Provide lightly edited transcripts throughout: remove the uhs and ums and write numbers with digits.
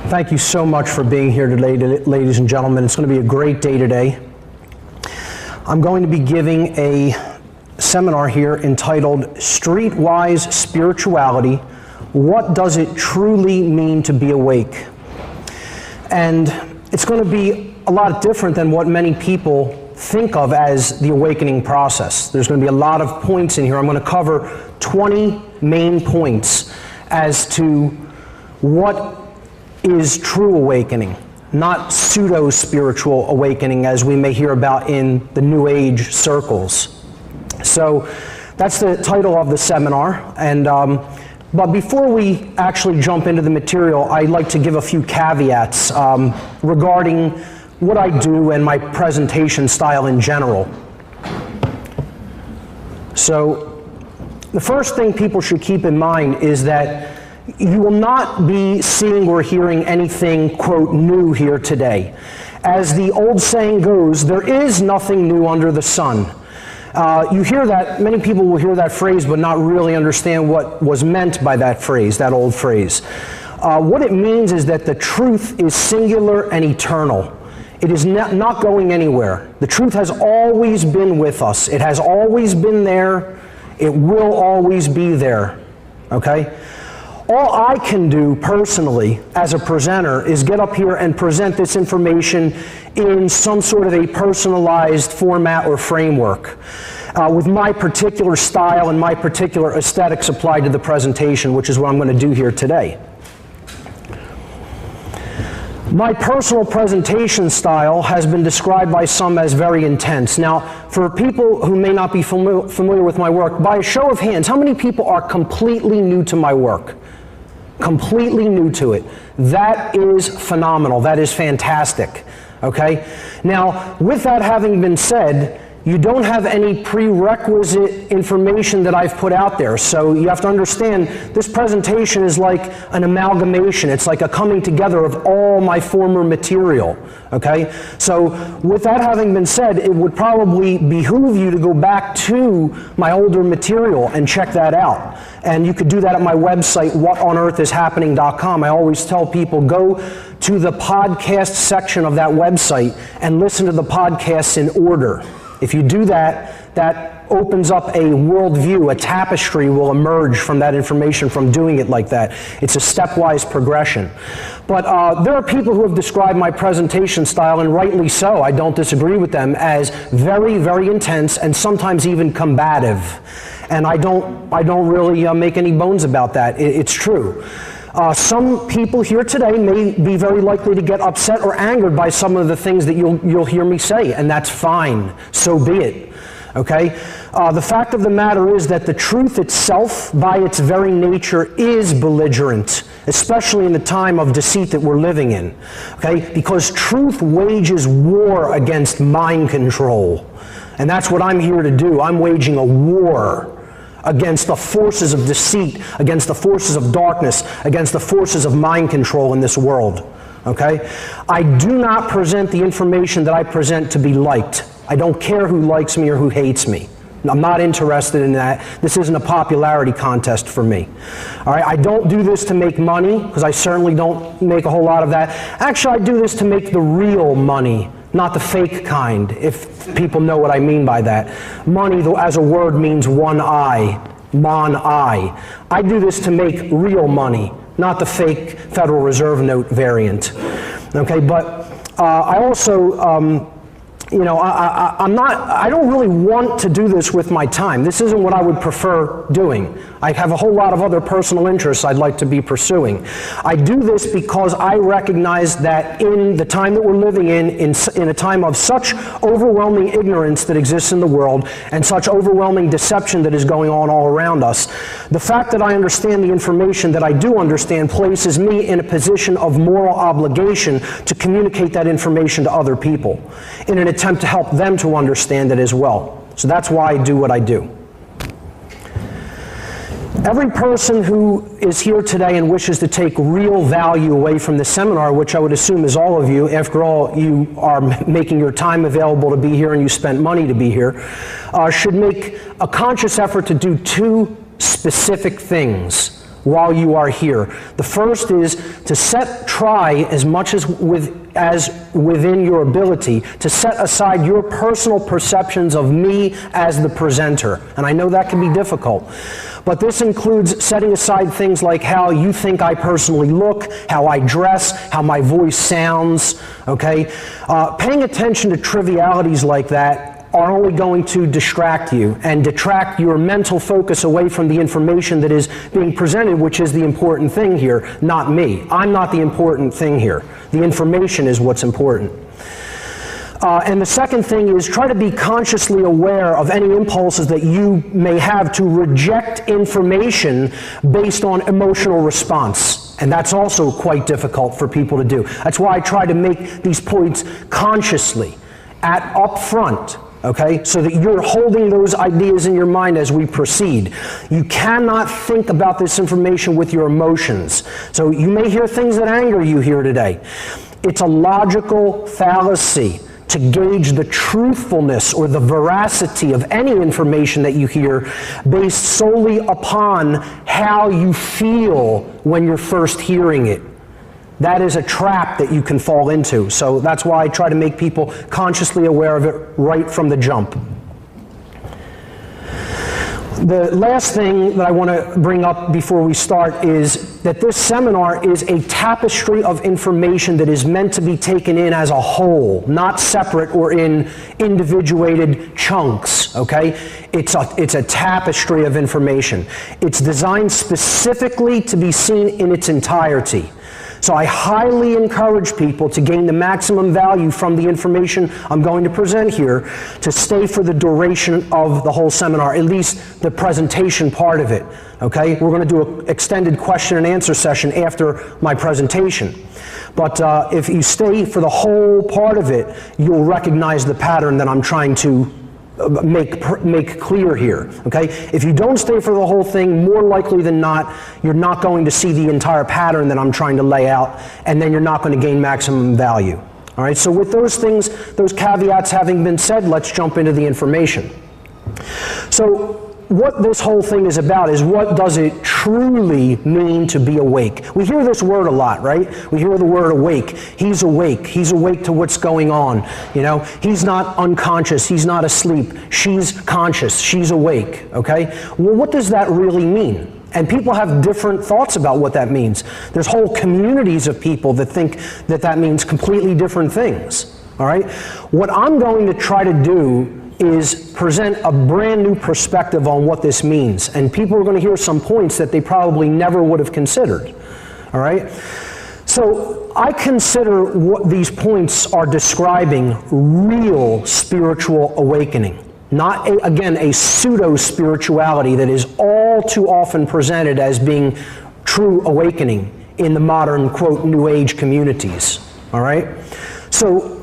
Thank you so much for being here today, ladies and gentlemen. It's going to be a great day today. I'm going to be giving a seminar here entitled Streetwise Spirituality, What Does It Truly Mean to Be Awake? And it's going to be a lot different than what many people think of as the awakening process. There's going to be a lot of points in here. I'm going to cover 20 main points as to what is true awakening, not pseudo-spiritual awakening as we may hear about in the New Age circles. So that's the title of the seminar. And but before we actually jump into the material, I'd like to give a few caveats regarding what I do and my presentation style in general. So the first thing people should keep in mind is that you will not be seeing or hearing anything, quote, new here today. As the old saying goes, there is nothing new under the sun. You hear that, many people will hear that phrase but not really understand what was meant by that phrase, that old phrase. What it means is that the truth is singular and eternal. It is not going anywhere. The truth has always been with us. It has always been there. It will always be there. Okay? All I can do personally as a presenter is get up here and present this information in some sort of a personalized format or framework with my particular style and my particular aesthetics applied to the presentation, which is what I'm going to do here today. My personal presentation style has been described by some as very intense. Now, for people who may not be familiar with my work, by a show of hands, how many people are completely new to my work? Completely new to it. That is phenomenal. That is fantastic. Okay? Now, with that having been said, you don't have any prerequisite information that I've put out there. So you have to understand this presentation is like an amalgamation. It's like a coming together of all my former material. Okay? So with that having been said, it would probably behoove you to go back to my older material and check that out. And you could do that at my website, whatonearthishappening.com. I always tell people, go to the podcast section of that website and listen to the podcasts in order. If you do that, that opens up a worldview, a tapestry will emerge from that information from doing it like that. It's a stepwise progression. But there are people who have described my presentation style, and rightly so, I don't disagree with them, as very, very intense and sometimes even combative. And I don't really make any bones about that. It's true. Some people here today may be very likely to get upset or angered by some of the things that you'll hear me say, and that's fine. So be it. Okay? The fact of the matter is that the truth itself, by its very nature, is belligerent, especially in the time of deceit that we're living in. Okay? Because truth wages war against mind control. And that's what I'm here to do. I'm waging a war against the forces of deceit, against the forces of darkness, against the forces of mind control in this world. Okay? I do not present the information that I present to be liked. I don't care who likes me or who hates me. I'm not interested in that. This isn't a popularity contest for me. All right? I don't do this to make money, because I certainly don't make a whole lot of that. Actually, I do this to make the real money, not the fake kind, if people know what I mean by that. Money, as a word, means one eye, mon eye. I do this to make real money, not the fake Federal Reserve note variant. Okay, but I also, I don't really want to do this with my time. This isn't what I would prefer doing. I have a whole lot of other personal interests I'd like to be pursuing. I do this because I recognize that in the time that we're living in a time of such overwhelming ignorance that exists in the world and such overwhelming deception that is going on all around us, the fact that I understand the information that I do understand places me in a position of moral obligation to communicate that information to other people in an attempt to help them to understand it as well. So that's why I do what I do. Every person who is here today and wishes to take real value away from the seminar, which I would assume is all of you, after all, you are making your time available to be here and you spent money to be here, should make a conscious effort to do two specific things. while you are here. The first is to try as much as within your ability to set aside your personal perceptions of me as the presenter. And I know that can be difficult. But this includes setting aside things like how you think I personally look, how I dress, how my voice sounds, okay? Paying attention to trivialities like that are only going to distract you and detract your mental focus away from the information that is being presented, which is the important thing here, not me. I'm not the important thing here. The information is what's important. And the second thing is try to be consciously aware of any impulses that you may have to reject information based on emotional response. And that's also quite difficult for people to do. That's why I try to make these points consciously up front. Okay, so that you're holding those ideas in your mind as we proceed. You cannot think about this information with your emotions. So you may hear things that anger you here today. It's a logical fallacy to gauge the truthfulness or the veracity of any information that you hear based solely upon how you feel when you're first hearing it. That is a trap that you can fall into. So that's why I try to make people consciously aware of it right from the jump. The last thing that I want to bring up before we start is that this seminar is a tapestry of information that is meant to be taken in as a whole, not separate or in individuated chunks, okay? It's a tapestry of information. It's designed specifically to be seen in its entirety. So I highly encourage people to gain the maximum value from the information I'm going to present here to stay for the duration of the whole seminar, at least the presentation part of it, okay? We're going to do an extended question and answer session after my presentation. But if you stay for the whole part of it, you'll recognize the pattern that I'm trying to make clear here, okay? If you don't stay for the whole thing, more likely than not, you're not going to see the entire pattern that I'm trying to lay out, and then you're not going to gain maximum value. All right, so with those things, those caveats having been said, let's jump into the information. So what this whole thing is about is what does it truly mean to be awake? We hear this word a lot, right? We hear the word awake. He's awake. He's awake to what's going on. You know, he's not unconscious. He's not asleep. She's conscious. She's awake, okay? Well, what does that really mean? And people have different thoughts about what that means. There's whole communities of people that think that that means completely different things, all right? What I'm going to try to do is present a brand new perspective on what this means. And people are going to hear some points that they probably never would have considered. All right? So I consider what these points are describing real spiritual awakening. Not, again, a pseudo-spirituality that is all too often presented as being true awakening in the modern, quote, New Age communities. All right? So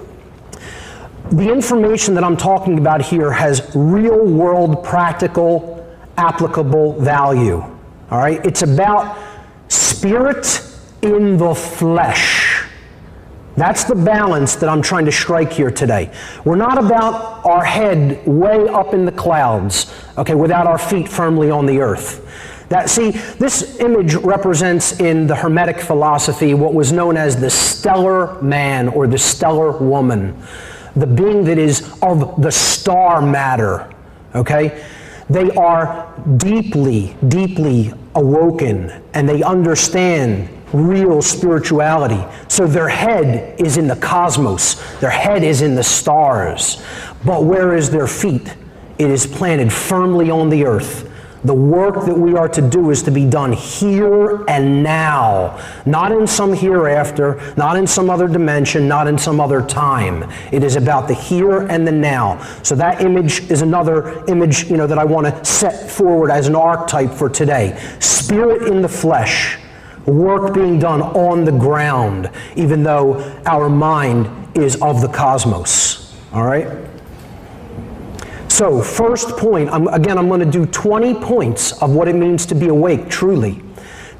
the information that I'm talking about here has real-world, practical, applicable value. All right? It's about spirit in the flesh. That's the balance that I'm trying to strike here today. We're not about our head way up in the clouds, okay, without our feet firmly on the earth. See, this image represents in the Hermetic philosophy what was known as the stellar man or the stellar woman. The being that is of the star matter, okay? They are deeply, deeply awoken, and they understand real spirituality. So their head is in the cosmos. Their head is in the stars. But where is their feet? It is planted firmly on the earth. The work that we are to do is to be done here and now, not in some hereafter, not in some other dimension, not in some other time. It is about the here and the now. So that image is another image, you know, that I want to set forward as an archetype for today. Spirit in the flesh, work being done on the ground, even though our mind is of the cosmos. All right? So, first point, I'm going to do 20 points of what it means to be awake, truly.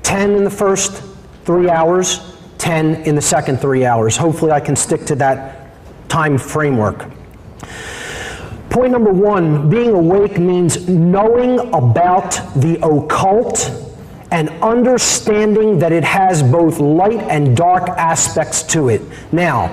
10 in the first 3 hours, 10 in the second 3 hours. Hopefully I can stick to that time framework. Point number one, being awake means knowing about the occult and understanding that it has both light and dark aspects to it. Now,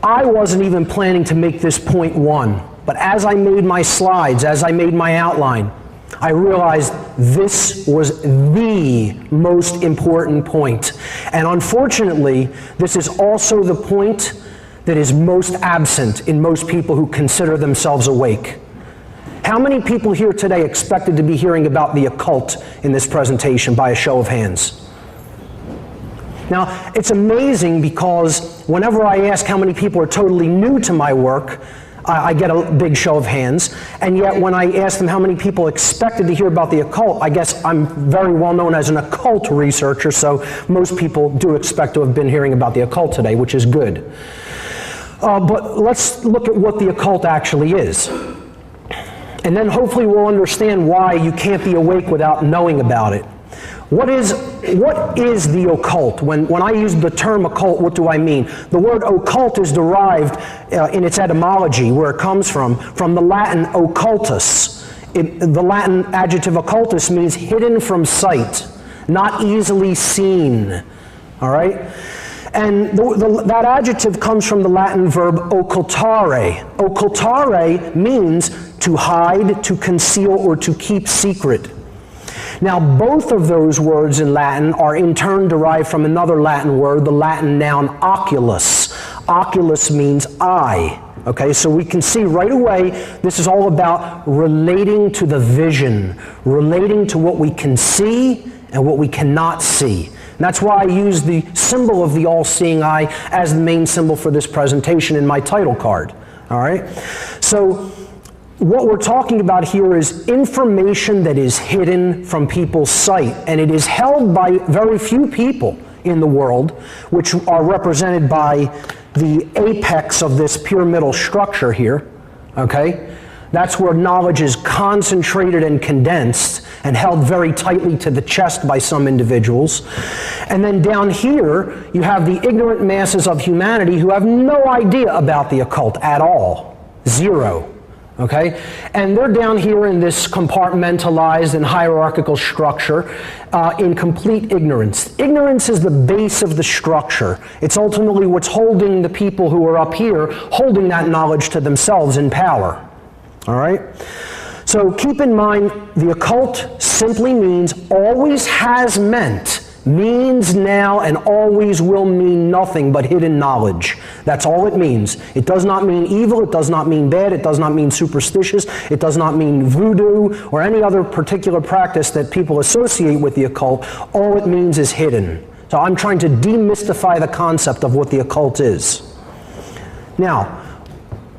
I wasn't even planning to make this point one, but as I made my slides, as I made my outline, I realized this was the most important point. And unfortunately, this is also the point that is most absent in most people who consider themselves awake. How many people here today expected to be hearing about the occult in this presentation by a show of hands? Now, it's amazing because whenever I ask how many people are totally new to my work, I get a big show of hands, and yet when I ask them how many people expected to hear about the occult, I guess I'm very well known as an occult researcher, so most people do expect to have been hearing about the occult today, which is good. But let's look at what the occult actually is. And then hopefully we'll understand why you can't be awake without knowing about it. What is the occult? When I use the term occult, what do I mean? The word occult is derived in its etymology, where it comes from the Latin occultus. The Latin adjective occultus means hidden from sight, not easily seen. All right? And that adjective comes from the Latin verb occultare. Occultare means to hide, to conceal, or to keep secret. Now, both of those words in Latin are in turn derived from another Latin word, the Latin noun oculus. Oculus means eye. Okay, so we can see right away this is all about relating to the vision, relating to what we can see and what we cannot see. And that's why I use the symbol of the all-seeing eye as the main symbol for this presentation in my title card. All right? So what we're talking about here is information that is hidden from people's sight, and it is held by very few people in the world, which are represented by the apex of this pyramidal structure here. Okay? That's where knowledge is concentrated and condensed and held very tightly to the chest by some individuals. And then down here, you have the ignorant masses of humanity who have no idea about the occult at all. Zero. Okay? And they're down here in this compartmentalized and hierarchical structure in complete ignorance. Ignorance is the base of the structure. It's ultimately what's holding the people who are up here, holding that knowledge to themselves in power. All right? So keep in mind, the occult simply means, always has meant, means now, and always will mean nothing but hidden knowledge. That's all it means. It does not mean evil, it does not mean bad, it does not mean superstitious, it does not mean voodoo, or any other particular practice that people associate with the occult. All it means is hidden. So I'm trying to demystify the concept of what the occult is. Now,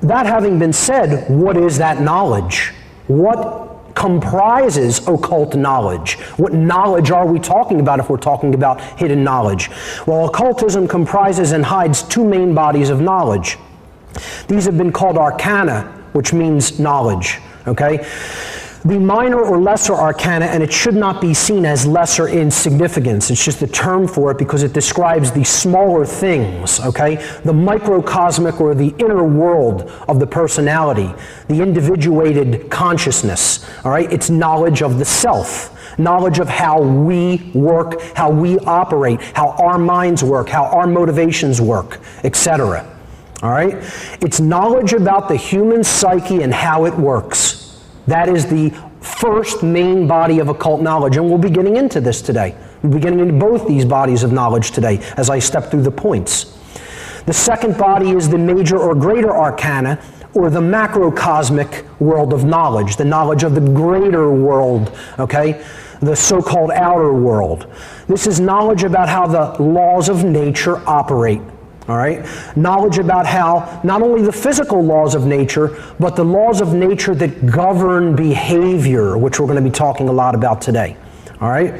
that having been said, what is that knowledge? What comprises occult knowledge? What knowledge are we talking about if we're talking about hidden knowledge? Well, occultism comprises and hides two main bodies of knowledge. These have been called arcana, which means knowledge, okay? The minor or lesser arcana, and it should not be seen as lesser in significance. It's just a term for it because it describes the smaller things, okay? The microcosmic or the inner world of the personality, the individuated consciousness, all right? It's knowledge of the self, knowledge of how we work, how we operate, how our minds work, how our motivations work, etc. All right? It's knowledge about the human psyche and how it works. That is the first main body of occult knowledge, and we'll be getting into this today. We'll be getting into both these bodies of knowledge today as I step through the points. The second body is the major or greater arcana, or the macrocosmic world of knowledge, the knowledge of the greater world, okay? The so-called outer world. This is knowledge about how the laws of nature operate. All right? Knowledge about how not only the physical laws of nature, but the laws of nature that govern behavior, which we're going to be talking a lot about today. All right?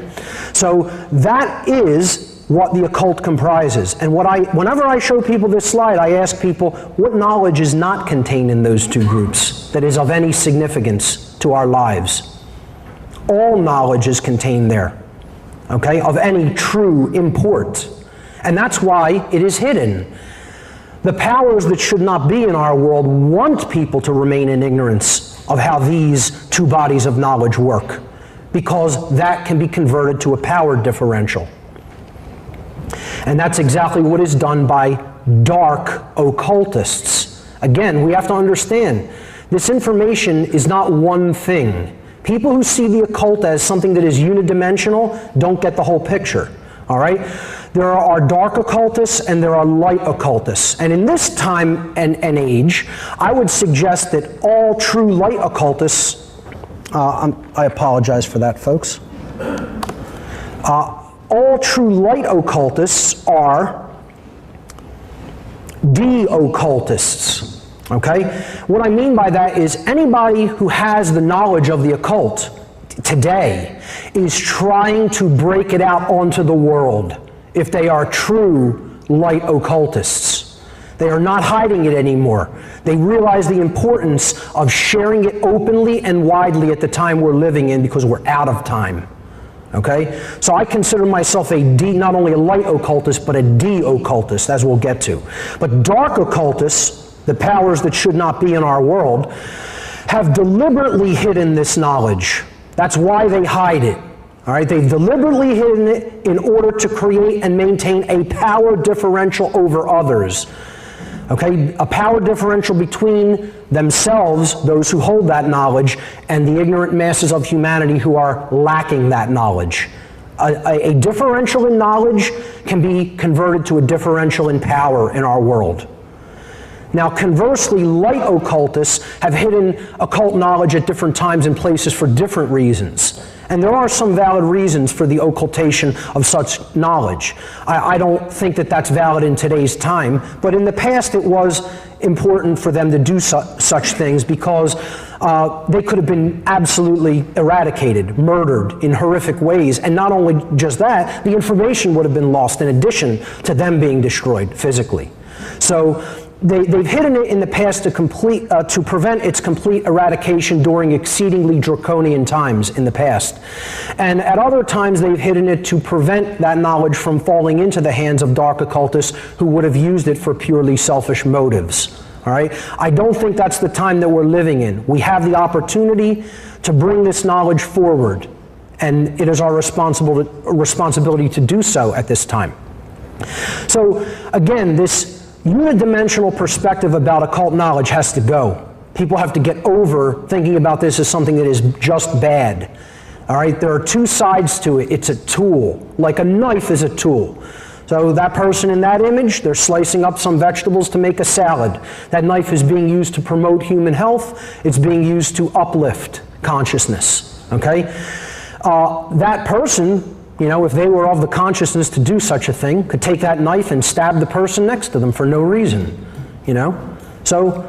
So that is what the occult comprises. And whenever I show people this slide, I ask people, what knowledge is not contained in those two groups that is of any significance to our lives? All knowledge is contained there, okay, of any true import. And that's why it is hidden. The powers that should not be in our world want people to remain in ignorance of how these two bodies of knowledge work. because that can be converted to a power differential. And that's exactly what is done by dark occultists. Again, we have to understand, this information is not one thing. People who see the occult as something that is unidimensional don't get the whole picture, all right? There are dark occultists and there are light occultists. And in this time and age, I would suggest that all true light occultists, I apologize for that, folks. All true light occultists are de-occultists, okay? What I mean by that is anybody who has the knowledge of the occult today is trying to break it out onto the world if they are true light occultists. They are not hiding it anymore. They realize the importance of sharing it openly and widely at the time we're living in because we're out of time. Okay? So I consider myself not only a light occultist, but a de-occultist, as we'll get to. But dark occultists, the powers that should not be in our world, have deliberately hidden this knowledge. That's why they hide it. All right? They've deliberately hidden it in order to create and maintain a power differential over others. Okay? A power differential between themselves, those who hold that knowledge, and the ignorant masses of humanity who are lacking that knowledge. A differential in knowledge can be converted to a differential in power in our world. Now, conversely, light occultists have hidden occult knowledge at different times and places for different reasons. And there are some valid reasons for the occultation of such knowledge. I don't think that that's valid in today's time, but in the past it was important for them to do such things because they could have been absolutely eradicated, murdered in horrific ways. And not only just that, the information would have been lost in addition to them being destroyed physically. So they've hidden it in the past to prevent its complete eradication during exceedingly draconian times in the past. And at other times they've hidden it to prevent that knowledge from falling into the hands of dark occultists who would have used it for purely selfish motives. All right? I don't think that's the time that we're living in. We have the opportunity to bring this knowledge forward, and it is our responsibility to do so at this time. So again, this unidimensional perspective about occult knowledge has to go. People have to get over thinking about this as something that is just bad. All right, there are two sides to it. It's a tool, like a knife is a tool. So that person in that image, they're slicing up some vegetables to make a salad. That knife is being used to promote human health. It's being used to uplift consciousness, okay? That person, you know, if they were of the consciousness to do such a thing, could take that knife and stab the person next to them for no reason, you know? So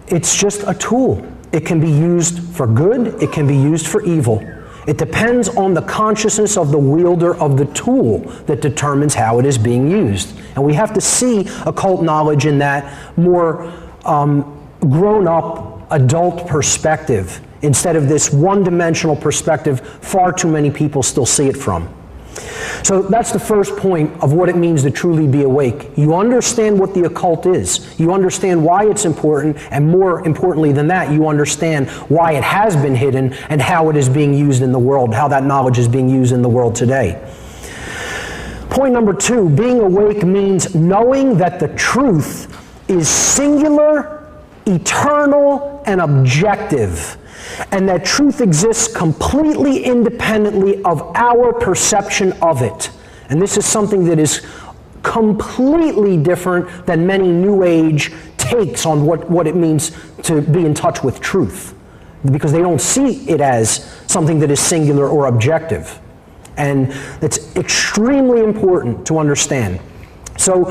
it's just a tool. It can be used for good, it can be used for evil. It depends on the consciousness of the wielder of the tool that determines how it is being used. And we have to see occult knowledge in that more grown-up adult perspective instead of this one-dimensional perspective far too many people still see it from. So that's the first point of what it means to truly be awake. You understand what the occult is. You understand why it's important, and more importantly than that, you understand why it has been hidden and how it is being used in the world, how that knowledge is being used in the world today. Point number two, being awake means knowing that the truth is singular, eternal, and objective, and that truth exists completely independently of our perception of it. And this is something that is completely different than many New Age takes on what it means to be in touch with truth, because they don't see it as something that is singular or objective. And it's extremely important to understand. So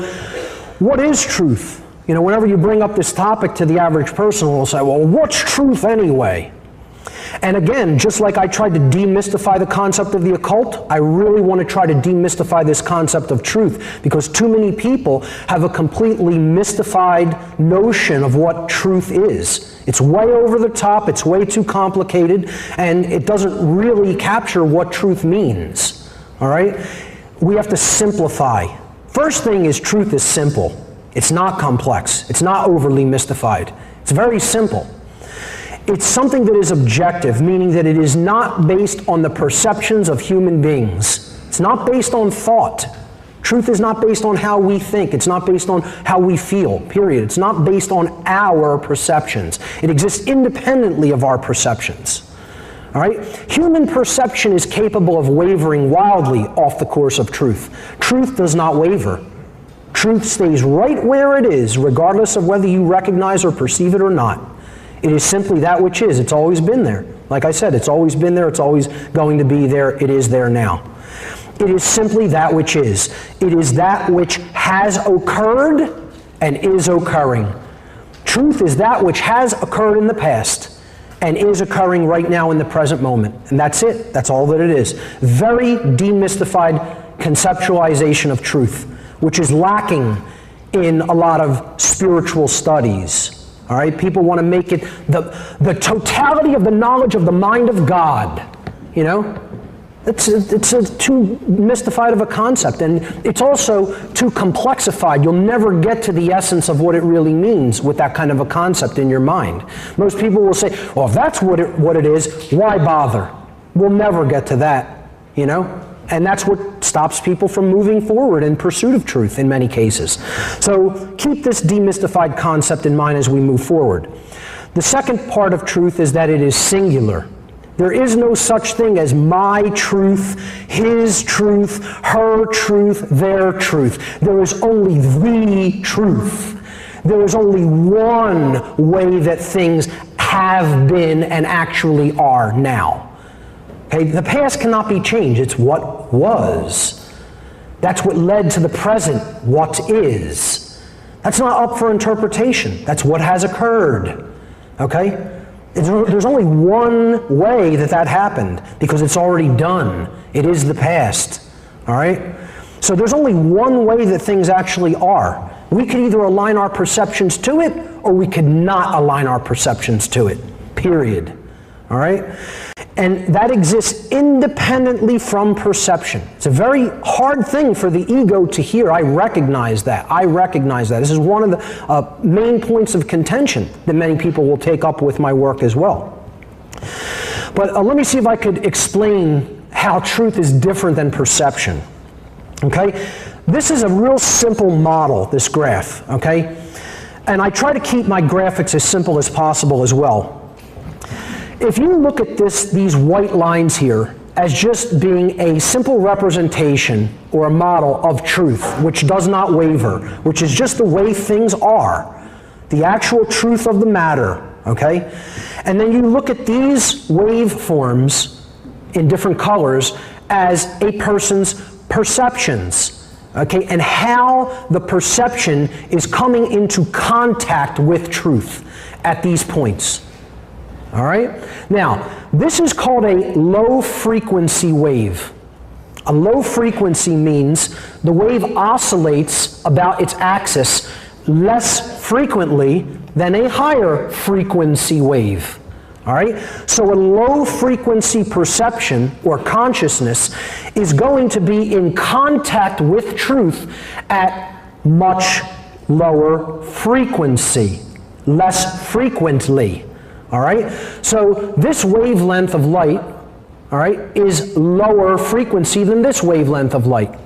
what is truth? You know, whenever you bring up this topic to the average person, they'll say, well, what's truth anyway? And again, just like I tried to demystify the concept of the occult, I really want to try to demystify this concept of truth, because too many people have a completely mystified notion of what truth is. It's way over the top, it's way too complicated, and it doesn't really capture what truth means. All right? We have to simplify. First thing is, truth is simple. It's not complex. It's not overly mystified. It's very simple. It's something that is objective, meaning that it is not based on the perceptions of human beings. It's not based on thought. Truth is not based on how we think. It's not based on how we feel, period. It's not based on our perceptions. It exists independently of our perceptions. All right? Human perception is capable of wavering wildly off the course of truth. Truth does not waver. Truth stays right where it is, regardless of whether you recognize or perceive it or not. It is simply that which is. It's always been there. Like I said, it's always been there. It's always going to be there. It is there now. It is simply that which is. It is that which has occurred and is occurring. Truth is that which has occurred in the past and is occurring right now in the present moment. And that's it. That's all that it is. Very demystified conceptualization of truth, which is lacking in a lot of spiritual studies. All right? People want to make it the totality of the knowledge of the mind of God. You know? It's too mystified of a concept, and it's also too complexified. You'll never get to the essence of what it really means with that kind of a concept in your mind. Most people will say, well, if that's what it is, why bother? We'll never get to that, you know? And that's what stops people from moving forward in pursuit of truth in many cases. So keep this demystified concept in mind as we move forward. The second part of truth is that it is singular. There is no such thing as my truth, his truth, her truth, their truth. There is only the truth. There is only one way that things have been and actually are now. Okay? The past cannot be changed. It's what was. That's what led to the present, what is. That's not up for interpretation. That's what has occurred. Okay? There's only one way that happened, because it's already done. It is the past. All right? So there's only one way that things actually are. We could either align our perceptions to it, or we could not align our perceptions to it. Period. All right? And that exists independently from perception. It's a very hard thing for the ego to hear. I recognize that. I recognize that. This is one of the main points of contention that many people will take up with my work as well. But let me see if I could explain how truth is different than perception. Okay? This is a real simple model, this graph. Okay? And I try to keep my graphics as simple as possible as well. If you look at these white lines here as just being a simple representation or a model of truth, which does not waver, which is just the way things are, the actual truth of the matter, okay? And then you look at these waveforms in different colors as a person's perceptions, okay? And how the perception is coming into contact with truth at these points. All right? Now, this is called a low-frequency wave. A low frequency means the wave oscillates about its axis less frequently than a higher frequency wave. All right? So a low-frequency perception or consciousness is going to be in contact with truth at much lower frequency, less frequently. All right? So this wavelength of light, all right, is lower frequency than this wavelength of light.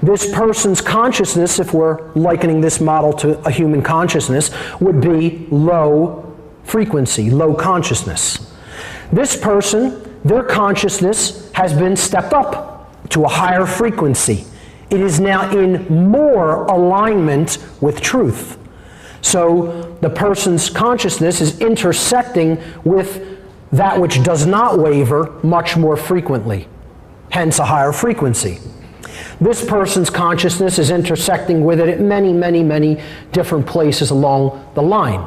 This person's consciousness, if we're likening this model to a human consciousness, would be low frequency, low consciousness. This person, their consciousness has been stepped up to a higher frequency. It is now in more alignment with truth. So the person's consciousness is intersecting with that which does not waver much more frequently, hence a higher frequency. This person's consciousness is intersecting with it at many, many, many different places along the line.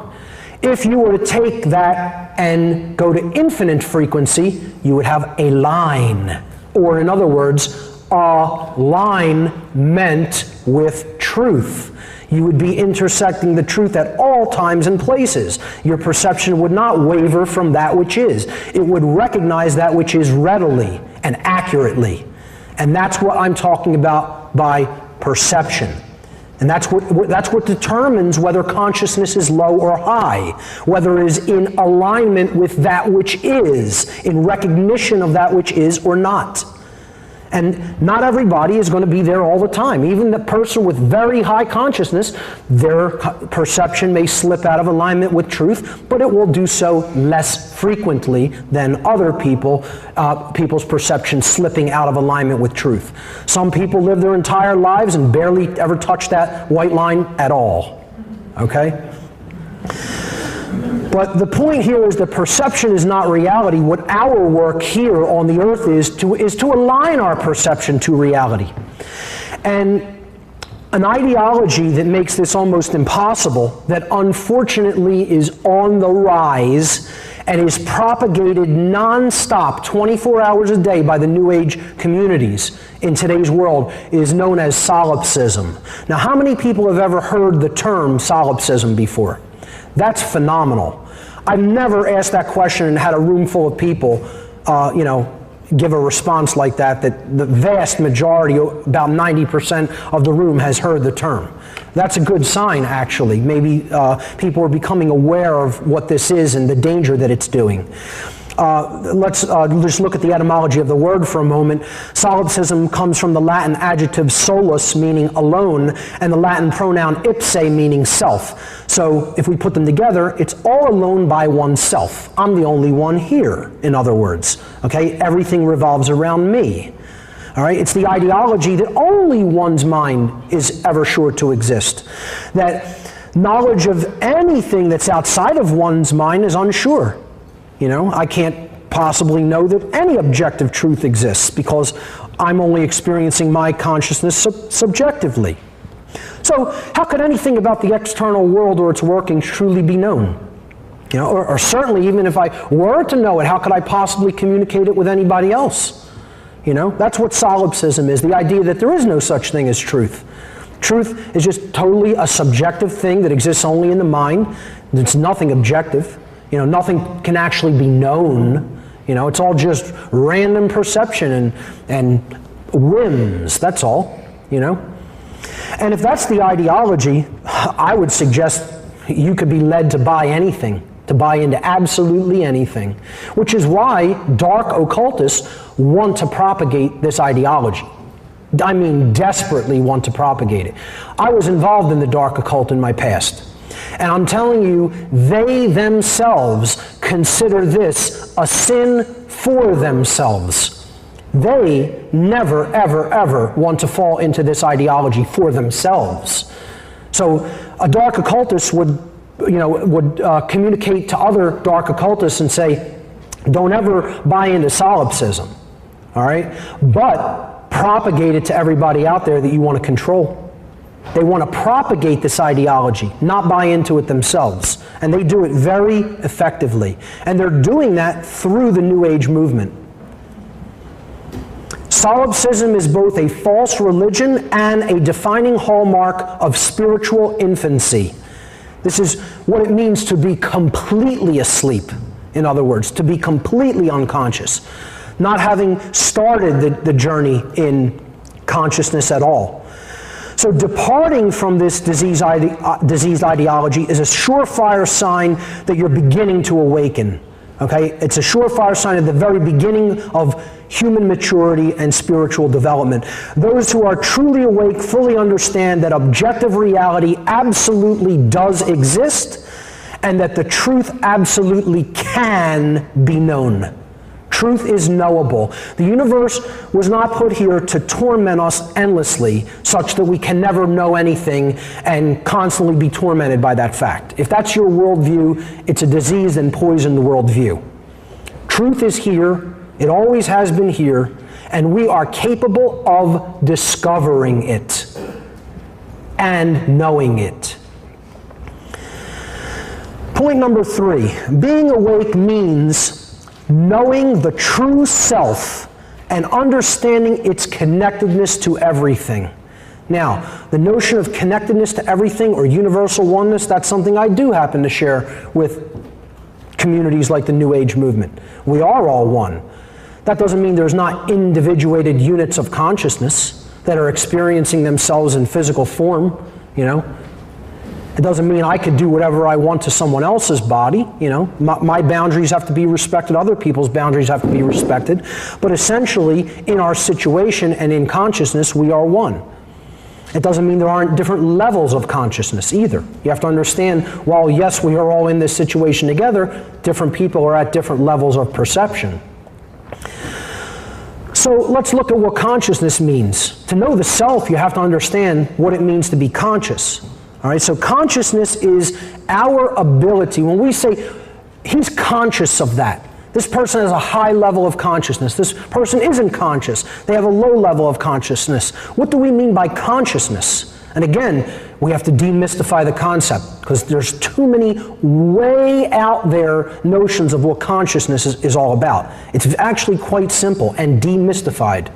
If you were to take that and go to infinite frequency, you would have a line, or in other words, a line meant with truth. You would be intersecting the truth at all times and places. Your perception would not waver from that which is. It would recognize that which is readily and accurately. And that's what I'm talking about by perception. And that's what determines whether consciousness is low or high, whether it is in alignment with that which is, in recognition of that which is or not. And not everybody is going to be there all the time. Even the person with very high consciousness, their perception may slip out of alignment with truth, but it will do so less frequently than other people's perception slipping out of alignment with truth. Some people live their entire lives and barely ever touch that white line at all. Okay? But the point here is that perception is not reality. What our work here on the earth is to align our perception to reality. And an ideology that makes this almost impossible, that unfortunately is on the rise and is propagated non-stop 24 hours a day by the New Age communities in today's world, is known as solipsism. Now, how many people have ever heard the term solipsism before? That's phenomenal. I've never asked that question and had a room full of people, give a response like that the vast majority, about 90% of the room has heard the term. That's a good sign, actually. Maybe people are becoming aware of what this is and the danger that it's doing. Let's just look at the etymology of the word for a moment. Solipsism comes from the Latin adjective solus, meaning alone, and the Latin pronoun ipse, meaning self. So if we put them together, it's all alone by oneself. I'm the only one here, in other words. Okay? Everything revolves around me. All right? It's the ideology that only one's mind is ever sure to exist. That knowledge of anything that's outside of one's mind is unsure. I can't possibly know that any objective truth exists because I'm only experiencing my consciousness subjectively. So how could anything about the external world or its workings truly be known? Or certainly even if I were to know it, how could I possibly communicate it with anybody else? That's what solipsism is, the idea that there is no such thing as truth. Truth is just totally a subjective thing that exists only in the mind. It's nothing objective. Nothing can actually be known. It's all just random perception and whims, that's all, And if that's the ideology, I would suggest you could be led to buy anything, to buy into absolutely anything, which is why dark occultists want to propagate this ideology. I mean, desperately want to propagate it. I was involved in the dark occult in my past. And I'm telling you, they themselves consider this a sin for themselves. They never, ever, ever want to fall into this ideology for themselves. So a dark occultist would communicate to other dark occultists and say, don't ever buy into solipsism, all right? But propagate it to everybody out there that you want to control. They want to propagate this ideology, not buy into it themselves. And they do it very effectively. And they're doing that through the New Age movement. Solipsism is both a false religion and a defining hallmark of spiritual infancy. This is what it means to be completely asleep, in other words, to be completely unconscious, not having started the journey in consciousness at all. So departing from this diseased ideology is a surefire sign that you're beginning to awaken. Okay? It's a surefire sign at the very beginning of human maturity and spiritual development. Those who are truly awake fully understand that objective reality absolutely does exist and that the truth absolutely can be known. Truth is knowable. The universe was not put here to torment us endlessly, such that we can never know anything and constantly be tormented by that fact. If that's your worldview, it's a diseased and poisoned worldview. Truth is here, it always has been here, and we are capable of discovering it and knowing it. Point number 3, being awake means knowing the true self and understanding its connectedness to everything. Now, the notion of connectedness to everything or universal oneness, that's something I do happen to share with communities like the New Age movement. We are all one. That doesn't mean there's not individuated units of consciousness that are experiencing themselves in physical form, you know? It doesn't mean I could do whatever I want to someone else's body, you know? My boundaries have to be respected, other people's boundaries have to be respected, but essentially, in our situation and in consciousness, we are one. It doesn't mean there aren't different levels of consciousness either. You have to understand, while yes, we are all in this situation together, different people are at different levels of perception. So let's look at what consciousness means. To know the self, you have to understand what it means to be conscious. All right, so consciousness is our ability. When we say, he's conscious of that. This person has a high level of consciousness. This person isn't conscious. They have a low level of consciousness. What do we mean by consciousness? And again, we have to demystify the concept because there's too many way out there notions of what consciousness is all about. It's actually quite simple and demystified.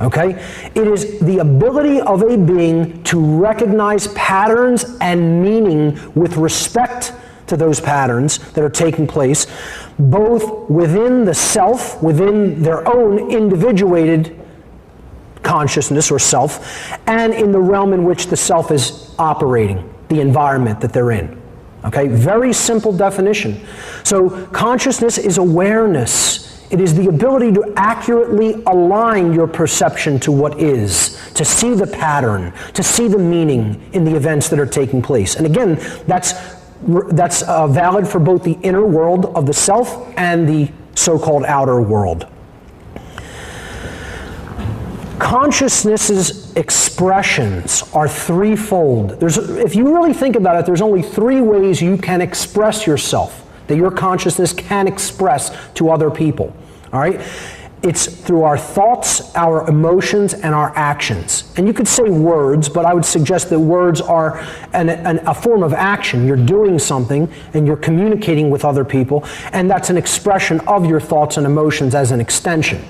Okay? It is the ability of a being to recognize patterns and meaning with respect to those patterns that are taking place, both within the self, within their own individuated consciousness or self, and in the realm in which the self is operating, the environment that they're in. Okay? Very simple definition. So consciousness is awareness. It is the ability to accurately align your perception to what is, to see the pattern, to see the meaning in the events that are taking place. And again, that's valid for both the inner world of the self and the so-called outer world. Consciousness's expressions are threefold. If you really think about it, there's only three ways you can express yourself, that your consciousness can express to other people. All right? It's through our thoughts, our emotions, and our actions. And you could say words, but I would suggest that words are a form of action. You're doing something and you're communicating with other people, and that's an expression of your thoughts and emotions as an extension.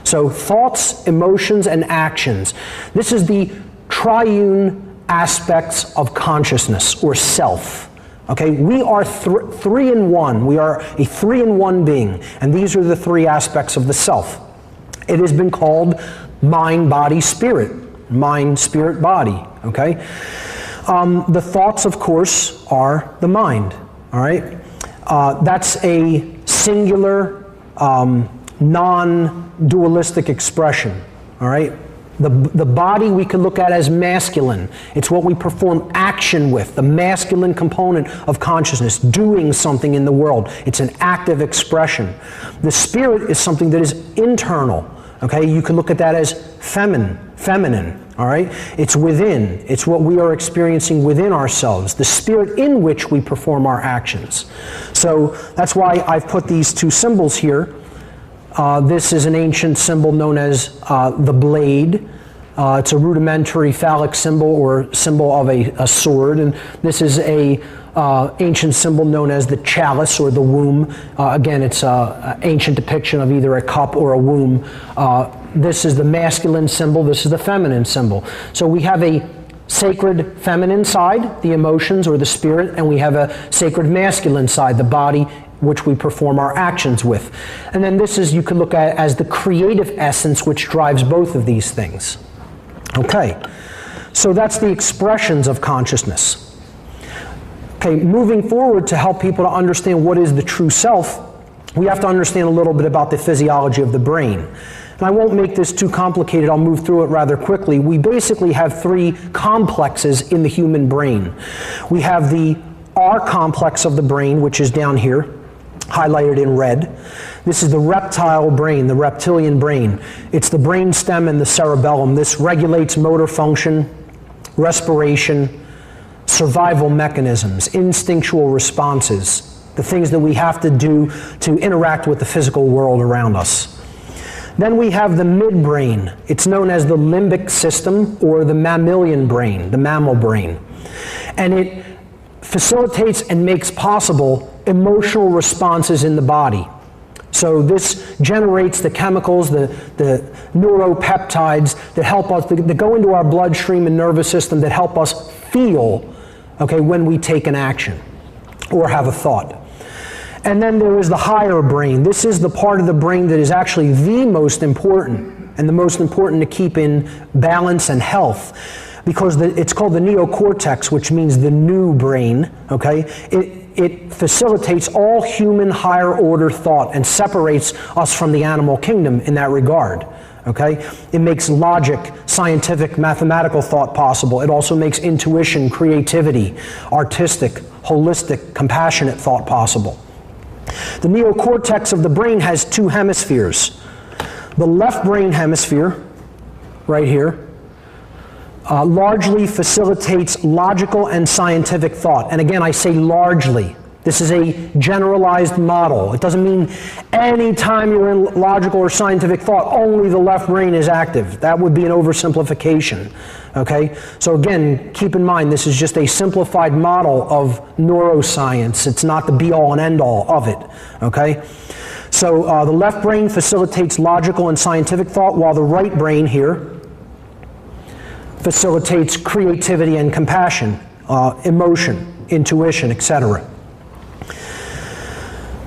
So thoughts, emotions, and actions. This is the triune aspects of consciousness or self. Okay, we are three in one. We are a three-in-one being, and these are the three aspects of the self. It has been called mind, body, spirit. Mind, spirit, body. Okay, the thoughts, of course, are the mind. All right, that's a singular, non-dualistic expression. All right. The body we could look at as masculine. It's what we perform action with, the masculine component of consciousness, doing something in the world. It's an active expression. The spirit is something that is internal. Okay, you could look at that as feminine, all right? It's within. It's what we are experiencing within ourselves, the spirit in which we perform our actions. So that's why I've put these two symbols here. This is an ancient symbol known as the blade. It's a rudimentary phallic symbol or symbol of a sword. And this is a ancient symbol known as the chalice or the womb. Again, it's an ancient depiction of either a cup or a womb. This is the masculine symbol. This is the feminine symbol. So we have a sacred feminine side, the emotions or the spirit, and we have a sacred masculine side, the body, which we perform our actions with. And then this is, you could look at as the creative essence which drives both of these things. Okay, so that's the expressions of consciousness. Okay, moving forward to help people to understand what is the true self, we have to understand a little bit about the physiology of the brain. And I won't make this too complicated, I'll move through it rather quickly. We basically have three complexes in the human brain. We have the R complex of the brain, which is down here, highlighted in red. This is the reptile brain, the reptilian brain. It's the brain stem and the cerebellum. This regulates motor function, respiration, survival mechanisms, instinctual responses, the things that we have to do to interact with the physical world around us. Then we have the midbrain. It's known as the limbic system or the mammalian brain, the mammal brain. And it facilitates and makes possible emotional responses in the body. So this generates the chemicals, the neuropeptides that help us, that go into our bloodstream and nervous system that help us feel, okay, when we take an action or have a thought. And then there is the higher brain. This is the part of the brain that is actually the most important and the most important to keep in balance and health. because it's called the neocortex, which means the new brain, okay? It facilitates all human higher order thought and separates us from the animal kingdom in that regard, okay? It makes logic, scientific, mathematical thought possible. It also makes intuition, creativity, artistic, holistic, compassionate thought possible. The neocortex of the brain has two hemispheres. The left brain hemisphere, right here, largely facilitates logical and scientific thought. And again, I say largely. This is a generalized model. It doesn't mean any time you're in logical or scientific thought, only the left brain is active. That would be an oversimplification. Okay? So again, keep in mind, this is just a simplified model of neuroscience. It's not the be-all and end-all of it. Okay? So the left brain facilitates logical and scientific thought, while the right brain here facilitates creativity and compassion, emotion, intuition, etc.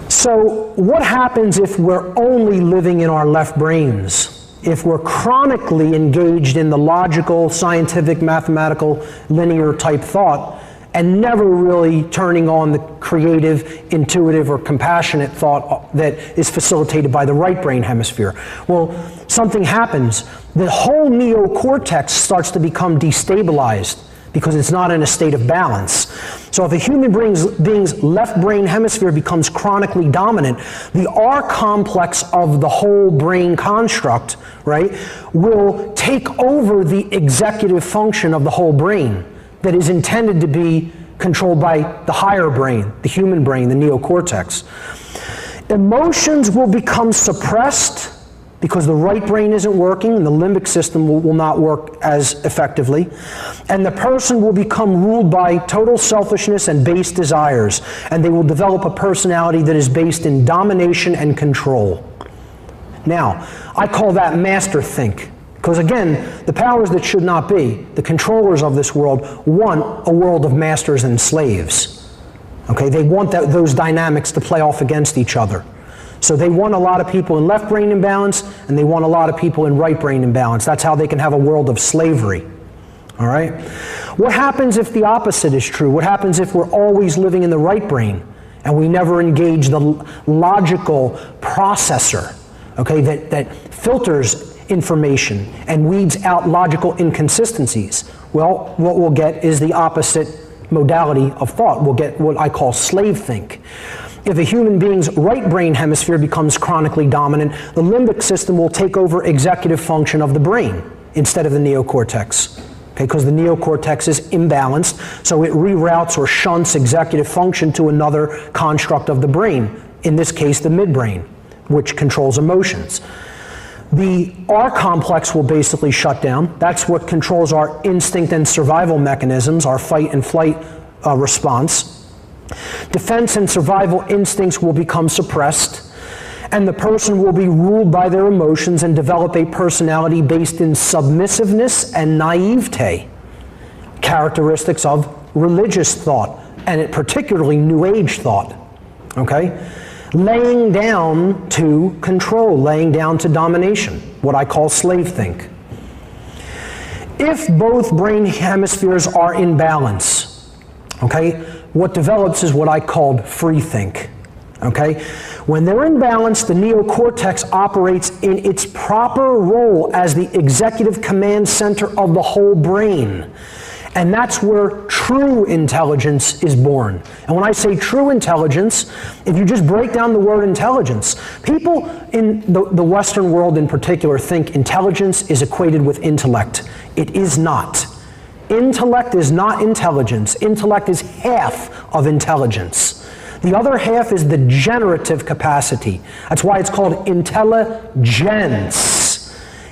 So what happens if we're only living in our left brains? If we're chronically engaged in the logical, scientific, mathematical, linear type thought, and never really turning on the creative, intuitive, or compassionate thought that is facilitated by the right brain hemisphere? Well, something happens. The whole neocortex starts to become destabilized because it's not in a state of balance. So if a human being's left brain hemisphere becomes chronically dominant, the R complex of the whole brain construct, right, will take over the executive function of the whole brain that is intended to be controlled by the higher brain, the human brain, the neocortex. Emotions will become suppressed because the right brain isn't working and the limbic system will not work as effectively. And the person will become ruled by total selfishness and base desires. And they will develop a personality that is based in domination and control. Now, I call that master think. Because again, the powers that should not be, the controllers of this world, want a world of masters and slaves. Okay, they want those dynamics to play off against each other. So they want a lot of people in left brain imbalance, and they want a lot of people in right brain imbalance. That's how they can have a world of slavery. All right? What happens if the opposite is true? What happens if we're always living in the right brain, and we never engage the logical processor, okay, that filters information and weeds out logical inconsistencies? Well, what we'll get is the opposite modality of thought. We'll get what I call slave think. If a human being's right brain hemisphere becomes chronically dominant, the limbic system will take over executive function of the brain instead of the neocortex. Okay, because the neocortex is imbalanced, so it reroutes or shunts executive function to another construct of the brain, in this case the midbrain, which controls emotions. The R complex will basically shut down. That's what controls our instinct and survival mechanisms, our fight and flight response. Defense and survival instincts will become suppressed, and the person will be ruled by their emotions and develop a personality based in submissiveness and naivete, characteristics of religious thought, and particularly New Age thought. Okay? Laying down to control, laying down to domination, what I call slave think. If both brain hemispheres are in balance, okay, what develops is what I called free think. Okay? When they're in balance, the neocortex operates in its proper role as the executive command center of the whole brain. And that's where true intelligence is born. And when I say true intelligence, if you just break down the word intelligence, people in the Western world in particular think intelligence is equated with intellect. It is not. Intellect is not intelligence. Intellect is half of intelligence. The other half is the generative capacity. That's why it's called intelligence.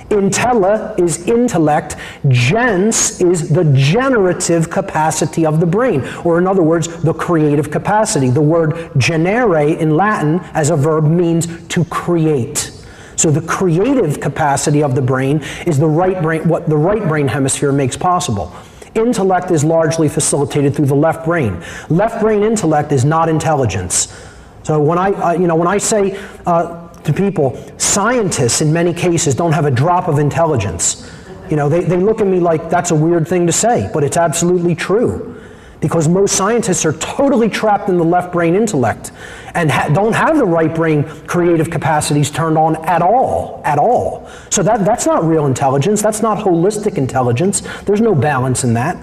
Intella is intellect, gens is the generative capacity of the brain, or in other words, the creative capacity. The word generare in Latin as a verb means to create. So the creative capacity of the brain is the right brain, what the right brain hemisphere makes possible. Intellect is largely facilitated through the left brain. Left brain intellect is not intelligence. So when I say to people, scientists in many cases don't have a drop of intelligence. You know, they look at me like that's a weird thing to say, but it's absolutely true. Because most scientists are totally trapped in the left brain intellect and don't have the right brain creative capacities turned on at all. So that's not real intelligence. That's not holistic intelligence. There's no balance in that,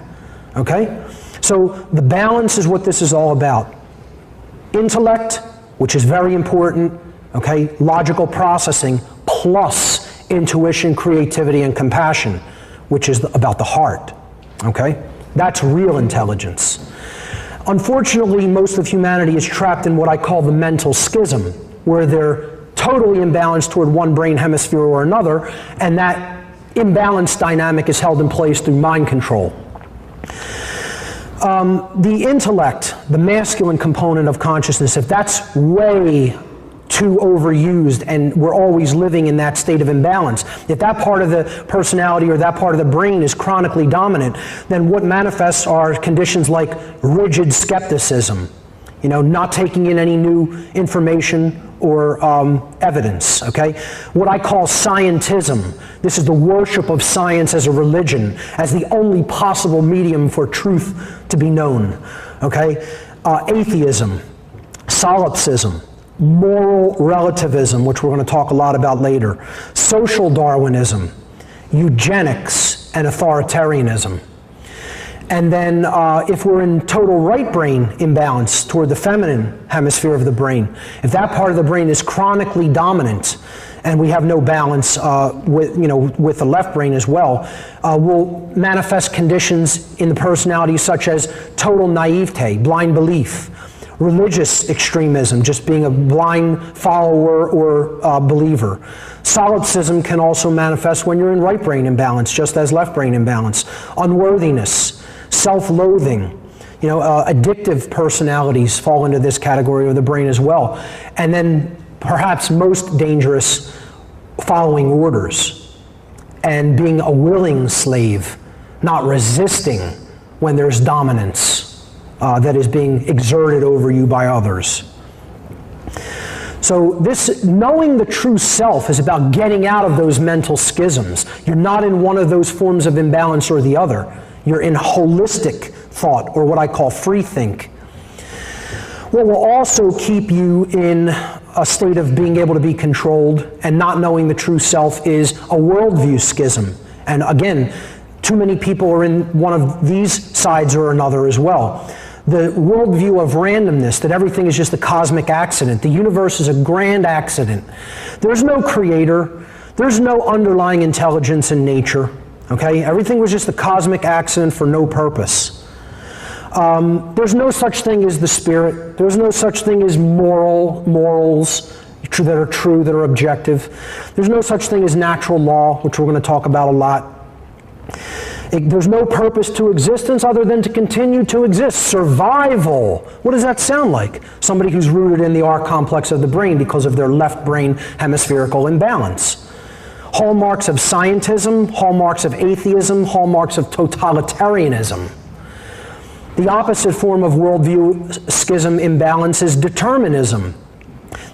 okay? So the balance is what this is all about. Intellect, which is very important, okay? Logical processing plus intuition, creativity, and compassion, which is about the heart, okay? That's real intelligence. Unfortunately, most of humanity is trapped in what I call the mental schism, where they're totally imbalanced toward one brain hemisphere or another, and that imbalanced dynamic is held in place through mind control. The intellect, the masculine component of consciousness, if that's way too overused and we're always living in that state of imbalance, if that part of the personality or that part of the brain is chronically dominant, then what manifests are conditions like rigid skepticism, you know, not taking in any new information or evidence, okay? What I call scientism. This is the worship of science as a religion, as the only possible medium for truth to be known, okay? Atheism, solipsism, moral relativism, which we're going to talk a lot about later, social Darwinism, eugenics, and authoritarianism. And then if we're in total right brain imbalance toward the feminine hemisphere of the brain, if that part of the brain is chronically dominant and we have no balance with the left brain as well, we'll manifest conditions in the personality such as total naivete, blind belief, religious extremism, just being a blind follower or believer. Solipsism can also manifest when you're in right brain imbalance, just as left brain imbalance. Unworthiness, self-loathing, you know, addictive personalities fall into this category of the brain as well. And then perhaps most dangerous, following orders and being a willing slave, not resisting when there's dominance that is being exerted over you by others. So this knowing the true self is about getting out of those mental schisms. You're not in one of those forms of imbalance or the other. You're in holistic thought, or what I call free think. What will also keep you in a state of being able to be controlled and not knowing the true self is a worldview schism. And again, too many people are in one of these sides or another as well. The worldview of randomness, that everything is just a cosmic accident. The universe is a grand accident. There's no creator. There's no underlying intelligence in nature. Okay? Everything was just a cosmic accident for no purpose. There's no such thing as the spirit. There's no such thing as morals that are true, that are objective. There's no such thing as natural law, which we're going to talk about a lot. There's no purpose to existence other than to continue to exist. Survival. What does that sound like? Somebody who's rooted in the R complex of the brain because of their left brain hemispherical imbalance. Hallmarks of scientism, hallmarks of atheism, hallmarks of totalitarianism. The opposite form of worldview schism imbalance is determinism.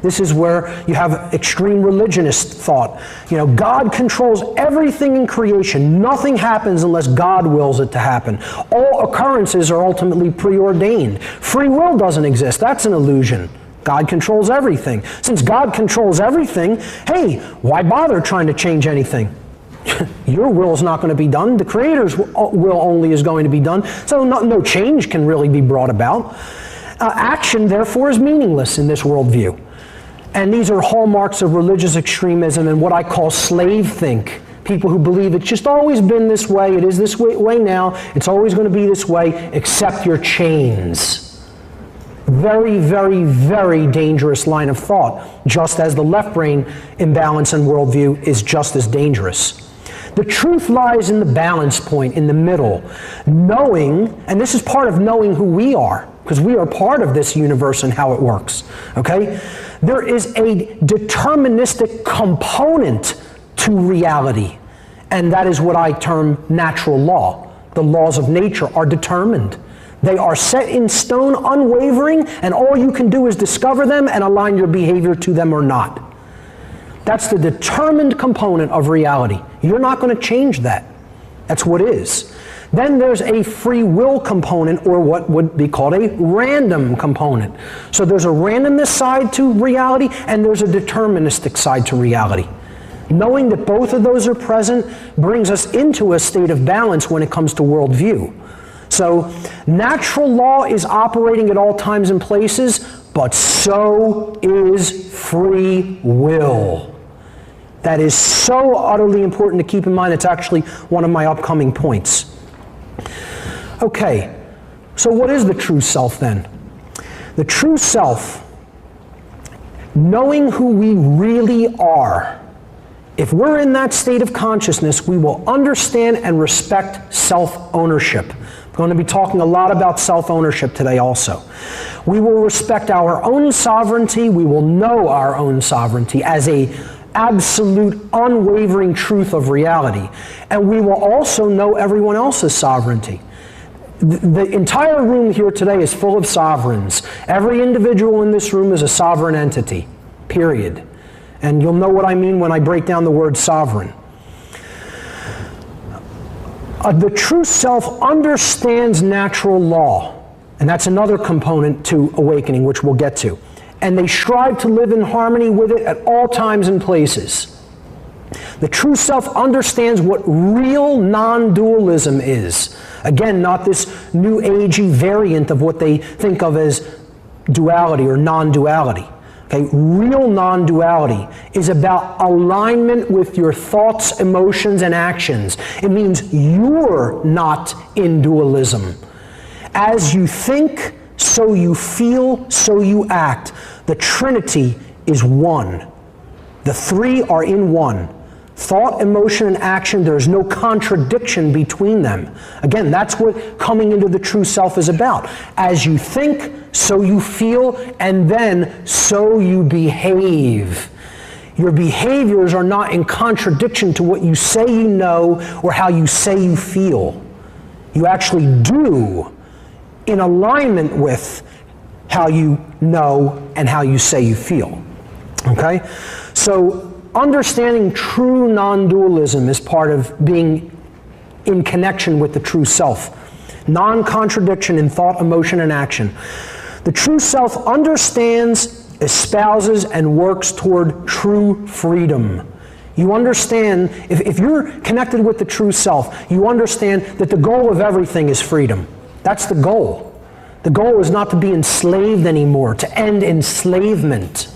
This is where you have extreme religionist thought. You know, God controls everything in creation. Nothing happens unless God wills it to happen. All occurrences are ultimately preordained. Free will doesn't exist. That's an illusion. God controls everything. Since God controls everything, hey, why bother trying to change anything? Your will is not going to be done. The Creator's will only is going to be done. So no change can really be brought about. Action, therefore, is meaningless in this worldview. And these are hallmarks of religious extremism and what I call slave think. People who believe it's just always been this way, it is this way now, it's always going to be this way, accept your chains. Very, very, very dangerous line of thought, just as the left brain imbalance and worldview is just as dangerous. The truth lies in the balance point, in the middle. Knowing, and this is part of knowing who we are, because we are part of this universe and how it works, okay? There is a deterministic component to reality, and that is what I term natural law. The laws of nature are determined. They are set in stone, unwavering, and all you can do is discover them and align your behavior to them or not. That's the determined component of reality. You're not going to change that. That's what is. Then there's a free will component, or what would be called a random component. So there's a randomness side to reality, and there's a deterministic side to reality. Knowing that both of those are present brings us into a state of balance when it comes to worldview. So natural law is operating at all times and places, but so is free will. That is so utterly important to keep in mind. It's actually one of my upcoming points. Okay, so what is the true self then? The true self, knowing who we really are. If we're in that state of consciousness, we will understand and respect self-ownership. I'm going to be talking a lot about self-ownership today also. We will respect our own sovereignty. We will know our own sovereignty as an absolute, unwavering truth of reality. And we will also know everyone else's sovereignty. The entire room here today is full of sovereigns. Every individual in this room is a sovereign entity, period. And you'll know what I mean when I break down the word sovereign. The true self understands natural law, and that's another component to awakening, which we'll get to. And they strive to live in harmony with it at all times and places. The true self understands what real non-dualism is. Again, not this new agey variant of what they think of as duality or non-duality. Okay, real non-duality is about alignment with your thoughts, emotions, and actions. It means you're not in dualism. As you think, so you feel, so you act. The Trinity is one. The three are in one. Thought, emotion, and action, there's no contradiction between them. Again, that's what coming into the true self is about. As you think, so you feel, and then so you behave. Your behaviors are not in contradiction to what you say you know or how you say you feel. You actually do in alignment with how you know and how you say you feel. Okay? So, understanding true non-dualism is part of being in connection with the true self. Non-contradiction in thought, emotion, and action. The true self understands, espouses, and works toward true freedom. You understand, if you're connected with the true self, you understand that the goal of everything is freedom. That's the goal. The goal is not to be enslaved anymore, to end enslavement.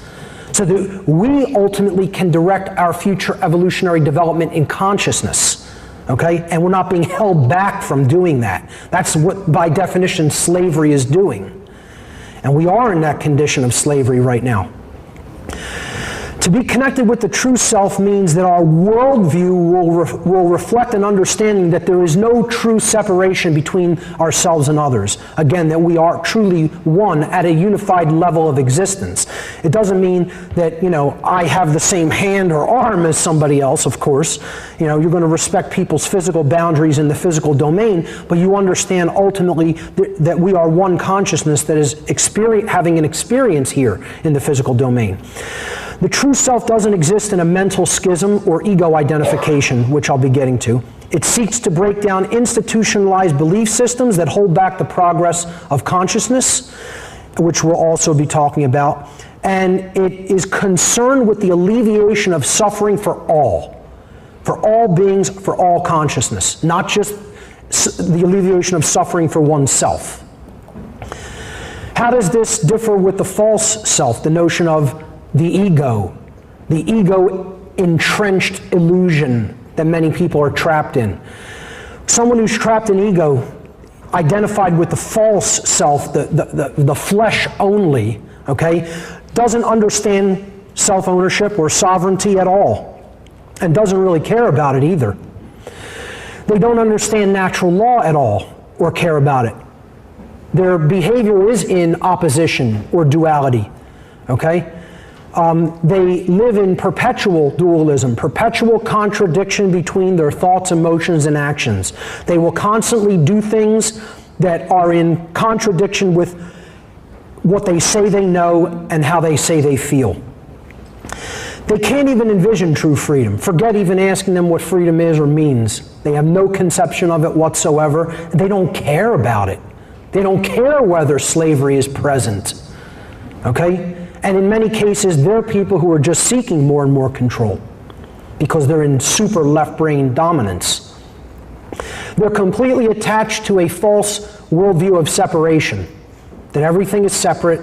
So that we ultimately can direct our future evolutionary development in consciousness, okay? And we're not being held back from doing that. That's what, by definition, slavery is doing. And we are in that condition of slavery right now. To be connected with the true self means that our worldview will reflect an understanding that there is no true separation between ourselves and others. Again, that we are truly one at a unified level of existence. It doesn't mean that, I have the same hand or arm as somebody else, of course. You're going to respect people's physical boundaries in the physical domain, but you understand ultimately that we are one consciousness that is having an experience here in the physical domain. The true self doesn't exist in a mental schism or ego identification, which I'll be getting to. It seeks to break down institutionalized belief systems that hold back the progress of consciousness, which we'll also be talking about. And it is concerned with the alleviation of suffering for all beings, for all consciousness, not just the alleviation of suffering for oneself. How does this differ with the false self, the notion of the ego entrenched illusion that many people are trapped in? Someone who's trapped in ego, identified with the false self, the flesh only, okay, doesn't understand self-ownership or sovereignty at all, and doesn't really care about it either. They don't understand natural law at all or care about it. Their behavior is in opposition or duality, okay? They live in perpetual dualism, perpetual contradiction between their thoughts, emotions, and actions. They will constantly do things that are in contradiction with what they say they know and how they say they feel. They can't even envision true freedom. Forget even asking them what freedom is or means. They have no conception of it whatsoever. They don't care about it. They don't care whether slavery is present. Okay? And in many cases, they're people who are just seeking more and more control because they're in super left-brain dominance. They're completely attached to a false worldview of separation, that everything is separate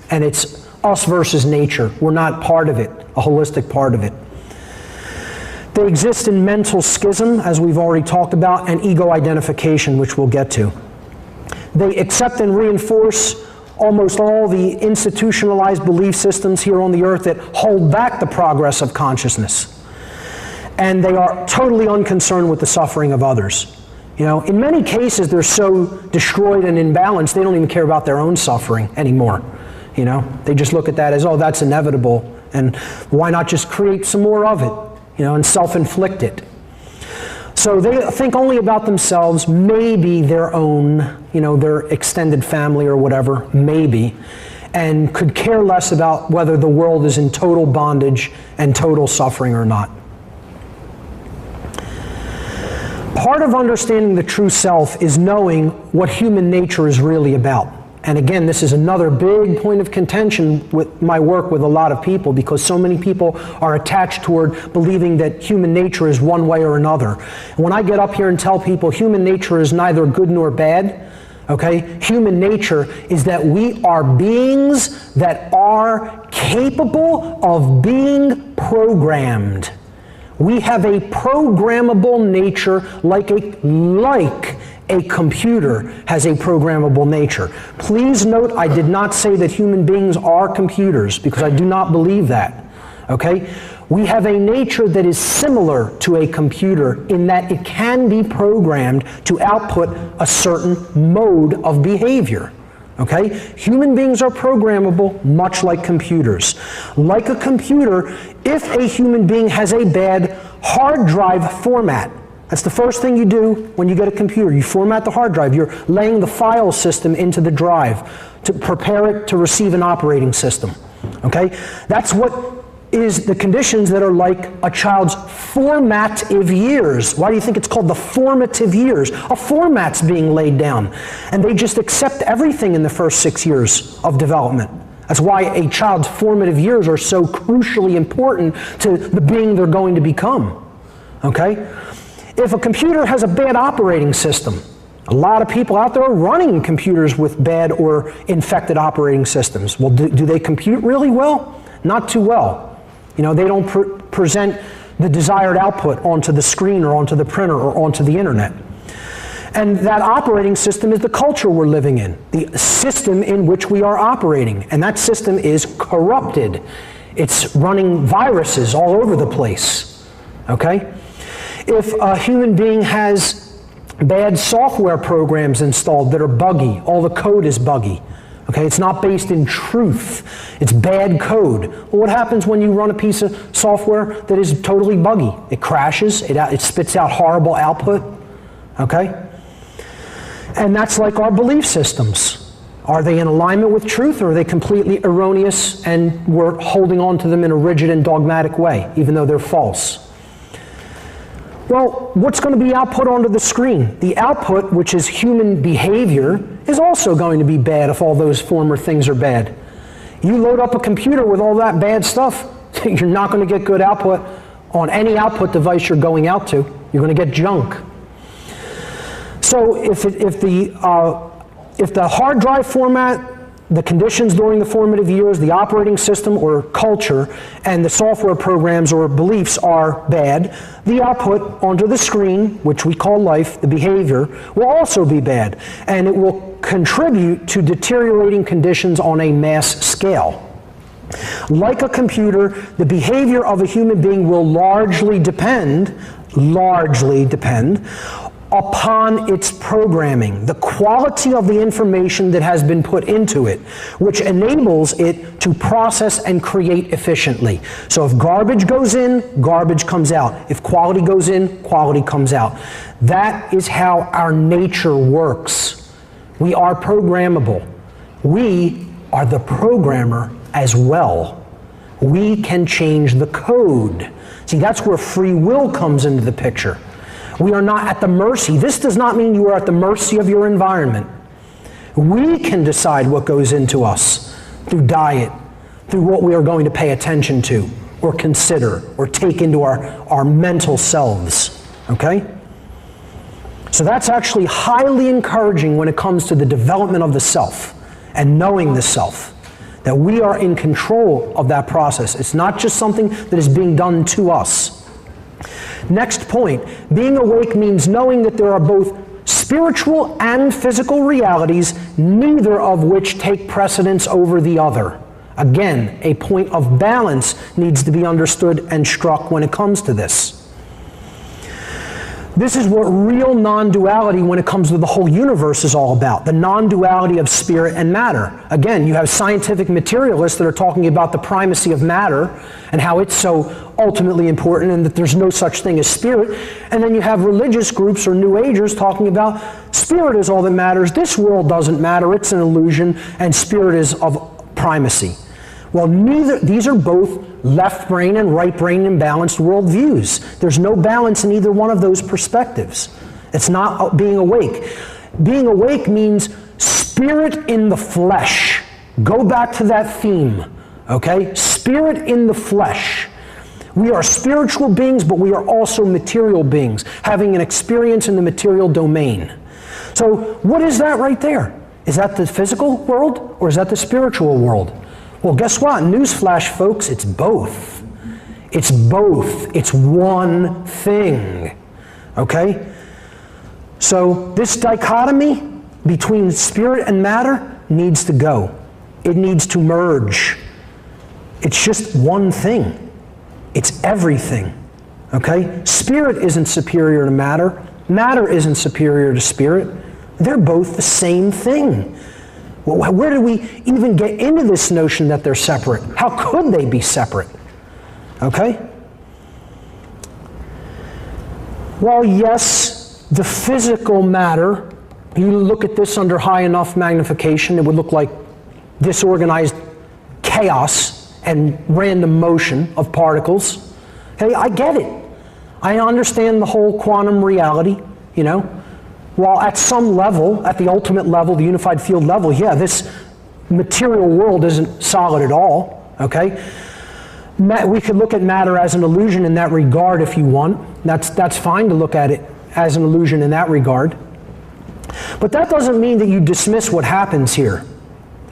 and it's us versus nature. We're not part of it, a holistic part of it. They exist in mental schism, as we've already talked about, and ego identification, which we'll get to. They accept and reinforce almost all the institutionalized belief systems here on the earth that hold back the progress of consciousness. And they are totally unconcerned with the suffering of others. You know, in many cases, they're so destroyed and imbalanced, they don't even care about their own suffering anymore. You know, they just look at that as, oh, that's inevitable, and why not just create some more of it, you know, and self-inflict it. So they think only about themselves, maybe their own, you know, their extended family or whatever, maybe, and could care less about whether the world is in total bondage and total suffering or not. Part of understanding the true self is knowing what human nature is really about. And again, this is another big point of contention with my work with a lot of people, because so many people are attached toward believing that human nature is one way or another. When I get up here and tell people human nature is neither good nor bad, okay, human nature is that we are beings that are capable of being programmed. We have a programmable nature like a computer has a programmable nature. Please note, I did not say that human beings are computers, because I do not believe that. Okay? We have a nature that is similar to a computer in that it can be programmed to output a certain mode of behavior. Okay? Human beings are programmable, much like computers. Like a computer, if a human being has a bad hard drive format, that's the first thing you do when you get a computer. You format the hard drive. You're laying the file system into the drive to prepare it to receive an operating system. Okay? That's what is the conditions that are like a child's formative years. Why do you think it's called the formative years? A format's being laid down. And they just accept everything in the first 6 years of development. That's why a child's formative years are so crucially important to the being they're going to become. Okay? If a computer has a bad operating system, a lot of people out there are running computers with bad or infected operating systems. Well, do they compute really well? Not too well. You know, they don't present the desired output onto the screen or onto the printer or onto the internet. And that operating system is the culture we're living in, the system in which we are operating. And that system is corrupted. It's running viruses all over the place. Okay? If a human being has bad software programs installed that are buggy, all the code is buggy. Okay, it's not based in truth. It's bad code. Well, what happens when you run a piece of software that is totally buggy? It crashes, it spits out horrible output. Okay? And that's like our belief systems. Are they in alignment with truth, or are they completely erroneous and we're holding on to them in a rigid and dogmatic way, even though they're false? Well, what's going to be output onto the screen? The output, which is human behavior, is also going to be bad if all those former things are bad. You load up a computer with all that bad stuff, you're not going to get good output on any output device you're going out to. You're going to get junk. So if the hard drive format, the conditions during the formative years, the operating system or culture, and the software programs or beliefs are bad, the output onto the screen, which we call life, the behavior, will also be bad. And it will contribute to deteriorating conditions on a mass scale. Like a computer, the behavior of a human being will largely depend upon its programming, the quality of the information that has been put into it, which enables it to process and create efficiently. So if garbage goes in, garbage comes out. If quality goes in, quality comes out. That is how our nature works. We are programmable. We are the programmer as well. We can change the code. See, that's where free will comes into the picture. We are not at the mercy. This does not mean you are at the mercy of your environment. We can decide what goes into us through diet, through what we are going to pay attention to, or consider, or take into our mental selves. Okay? So that's actually highly encouraging when it comes to the development of the self and knowing the self, that we are in control of that process. It's not just something that is being done to us. Next point, being awake means knowing that there are both spiritual and physical realities, neither of which take precedence over the other. Again, a point of balance needs to be understood and struck when it comes to this. This is what real non-duality when it comes to the whole universe is all about, the non-duality of spirit and matter. Again, you have scientific materialists that are talking about the primacy of matter and how it's so ultimately important and that there's no such thing as spirit. And then you have religious groups or New Agers talking about spirit is all that matters, this world doesn't matter, it's an illusion, and spirit is of primacy. Well, these are both left brain and right brain imbalanced worldviews. There's no balance in either one of those perspectives. It's not being awake. Being awake means spirit in the flesh. Go back to that theme, okay? Spirit in the flesh. We are spiritual beings, but we are also material beings, having an experience in the material domain. So what is that right there? Is that the physical world or is that the spiritual world? Well, guess what? Newsflash, folks, it's both. It's both. It's one thing. Okay? So this dichotomy between spirit and matter needs to go. It needs to merge. It's just one thing. It's everything. Okay? Spirit isn't superior to matter. Matter isn't superior to spirit. They're both the same thing. Well, where do we even get into this notion that they're separate? How could they be separate? Okay? Well, yes, the physical matter, you look at this under high enough magnification, it would look like disorganized chaos and random motion of particles. Hey, I get it. I understand the whole quantum reality, you know. While at some level, at the ultimate level, the unified field level, yeah, this material world isn't solid at all, okay? We could look at matter as an illusion in that regard if you want. That's fine to look at it as an illusion in that regard. But that doesn't mean that you dismiss what happens here,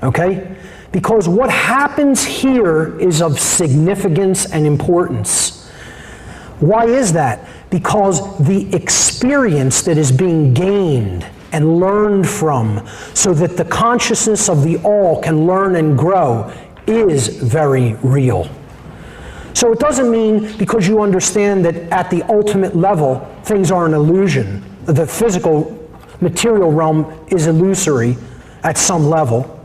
okay? Because what happens here is of significance and importance. Why is that? Because the experience that is being gained and learned from so that the consciousness of the all can learn and grow is very real. So it doesn't mean because you understand that at the ultimate level things are an illusion, the physical material realm is illusory at some level.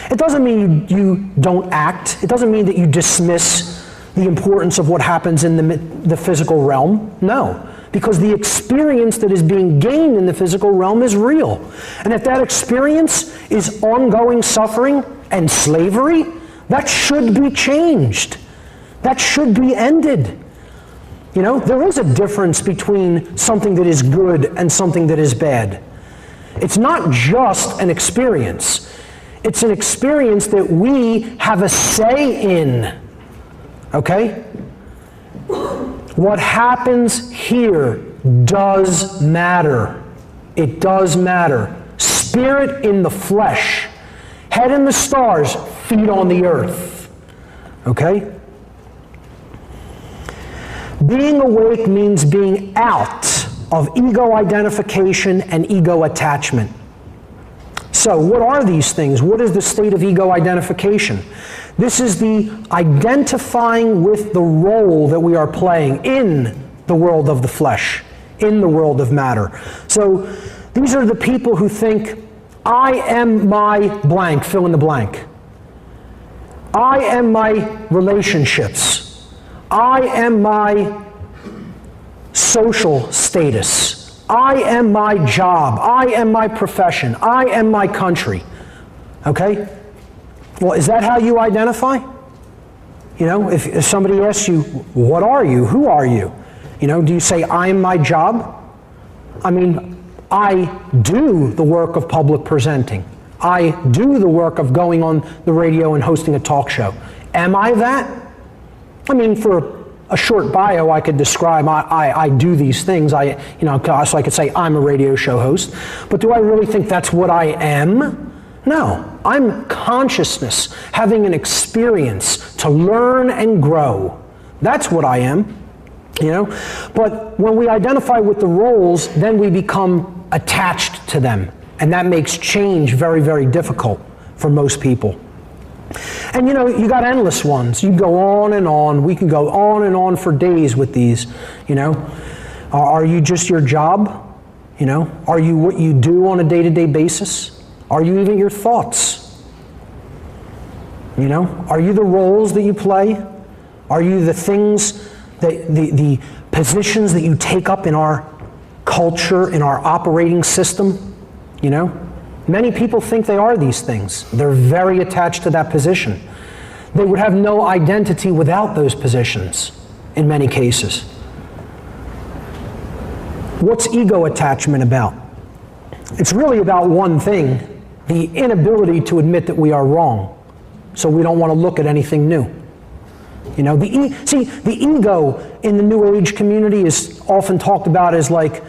It doesn't mean you don't act. It doesn't mean that you dismiss the importance of what happens in the physical realm. No, because the experience that is being gained in the physical realm is real. And if that experience is ongoing suffering and slavery, that should be changed. That should be ended. You know, there is a difference between something that is good and something that is bad. It's not just an experience. It's an experience that we have a say in. Okay? What happens here does matter. It does matter. Spirit in the flesh, head in the stars, feet on the earth. Okay? Being awake means being out of ego identification and ego attachment. So, what are these things? What is the state of ego identification? This is the identifying with the role that we are playing in the world of the flesh, in the world of matter. So these are the people who think, I am my blank, fill in the blank. I am my relationships. I am my social status. I am my job. I am my profession. I am my country. Okay? Well, is that how you identify? You know, if somebody asks you, what are you? Who are you? You know, do you say, I am my job? I mean, I do the work of public presenting. I do the work of going on the radio and hosting a talk show. Am I that? I mean, for a short bio, I could describe I do these things. So I could say I'm a radio show host. But do I really think that's what I am? No. I'm consciousness, having an experience to learn and grow. That's what I am. You know? But when we identify with the roles, then we become attached to them. And that makes change very, very difficult for most people. And you know, you got endless ones. You go on and on. We can go on and on for days with these, you know. Are you just your job? You know, are you what you do on a day-to-day basis? Are you even your thoughts? You know, are you the roles that you play? Are you the things, the positions that you take up in our culture, in our operating system? You know? Many people think they are these things. They're very attached to that position. They would have no identity without those positions, in many cases. What's ego attachment about? It's really about one thing, the inability to admit that we are wrong. So we don't want to look at anything new. You know, the ego in the New Age community is often talked about as like,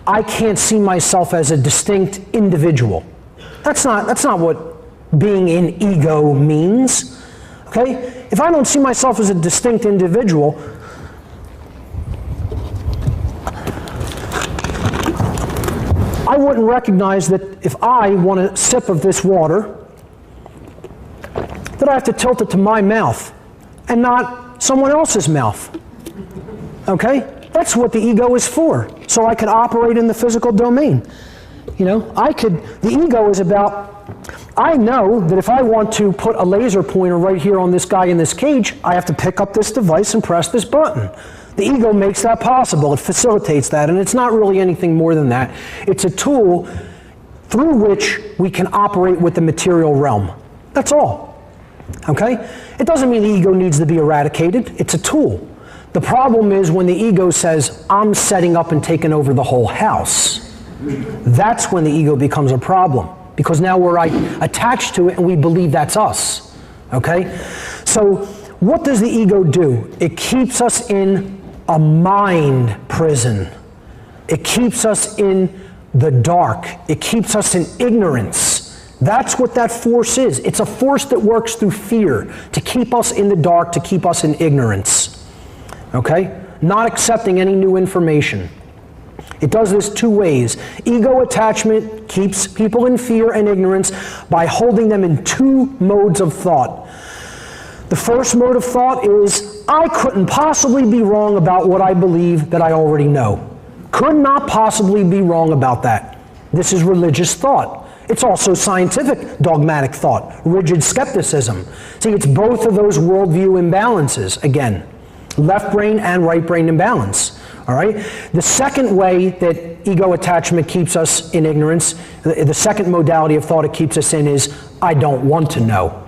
I can't see myself as a distinct individual. That's not what being in ego means. Okay? If I don't see myself as a distinct individual, I wouldn't recognize that if I want a sip of this water, that I have to tilt it to my mouth and not someone else's mouth. Okay? That's what the ego is for, so I can operate in the physical domain. You know, the ego is about, I know that if I want to put a laser pointer right here on this guy in this cage, I have to pick up this device and press this button. The ego makes that possible, it facilitates that, and it's not really anything more than that. It's a tool through which we can operate with the material realm. That's all. Okay? It doesn't mean the ego needs to be eradicated, it's a tool. The problem is when the ego says, I'm setting up and taking over the whole house. That's when the ego becomes a problem. Because now we're attached to it and we believe that's us. Okay? So what does the ego do? It keeps us in a mind prison. It keeps us in the dark. It keeps us in ignorance. That's what that force is. It's a force that works through fear to keep us in the dark, to keep us in ignorance. Okay? Not accepting any new information. It does this two ways. Ego attachment keeps people in fear and ignorance by holding them in two modes of thought. The first mode of thought is, I couldn't possibly be wrong about what I believe that I already know. Could not possibly be wrong about that. This is religious thought. It's also scientific dogmatic thought, rigid skepticism. See, it's both of those worldview imbalances, again. Left brain and right brain imbalance. All right? The second way that ego attachment keeps us in ignorance, the second modality of thought it keeps us in is, I don't want to know.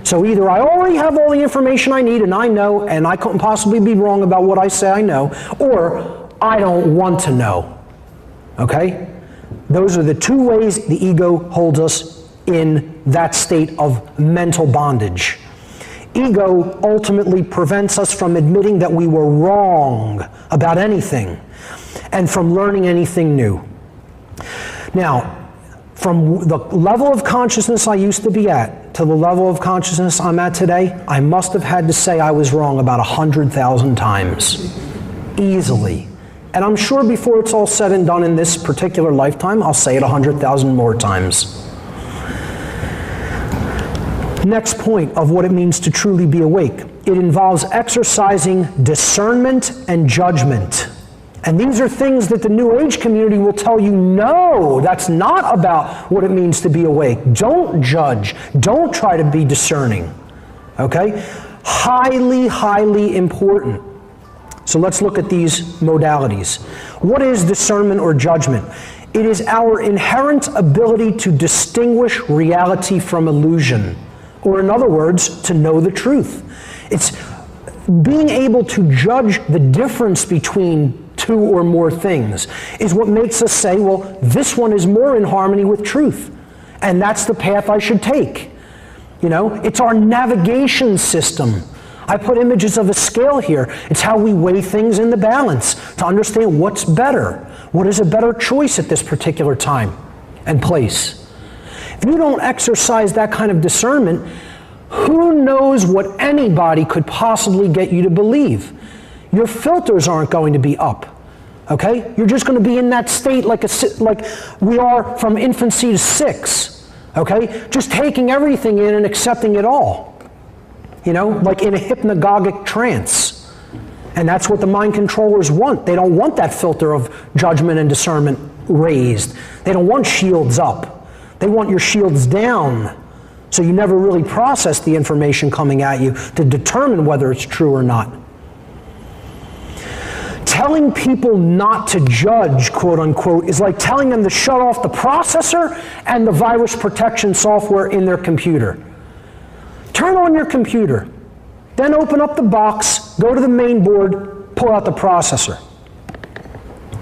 So either I already have all the information I need and I know, and I couldn't possibly be wrong about what I say I know, or I don't want to know. Okay? Those are the two ways the ego holds us in that state of mental bondage. Ego ultimately prevents us from admitting that we were wrong about anything and from learning anything new. Now, from the level of consciousness I used to be at to the level of consciousness I'm at today, I must have had to say I was wrong about 100,000 times. Easily. And I'm sure before it's all said and done in this particular lifetime, I'll say it 100,000 more times. Next point of what it means to truly be awake. It involves exercising discernment and judgment. And these are things that the New Age community will tell you, no, that's not about what it means to be awake. Don't judge. Don't try to be discerning. Okay? Highly, highly important. So let's look at these modalities. What is discernment or judgment? It is our inherent ability to distinguish reality from illusion. Or in other words, to know the truth. It's being able to judge the difference between two or more things is what makes us say, well, this one is more in harmony with truth, and that's the path I should take. You know, it's our navigation system. I put images of a scale here. It's how we weigh things in the balance to understand what's better. What is a better choice at this particular time and place? If you don't exercise that kind of discernment, who knows what anybody could possibly get you to believe? Your filters aren't going to be up, okay? You're just going to be in that state like we are from infancy to 6, okay? Just taking everything in and accepting it all. You know, like in a hypnagogic trance. And that's what the mind controllers want. They don't want that filter of judgment and discernment raised. They don't want shields up. They want your shields down, so you never really process the information coming at you to determine whether it's true or not. Telling people not to judge, quote unquote, is like telling them to shut off the processor and the virus protection software in their computer. Turn on your computer, then open up the box, go to the main board, pull out the processor.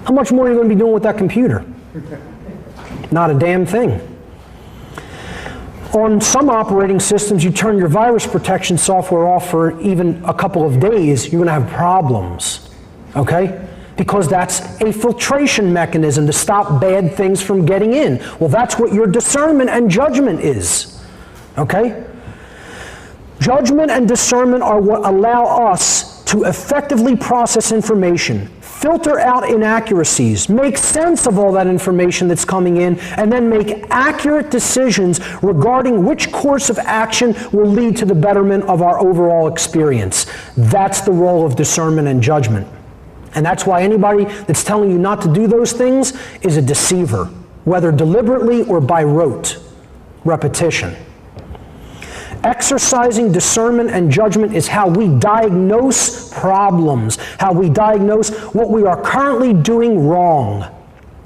How much more are you going to be doing with that computer? Not a damn thing. On some operating systems, you turn your virus protection software off for even a couple of days, you're going to have problems, okay? Because that's a filtration mechanism to stop bad things from getting in. Well, that's what your discernment and judgment is, okay? Judgment and discernment are what allow us to effectively process information, filter out inaccuracies, make sense of all that information that's coming in, and then make accurate decisions regarding which course of action will lead to the betterment of our overall experience. That's the role of discernment and judgment. And that's why anybody that's telling you not to do those things is a deceiver, whether deliberately or by rote, repetition. Exercising discernment and judgment is how we diagnose problems, how we diagnose what we are currently doing wrong,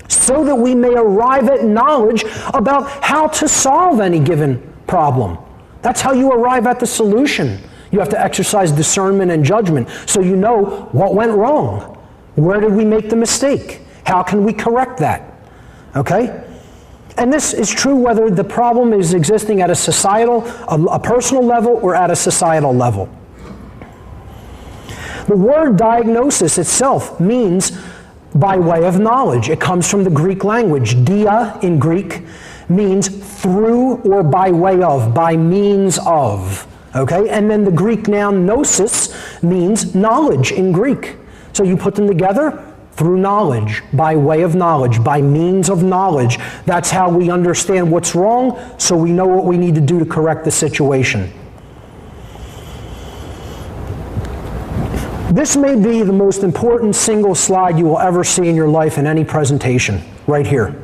so that we may arrive at knowledge about how to solve any given problem. That's how you arrive at the solution. You have to exercise discernment and judgment so you know what went wrong. Where did we make the mistake? How can we correct that? Okay? And this is true whether the problem is existing at a societal, a personal level, or at a societal level. The word diagnosis itself means by way of knowledge. It comes from the Greek language. Dia in Greek means through or by way of, by means of. Okay? And then the Greek noun gnosis means knowledge in Greek. So you put them together. Through knowledge, by way of knowledge, by means of knowledge. That's how we understand what's wrong, so we know what we need to do to correct the situation. This may be the most important single slide you will ever see in your life in any presentation, right here.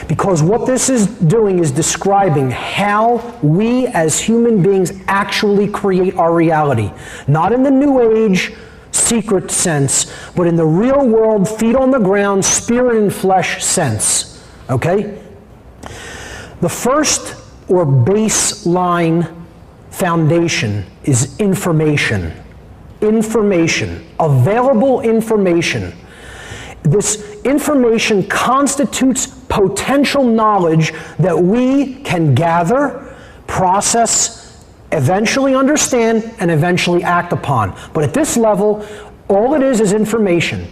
Because what this is doing is describing how we as human beings actually create our reality. Not in the New Age, secret sense, but in the real world, feet on the ground, spirit and flesh sense. Okay? The first or baseline foundation is information. Information. Available information. This information constitutes potential knowledge that we can gather, process, eventually understand, and eventually act upon. But at this level, all it is information.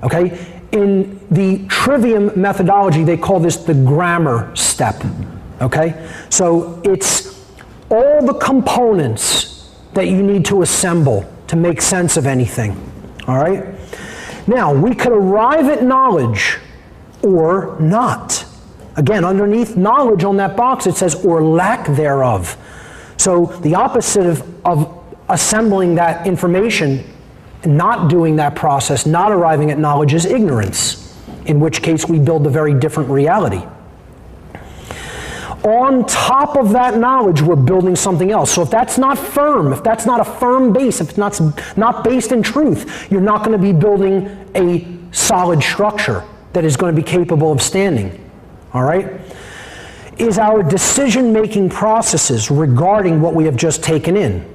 Okay? In the trivium methodology, they call this the grammar step. Okay? So it's all the components that you need to assemble to make sense of anything. All right? Now, we could arrive at knowledge or not. Again, underneath knowledge on that box, it says or lack thereof. So the opposite of assembling that information, not doing that process, not arriving at knowledge is ignorance, in which case we build a very different reality. On top of that knowledge, we're building something else. So if that's not firm, if that's not a firm base, if it's not based in truth, you're not going to be building a solid structure that is going to be capable of standing. All right? Is our decision-making processes regarding what we have just taken in.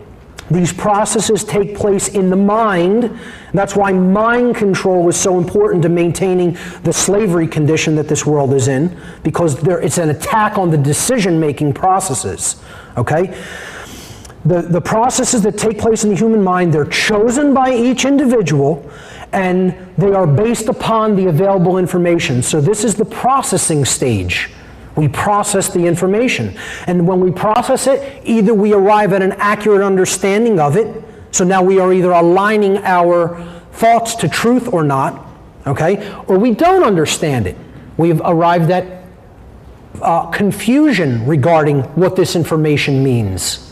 These processes take place in the mind. That's why mind control is so important to maintaining the slavery condition that this world is in, because it's an attack on the decision-making processes, okay? The processes that take place in the human mind, they're chosen by each individual, and they are based upon the available information. So this is the processing stage. We process the information. And when we process it, either we arrive at an accurate understanding of it, so now we are either aligning our thoughts to truth or not, okay? Or we don't understand it. We've arrived at confusion regarding what this information means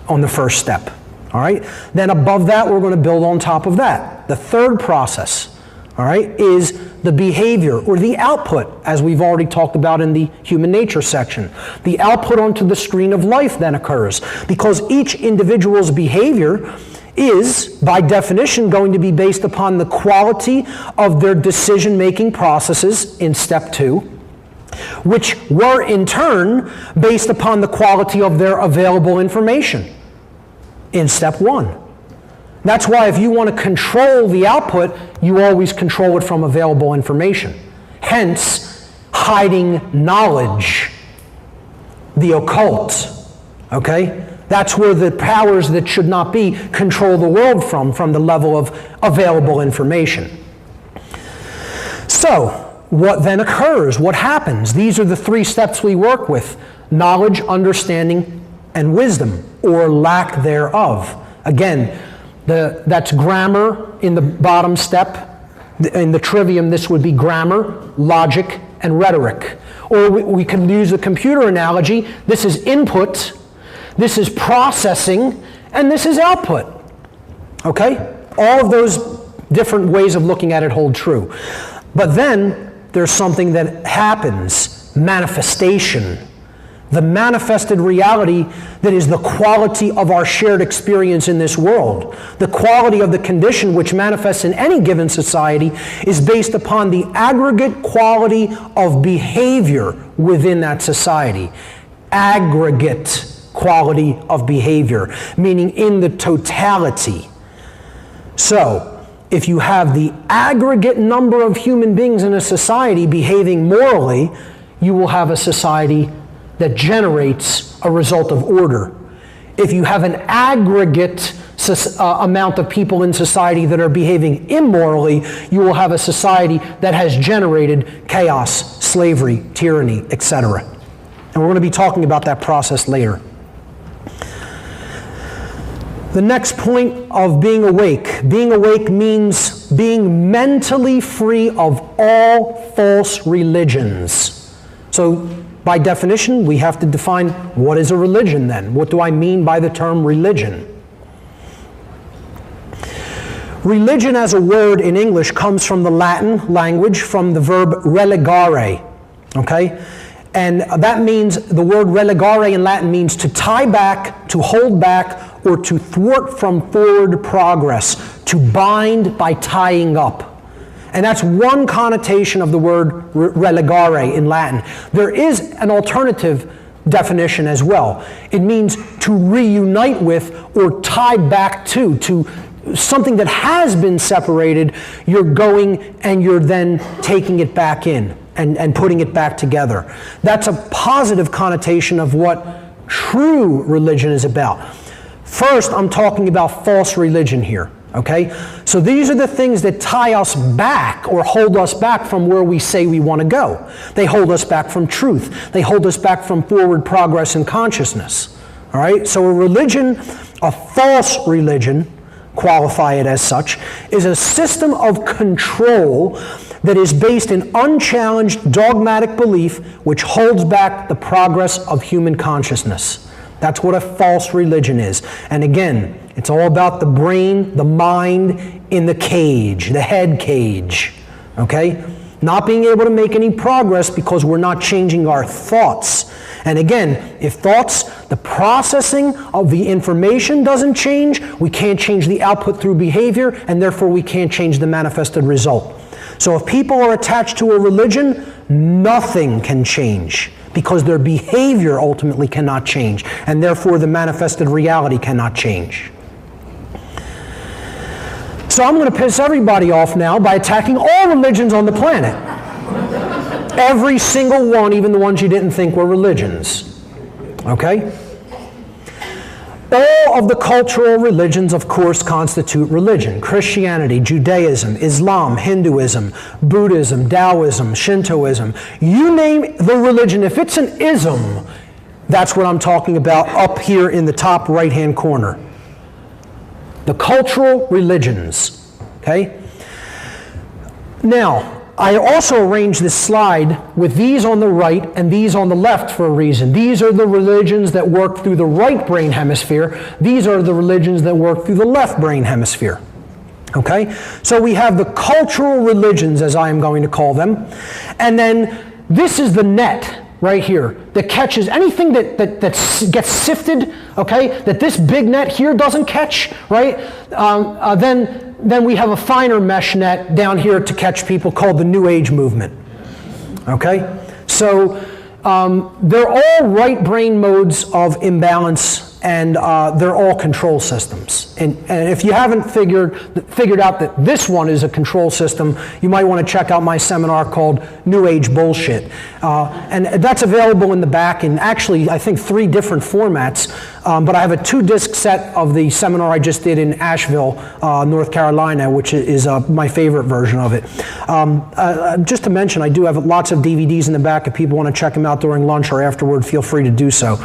on the first step, all right? Then above that, we're going to build on top of that. The third process, all right, is the behavior or the output, as we've already talked about in the human nature section. The output onto the screen of life then occurs, because each individual's behavior is, by definition, going to be based upon the quality of their decision-making processes in step 2, which were in turn based upon the quality of their available information in step 1. That's why if you want to control the output, you always control it from available information. Hence, hiding knowledge, the occult, okay? That's where the powers that should not be control the world from the level of available information. So, what then occurs? What happens? These are the 3 steps we work with: knowledge, understanding, and wisdom, or lack thereof. Again, that's grammar in the bottom step. In the trivium, this would be grammar, logic, and rhetoric. Or we can use a computer analogy. This is input, this is processing, and this is output. Okay? All of those different ways of looking at it hold true. But then there's something that happens, manifestation. The manifested reality that is the quality of our shared experience in this world. The quality of the condition which manifests in any given society is based upon the aggregate quality of behavior within that society. Aggregate quality of behavior, meaning in the totality. So, if you have the aggregate number of human beings in a society behaving morally, you will have a society that generates a result of order. If you have an aggregate amount of people in society that are behaving immorally, you will have a society that has generated chaos, slavery, tyranny, etc. And we're going to be talking about that process later. The next point of being awake. Being awake means being mentally free of all false religions. So, by definition, we have to define what is a religion then. What do I mean by the term religion? Religion as a word in English comes from the Latin language, from the verb religare, okay? And that means, the word religare in Latin means to tie back, to hold back, or to thwart from forward progress, to bind by tying up. And that's one connotation of the word religare in Latin. There is an alternative definition as well. It means to reunite with or tie back to something that has been separated. You're going and you're then taking it back in and putting it back together. That's a positive connotation of what true religion is about. First, I'm talking about false religion here. Okay? So these are the things that tie us back or hold us back from where we say we want to go. They hold us back from truth. They hold us back from forward progress in consciousness. All right? So a religion, a false religion, qualify it as such, is a system of control that is based in unchallenged dogmatic belief which holds back the progress of human consciousness. That's what a false religion is. And again, it's all about the brain, the mind in the cage, the head cage, okay? Not being able to make any progress because we're not changing our thoughts. And again, if thoughts, the processing of the information doesn't change, we can't change the output through behavior, and therefore we can't change the manifested result. So if people are attached to a religion, nothing can change, because their behavior ultimately cannot change, and therefore the manifested reality cannot change. So I'm going to piss everybody off now by attacking all religions on the planet. Every single one, even the ones you didn't think were religions. Okay? All of the cultural religions, of course, constitute religion. Christianity, Judaism, Islam, Hinduism, Buddhism, Taoism, Shintoism. You name the religion. If it's an ism, that's what I'm talking about up here in the top right-hand corner. The cultural religions. Okay? Now, I also arranged this slide with these on the right and these on the left for a reason. These are the religions that work through the right brain hemisphere. These are the religions that work through the left brain hemisphere. Okay? So we have the cultural religions, as I am going to call them. And then this is the net right here that catches anything that gets sifted, okay, that this big net here doesn't catch, right? Then we have a finer mesh net down here to catch people called the New Age movement. Okay? So they're all right brain modes of imbalance, and they're all control systems. And if you haven't figured out that this one is a control system, you might want to check out my seminar called New Age Bullshit. And that's available in the back in actually, I think, 3 different formats. But I have a 2-disc set of the seminar I just did in Asheville, North Carolina, which is my favorite version of it. Just to mention, I do have lots of DVDs in the back. If people want to check them out during lunch or afterward, feel free to do so.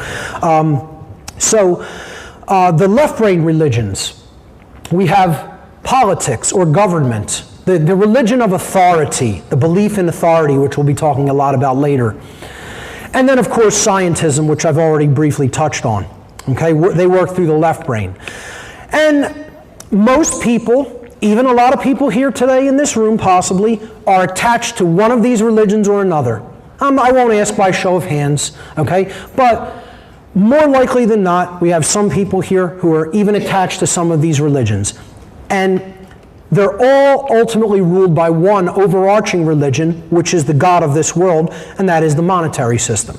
So the left brain religions, we have politics or government, the religion of authority, the belief in authority, which we'll be talking a lot about later. And then, of course, scientism, which I've already briefly touched on. Okay, they work through the left brain. And most people, even a lot of people here today in this room possibly, are attached to one of these religions or another. I won't ask by show of hands, okay? But more likely than not, we have some people here who are even attached to some of these religions. And they're all ultimately ruled by one overarching religion, which is the God of this world, and that is the monetary system.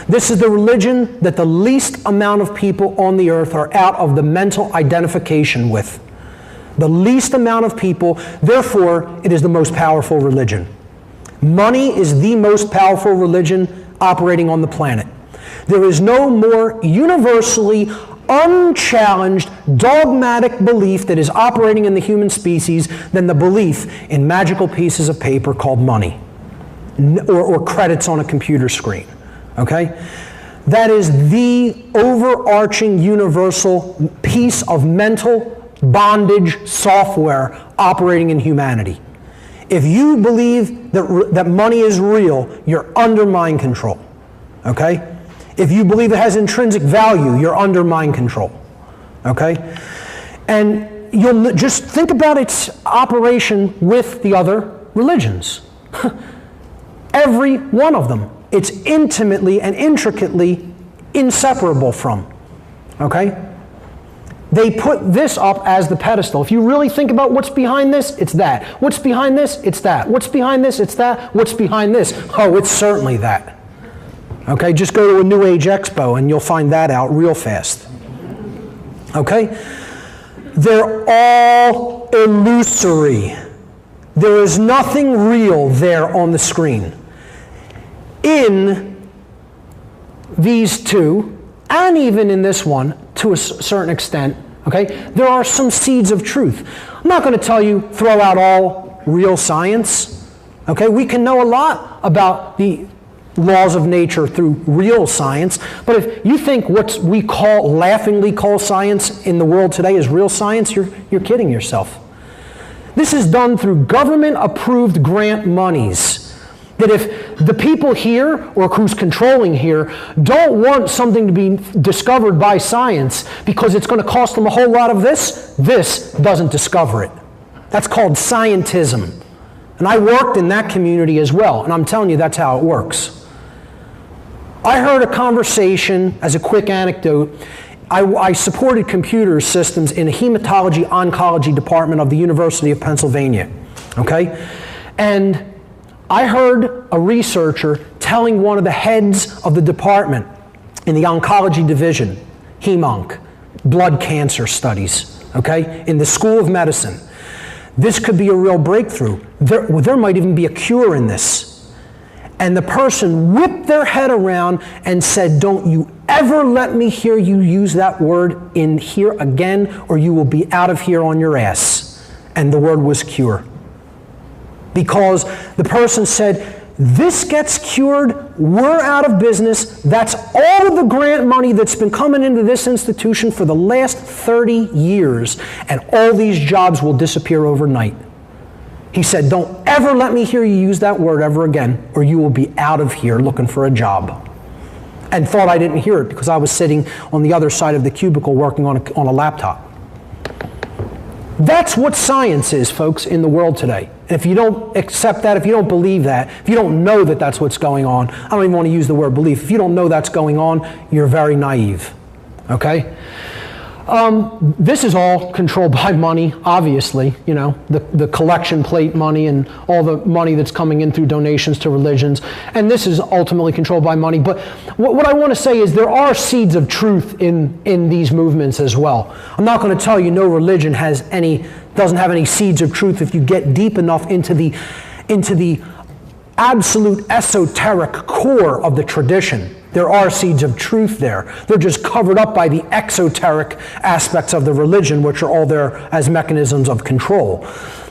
This is the religion that the least amount of people on the earth are out of the mental identification with. The least amount of people, therefore, it is the most powerful religion. Money is the most powerful religion operating on the planet. There is no more universally unchallenged, dogmatic belief that is operating in the human species than the belief in magical pieces of paper called money or credits on a computer screen. Okay? That is the overarching universal piece of mental bondage software operating in humanity. If you believe that money is real, you're under mind control. Okay? If you believe it has intrinsic value, you're under mind control. Okay? And you'll just think about its operation with the other religions. Every one of them. It's intimately and intricately inseparable from. Okay? They put this up as the pedestal. If you really think about what's behind this, it's that. What's behind this? It's that. What's behind this? It's that. What's behind this? Oh, it's certainly that. Okay, just go to a New Age Expo and you'll find that out real fast. Okay? They're all illusory. There is nothing real there on the screen. In these two, and even in this one, to a certain extent, okay, there are some seeds of truth. I'm not going to tell you throw out all real science. Okay, we can know a lot about the laws of nature through real science, but if you think what we laughingly call science in the world today is real science, you're kidding yourself. This is done through government-approved grant monies. That if the people here, or who's controlling here, don't want something to be discovered by science because it's going to cost them a whole lot of this doesn't discover it. That's called scientism. And I worked in that community as well, and I'm telling you that's how it works. I heard a conversation, as a quick anecdote, I supported computer systems in a hematology-oncology department of the University of Pennsylvania, okay? And I heard a researcher telling one of the heads of the department in the oncology division, HEMONC, blood cancer studies, okay, in the School of Medicine, This could be a real breakthrough. There might even be a cure in this. And the person whipped their head around and said, don't you ever let me hear you use that word in here again, or you will be out of here on your ass. And the word was cure. Because the person said, this gets cured, we're out of business, that's all of the grant money that's been coming into this institution for the last 30 years, and all these jobs will disappear overnight. He said, don't ever let me hear you use that word ever again, or you will be out of here looking for a job. And thought I didn't hear it because I was sitting on the other side of the cubicle working on a laptop. That's what science is, folks, in the world today. And if you don't accept that, if you don't believe that, if you don't know that that's what's going on, I don't even want to use the word belief. If you don't know that's going on, you're very naive. Okay? This is all controlled by money, obviously, you know, the collection plate money and all the money that's coming in through donations to religions. And this is ultimately controlled by money. But what I want to say is there are seeds of truth in these movements as well. I'm not going to tell you no religion doesn't have any seeds of truth if you get deep enough into the absolute esoteric core of the tradition. There are seeds of truth there. They're just covered up by the exoteric aspects of the religion, which are all there as mechanisms of control.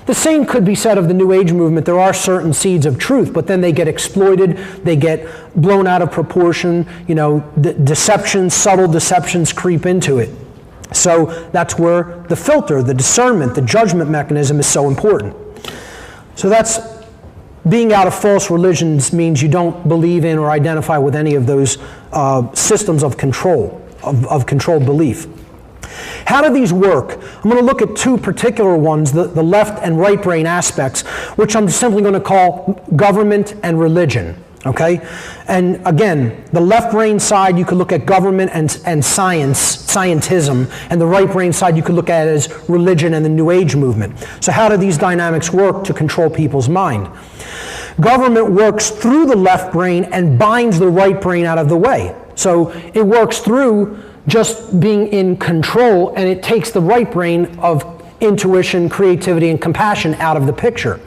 The same could be said of the New Age movement. There are certain seeds of truth, but then they get exploited, they get blown out of proportion, you know, deceptions, subtle deceptions creep into it. So that's where the filter, the discernment, the judgment mechanism is so important. So that's being out of false religions means you don't believe in or identify with any of those systems of control, of controlled belief. How do these work? I'm going to look at two particular ones, the left and right brain aspects, which I'm simply going to call government and religion. Okay? And again, the left brain side, you could look at government and scientism, and the right brain side you could look at as religion and the New Age movement. So how do these dynamics work to control people's mind? Government works through the left brain and binds the right brain out of the way. So it works through just being in control, and it takes the right brain of intuition, creativity, and compassion out of the picture.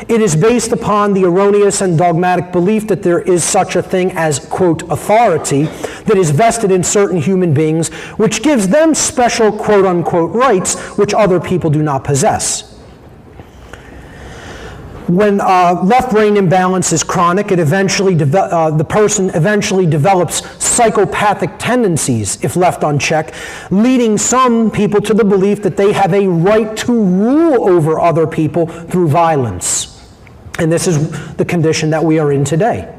It is based upon the erroneous and dogmatic belief that there is such a thing as, quote, authority that is vested in certain human beings, which gives them special, quote, unquote, rights which other people do not possess. When left brain imbalance is chronic, the person eventually develops psychopathic tendencies if left unchecked, leading some people to the belief that they have a right to rule over other people through violence. And this is the condition that we are in today.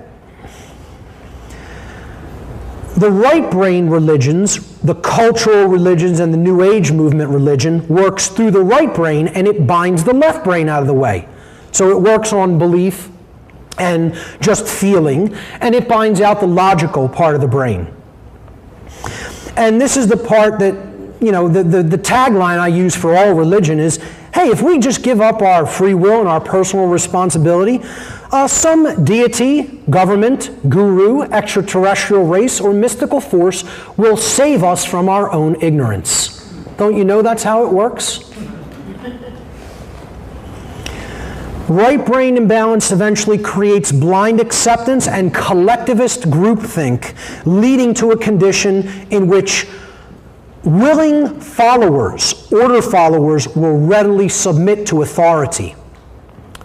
The right brain religions, the cultural religions and the New Age movement religion, works through the right brain and it binds the left brain out of the way. So it works on belief and just feeling, and it binds out the logical part of the brain. And this is the part that, you know, the tagline I use for all religion is, hey, if we just give up our free will and our personal responsibility, some deity, government, guru, extraterrestrial race, or mystical force will save us from our own ignorance. Don't you know that's how it works? Right brain imbalance eventually creates blind acceptance and collectivist groupthink, leading to a condition in which willing followers, order followers, will readily submit to authority.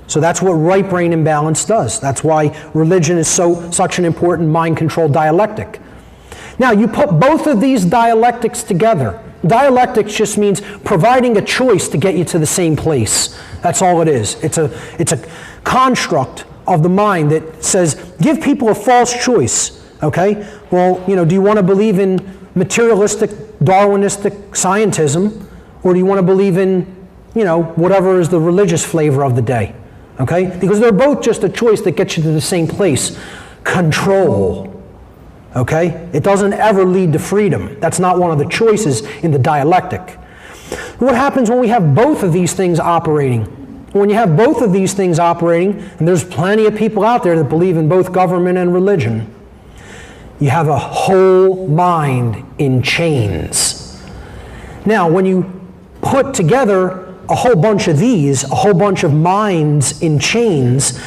So that's what right brain imbalance does. That's why religion is such an important mind control dialectic. Now, you put both of these dialectics together. Dialectics just means providing a choice to get you to the same place. That's all it is. It's a construct of the mind that says, give people a false choice. Okay? Well, you know, do you want to believe in materialistic, Darwinistic scientism, or do you want to believe in, you know, whatever is the religious flavor of the day? Okay? Because they're both just a choice that gets you to the same place. Control. Okay? It doesn't ever lead to freedom. That's not one of the choices in the dialectic. What happens when we have both of these things operating? When you have both of these things operating, and there's plenty of people out there that believe in both government and religion, you have a whole mind in chains. Now, when you put together a whole bunch of these, a whole bunch of minds in chains,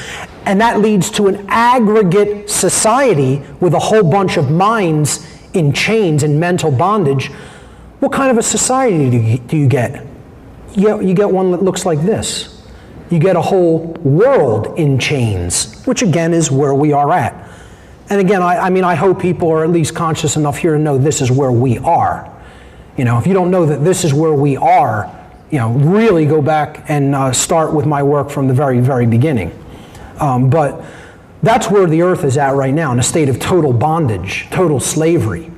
and that leads to an aggregate society with a whole bunch of minds in chains and mental bondage, what kind of a society do you get? You get one that looks like this. You get a whole world in chains, which again is where we are at. And again, I hope people are at least conscious enough here to know this is where we are. If you don't know that this is where we are, really go back and start with my work from the very, very beginning. But that's where the earth is at right now, in a state of total bondage, total slavery.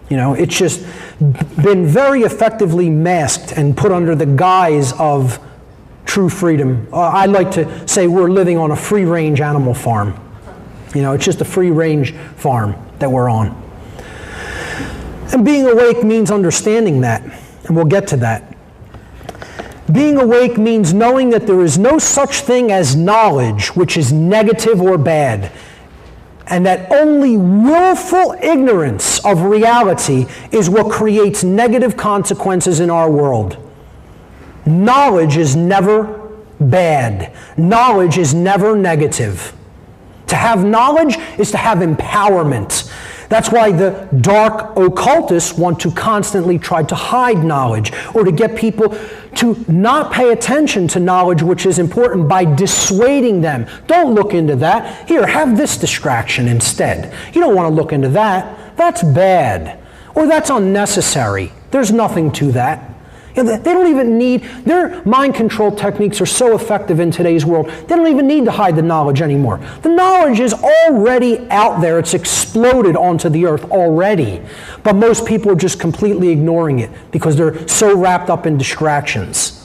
It's just been very effectively masked and put under the guise of true freedom. I like to say we're living on a free-range animal farm. It's just a free-range farm that we're on. And being awake means understanding that, and we'll get to that. Being awake means knowing that there is no such thing as knowledge which is negative or bad, and that only willful ignorance of reality is what creates negative consequences in our world. Knowledge is never bad. Knowledge is never negative. To have knowledge is to have empowerment. That's why the dark occultists want to constantly try to hide knowledge, or to get people to not pay attention to knowledge which is important by dissuading them. Don't look into that. Here, have this distraction instead. You don't want to look into that. That's bad. Or that's unnecessary. There's nothing to that. They don't even need, their mind control techniques are so effective in today's world, they don't even need to hide the knowledge anymore. The knowledge is already out there. It's exploded onto the earth already. But most people are just completely ignoring it because they're so wrapped up in distractions.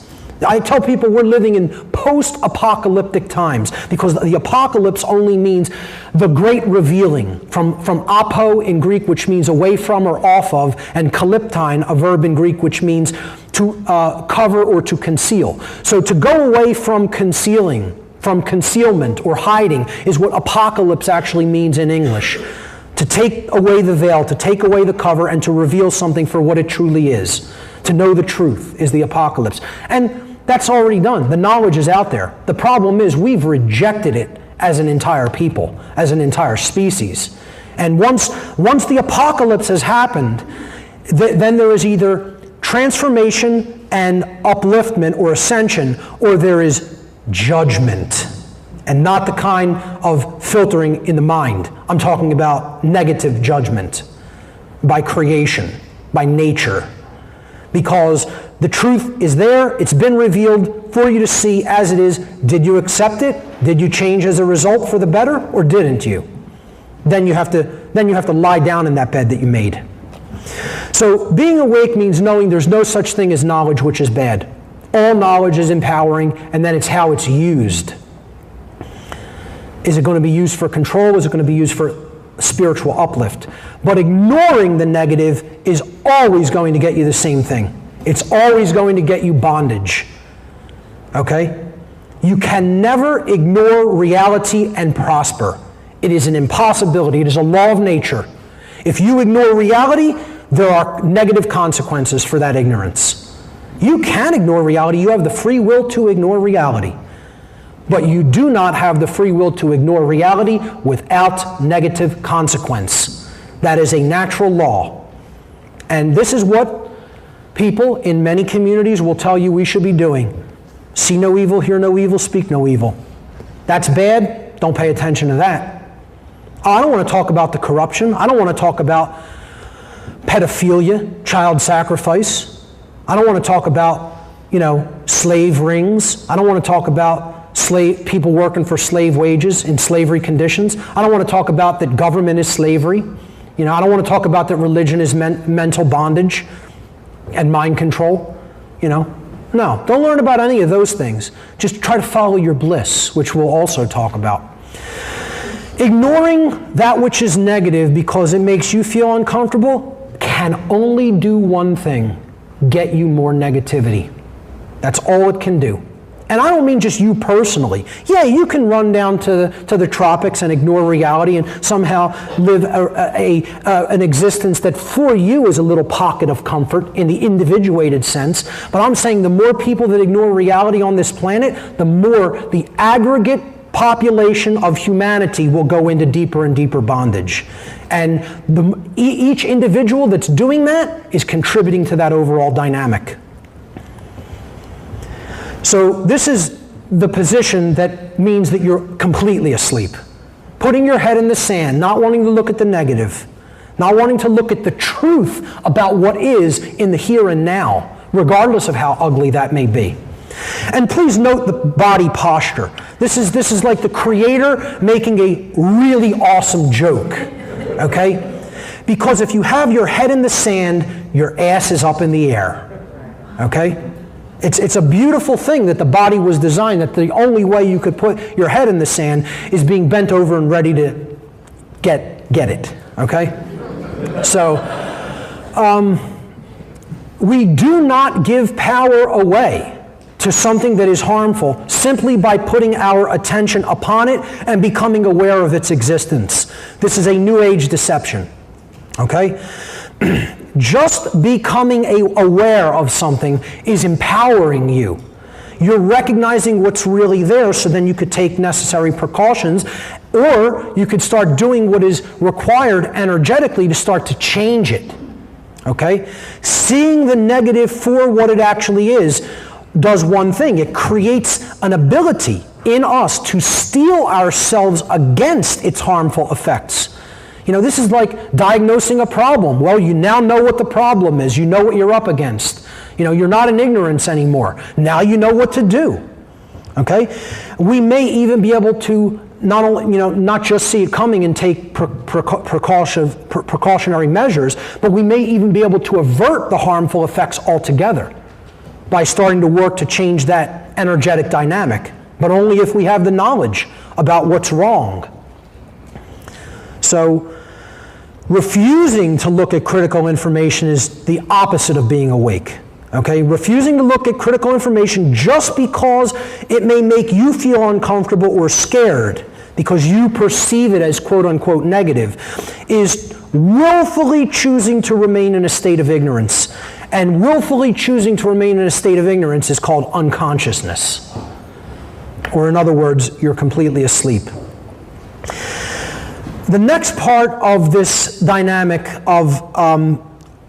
I tell people we're living in post-apocalyptic times because the apocalypse only means the great revealing, from apo in Greek, which means away from or off of, and kalyptine, a verb in Greek, which means to cover or to conceal. So to go away from concealing, from concealment or hiding, is what apocalypse actually means in English. To take away the veil, to take away the cover, and to reveal something for what it truly is. To know the truth is the apocalypse. And that's already done. The knowledge is out there. The problem is we've rejected it as an entire people, as an entire species. And once the apocalypse has happened, then there is either transformation and upliftment or ascension, or there is judgment. And not the kind of filtering in the mind. I'm talking about negative judgment by creation, by nature. Because the truth is there, it's been revealed for you to see as it is. Did you accept it? Did you change as a result for the better, or didn't you? Then you have to lie down in that bed that you made. So being awake means knowing there's no such thing as knowledge which is bad. All knowledge is empowering, and then it's how it's used. Is it going to be used for control? Is it going to be used for spiritual uplift? But ignoring the negative is always going to get you the same thing. It's always going to get you bondage. Okay? You can never ignore reality and prosper. It is an impossibility. It is a law of nature. If you ignore reality, there are negative consequences for that ignorance. You can ignore reality. You have the free will to ignore reality. But you do not have the free will to ignore reality without negative consequence. That is a natural law. And this is what people in many communities will tell you we should be doing. See no evil, hear no evil, speak no evil. That's bad. Don't pay attention to that. I don't want to talk about the corruption. I don't want to talk about pedophilia, child sacrifice. I don't want to talk about, slave rings. I don't want to talk about people working for slave wages in slavery conditions. I don't want to talk about that government is slavery. I don't want to talk about that religion is mental bondage and mind control. No, don't learn about any of those things. Just try to follow your bliss, which we'll also talk about. Ignoring that which is negative because it makes you feel uncomfortable can only do one thing: get you more negativity. That's all it can do. And I don't mean just you personally. Yeah, you can run down to the tropics and ignore reality and somehow live an existence that for you is a little pocket of comfort in the individuated sense. But I'm saying the more people that ignore reality on this planet, the more the aggregate population of humanity will go into deeper and deeper bondage. And each individual that's doing that is contributing to that overall dynamic. So this is the position that means that you're completely asleep. Putting your head in the sand, not wanting to look at the negative, not wanting to look at the truth about what is in the here and now, regardless of how ugly that may be. And please note the body posture. This is like the creator making a really awesome joke, okay? Because if you have your head in the sand, your ass is up in the air, okay? It's a beautiful thing that the body was designed, that the only way you could put your head in the sand is being bent over and ready to get it, okay? So, we do not give power away to something that is harmful simply by putting our attention upon it and becoming aware of its existence. This is a New Age deception, okay? Just becoming aware of something is empowering you. You're recognizing what's really there, so then you could take necessary precautions, or you could start doing what is required energetically to start to change it. Okay? Seeing the negative for what it actually is does one thing. It creates an ability in us to steel ourselves against its harmful effects. You know, this is like diagnosing a problem. Well, you now know what the problem is. You know what you're up against. You know, you're not in ignorance anymore. Now you know what to do. Okay? We may even be able to not just see it coming and take precautionary measures, but we may even be able to avert the harmful effects altogether by starting to work to change that energetic dynamic, but only if we have the knowledge about what's wrong. So, refusing to look at critical information is the opposite of being awake. Okay? Refusing to look at critical information just because it may make you feel uncomfortable or scared because you perceive it as quote-unquote negative is willfully choosing to remain in a state of ignorance. And willfully choosing to remain in a state of ignorance is called unconsciousness. Or in other words, you're completely asleep. The next part of this dynamic of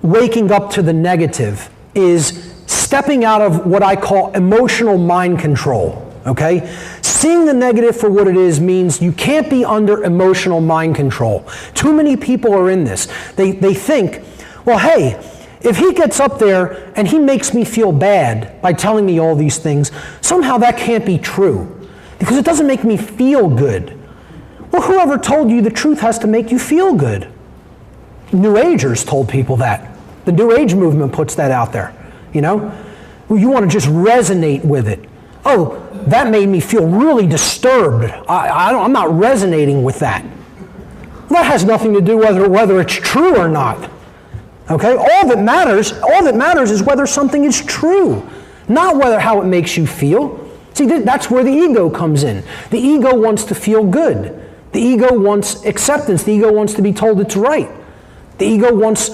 waking up to the negative is stepping out of what I call emotional mind control. Okay? Seeing the negative for what it is means you can't be under emotional mind control. Too many people are in this. They think, well, hey, if he gets up there and he makes me feel bad by telling me all these things, somehow that can't be true because it doesn't make me feel good. Well, whoever told you the truth has to make you feel good? New Agers told people that. The New Age movement puts that out there, you know? Well, you want to just resonate with it. Oh, that made me feel really disturbed. I'm not resonating with that. That has nothing to do whether it's true or not. Okay? All that matters is whether something is true, not how it makes you feel. See, that's where the ego comes in. The ego wants to feel good. The ego wants acceptance. The ego wants to be told it's right. The ego wants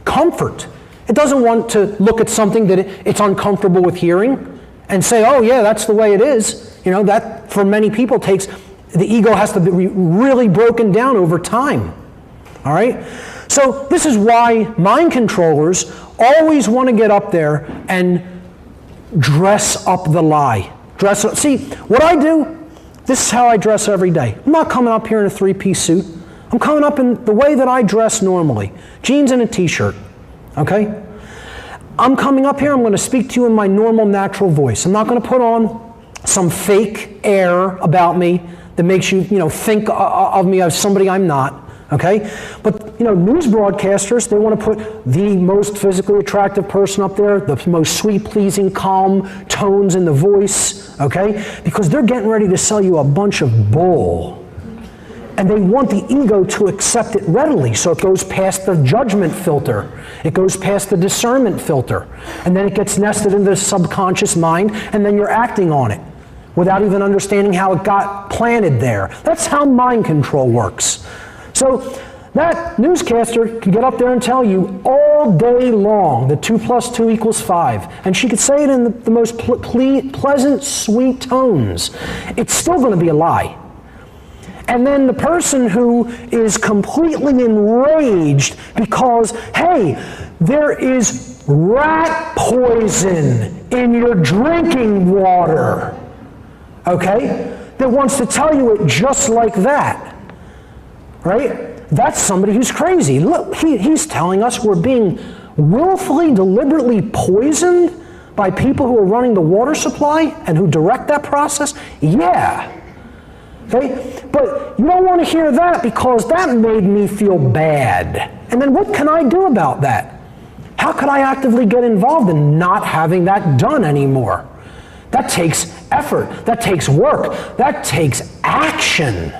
comfort. It doesn't want to look at something that it's uncomfortable with hearing and say, oh yeah, that's the way it is. You know, that for many people the ego has to be really broken down over time. All right? So this is why mind controllers always want to get up there and dress up the lie. See, what I do, this is how I dress every day. I'm not coming up here in a three-piece suit. I'm coming up in the way that I dress normally. Jeans and a t-shirt, okay? I'm coming up here, I'm going to speak to you in my normal, natural voice. I'm not going to put on some fake air about me that makes you, think of me as somebody I'm not. Okay? But, news broadcasters, they want to put the most physically attractive person up there, the most sweet, pleasing, calm tones in the voice, okay? Because they're getting ready to sell you a bunch of bull. And they want the ego to accept it readily, so it goes past the judgment filter. It goes past the discernment filter. And then it gets nested into the subconscious mind, and then you're acting on it. without even understanding how it got planted there. That's how mind control works. So that newscaster can get up there and tell you all day long that 2 + 2 = 5. And she could say it in the most pleasant, sweet tones. It's still going to be a lie. And then the person who is completely enraged because, hey, there is rat poison in your drinking water, okay, that wants to tell you it just like that, right? That's somebody who's crazy. Look, he's telling us we're being willfully, deliberately poisoned by people who are running the water supply and who direct that process? Yeah. Okay? But you don't want to hear that because that made me feel bad. And then what can I do about that? How could I actively get involved in not having that done anymore? That takes effort. That takes work. That takes action.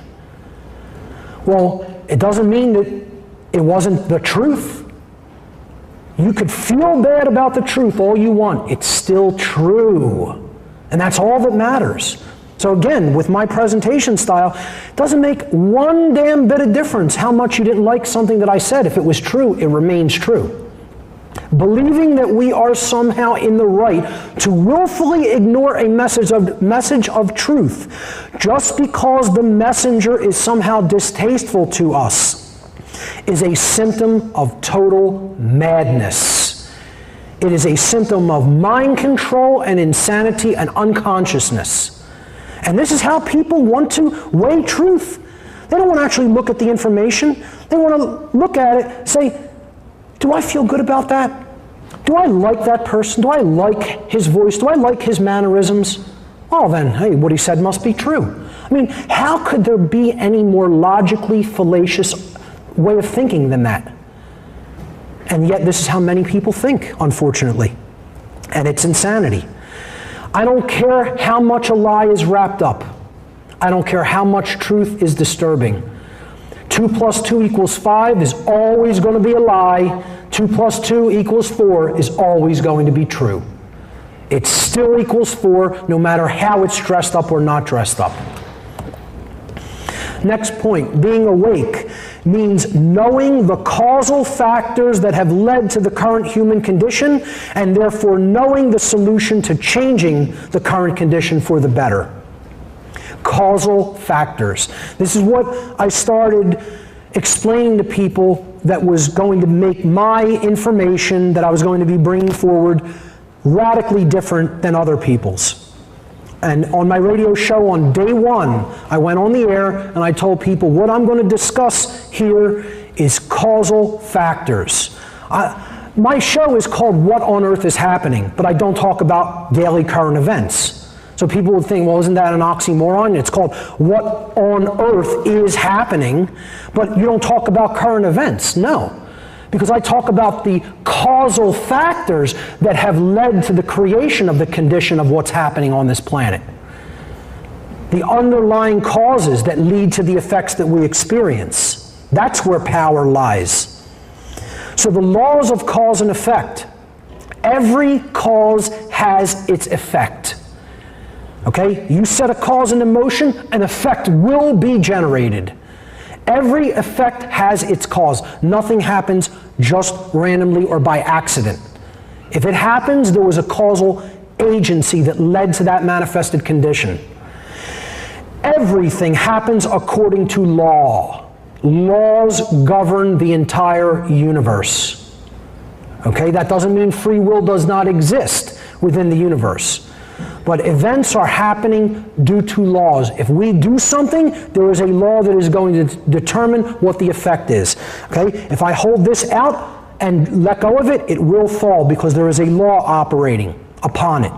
Well, it doesn't mean that it wasn't the truth. You could feel bad about the truth all you want. It's still true. And that's all that matters. So again, with my presentation style, it doesn't make one damn bit of difference how much you didn't like something that I said. If it was true, it remains true. Believing that we are somehow in the right to willfully ignore a message of truth just because the messenger is somehow distasteful to us is a symptom of total madness. It is a symptom of mind control and insanity and unconsciousness. And this is how people want to weigh truth. They don't want to actually look at the information. They want to look at it, say, do I feel good about that? Do I like that person? Do I like his voice? Do I like his mannerisms? Well then, hey, what he said must be true. I mean, how could there be any more logically fallacious way of thinking than that? And yet this is how many people think, unfortunately. And it's insanity. I don't care how much a lie is wrapped up. I don't care how much truth is disturbing. 2 + 2 = 5 is always going to be a lie. 2 + 2 = 4 is always going to be true. It still equals 4 no matter how it's dressed up or not dressed up. Next point, being awake means knowing the causal factors that have led to the current human condition and therefore knowing the solution to changing the current condition for the better. Causal factors. This is what I started explaining to people that was going to make my information that I was going to be bringing forward radically different than other people's. And on my radio show on day 1, I went on the air and I told people what I'm going to discuss here is causal factors. My show is called What on Earth is Happening, but I don't talk about daily current events. So people would think, well, isn't that an oxymoron? It's called What on Earth is Happening, but you don't talk about current events. No, because I talk about the causal factors that have led to the creation of the condition of what's happening on this planet. The underlying causes that lead to the effects that we experience. That's where power lies. So the laws of cause and effect. Every cause has its effect. Okay? You set a cause into motion, an effect will be generated. Every effect has its cause. Nothing happens just randomly or by accident. If it happens, there was a causal agency that led to that manifested condition. Everything happens according to law. Laws govern the entire universe. Okay? That doesn't mean free will does not exist within the universe. But events are happening due to laws. If we do something, there is a law that is going to determine what the effect is. Okay? If I hold this out and let go of it, it will fall because there is a law operating upon it.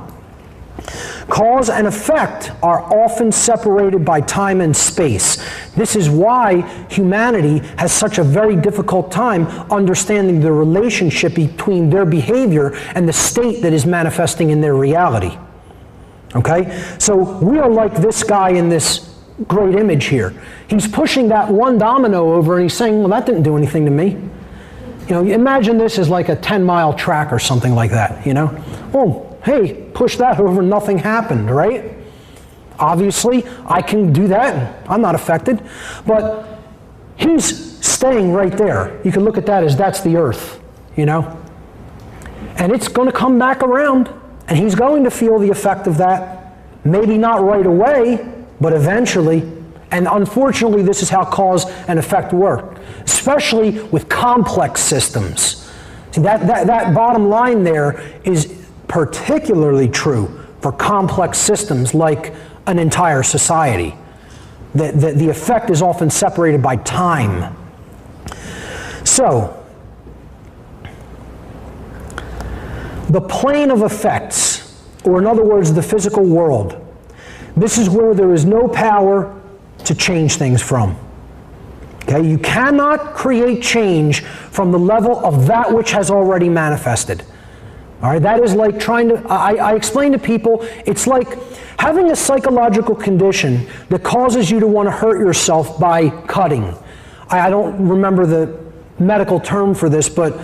Cause and effect are often separated by time and space. This is why humanity has such a very difficult time understanding the relationship between their behavior and the state that is manifesting in their reality. Okay? So we are like this guy in this great image here. He's pushing that one domino over and he's saying, well, that didn't do anything to me. You know, imagine this as like a 10-mile track or something like that, you know? Oh, hey, push that over, nothing happened, right? Obviously, I can do that. I'm not affected. But he's staying right there. You can look at that as that's the earth, you know? And it's going to come back around, and he's going to feel the effect of that. Maybe not right away, but eventually. And unfortunately, this is how cause and effect work, especially with complex systems. See, that bottom line there is particularly true for complex systems like an entire society. The effect is often separated by time. So, the plane of effects, or in other words, the physical world, this is where there is no power to change things from. Okay? You cannot create change from the level of that which has already manifested. All right? That is like trying to, I explain to people, it's like having a psychological condition that causes you to want to hurt yourself by cutting. I don't remember the medical term for this, but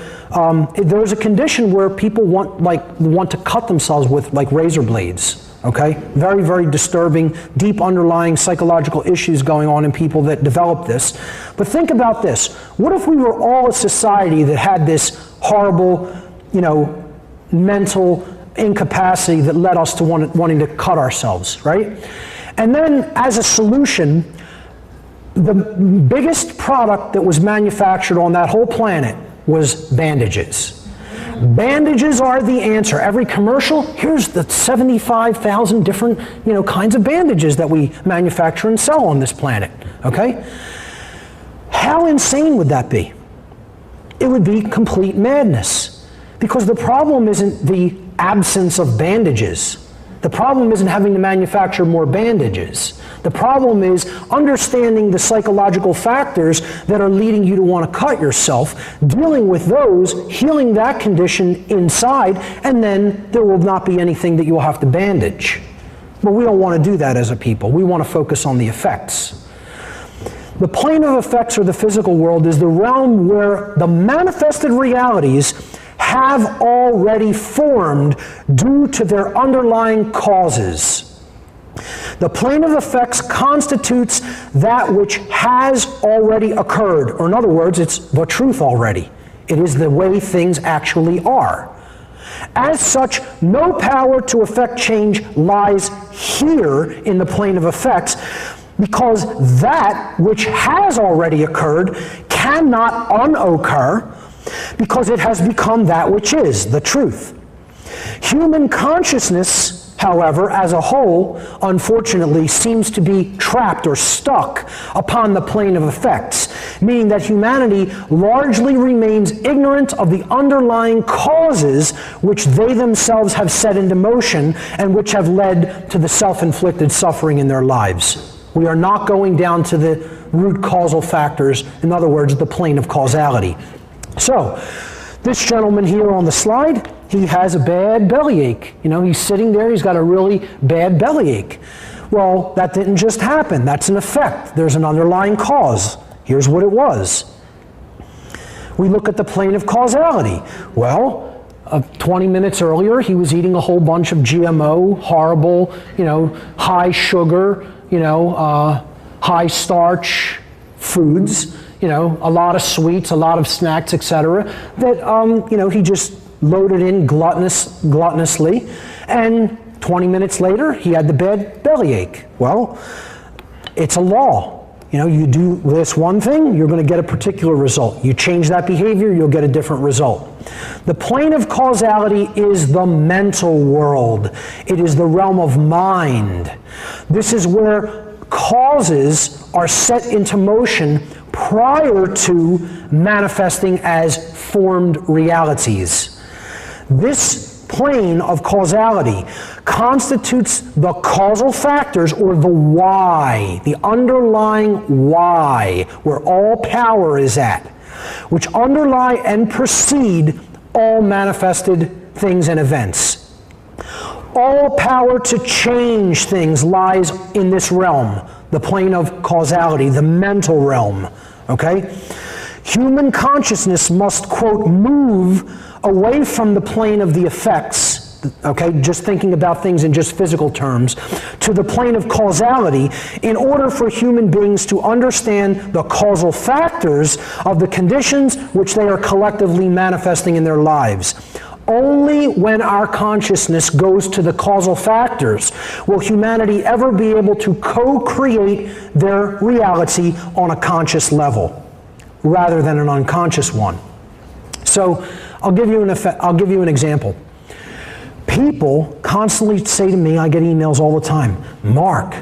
there's a condition where people want to cut themselves with like razor blades. Okay? Very, very disturbing, deep underlying psychological issues going on in people that develop this. But think about this. What if we were all a society that had this horrible, you know, mental incapacity that led us to wanting to cut ourselves, right? And then as a solution, the biggest product that was manufactured on that whole planet was bandages. Bandages are the answer. Every commercial, here's the 75,000 different, you know, kinds of bandages that we manufacture and sell on this planet, okay? How insane would that be? It would be complete madness. Because the problem isn't the absence of bandages. The problem isn't having to manufacture more bandages. The problem is understanding the psychological factors that are leading you to want to cut yourself, dealing with those, healing that condition inside, and then there will not be anything that you will have to bandage. But we don't want to do that as a people. We want to focus on the effects. The plane of effects, or the physical world, is the realm where the manifested realities have already formed due to their underlying causes. The plane of effects constitutes that which has already occurred, or in other words, it's the truth already. It is the way things actually are. As such, no power to effect change lies here in the plane of effects, because that which has already occurred cannot unoccur, because it has become that which is, the truth. Human consciousness, however, as a whole, unfortunately, seems to be trapped or stuck upon the plane of effects, meaning that humanity largely remains ignorant of the underlying causes which they themselves have set into motion and which have led to the self-inflicted suffering in their lives. We are not going down to the root causal factors, in other words, the plane of causality. So, this gentleman here on the slide, he has a bad bellyache. You know, he's sitting there, he's got a really bad bellyache. Well, that didn't just happen. That's an effect. There's an underlying cause. Here's what it was. We look at the plane of causality. Well, 20 minutes earlier, he was eating a whole bunch of GMO, horrible, you know, high sugar, you know, high starch foods. You know, a lot of sweets, a lot of snacks, etc. That, you know, he just loaded in gluttonously, and 20 minutes later, he had the bad bellyache. Well, it's a law. You know, you do this one thing, you're going to get a particular result. You change that behavior, you'll get a different result. The plane of causality is the mental world. It is the realm of mind. This is where causes are set into motion prior to manifesting as formed realities. This plane of causality constitutes the causal factors, or the why, the underlying why, where all power is at, which underlie and precede all manifested things and events. All power to change things lies in this realm, the plane of causality, the mental realm, okay? Human consciousness must, quote, move away from the plane of the effects okay, just thinking about things in just physical terms, to the plane of causality in order for human beings to understand the causal factors of the conditions which they are collectively manifesting in their lives. Only when our consciousness goes to the causal factors will humanity ever be able to co-create their reality on a conscious level, rather than an unconscious one. So I'll give you an example. People constantly say to me, I get emails all the time, Mark,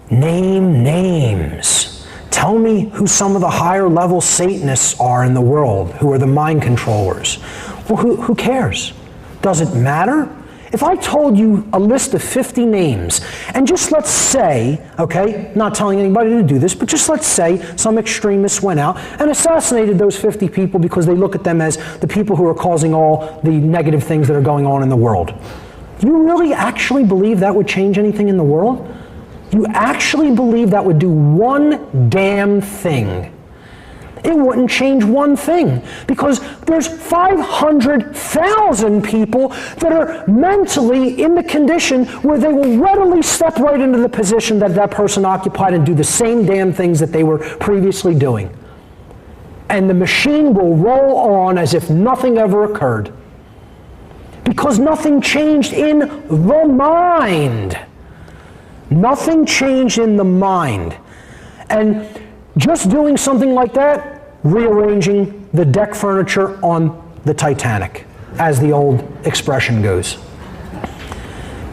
name names. Tell me who some of the higher level Satanists are in the world, who are the mind controllers. Well, who cares? Does it matter? If I told you a list of 50 names, and just let's say, okay, not telling anybody to do this, but just let's say some extremists went out and assassinated those 50 people because they look at them as the people who are causing all the negative things that are going on in the world. You really actually believe that would change anything in the world? You actually believe that would do one damn thing? It wouldn't change one thing, because there's 500,000 people that are mentally in the condition where they will readily step right into the position that that person occupied and do the same damn things that they were previously doing. And the machine will roll on as if nothing ever occurred. Because nothing changed in the mind. Nothing changed in the mind. And just doing something like that, rearranging the deck furniture on the Titanic, as the old expression goes.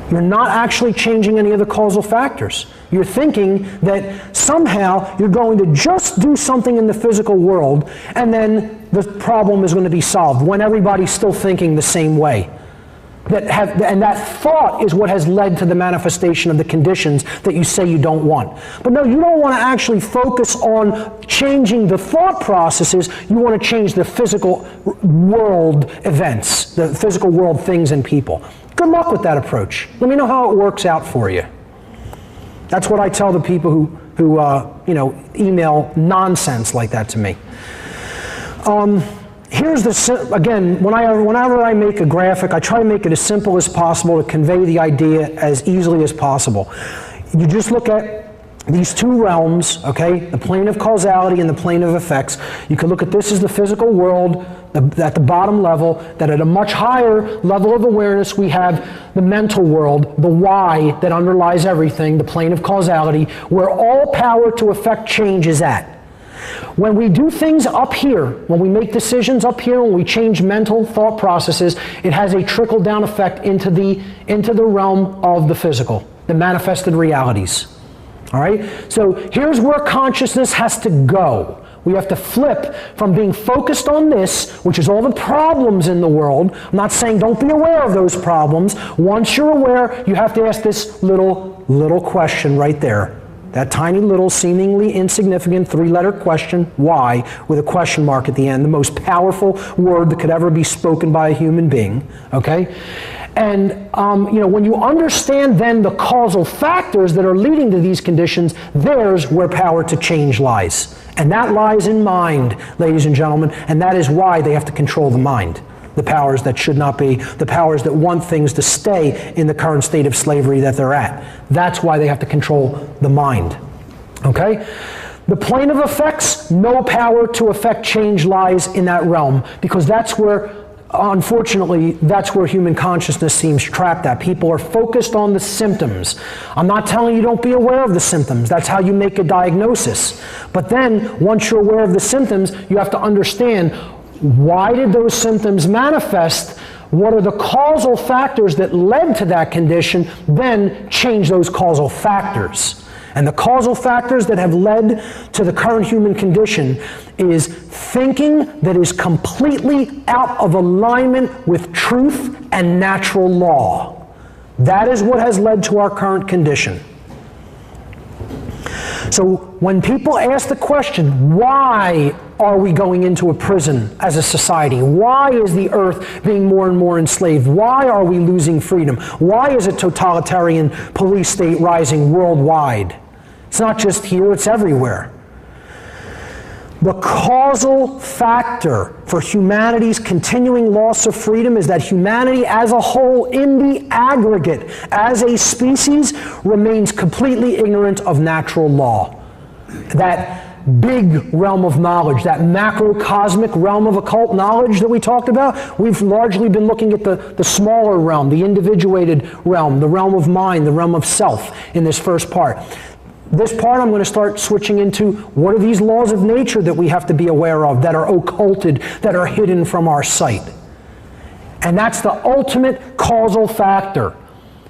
You're not actually changing any of the causal factors. You're thinking that somehow you're going to just do something in the physical world and then the problem is going to be solved when everybody's still thinking the same way. And that thought is what has led to the manifestation of the conditions that you say you don't want. But no, you don't want to actually focus on changing the thought processes. You want to change the physical world events, the physical world things and people. Good luck with that approach. Let me know how it works out for you. That's what I tell the people who email nonsense like that to me. Here's again, whenever I make a graphic, I try to make it as simple as possible to convey the idea as easily as possible. You just look at these two realms, okay, the plane of causality and the plane of effects. You can look at this as the physical world at the bottom level, that at a much higher level of awareness we have the mental world, the why that underlies everything, the plane of causality, where all power to affect change is at. When we do things up here, when we make decisions up here, when we change mental thought processes, it has a trickle-down effect into the realm of the physical, the manifested realities. All right? So here's where consciousness has to go. We have to flip from being focused on this, which is all the problems in the world. I'm not saying don't be aware of those problems. Once you're aware, you have to ask this little question right there. That tiny little seemingly insignificant three-letter question, why, with a question mark at the end, the most powerful word that could ever be spoken by a human being, okay? And when you understand then the causal factors that are leading to these conditions, there's where power to change lies. And that lies in mind, ladies and gentlemen, and that is why they have to control the mind. The powers that should not be, the powers that want things to stay in the current state of slavery that they're at. That's why they have to control the mind. Okay? The plane of effects, no power to affect change lies in that realm, because that's where, unfortunately, that's where human consciousness seems trapped at. People are focused on the symptoms. I'm not telling you don't be aware of the symptoms. That's how you make a diagnosis. But then, once you're aware of the symptoms, you have to understand, why did those symptoms manifest? What are the causal factors that led to that condition? Then change those causal factors. And the causal factors that have led to the current human condition is thinking that is completely out of alignment with truth and natural law. That is what has led to our current condition. So when people ask the question, why are we going into a prison as a society? Why is the earth being more and more enslaved? Why are we losing freedom? Why is a totalitarian police state rising worldwide? It's not just here, it's everywhere. The causal factor for humanity's continuing loss of freedom is that humanity as a whole, in the aggregate, as a species, remains completely ignorant of natural law. That big realm of knowledge, that macrocosmic realm of occult knowledge that we talked about, we've largely been looking at the smaller realm, the individuated realm, the realm of mind, the realm of self in this first part. This part I'm going to start switching into what are these laws of nature that we have to be aware of, that are occulted, that are hidden from our sight. And that's the ultimate causal factor.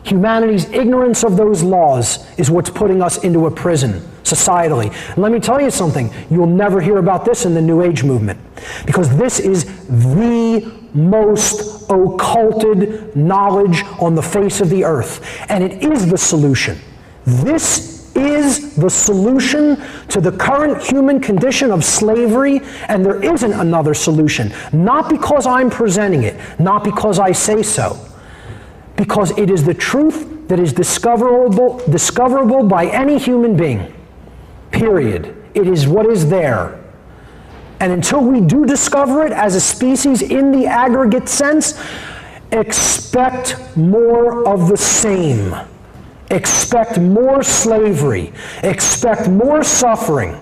Humanity's ignorance of those laws is what's putting us into a prison, societally. And let me tell you something, you'll never hear about this in the New Age movement, because this is the most occulted knowledge on the face of the earth. And it is the solution. This is the solution to the current human condition of slavery, and there isn't another solution. Not because I'm presenting it, not because I say so, because it is the truth that is discoverable by any human being. Period. It is what is there. And until we do discover it as a species in the aggregate sense, expect more of the same. Expect more slavery. Expect more suffering.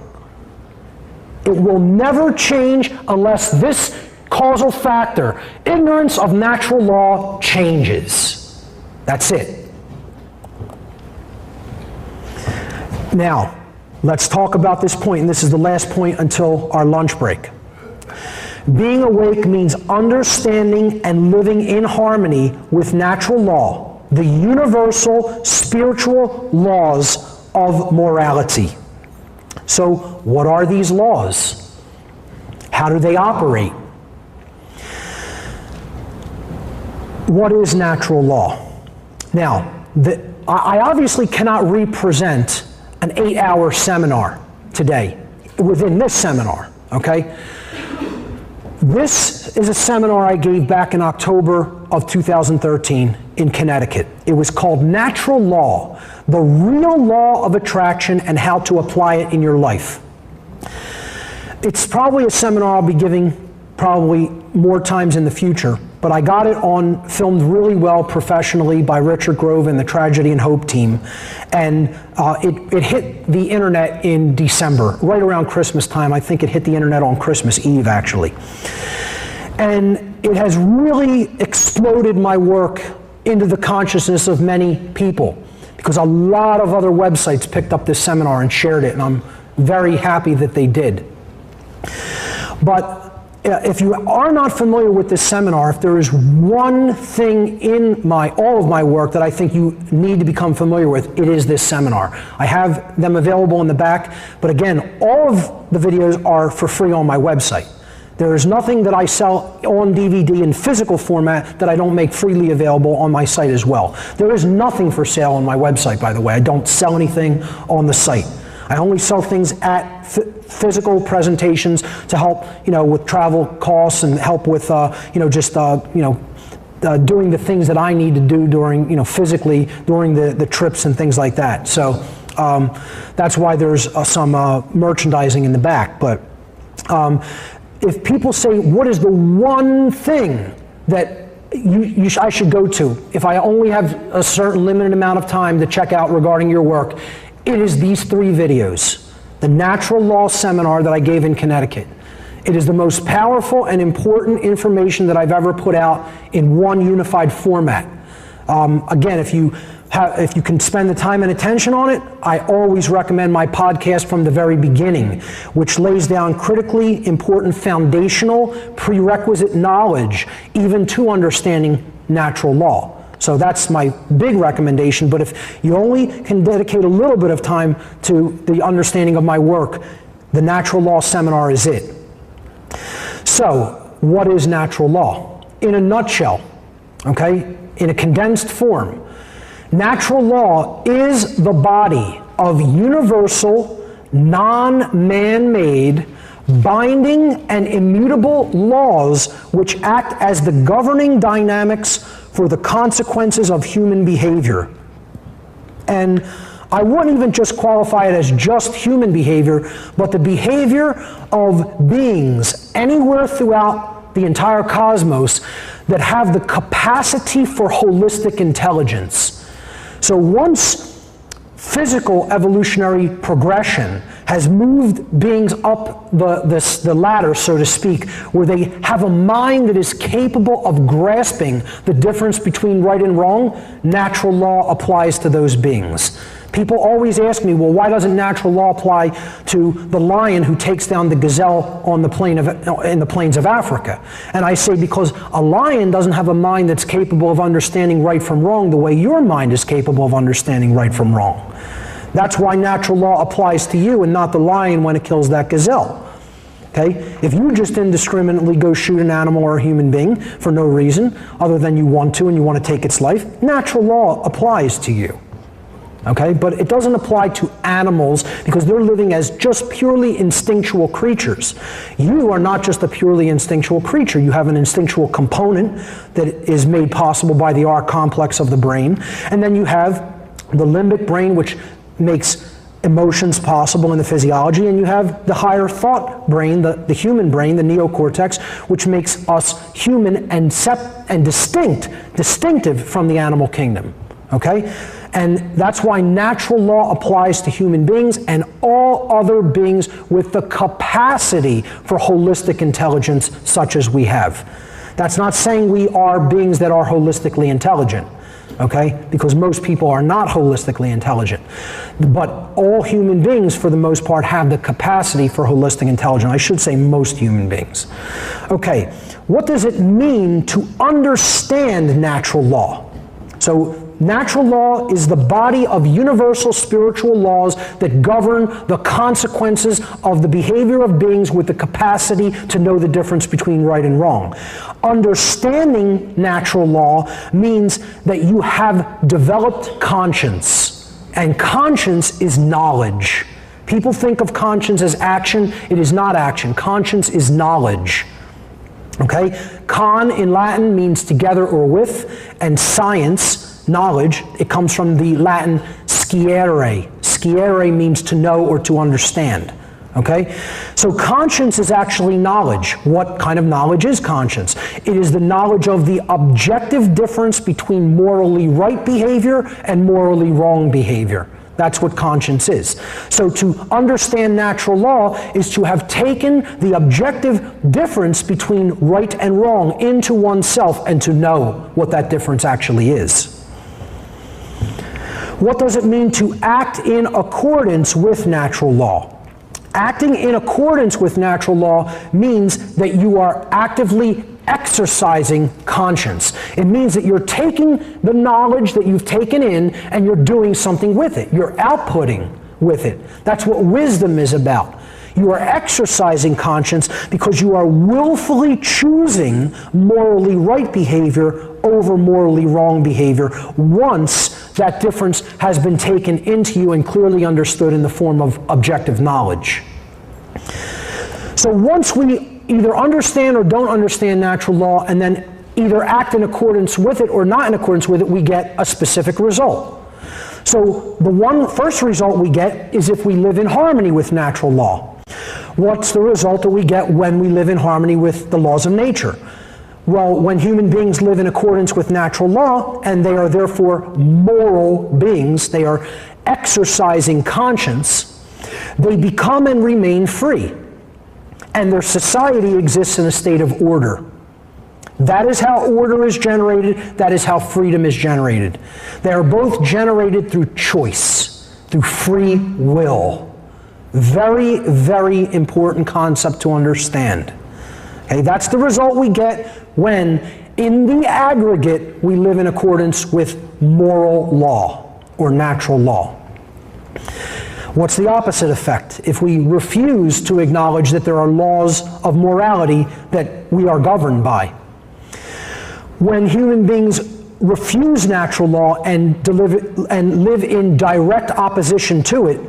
It will never change unless this causal factor, ignorance of natural law, changes. That's it. Now, let's talk about this point, and this is the last point until our lunch break. Being awake means understanding and living in harmony with natural law, the universal spiritual laws of morality. So, what are these laws? How do they operate? What is natural law? Now, I obviously cannot represent an 8-hour seminar today within this seminar, okay? This is a seminar I gave back in October of 2013 in Connecticut. It was called Natural Law, the Real Law of Attraction and How to Apply It in Your Life. It's probably a seminar I'll be giving probably more times in the future, but I got it filmed really well professionally by Richard Grove and the Tragedy and Hope team, and it hit the internet in December, right around Christmas time. I think it hit the internet on Christmas Eve, actually. And it has really exploded my work into the consciousness of many people, because a lot of other websites picked up this seminar and shared it, and I'm very happy that they did. But if you are not familiar with this seminar, if there is one thing in all of my work that I think you need to become familiar with, it is this seminar. I have them available in the back, but again, all of the videos are for free on my website. There is nothing that I sell on DVD in physical format that I don't make freely available on my site as well. There is nothing for sale on my website, by the way. I don't sell anything on the site. I only sell things at physical presentations to help, with travel costs and help with, doing the things that I need to do during, physically during the trips and things like that. So that's why there's some merchandising in the back. But if people say, what is the one thing that I should go to if I only have a certain limited amount of time to check out regarding your work, it is these 3 videos. The Natural Law Seminar that I gave in Connecticut. It is the most powerful and important information that I've ever put out in one unified format. Again, if you can spend the time and attention on it, I always recommend my podcast From the Very Beginning, which lays down critically important foundational prerequisite knowledge, even to understanding natural law. So that's my big recommendation, but if you only can dedicate a little bit of time to the understanding of my work, the Natural Law Seminar is it. So, what is natural law? In a nutshell, okay, in a condensed form, natural law is the body of universal, non-man-made, binding and immutable laws which act as the governing dynamics for the consequences of human behavior. And I wouldn't even just qualify it as just human behavior, but the behavior of beings anywhere throughout the entire cosmos that have the capacity for holistic intelligence. So once physical evolutionary progression has moved beings up the ladder, so to speak, where they have a mind that is capable of grasping the difference between right and wrong, natural law applies to those beings. People always ask me, well, why doesn't natural law apply to the lion who takes down the gazelle on the in the plains of Africa? And I say, because a lion doesn't have a mind that's capable of understanding right from wrong the way your mind is capable of understanding right from wrong. That's why natural law applies to you and not the lion when it kills that gazelle. Okay? If you just indiscriminately go shoot an animal or a human being for no reason other than you want to and you want to take its life, natural law applies to you. Okay? But it doesn't apply to animals because they're living as just purely instinctual creatures. You are not just a purely instinctual creature. You have an instinctual component that is made possible by the R complex of the brain. And then you have the limbic brain, which makes emotions possible in the physiology, and you have the higher thought brain, the human brain, the neocortex, which makes us human and distinctive from the animal kingdom. Okay? And that's why natural law applies to human beings and all other beings with the capacity for holistic intelligence such as we have. That's not saying we are beings that are holistically intelligent. Okay? Because most people are not holistically intelligent. But all human beings, for the most part, have the capacity for holistic intelligence. I should say most human beings. Okay, what does it mean to understand natural law? So, natural law is the body of universal spiritual laws that govern the consequences of the behavior of beings with the capacity to know the difference between right and wrong. Understanding natural law means that you have developed conscience, and conscience is knowledge. People think of conscience as action. It is not action. Conscience is knowledge. Okay? Con in Latin means together or with, and science, knowledge, it comes from the Latin sciere. Sciere means to know or to understand. Okay? So conscience is actually knowledge. What kind of knowledge is conscience? It is the knowledge of the objective difference between morally right behavior and morally wrong behavior. That's what conscience is. So to understand natural law is to have taken the objective difference between right and wrong into oneself and to know what that difference actually is. What does it mean to act in accordance with natural law? Acting in accordance with natural law means that you are actively exercising conscience. It means that you're taking the knowledge that you've taken in and you're doing something with it. You're outputting with it. That's what wisdom is about. You are exercising conscience because you are willfully choosing morally right behavior over morally wrong behavior once that difference has been taken into you and clearly understood in the form of objective knowledge. So once we either understand or don't understand natural law and then either act in accordance with it or not in accordance with it, we get a specific result. So the first result we get is if we live in harmony with natural law. What's the result that we get when we live in harmony with the laws of nature? Well, when human beings live in accordance with natural law, and they are therefore moral beings, they are exercising conscience, they become and remain free. And their society exists in a state of order. That is how order is generated. That is how freedom is generated. They are both generated through choice, through free will. Very, very important concept to understand. Okay, that's the result we get when, in the aggregate, we live in accordance with moral law or natural law. What's the opposite effect? If we refuse to acknowledge that there are laws of morality that we are governed by. When human beings refuse natural law and live in direct opposition to it,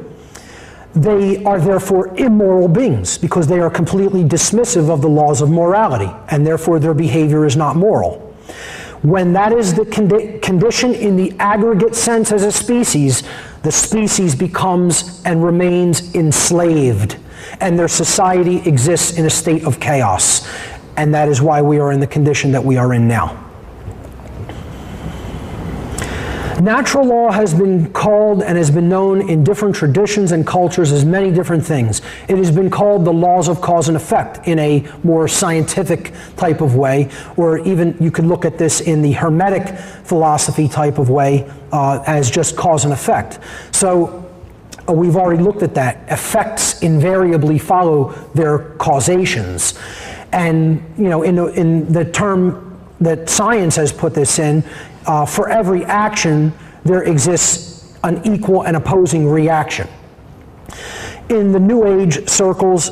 they are therefore immoral beings because they are completely dismissive of the laws of morality, and therefore their behavior is not moral. When that is the condition in the aggregate sense as a species, the species becomes and remains enslaved, and their society exists in a state of chaos. And that is why we are in the condition that we are in now. Natural law has been called and has been known in different traditions and cultures as many different things. It has been called the laws of cause and effect in a more scientific type of way, or even you could look at this in the Hermetic philosophy type of way as just cause and effect. So we've already looked at that. Effects invariably follow their causations. And you know, in the term that science has put this in, for every action, there exists an equal and opposing reaction. In the New Age circles,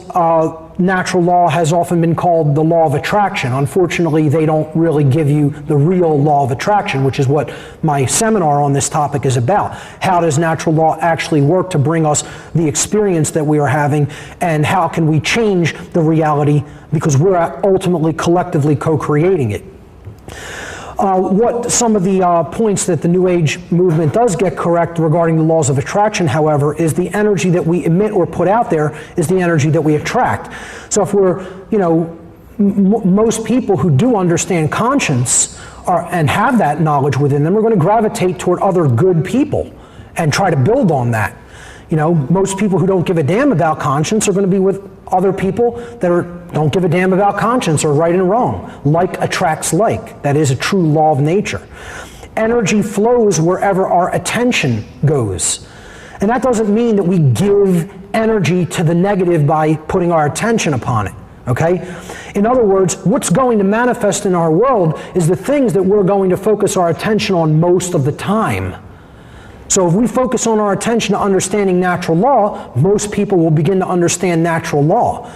natural law has often been called the law of attraction. Unfortunately, they don't really give you the real law of attraction, which is what my seminar on this topic is about. How does natural law actually work to bring us the experience that we are having, and how can we change the reality, because we're ultimately collectively co-creating it. What some of the points that the New Age movement does get correct regarding the laws of attraction, however, is the energy that we emit or put out there is the energy that we attract. So if we're, you know, most people who do understand conscience and have that knowledge within them are going to gravitate toward other good people and try to build on that. You know, most people who don't give a damn about conscience are going to be with other people that don't give a damn about conscience or right and wrong. Like attracts like. That is a true law of nature. Energy flows wherever our attention goes. And that doesn't mean that we give energy to the negative by putting our attention upon it. Okay? In other words, what's going to manifest in our world is the things that we're going to focus our attention on most of the time. So if we focus on our attention to understanding natural law, most people will begin to understand natural law,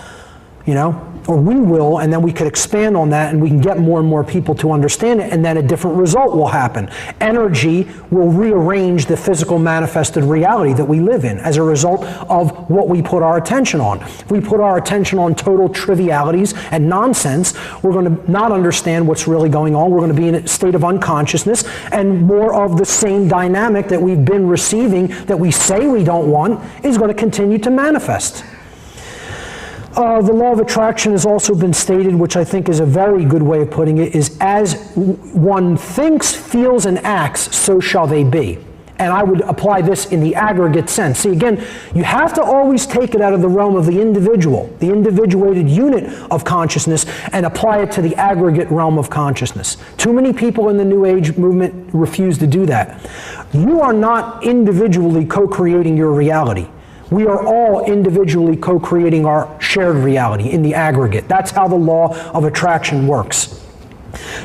you know, or we will, and then we could expand on that and we can get more and more people to understand it, and then a different result will happen. Energy will rearrange the physical manifested reality that we live in as a result of what we put our attention on. If we put our attention on total trivialities and nonsense, we're going to not understand what's really going on. We're going to be in a state of unconsciousness, and more of the same dynamic that we've been receiving that we say we don't want is going to continue to manifest. The law of attraction has also been stated, which I think is a very good way of putting it, is as one thinks, feels, and acts, so shall they be. And I would apply this in the aggregate sense. See, again, you have to always take it out of the realm of the individual, the individuated unit of consciousness, and apply it to the aggregate realm of consciousness. Too many people in the New Age movement refuse to do that. You are not individually co-creating your reality. We are all individually co-creating our shared reality in the aggregate. That's how the law of attraction works.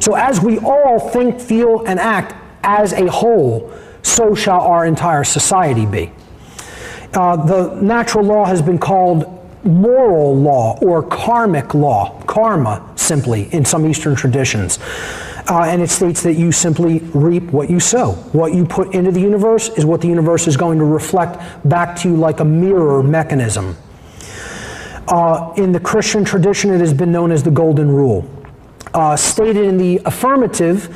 So as we all think, feel, and act as a whole, so shall our entire society be. The natural law has been called moral law or karmic law, karma simply, in some Eastern traditions. And it states that you simply reap what you sow. What you put into the universe is what the universe is going to reflect back to you like a mirror mechanism. In the Christian tradition, it has been known as the Golden Rule. Stated in the affirmative,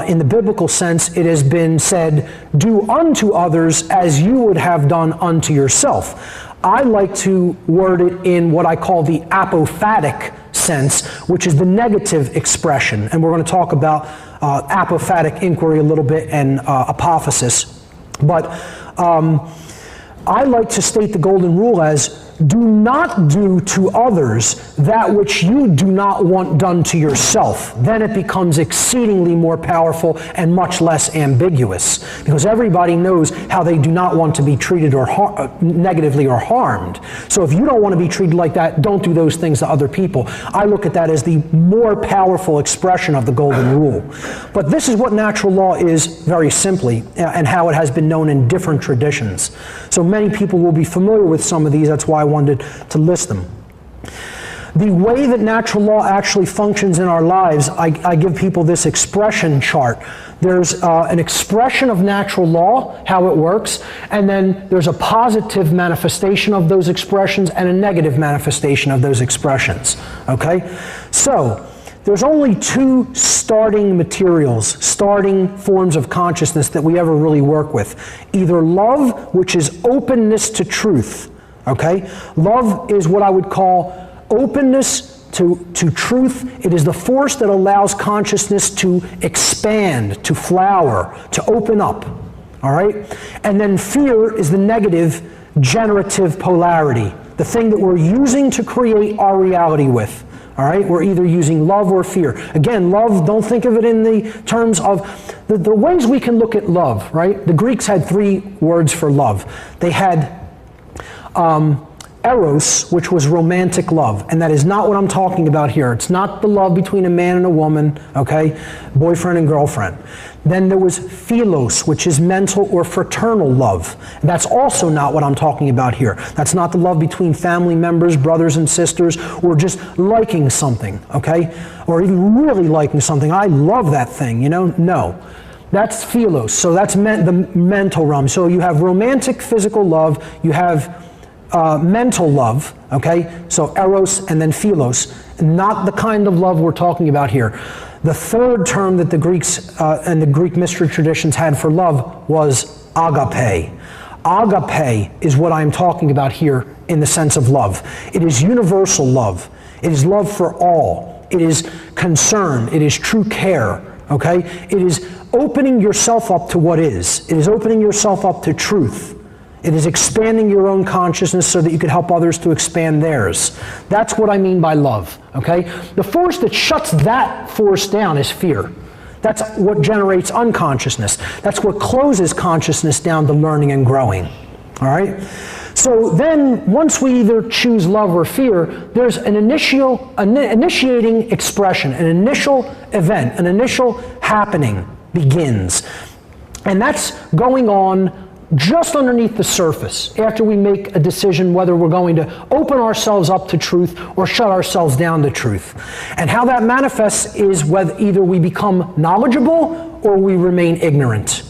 in the biblical sense, it has been said, do unto others as you would have done unto yourself. I like to word it in what I call the apophatic sense, which is the negative expression. And we're going to talk about apophatic inquiry a little bit and apophasis. But I like to state the Golden Rule as, do not do to others that which you do not want done to yourself. Then it becomes exceedingly more powerful and much less ambiguous, because everybody knows how they do not want to be treated or negatively or harmed. So if you don't want to be treated like that, don't do those things to other people. I look at that as the more powerful expression of the Golden Rule. But this is what natural law is, very simply, and how it has been known in different traditions. So many people will be familiar with some of these. That's why I wanted to list them. The way that natural law actually functions in our lives, I give people this expression chart. There's an expression of natural law, how it works, and then there's a positive manifestation of those expressions and a negative manifestation of those expressions. Okay? So, there's only two starting materials, starting forms of consciousness that we ever really work with. Either love, which is openness to truth, okay? Love is what I would call openness to truth. It is the force that allows consciousness to expand, to flower, to open up, all right? And then fear is the negative, generative polarity, the thing that we're using to create our reality with. All right, we're either using love or fear. Again, love, don't think of it in the terms of the ways we can look at love, right? The Greeks had three words for love. They had eros, which was romantic love, and that is not what I'm talking about here. It's not the love between a man and a woman, okay, boyfriend and girlfriend. Then there was philos, which is mental or fraternal love. That's also not what I'm talking about here. That's not the love between family members, brothers and sisters, or just liking something, okay? Or even really liking something. I love that thing, you know? No. That's philos, so that's the mental realm. So you have romantic physical love, you have mental love, okay? So eros and then philos, not the kind of love we're talking about here. The third term that the Greeks and the Greek mystery traditions had for love was agape. Agape is what I'm talking about here in the sense of love. It is universal love. It is love for all. It is concern. It is true care, okay? It is opening yourself up to what is. It is opening yourself up to truth. It is expanding your own consciousness so that you can help others to expand theirs. That's what I mean by love, okay? The force that shuts that force down is fear. That's what generates unconsciousness. That's what closes consciousness down to learning and growing, all right? So then, once we either choose love or fear, there's an initiating expression, an initial event, an initial happening begins. And that's going on just underneath the surface after we make a decision whether we're going to open ourselves up to truth or shut ourselves down to truth. And how that manifests is whether either we become knowledgeable or we remain ignorant.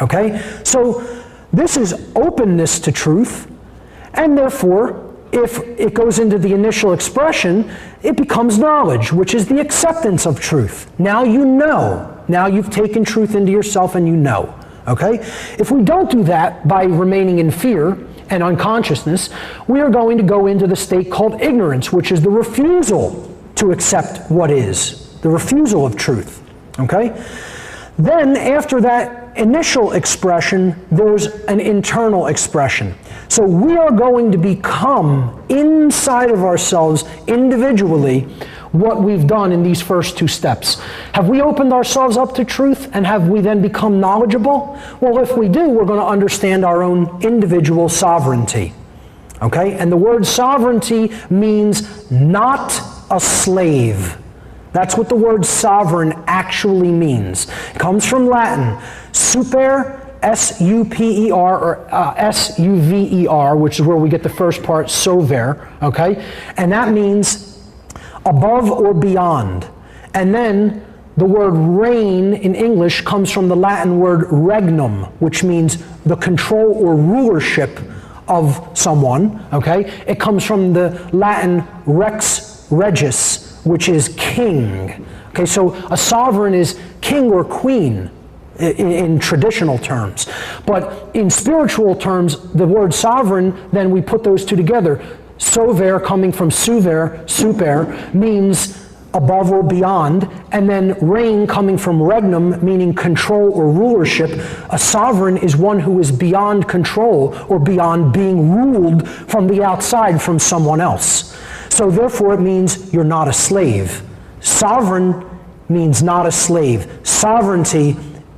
Okay? So this is openness to truth, and therefore, if it goes into the initial expression, it becomes knowledge, which is the acceptance of truth. Now you know. Now you've taken truth into yourself and you know. Okay? If we don't do that by remaining in fear and unconsciousness, we are going to go into the state called ignorance, which is the refusal to accept what is, the refusal of truth. Okay? Then, after that initial expression, there's an internal expression. So we are going to become inside of ourselves individually what we've done in these first two steps. Have we opened ourselves up to truth, and have we then become knowledgeable? Well, if we do, we're going to understand our own individual sovereignty. Okay? And the word sovereignty means not a slave. That's what the word sovereign actually means. It comes from Latin, super, S-U-P-E-R, or S-U-V-E-R, which is where we get the first part, sover, okay? And that means above or beyond. And then the word reign in English comes from the Latin word regnum, which means the control or rulership of someone, okay? It comes from the Latin rex regis, which is king. Okay, so a sovereign is king or queen in traditional terms. But in spiritual terms, the word sovereign, then we put those two together. Sover, coming from suver, super, means above or beyond, and then reign, coming from regnum, meaning control or rulership. A sovereign is one who is beyond control or beyond being ruled from the outside from someone else. So therefore it means you're not a slave. Sovereign means not a slave. Sovereignty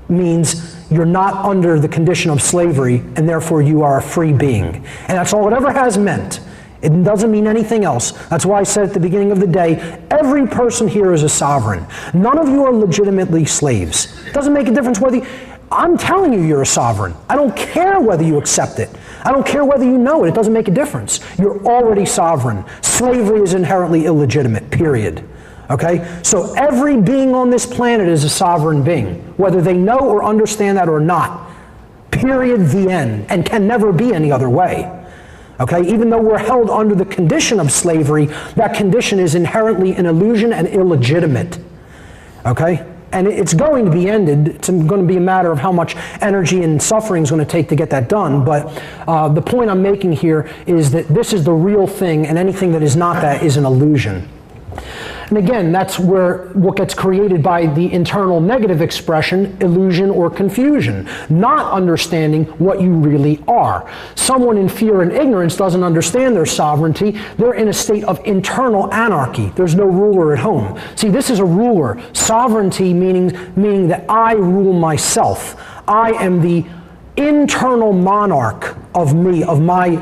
means you're not under the condition of slavery, and therefore you are a free being. And that's all it ever has meant. It doesn't mean anything else. That's why I said at the beginning of the day, every person here is a sovereign. None of you are legitimately slaves. It doesn't make a difference whether you, I'm telling you you're a sovereign. I don't care whether you accept it. I don't care whether you know it. It doesn't make a difference. You're already sovereign. Slavery is inherently illegitimate, period. Okay? So every being on this planet is a sovereign being, whether they know or understand that or not. Period, the end. And can never be any other way. Okay? Even though we're held under the condition of slavery, that condition is inherently an illusion and illegitimate. Okay? And it's going to be ended. It's going to be a matter of how much energy and suffering is going to take to get that done. But the point I'm making here is that this is the real thing, and anything that is not that is an illusion. And again, that's where what gets created by the internal negative expression, illusion or confusion, not understanding what you really are. Someone in fear and ignorance doesn't understand their sovereignty. They're in a state of internal anarchy. There's no ruler at home. See, this is a ruler. Sovereignty meaning that I rule myself. I am the internal monarch of me, of my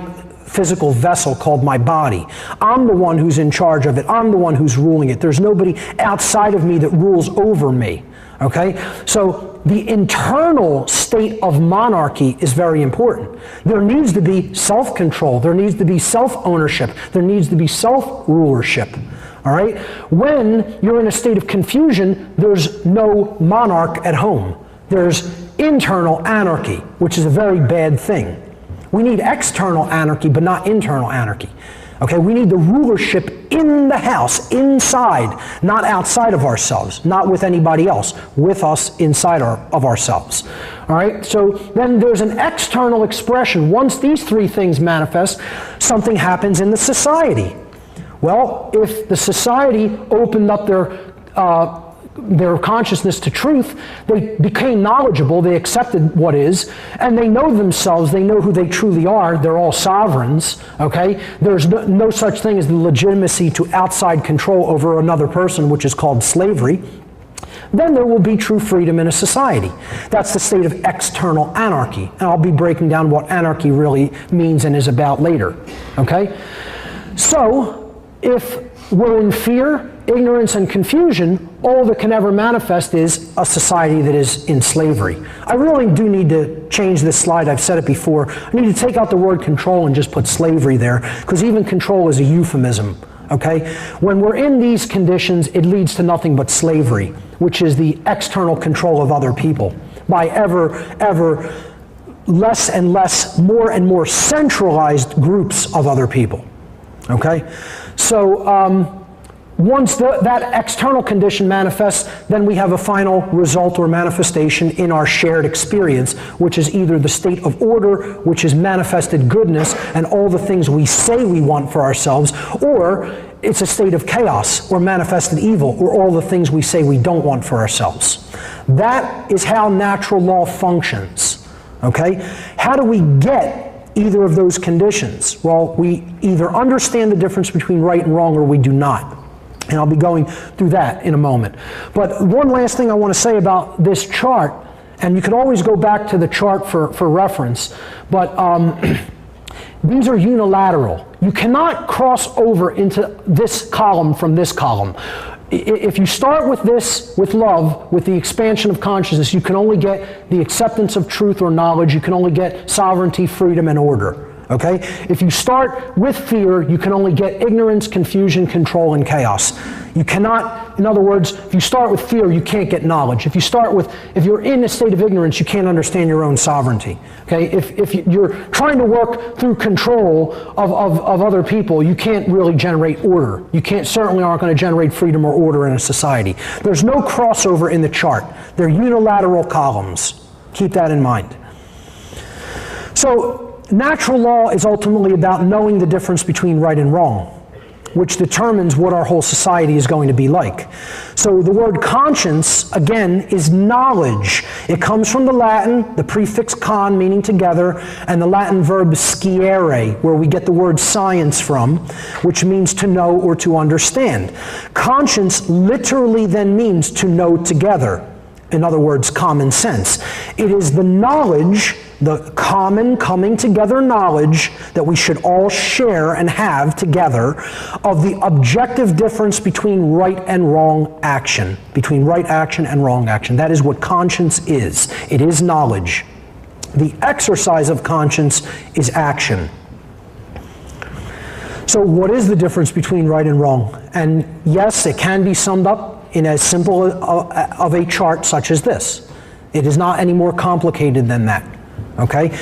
physical vessel called my body. I'm the one who's in charge of it. I'm the one who's ruling it. There's nobody outside of me that rules over me. Okay? So the internal state of monarchy is very important. There needs to be self-control. There needs to be self-ownership. There needs to be self-rulership. All right? When you're in a state of confusion, there's no monarch at home. There's internal anarchy, which is a very bad thing. We need external anarchy, but not internal anarchy. Okay, we need the rulership in the house, inside, not outside of ourselves, not with anybody else, with us inside of ourselves. All right, so then there's an external expression. Once these three things manifest, something happens in the society. Well, if the society opened up their consciousness to truth, they became knowledgeable, they accepted what is, and they know themselves, they know who they truly are, they're all sovereigns, okay? There's no such thing as the legitimacy to outside control over another person, which is called slavery. Then there will be true freedom in a society. That's the state of external anarchy, and I'll be breaking down what anarchy really means and is about later, okay? So, if we're in fear, ignorance, and confusion, all that can ever manifest is a society that is in slavery. I really do need to change this slide. I've said it before. I need to take out the word control and just put slavery there, because even control is a euphemism. Okay? When we're in these conditions, it leads to nothing but slavery, which is the external control of other people by ever less and less, more and more centralized groups of other people. Okay? So, once that external condition manifests, then we have a final result or manifestation in our shared experience, which is either the state of order, which is manifested goodness and all the things we say we want for ourselves, or it's a state of chaos or manifested evil, or all the things we say we don't want for ourselves. That is how natural law functions. Okay? How do we get either of those conditions? Well, we either understand the difference between right and wrong, or we do not. And I'll be going through that in a moment. But one last thing I want to say about this chart, and you can always go back to the chart for reference, but these are unilateral. You cannot cross over into this column from this column. If you start with this, with love, with the expansion of consciousness, you can only get the acceptance of truth or knowledge. You can only get sovereignty, freedom, and order. Okay? If you start with fear, you can only get ignorance, confusion, control, and chaos. You cannot, in other words, if you start with fear, you can't get knowledge. If you're in a state of ignorance, you can't understand your own sovereignty. Okay? If you're trying to work through control of other people, you can't really generate order. You certainly aren't going to generate freedom or order in a society. There's no crossover in the chart. They're unilateral columns. Keep that in mind. So, natural law is ultimately about knowing the difference between right and wrong, which determines what our whole society is going to be like. So the word conscience, again, is knowledge. It comes from the Latin, the prefix con, meaning together, and the Latin verb sciere, where we get the word science from, which means to know or to understand. Conscience literally then means to know together. In other words, common sense. It is the knowledge, the common coming together knowledge that we should all share and have together of the objective difference between right and wrong action, between right action and wrong action. That is what conscience is. It is knowledge. The exercise of conscience is action. So what is the difference between right and wrong? And yes, it can be summed up in as simple of a chart such as this. It is not any more complicated than that. Okay?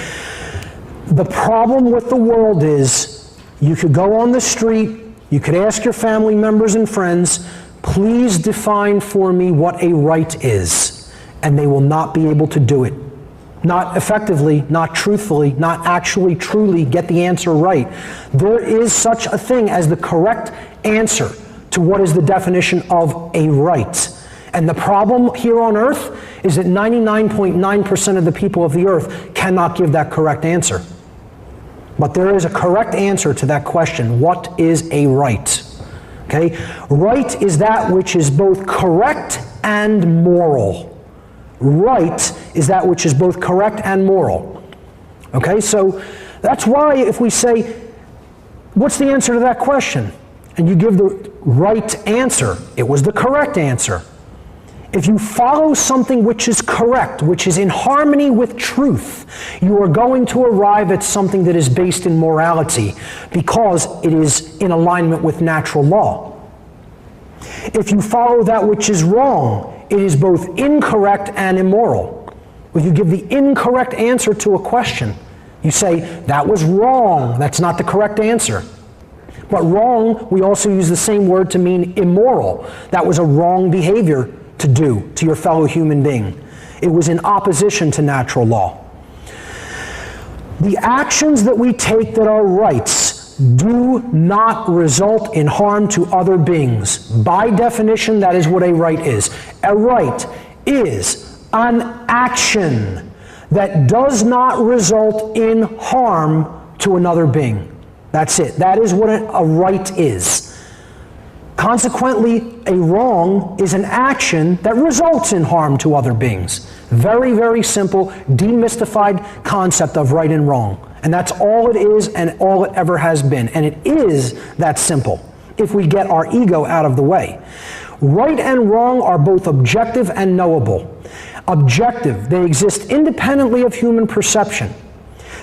The problem with the world is you could go on the street, you could ask your family members and friends, please define for me what a right is, and they will not be able to do it. Not effectively, not truthfully, not actually truly get the answer right. There is such a thing as the correct answer to what is the definition of a right. And the problem here on earth is that 99.9% of the people of the earth cannot give that correct answer. But there is a correct answer to that question. What is a right? Okay? Right is that which is both correct and moral. Right is that which is both correct and moral. Okay, so that's why if we say, what's the answer to that question? And you give the right answer, it was the correct answer. If you follow something which is correct, which is in harmony with truth, you are going to arrive at something that is based in morality because it is in alignment with natural law. If you follow that which is wrong, it is both incorrect and immoral. When you give the incorrect answer to a question, you say, that was wrong, that's not the correct answer. But wrong, we also use the same word to mean immoral. That was a wrong behavior to do to your fellow human being. It was in opposition to natural law. The actions that we take that are rights do not result in harm to other beings. By definition, that is what a right is. A right is an action that does not result in harm to another being. That's it. That is what a right is. Consequently, a wrong is an action that results in harm to other beings. Very, very simple, demystified concept of right and wrong. And that's all it is and all it ever has been. And it is that simple if we get our ego out of the way. Right and wrong are both objective and knowable. Objective, they exist independently of human perception.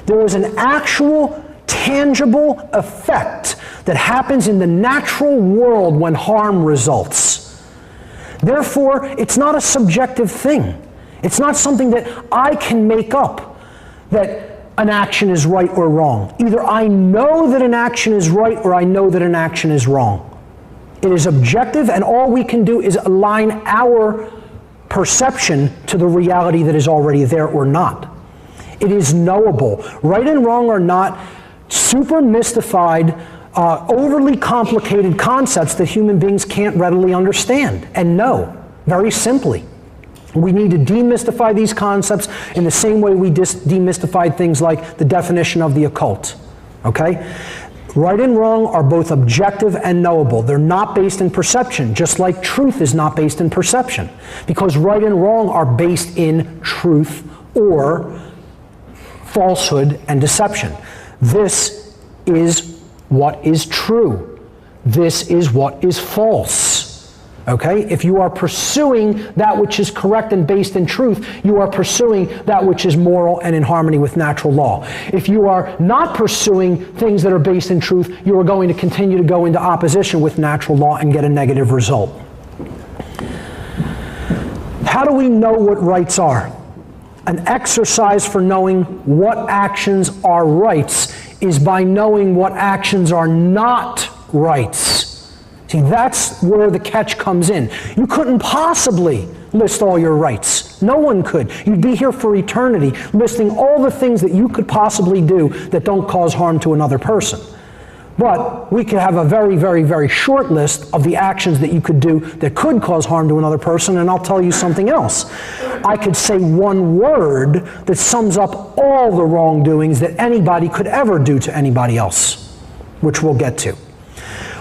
There is an actual, tangible effect that happens in the natural world when harm results. Therefore, it's not a subjective thing. It's not something that I can make up, that an action is right or wrong. Either I know that an action is right or I know that an action is wrong. It is objective, and all we can do is align our perception to the reality that is already there or not. It is knowable. Right and wrong are not super mystified, overly complicated concepts that human beings can't readily understand and know very simply. We need to demystify these concepts in the same way we demystified things like the definition of the occult. Okay? Right and wrong are both objective and knowable. They're not based in perception, just like truth is not based in perception. Because right and wrong are based in truth or falsehood and deception. This is what is true. This is what is false. Okay? If you are pursuing that which is correct and based in truth, you are pursuing that which is moral and in harmony with natural law. If you are not pursuing things that are based in truth, you are going to continue to go into opposition with natural law and get a negative result. How do we know what rights are? An exercise for knowing what actions are rights is by knowing what actions are not rights. See, that's where the catch comes in. You couldn't possibly list all your rights. No one could. You'd be here for eternity listing all the things that you could possibly do that don't cause harm to another person. But we could have a very, very, very short list of the actions that you could do that could cause harm to another person, and I'll tell you something else. I could say one word that sums up all the wrongdoings that anybody could ever do to anybody else, which we'll get to.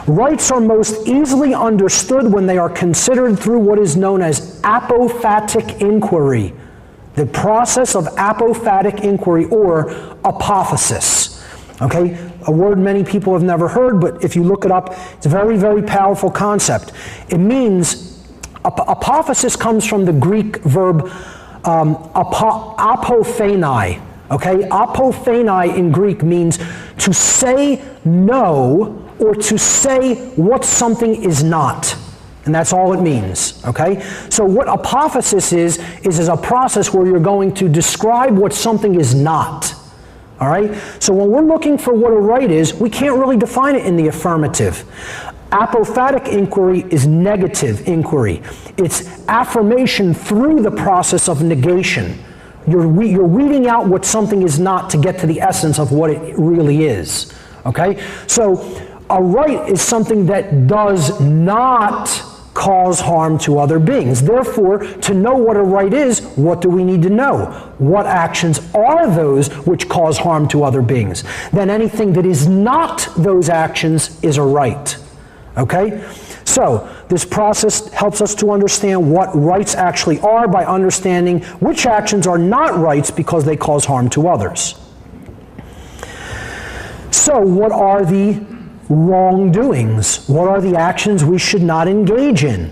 Rights are most easily understood when they are considered through what is known as apophatic inquiry, the process of apophatic inquiry, or apophasis. Okay, a word many people have never heard, but if you look it up, it's a very, very powerful concept. It means, apophasis comes from the Greek verb apopheni. Okay, apopheni in Greek means to say no or to say what something is not. And that's all it means, okay? So what apophasis is a process where you're going to describe what something is not, All right? So when we're looking for what a right is, we can't really define it in the affirmative. Apophatic inquiry is negative inquiry. It's affirmation through the process of negation. You're weeding out what something is not to get to the essence of what it really is. Okay? So a right is something that does not cause harm to other beings. Therefore, to know what a right is, what do we need to know? What actions are those which cause harm to other beings? Then anything that is not those actions is a right. Okay? So, this process helps us to understand what rights actually are by understanding which actions are not rights because they cause harm to others. So, what are the wrongdoings? What are the actions we should not engage in?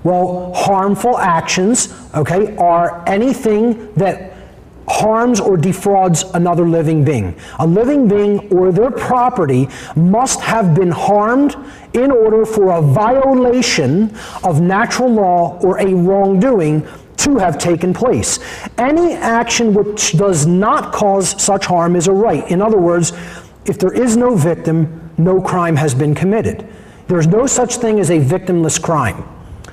Well, harmful actions, okay, are anything that harms or defrauds another living being. A living being or their property must have been harmed in order for a violation of natural law or a wrongdoing to have taken place. Any action which does not cause such harm is a right. In other words, if there is no victim, no crime has been committed. There's no such thing as a victimless crime.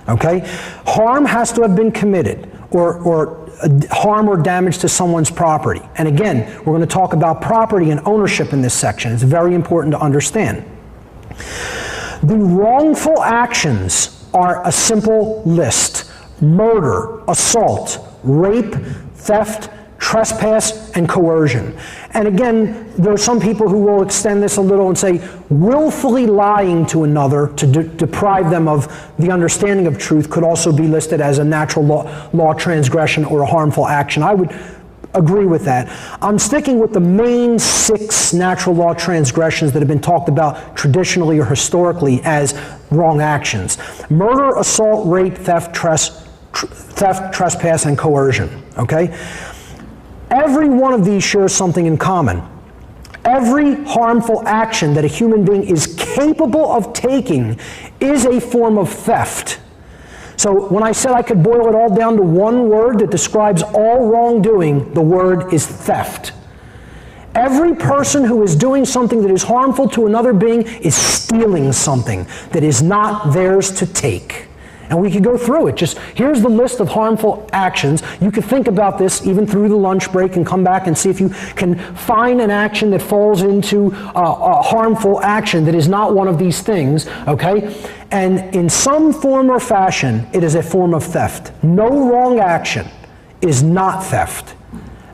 Okay? Harm has to have been committed, or harm or damage to someone's property. And again, we're going to talk about property and ownership in this section. It's very important to understand. The wrongful actions are a simple list: murder, assault, rape, theft, trespass, and coercion. And again, there are some people who will extend this a little and say willfully lying to another to deprive them of the understanding of truth could also be listed as a natural law transgression or a harmful action. I would agree with that. I'm sticking with the main 6 natural law transgressions that have been talked about traditionally or historically as wrong actions: murder, assault, rape, theft, trespass, and coercion. Okay? Every one of these shares something in common. Every harmful action that a human being is capable of taking is a form of theft. So when I said I could boil it all down to one word that describes all wrongdoing, the word is theft. Every person who is doing something that is harmful to another being is stealing something that is not theirs to take. And we could go through it. Just here's the list of harmful actions. You could think about this even through the lunch break and come back and see if you can find an action that falls into a harmful action that is not one of these things, okay? And in some form or fashion, it is a form of theft. No wrong action is not theft.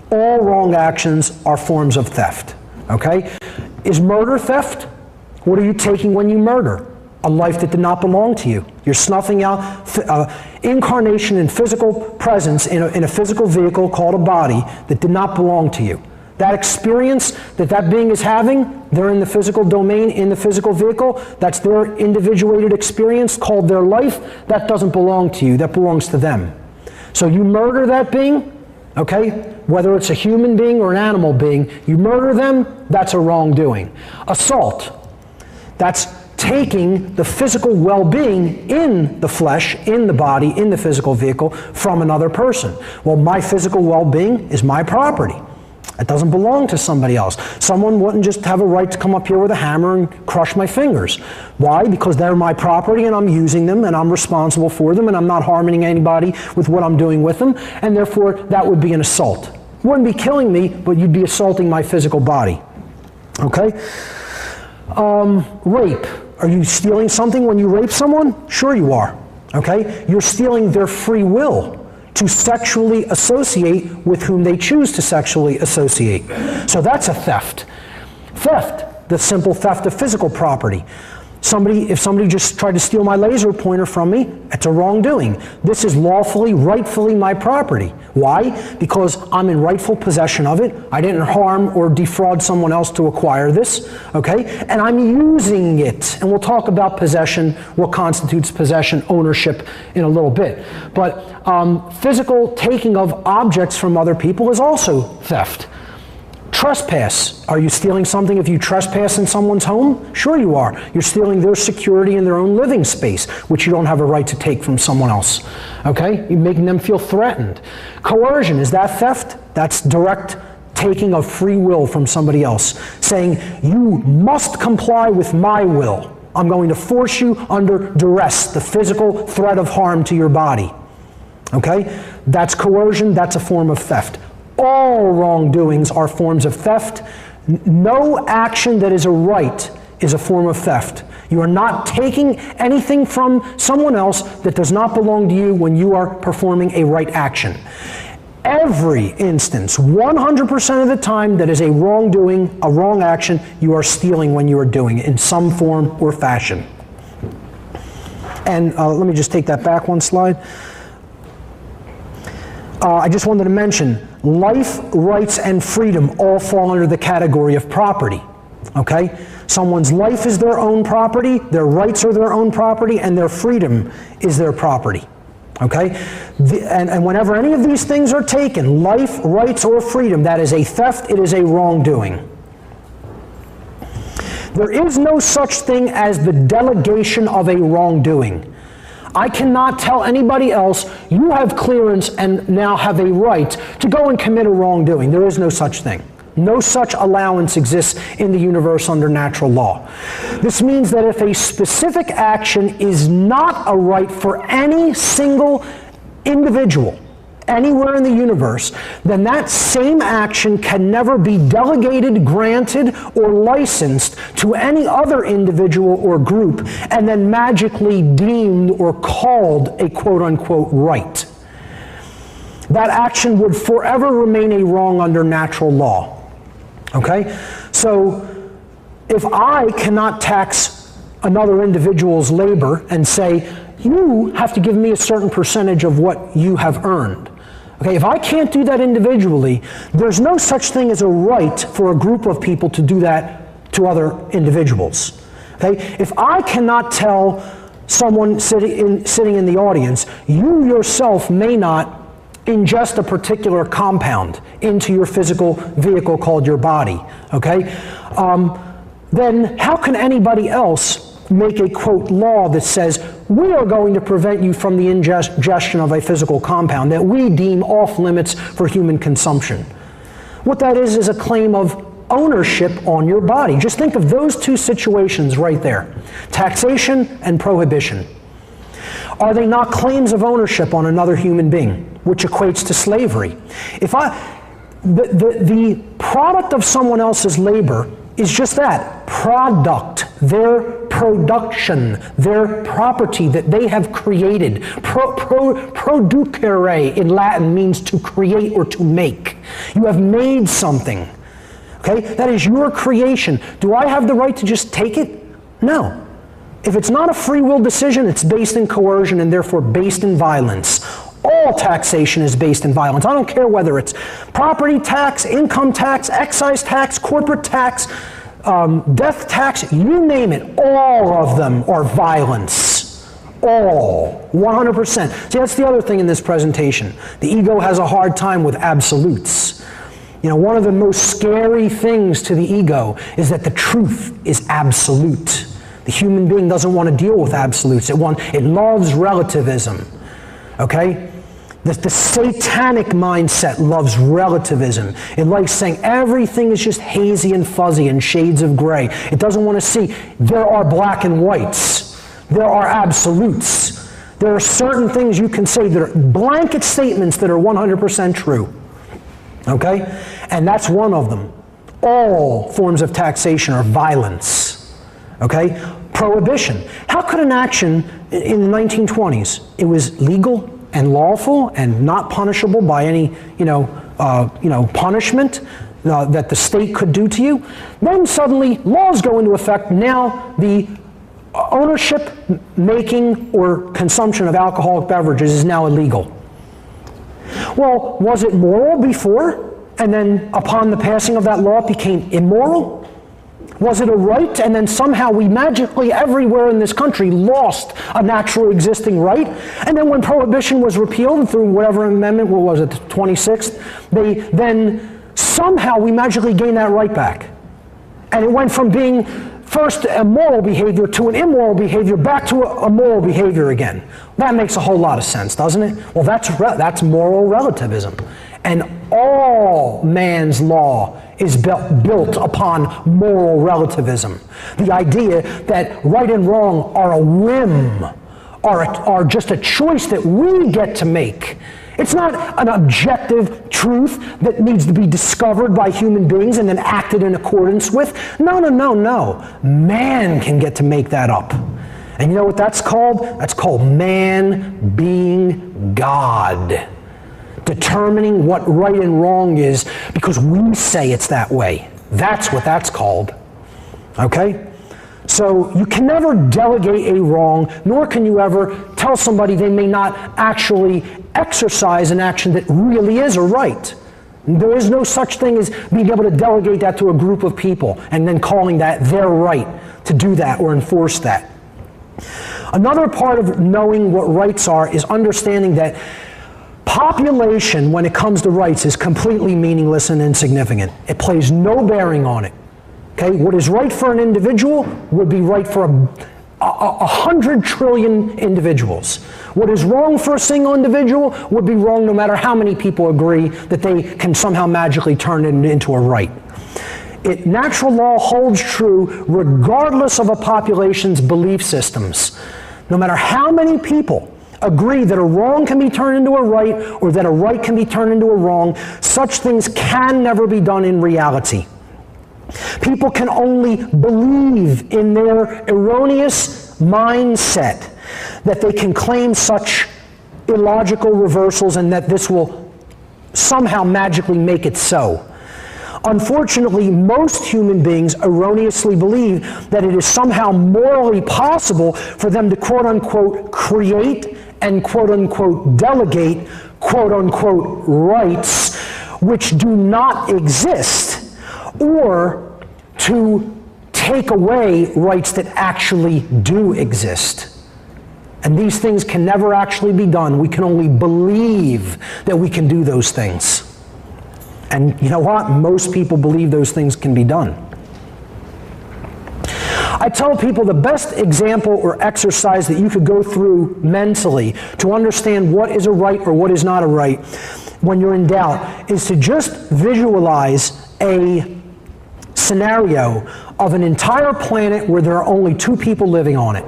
All wrong actions are forms of theft, okay? Is murder theft? What are you taking when you murder? A life that did not belong to you. You're snuffing out incarnation and physical presence in a physical vehicle called a body that did not belong to you. That experience that being is having, they're in the physical domain, in the physical vehicle, that's their individuated experience called their life. That doesn't belong to you. That belongs to them. So you murder that being, okay, whether it's a human being or an animal being, you murder them, that's a wrongdoing. Assault, that's taking the physical well-being in the flesh, in the body, in the physical vehicle from another person. Well, my physical well-being is my property. It doesn't belong to somebody else. Someone wouldn't just have a right to come up here with a hammer and crush my fingers. Why? Because they're my property and I'm using them and I'm responsible for them and I'm not harming anybody with what I'm doing with them, and therefore that would be an assault. You wouldn't be killing me, but you'd be assaulting my physical body. Okay? Rape. Are you stealing something when you rape someone? Sure you are. Okay? You're stealing their free will to sexually associate with whom they choose to sexually associate. So that's a theft. Theft, the simple theft of physical property. If somebody just tried to steal my laser pointer from me, it's a wrongdoing. This is lawfully, rightfully my property. Why? Because I'm in rightful possession of it. I didn't harm or defraud someone else to acquire this, okay? And I'm using it. And we'll talk about possession, what constitutes possession, ownership in a little bit. But physical taking of objects from other people is also theft. Trespass. Are you stealing something if you trespass in someone's home? Sure you are. You're stealing their security in their own living space, which you don't have a right to take from someone else. Okay? You're making them feel threatened. Coercion. Is that theft? That's direct taking of free will from somebody else, saying, you must comply with my will. I'm going to force you under duress, the physical threat of harm to your body. Okay? That's coercion, that's a form of theft. All wrongdoings are forms of theft. No action that is a right is a form of theft. You are not taking anything from someone else that does not belong to you when you are performing a right action. Every instance, 100% of the time that is a wrongdoing, a wrong action, you are stealing when you are doing it in some form or fashion. And let me just take that back one slide. I just wanted to mention, life, rights, and freedom all fall under the category of property. Okay? Someone's life is their own property, their rights are their own property, and their freedom is their property. Okay? And whenever any of these things are taken, life, rights, or freedom, that is a theft, it is a wrongdoing. There is no such thing as the delegation of a wrongdoing. I cannot tell anybody else, you have clearance and now have a right to go and commit a wrongdoing. There is no such thing. No such allowance exists in the universe under natural law. This means that if a specific action is not a right for any single individual anywhere in the universe, then that same action can never be delegated, granted, or licensed to any other individual or group and then magically deemed or called a quote-unquote right. That action would forever remain a wrong under natural law. Okay? So if I cannot tax another individual's labor and say, you have to give me a certain percentage of what you have earned. Okay, if I can't do that individually, there's no such thing as a right for a group of people to do that to other individuals. Okay? If I cannot tell someone sitting in the audience, you yourself may not ingest a particular compound into your physical vehicle called your body, okay? Then how can anybody else make a, quote, law that says, we are going to prevent you from the ingestion of a physical compound that we deem off limits for human consumption? What that is a claim of ownership on your body. Just think of those two situations right there, taxation and prohibition. Are they not claims of ownership on another human being, which equates to slavery? If the product of someone else's labor is just that, product, their production, their property that they have created. Producere in Latin means to create or to make. You have made something. Okay? That is your creation. Do I have the right to just take it? No. If it's not a free will decision, it's based in coercion and therefore based in violence. All taxation is based in violence. I don't care whether it's property tax, income tax, excise tax, corporate tax, death tax, you name it. All of them are violence. All. 100%. See, that's the other thing in this presentation. The ego has a hard time with absolutes. You know, one of the most scary things to the ego is that the truth is absolute. The human being doesn't want to deal with absolutes. It loves relativism. Okay? The satanic mindset loves relativism. It likes saying everything is just hazy and fuzzy and shades of gray. It doesn't want to see there are black and whites. There are absolutes. There are certain things you can say that are blanket statements that are 100% true. Okay? And that's one of them. All forms of taxation are violence. Okay? Prohibition. How could an action in the 1920s, it was legal and lawful and not punishable by any, punishment that the state could do to you. Then suddenly laws go into effect. Now the ownership, making, or consumption of alcoholic beverages is now illegal. Well, was it moral before? And then upon the passing of that law it became immoral? Was it a right, and then somehow we magically everywhere in this country lost a naturally existing right? And then when Prohibition was repealed through whatever amendment, what was it, the 26th, then somehow we magically gained that right back. And it went from being first a moral behavior to an immoral behavior back to a moral behavior again. That makes a whole lot of sense, doesn't it? Well, that's moral relativism. And all man's law is built upon moral relativism. The idea that right and wrong are a whim, are just a choice that we get to make. It's not an objective truth that needs to be discovered by human beings and then acted in accordance with. No. Man can get to make that up. And you know what that's called? That's called man being God. Determining what right and wrong is because we say it's that way. That's what that's called. Okay? So you can never delegate a wrong, nor can you ever tell somebody they may not actually exercise an action that really is a right. There is no such thing as being able to delegate that to a group of people and then calling that their right to do that or enforce that. Another part of knowing what rights are is understanding that population, when it comes to rights, is completely meaningless and insignificant. It plays no bearing on it. Okay? What is right for an individual would be right for 100 trillion individuals. What is wrong for a single individual would be wrong no matter how many people agree that they can somehow magically turn it into a right. Natural law holds true regardless of a population's belief systems. No matter how many people agree that a wrong can be turned into a right or that a right can be turned into a wrong, such things can never be done in reality. People can only believe in their erroneous mindset that they can claim such illogical reversals and that this will somehow magically make it so. Unfortunately, most human beings erroneously believe that it is somehow morally possible for them to quote-unquote create and quote-unquote delegate quote-unquote rights which do not exist, or to take away rights that actually do exist. And these things can never actually be done. We can only believe that we can do those things. And you know what? Most people believe those things can be done. I tell people the best example or exercise that you could go through mentally to understand what is a right or what is not a right when you're in doubt is to just visualize a scenario of an entire planet where there are only two people living on it.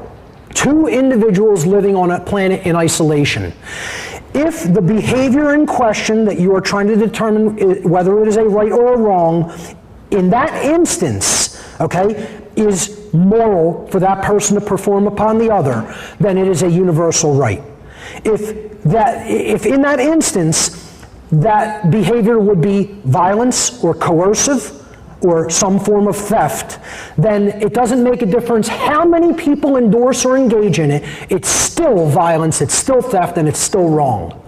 Two individuals living on a planet in isolation. If the behavior in question that you are trying to determine whether it is a right or a wrong, in that instance, okay, is moral for that person to perform upon the other, then it is a universal right. If in that instance, that behavior would be violence or coercive, or some form of theft, then it doesn't make a difference how many people endorse or engage in it. It's still violence, it's still theft, and it's still wrong.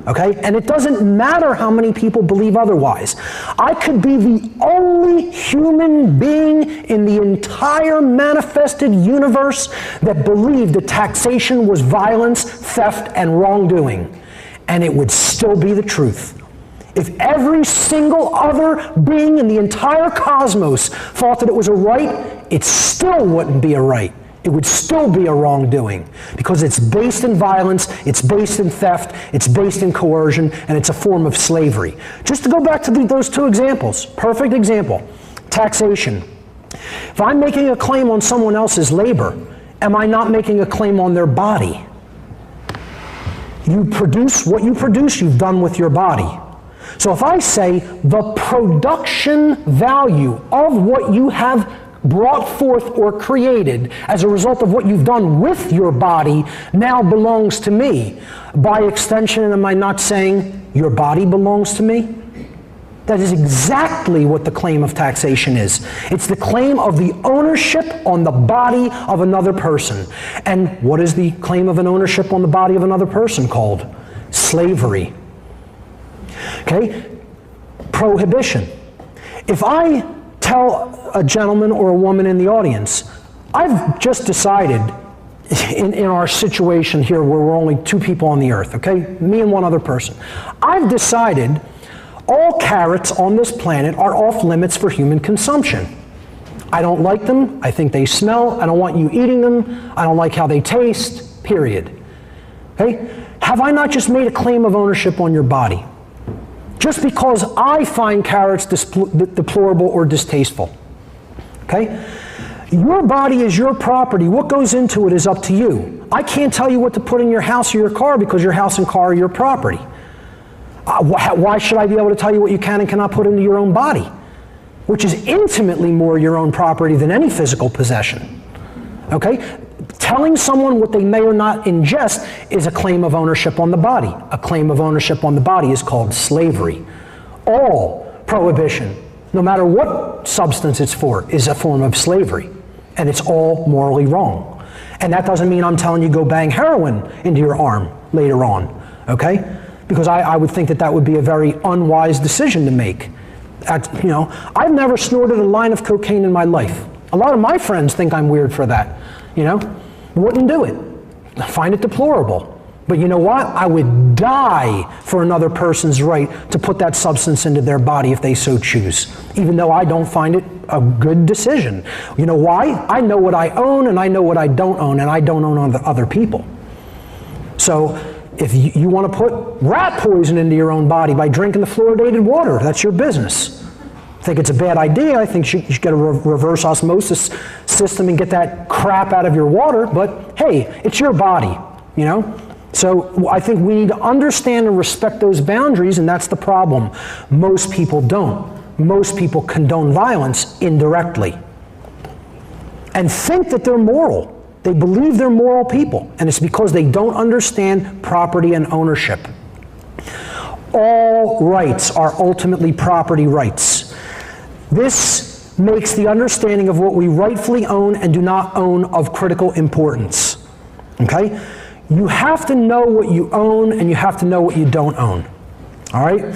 Okay? And it doesn't matter how many people believe otherwise. I could be the only human being in the entire manifested universe that believed that taxation was violence, theft, and wrongdoing. And it would still be the truth. If every single other being in the entire cosmos thought that it was a right, it still wouldn't be a right. It would still be a wrongdoing because it's based in violence, it's based in theft, it's based in coercion, and it's a form of slavery. Just to go back to those two examples, perfect example, taxation. If I'm making a claim on someone else's labor, am I not making a claim on their body? You produce what you produce, you've done with your body. So if I say the production value of what you have brought forth or created as a result of what you've done with your body now belongs to me, by extension, am I not saying your body belongs to me? That is exactly what the claim of taxation is. It's the claim of the ownership on the body of another person. And what is the claim of an ownership on the body of another person called? Slavery. Okay? Prohibition. If I tell a gentleman or a woman in the audience, I've just decided in our situation here where we're only two people on the earth, okay? Me and one other person. I've decided all carrots on this planet are off limits for human consumption. I don't like them. I think they smell. I don't want you eating them. I don't like how they taste, period. Okay? Have I not just made a claim of ownership on your body? Just because I find carrots deplorable or distasteful. Okay? Your body is your property. What goes into it is up to you. I can't tell you what to put in your house or your car because your house and car are your property. Why should I be able to tell you what you can and cannot put into your own body? Which is intimately more your own property than any physical possession. Okay? Telling someone what they may or not ingest is a claim of ownership on the body. A claim of ownership on the body is called slavery. All prohibition, no matter what substance it's for, is a form of slavery. And it's all morally wrong. And that doesn't mean I'm telling you go bang heroin into your arm later on, okay? Because I would think that that would be a very unwise decision to make. You know, I've never snorted a line of cocaine in my life. A lot of my friends think I'm weird for that, you know? Wouldn't do it. I find it deplorable. But you know what? I would die for another person's right to put that substance into their body if they so choose, even though I don't find it a good decision. You know why? I know what I own and I know what I don't own, and I don't own other people. So if you want to put rat poison into your own body by drinking the fluoridated water, that's your business. I think it's a bad idea. I think you should get a reverse osmosis system and get that crap out of your water, but hey, it's your body, you know? So I think we need to understand and respect those boundaries, and that's the problem. Most people don't. Most people condone violence indirectly and think that they're moral. They believe they're moral people, and it's because they don't understand property and ownership. All rights are ultimately property rights. This makes the understanding of what we rightfully own and do not own of critical importance. Okay? You have to know what you own and you have to know what you don't own. All right?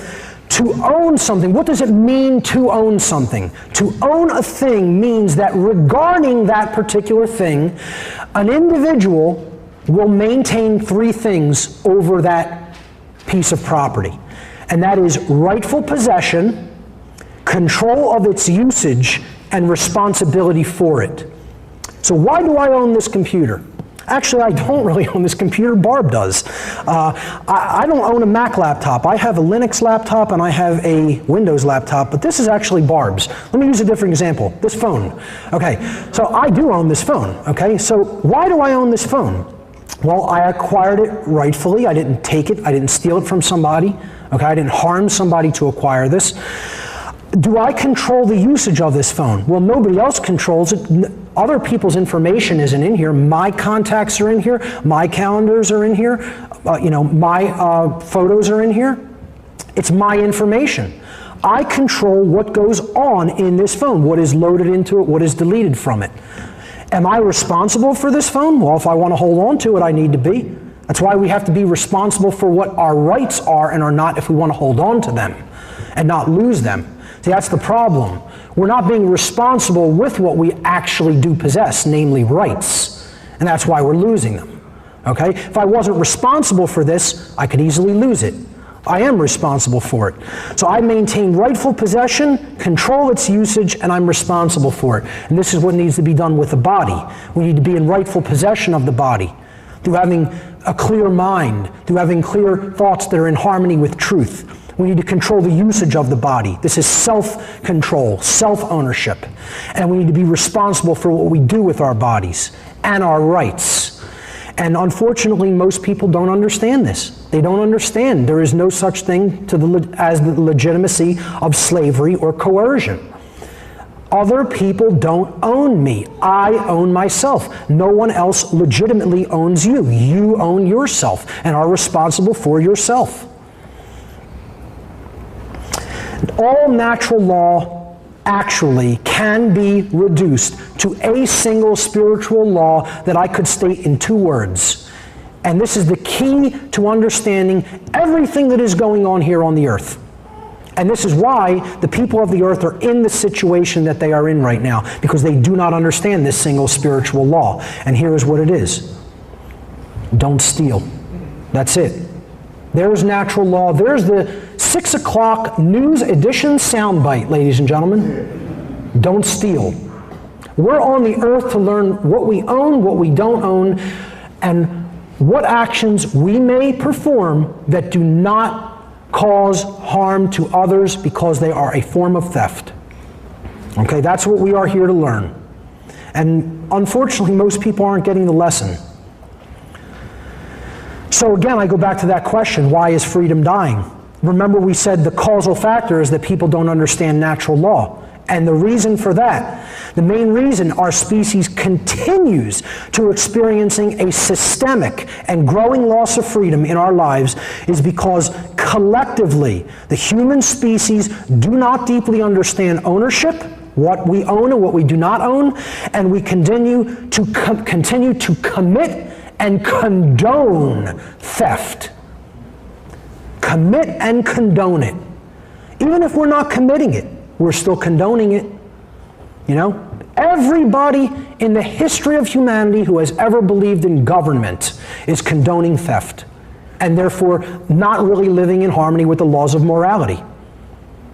To own something, what does it mean to own something? To own a thing means that regarding that particular thing, an individual will maintain three things over that piece of property. And that is rightful possession, control of its usage, and responsibility for it. So why do I own this computer? Actually, I don't really own this computer. Barb does. I don't own a Mac laptop. I have a Linux laptop and I have a Windows laptop, but this is actually Barb's. Let me use a different example. This phone. Okay, so I do own this phone. Okay, so why do I own this phone? Well, I acquired it rightfully. I didn't take it. I didn't steal it from somebody. Okay, I didn't harm somebody to acquire this. Do I control the usage of this phone? Well, nobody else controls it. Other people's information isn't in here. My contacts are in here. My calendars are in here. My photos are in here. It's my information. I control what goes on in this phone, what is loaded into it, what is deleted from it. Am I responsible for this phone? Well, if I want to hold on to it, I need to be. That's why we have to be responsible for what our rights are and are not if we want to hold on to them and not lose them. See, that's the problem. We're not being responsible with what we actually do possess, namely rights. And that's why we're losing them. Okay? If I wasn't responsible for this, I could easily lose it. I am responsible for it. So I maintain rightful possession, control its usage, and I'm responsible for it. And this is what needs to be done with the body. We need to be in rightful possession of the body through having a clear mind, through having clear thoughts that are in harmony with truth. We need to control the usage of the body. This is self-control, self-ownership. And we need to be responsible for what we do with our bodies and our rights. And unfortunately, most people don't understand this. They don't understand there is no such thing as the legitimacy of slavery or coercion. Other people don't own me. I own myself. No one else legitimately owns you. You own yourself and are responsible for yourself. All natural law actually can be reduced to a single spiritual law that I could state in two words. And this is the key to understanding everything that is going on here on the earth. And this is why the people of the earth are in the situation that they are in right now, because they do not understand this single spiritual law. And here is what it is. Don't steal. That's it. There's natural law. There's the 6 o'clock news edition soundbite, ladies and gentlemen. Don't steal. We're on the earth to learn what we own, what we don't own, and what actions we may perform that do not cause harm to others because they are a form of theft. Okay, that's what we are here to learn. And unfortunately, most people aren't getting the lesson. So again, I go back to that question, why is freedom dying? Remember, we said the causal factor is that people don't understand natural law. And the reason for that, the main reason our species continues to experiencing a systemic and growing loss of freedom in our lives is because collectively, the human species do not deeply understand ownership, what we own and what we do not own, and we continue to commit and condone theft. Commit and condone it. Even if we're not committing it, we're still condoning it. You know? Everybody in the history of humanity who has ever believed in government is condoning theft, and therefore not really living in harmony with the laws of morality.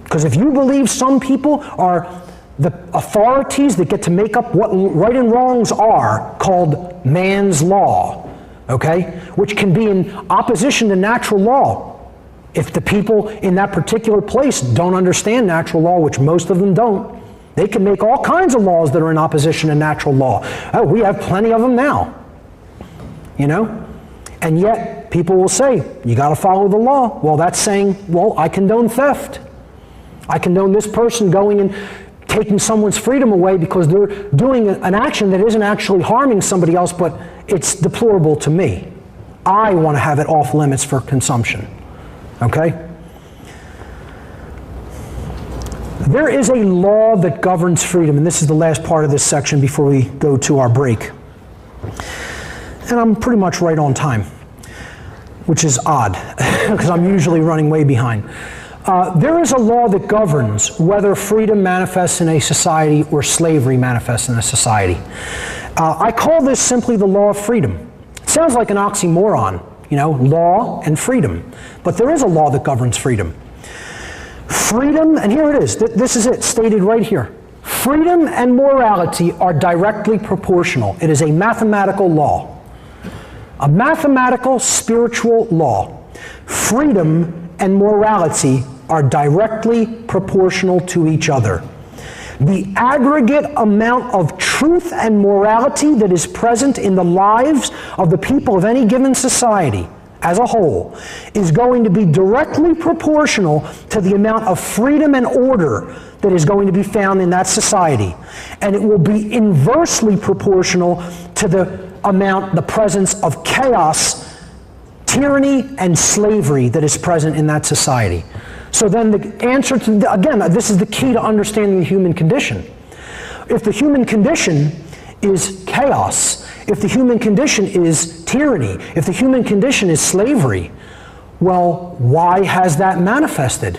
Because if you believe some people are the authorities that get to make up what right and wrongs are, called man's law, okay, which can be in opposition to natural law. If the people in that particular place don't understand natural law, which most of them don't, they can make all kinds of laws that are in opposition to natural law. Oh, we have plenty of them now, you know? And yet, people will say, you got to follow the law. Well, that's saying, well, I condone theft. I condone this person going and taking someone's freedom away because they're doing an action that isn't actually harming somebody else, but it's deplorable to me. I want to have it off limits for consumption. Okay? There is a law that governs freedom, and this is the last part of this section before we go to our break. And I'm pretty much right on time, which is odd, because I'm usually running way behind. There is a law that governs whether freedom manifests in a society or slavery manifests in a society. I call this simply the law of freedom. It sounds like an oxymoron, you know, law and freedom. But there is a law that governs freedom. Freedom, and here it is, this is it, stated right here. Freedom and morality are directly proportional. It is a mathematical law. A mathematical, spiritual law. Freedom and morality are directly proportional to each other. The aggregate amount of truth and morality that is present in the lives of the people of any given society as a whole is going to be directly proportional to the amount of freedom and order that is going to be found in that society. And it will be inversely proportional to the presence of chaos, tyranny, and slavery that is present in that society. So then the answer to, again, this is the key to understanding the human condition. If the human condition is chaos, if the human condition is tyranny, if the human condition is slavery, well, why has that manifested?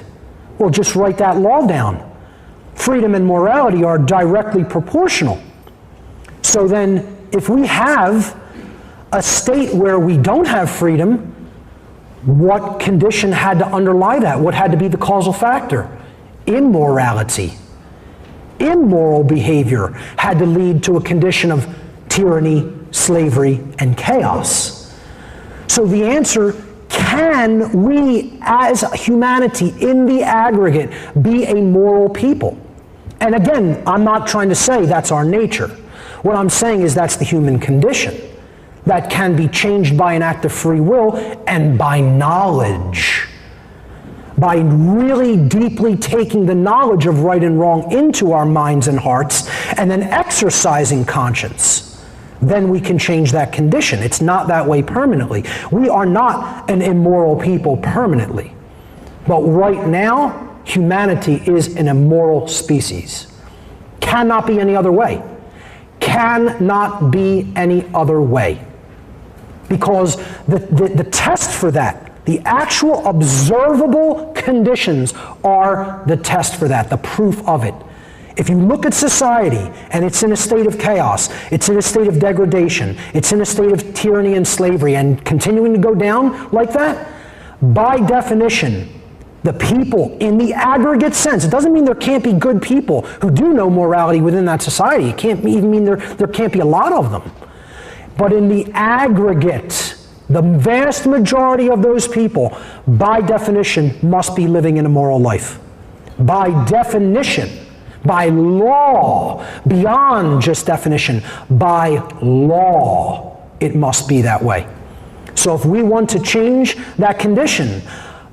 Well, just write that law down. Freedom and morality are directly proportional. So then, if we have a state where we don't have freedom, what condition had to underlie that? What had to be the causal factor? Immorality. Immoral behavior had to lead to a condition of tyranny, slavery, and chaos. So the answer, can we as humanity in the aggregate be a moral people? And again, I'm not trying to say that's our nature. What I'm saying is that's the human condition that can be changed by an act of free will and by knowledge. By really deeply taking the knowledge of right and wrong into our minds and hearts and then exercising conscience, then we can change that condition. It's not that way permanently. We are not an immoral people permanently. But right now, humanity is an immoral species. Cannot be any other way. Cannot be any other way. Because the test for that, the actual observable conditions are the test for that, the proof of it. If you look at society and it's in a state of chaos, it's in a state of degradation, it's in a state of tyranny and slavery and continuing to go down like that, by definition, The people in the aggregate sense. It doesn't mean there can't be good people who do know morality within that society. It can't even mean there can't be a lot of them. But in the aggregate, the vast majority of those people, by definition, must be living in a moral life. By definition, by law, beyond just definition, by law, it must be that way. So if we want to change that condition,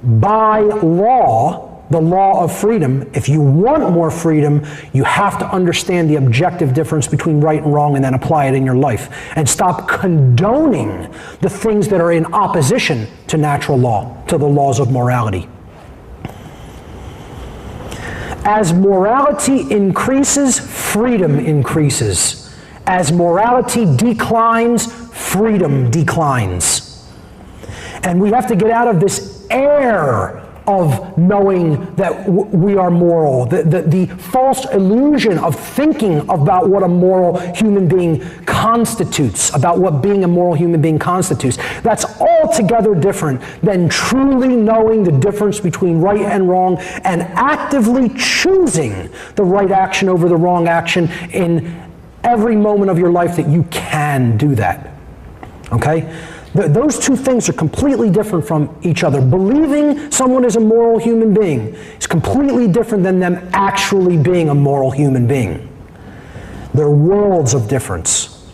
by law, the law of freedom, if you want more freedom, you have to understand the objective difference between right and wrong and then apply it in your life. And stop condoning the things that are in opposition to natural law, to the laws of morality. As morality increases, freedom increases. As morality declines, freedom declines. And we have to get out of this air of knowing that we are moral, the false illusion of thinking about what a moral human being constitutes, about what being a moral human being constitutes. That's altogether different than truly knowing the difference between right and wrong and actively choosing the right action over the wrong action in every moment of your life that you can do that. Okay? Those two things are completely different from each other. Believing someone is a moral human being is completely different than them actually being a moral human being. They're worlds of difference.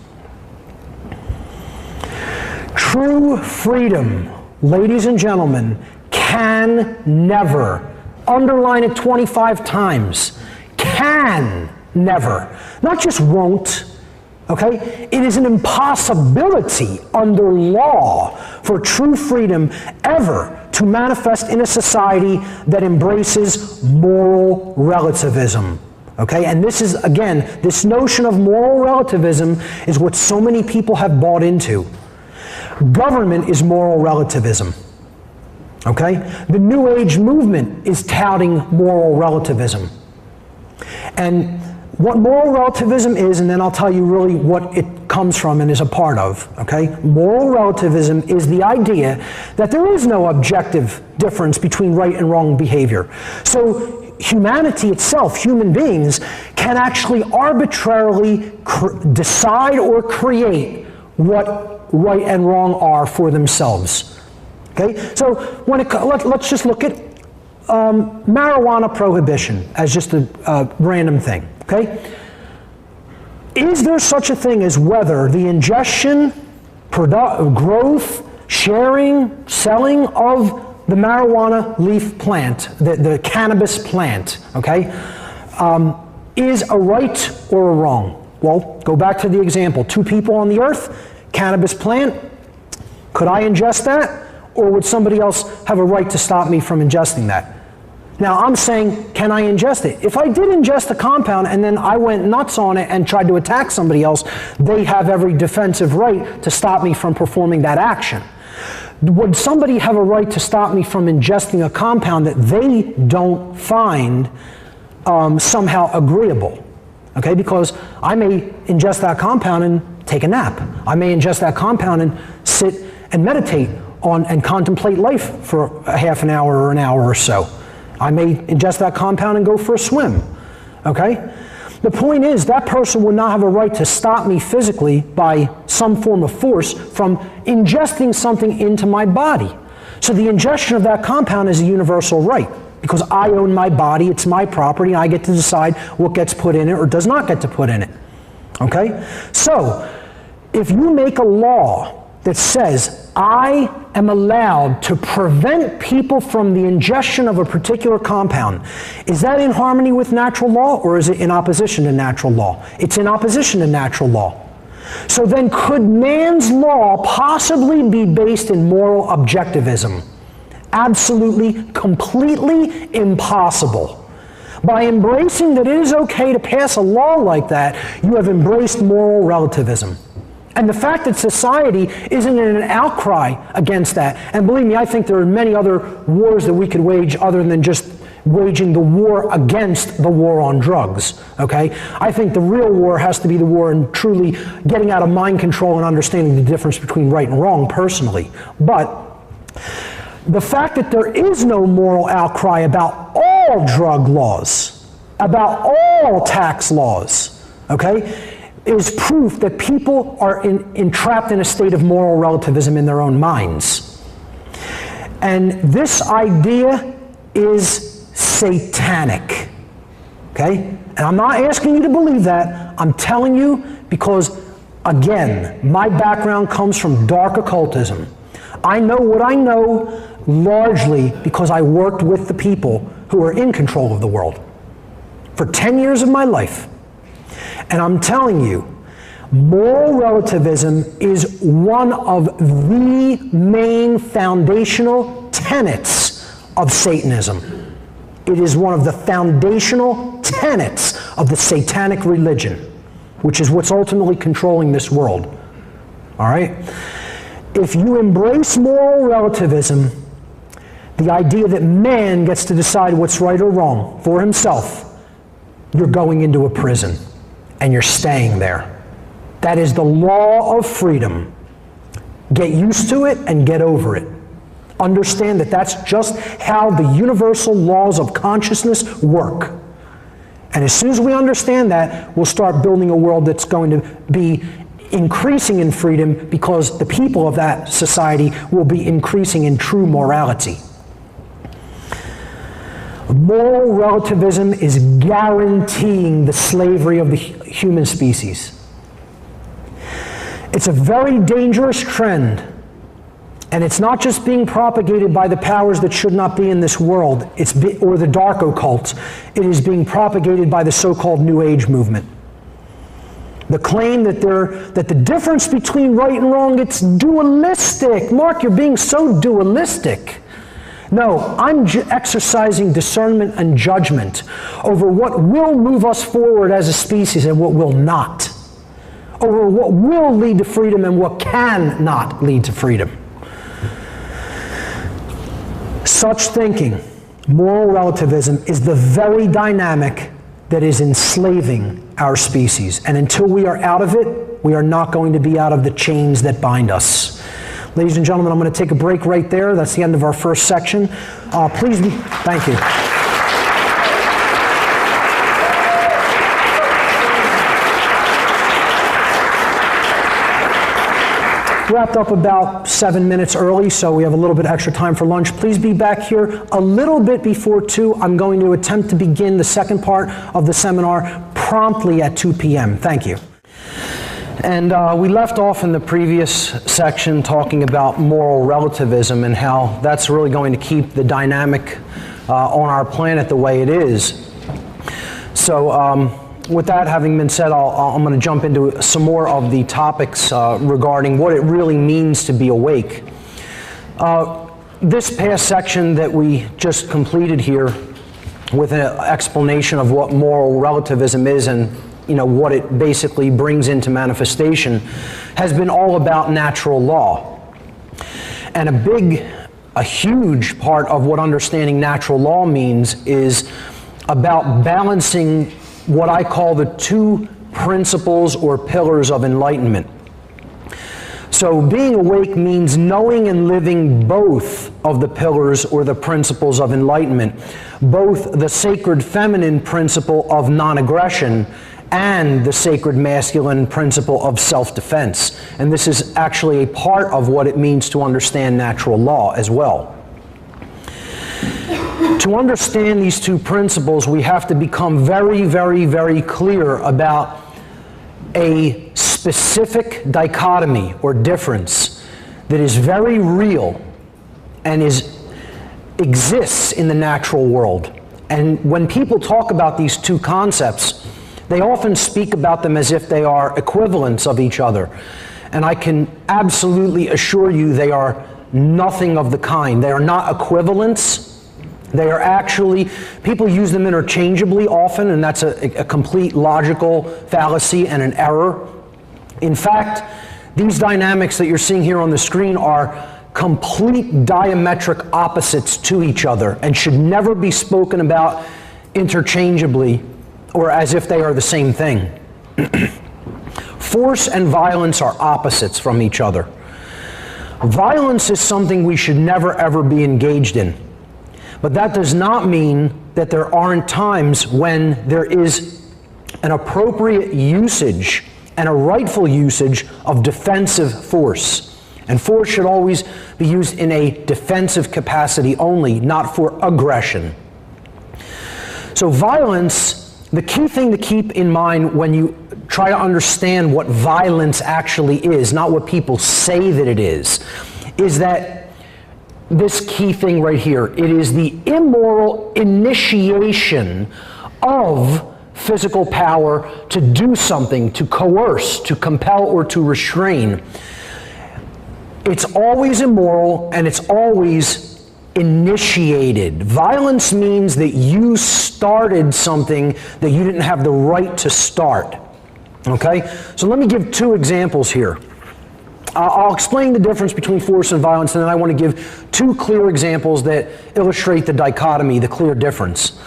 True freedom, ladies and gentlemen, can never, underline it 25 times, can never, not just won't, okay? It is an impossibility under law for true freedom ever to manifest in a society that embraces moral relativism. Okay? And this is, again, this notion of moral relativism is what so many people have bought into. Government is moral relativism. Okay? The New Age movement is touting moral relativism. And what moral relativism is, and then I'll tell you really what it comes from and is a part of, okay? Moral relativism is the idea that there is no objective difference between right and wrong behavior. So humanity itself, human beings, can actually arbitrarily decide or create what right and wrong are for themselves. Okay? So when let's just look at marijuana prohibition as just a random thing. Okay? Is there such a thing as whether the ingestion, growth, sharing, selling of the marijuana leaf plant, the cannabis plant, okay, is a right or a wrong? Well, go back to the example. Two people on the earth, cannabis plant, could I ingest that? Or would somebody else have a right to stop me from ingesting that? Now, I'm saying, can I ingest it? If I did ingest the compound and then I went nuts on it and tried to attack somebody else, they have every defensive right to stop me from performing that action. Would somebody have a right to stop me from ingesting a compound that they don't find somehow agreeable? Okay, because I may ingest that compound and take a nap. I may ingest that compound and sit and meditate on and contemplate life for a half an hour or an hour or so. I may ingest that compound and go for a swim, okay? The point is that person would not have a right to stop me physically by some form of force from ingesting something into my body. So the ingestion of that compound is a universal right because I own my body, it's my property, and I get to decide what gets put in it or does not get to put in it, okay? So if you make a law that says I am allowed to prevent people from the ingestion of a particular compound, is that in harmony with natural law or is it in opposition to natural law? It's in opposition to natural law. So then could man's law possibly be based in moral objectivism? Absolutely, completely impossible. By embracing that it is okay to pass a law like that, you have embraced moral relativism. And the fact that society isn't in an outcry against that, and believe me, I think there are many other wars that we could wage other than just waging the war against the war on drugs, okay? I think the real war has to be the war in truly getting out of mind control and understanding the difference between right and wrong personally. But The fact that there is no moral outcry about all drug laws, about all tax laws, okay, is proof that people are entrapped in a state of moral relativism in their own minds. And this idea is satanic, okay? And I'm not asking you to believe that. I'm telling you because, again, my background comes from dark occultism. I know what I know largely because I worked with the people who are in control of the world for 10 years of my life. And I'm telling you, moral relativism is one of the main foundational tenets of Satanism. It is one of the foundational tenets of the satanic religion, which is what's ultimately controlling this world. All right? If you embrace moral relativism, the idea that man gets to decide what's right or wrong for himself, you're going into a prison. And you're staying there. That is the law of freedom. Get used to it and get over it. Understand that that's just how the universal laws of consciousness work. And as soon as we understand that, we'll start building a world that's going to be increasing in freedom because the people of that society will be increasing in true morality. Moral relativism is guaranteeing the slavery of the human species. It's a very dangerous trend, and it's not just being propagated by the powers that should not be in this world, or the dark occult. It is being propagated by the so-called New Age movement. The claim that the difference between right and wrong, it's dualistic. Mark, you're being so dualistic. No, I'm exercising discernment and judgment over what will move us forward as a species and what will not. Over what will lead to freedom and what cannot lead to freedom. Such thinking, moral relativism, is the very dynamic that is enslaving our species. And until we are out of it, we are not going to be out of the chains that bind us. Ladies and gentlemen, I'm going to take a break right there. That's the end of our first section. Please be, thank you. Wrapped up about 7 minutes early, so we have a little bit extra time for lunch. Please be back here a little bit before 2. I'm going to attempt to begin the second part of the seminar promptly at 2 p.m. Thank you. And we left off in the previous section talking about moral relativism and how that's really going to keep the dynamic on our planet the way it is. So with that having been said, I'm going to jump into some more of the topics regarding what it really means to be awake. This past section that we just completed here with an explanation of what moral relativism is and what it basically brings into manifestation has been all about natural law. And a huge part of what understanding natural law means is about balancing what I call the two principles or pillars of enlightenment. So being awake means knowing and living both of the pillars or the principles of enlightenment, both the sacred feminine principle of non-aggression and the sacred masculine principle of self-defense. And this is actually a part of what it means to understand natural law as well. To understand these two principles, we have to become very, very, very clear about a specific dichotomy or difference that is very real and exists in the natural world. And when people talk about these two concepts, they often speak about them as if they are equivalents of each other. And I can absolutely assure you they are nothing of the kind. They are not equivalents. They are actually, people use them interchangeably often, and that's a complete logical fallacy and an error. In fact, these dynamics that you're seeing here on the screen are complete diametric opposites to each other and should never be spoken about interchangeably or as if they are the same thing. Force and violence are opposites from each other. Violence is something we should never ever be engaged in. But that does not mean that there aren't times when there is an appropriate usage and a rightful usage of defensive force. And force should always be used in a defensive capacity only, not for aggression. So violence, the key thing to keep in mind when you try to understand what violence actually is, not what people say that it is that this key thing right here. It is the immoral initiation of physical power to do something, to coerce, to compel, or to restrain. It's always immoral, and it's always initiated. Violence means that you started something that you didn't have the right to start. Okay? So let me give two examples here. I'll explain the difference between force and violence, and then I want to give two clear examples that illustrate the dichotomy, the clear difference.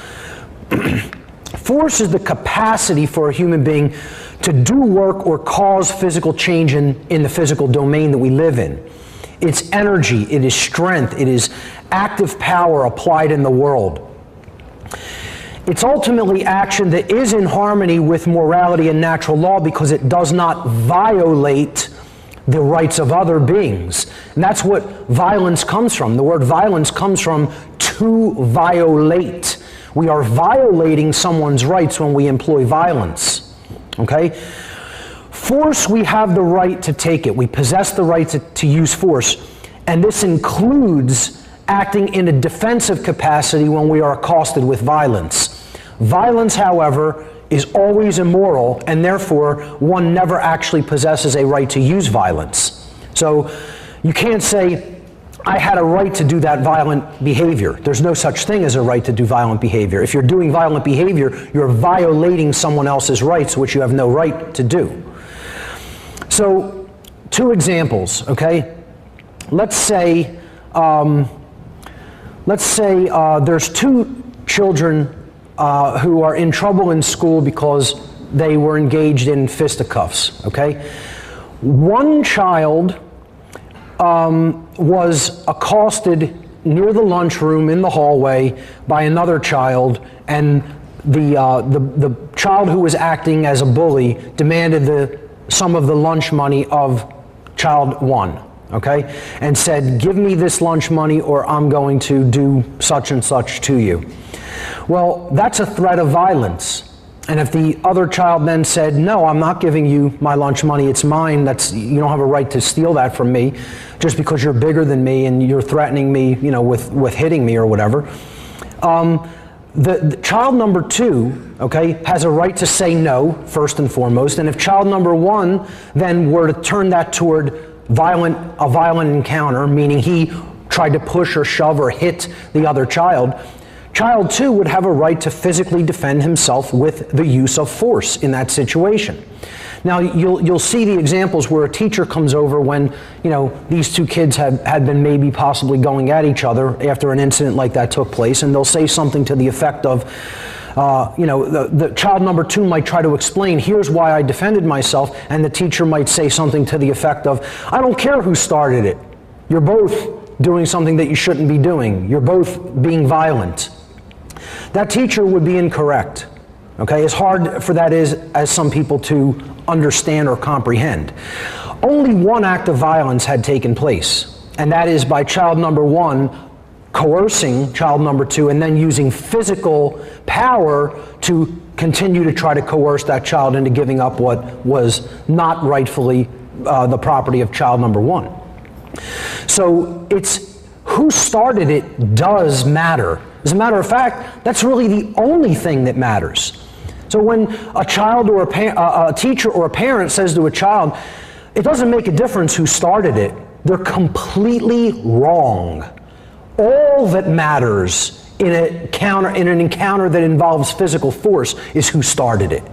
Force is the capacity for a human being to do work or cause physical change in the physical domain that we live in. It's energy, it is strength, it is active power applied in the world. It's ultimately action that is in harmony with morality and natural law because it does not violate the rights of other beings. And that's what violence comes from. The word violence comes from to violate. We are violating someone's rights when we employ violence. Okay? Force, we have the right to take it. We possess the right to use force. And this includes acting in a defensive capacity when we are accosted with violence. Violence, however, is always immoral, and therefore one never actually possesses a right to use violence. So you can't say, I had a right to do that violent behavior. There's no such thing as a right to do violent behavior. If you're doing violent behavior, you're violating someone else's rights, which you have no right to do. So, two examples, okay? Let's say there's two children who are in trouble in school because they were engaged in fisticuffs, okay? One child was accosted near the lunchroom in the hallway by another child, and the child who was acting as a bully demanded some of the lunch money of child one, okay? And said, give me this lunch money or I'm going to do such and such to you. Well, that's a threat of violence. And if the other child then said, no, I'm not giving you my lunch money, it's mine, you don't have a right to steal that from me just because you're bigger than me and you're threatening me, with hitting me or whatever. The child number two, okay, has a right to say no, first and foremost. And if child number one then were to turn that toward a violent encounter, meaning he tried to push or shove or hit the other child, child two would have a right to physically defend himself with the use of force in that situation. Now, you'll see the examples where a teacher comes over when, these two kids had been maybe possibly going at each other after an incident like that took place, and they'll say something to the effect of, the child number two might try to explain, here's why I defended myself, and the teacher might say something to the effect of, I don't care who started it. You're both doing something that you shouldn't be doing. You're both being violent. That teacher would be incorrect. Okay, as hard for that is as some people to understand or comprehend. Only one act of violence had taken place, and that is by child number one coercing child number two and then using physical power to continue to try to coerce that child into giving up what was not rightfully the property of child number one. So it's who started it does matter. As a matter of fact, that's really the only thing that matters. So when a child or a teacher or a parent says to a child, it doesn't make a difference who started it, they're completely wrong. All that matters in an encounter that involves physical force is who started it.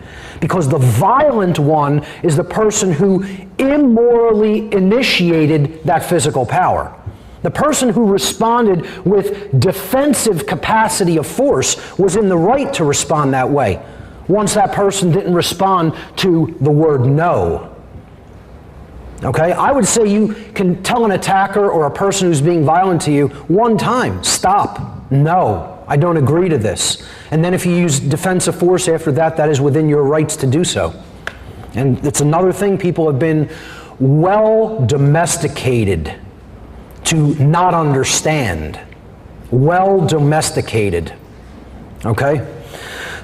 Because the violent one is the person who immorally initiated that physical power. The person who responded with defensive capacity of force was in the right to respond that way, once that person didn't respond to the word no. Okay, I would say you can tell an attacker or a person who's being violent to you one time, stop, no, I don't agree to this. And then if you use defensive force after that, that is within your rights to do so. And it's another thing people have been well domesticated to not understand. Well domesticated, okay?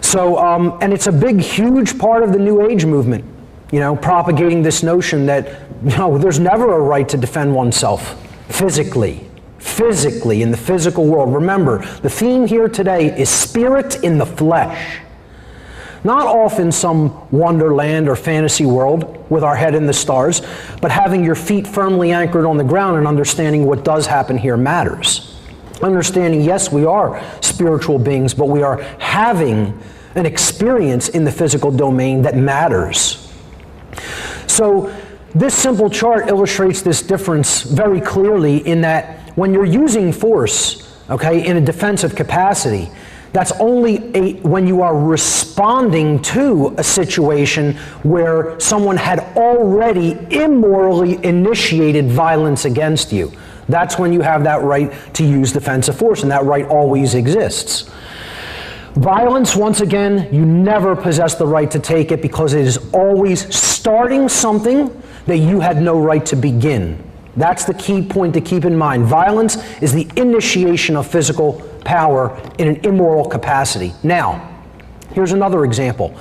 So, and it's a big, huge part of the New Age movement. You know, propagating this notion that, you know, there's never a right to defend oneself physically in the physical world. Remember, the theme here today is spirit in the flesh. Not off in some wonderland or fantasy world with our head in the stars, but having your feet firmly anchored on the ground and understanding what does happen here matters. Understanding, yes, we are spiritual beings, but we are having an experience in the physical domain that matters. So this simple chart illustrates this difference very clearly in that when you're using force, okay, in a defensive capacity, that's only when you are responding to a situation where someone had already immorally initiated violence against you. That's when you have that right to use defensive force, and that right always exists. Violence, once again, you never possess the right to take it because it is always starting something that you had no right to begin. That's the key point to keep in mind. Violence is the initiation of physical power in an immoral capacity. Now, here's another example.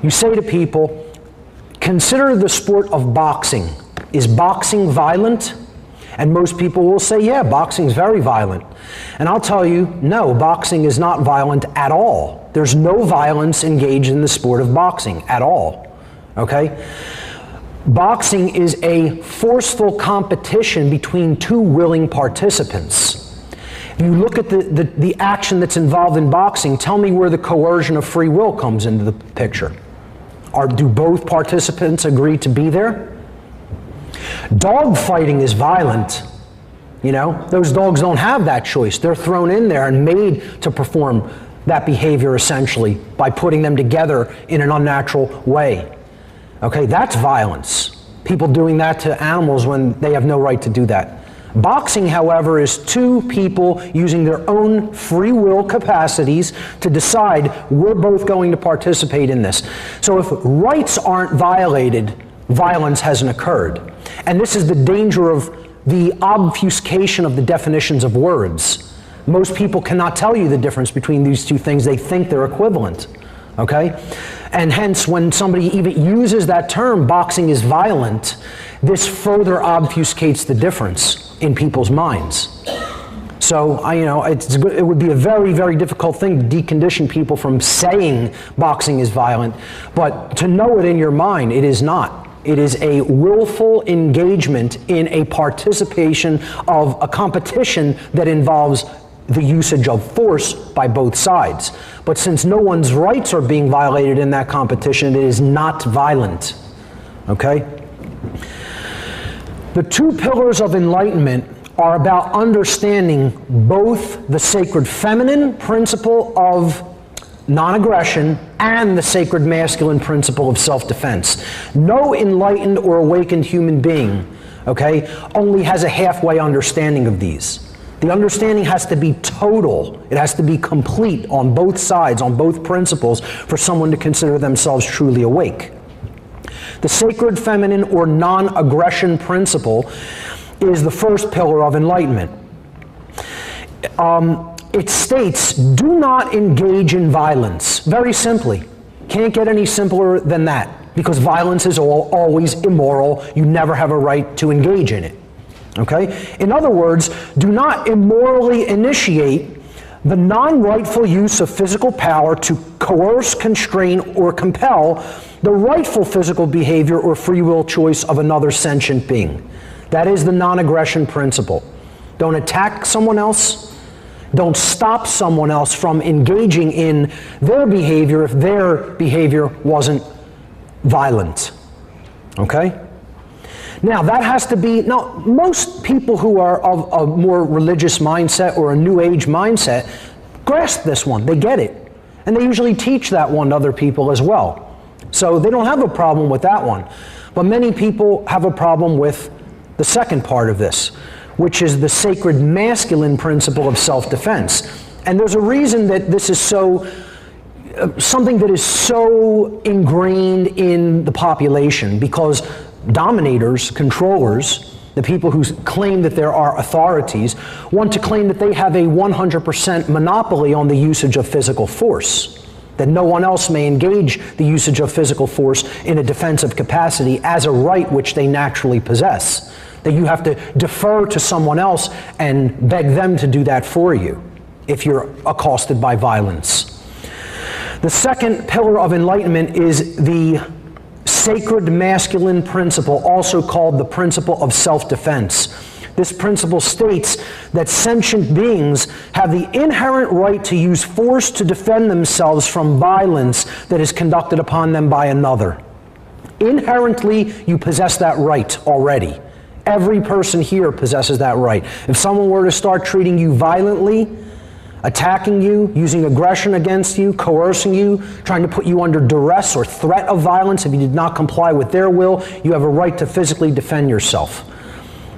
You say to people, consider the sport of boxing. Is boxing violent? And most people will say, yeah, boxing is very violent. And I'll tell you, no, boxing is not violent at all. There's no violence engaged in the sport of boxing at all, okay? Boxing is a forceful competition between two willing participants. If you look at the action that's involved in boxing, tell me where the coercion of free will comes into the picture. Do both participants agree to be there? Dog fighting is violent. You know, those dogs don't have that choice. They're thrown in there and made to perform that behavior essentially by putting them together in an unnatural way. Okay, that's violence. People doing that to animals when they have no right to do that. Boxing, however, is two people using their own free will capacities to decide we're both going to participate in this. So if rights aren't violated, violence hasn't occurred. And this is the danger of the obfuscation of the definitions of words. Most people cannot tell you the difference between these two things. They think they're equivalent, okay? And hence, when somebody even uses that term, boxing is violent, this further obfuscates the difference in people's minds. So, it would be a very, very difficult thing to decondition people from saying boxing is violent, but to know it in your mind, it is not. It is a willful engagement in a participation of a competition that involves the usage of force by both sides. But since no one's rights are being violated in that competition, it is not violent. Okay? The two pillars of enlightenment are about understanding both the sacred feminine principle of non-aggression and the sacred masculine principle of self-defense. No enlightened or awakened human being, okay, only has a halfway understanding of these. The understanding has to be total. It has to be complete on both sides, on both principles, for someone to consider themselves truly awake. The sacred feminine or non-aggression principle is the first pillar of enlightenment. It states, do not engage in violence. Very simply. Can't get any simpler than that, because violence is always immoral. You never have a right to engage in it. Okay? In other words, do not immorally initiate the non-rightful use of physical power to coerce, constrain, or compel the rightful physical behavior or free will choice of another sentient being. That is the non-aggression principle. Don't attack someone else. Don't stop someone else from engaging in their behavior if their behavior wasn't violent. Okay? Now, that has to be, now, most people who are of a more religious mindset or a New Age mindset grasp this one. They get it. And they usually teach that one to other people as well. So they don't have a problem with that one. But many people have a problem with the second part of this, which is the sacred masculine principle of self-defense. And there's a reason that this is so, something that is so ingrained in the population, because dominators, controllers, the people who claim that there are authorities, want to claim that they have a 100% monopoly on the usage of physical force, that no one else may engage the usage of physical force in a defensive capacity as a right which they naturally possess, that you have to defer to someone else and beg them to do that for you if you're accosted by violence. The second pillar of enlightenment is the sacred masculine principle, also called the principle of self-defense. This principle states that sentient beings have the inherent right to use force to defend themselves from violence that is conducted upon them by another. Inherently, you possess that right already. Every person here possesses that right. If someone were to start treating you violently, attacking you, using aggression against you, coercing you, trying to put you under duress or threat of violence, if you did not comply with their will, you have a right to physically defend yourself.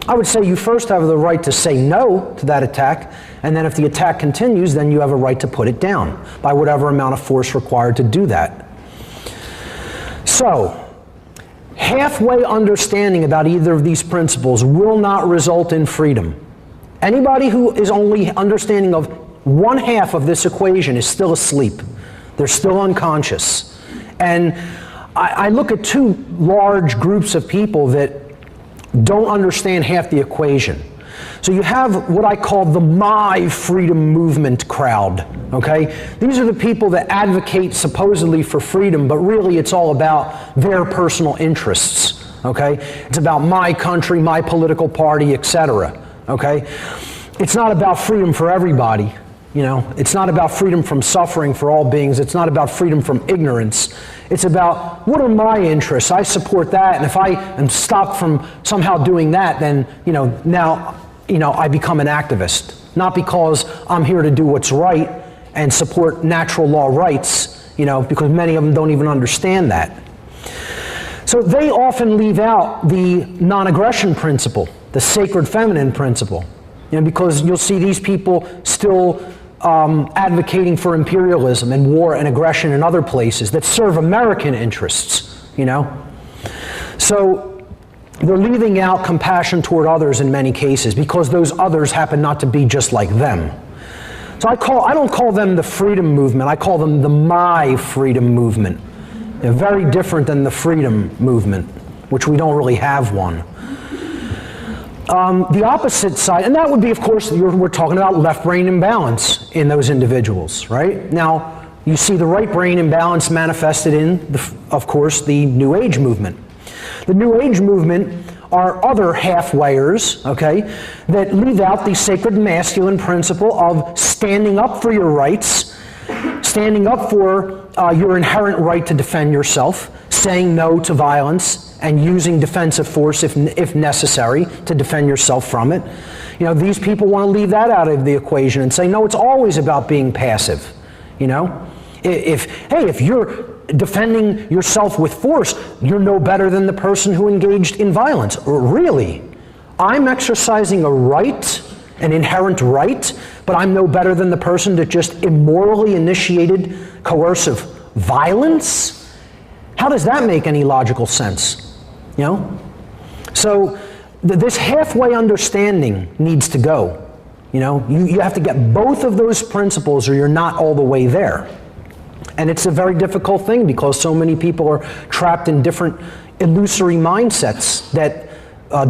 I would say you first have the right to say no to that attack, and then if the attack continues, then you have a right to put it down by whatever amount of force required to do that. So, halfway understanding about either of these principles will not result in freedom. Anybody who is only understanding of one half of this equation is still asleep. They're still unconscious. And I look at two large groups of people that don't understand half the equation. So you have what I call the My Freedom Movement crowd, okay? These are the people that advocate supposedly for freedom, but really it's all about their personal interests, okay? It's about my country, my political party, etc., okay? It's not about freedom for everybody, you know? It's not about freedom from suffering for all beings. It's not about freedom from ignorance. It's about, what are my interests? I support that, and if I am stopped from somehow doing that, then, now, I become an activist. Not because I'm here to do what's right and support natural law rights, because many of them don't even understand that. So they often leave out the non-aggression principle, the sacred feminine principle, because you'll see these people still advocating for imperialism and war and aggression in other places that serve American interests, So they're leaving out compassion toward others in many cases because those others happen not to be just like them. So I don't call them the freedom movement, I call them the My Freedom Movement. They're very different than the freedom movement, which we don't really have one. The opposite side, and that would be, of course, we're talking about left brain imbalance in those individuals, right? Now, you see the right brain imbalance manifested in, of course, the New Age movement. The New Age movement are other halfwayers, okay, that leave out the sacred masculine principle of standing up for your rights, standing up for your inherent right to defend yourself, saying no to violence, and using defensive force if necessary to defend yourself from it. These people want to leave that out of the equation and say, no, it's always about being passive. If you're defending yourself with force, you're no better than the person who engaged in violence. Really? I'm exercising a right, an inherent right, but I'm no better than the person that just immorally initiated coercive violence? How does that make any logical sense? So this halfway understanding needs to go. You have to get both of those principles or you're not all the way there. And it's a very difficult thing because so many people are trapped in different illusory mindsets that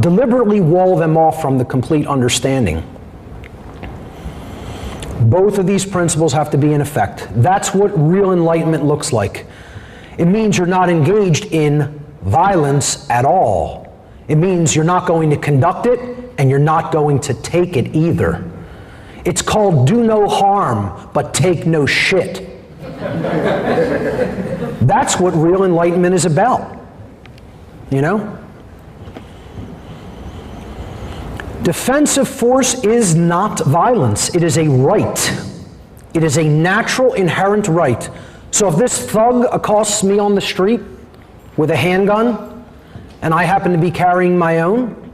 deliberately wall them off from the complete understanding. Both of these principles have to be in effect. That's what real enlightenment looks like. It means you're not engaged in violence at all. It means you're not going to conduct it and you're not going to take it either. It's called do no harm, but take no shit. That's what real enlightenment is about. Defensive force is not violence. It is a right. It is a natural, inherent right. So if this thug accosts me on the street with a handgun, and I happen to be carrying my own,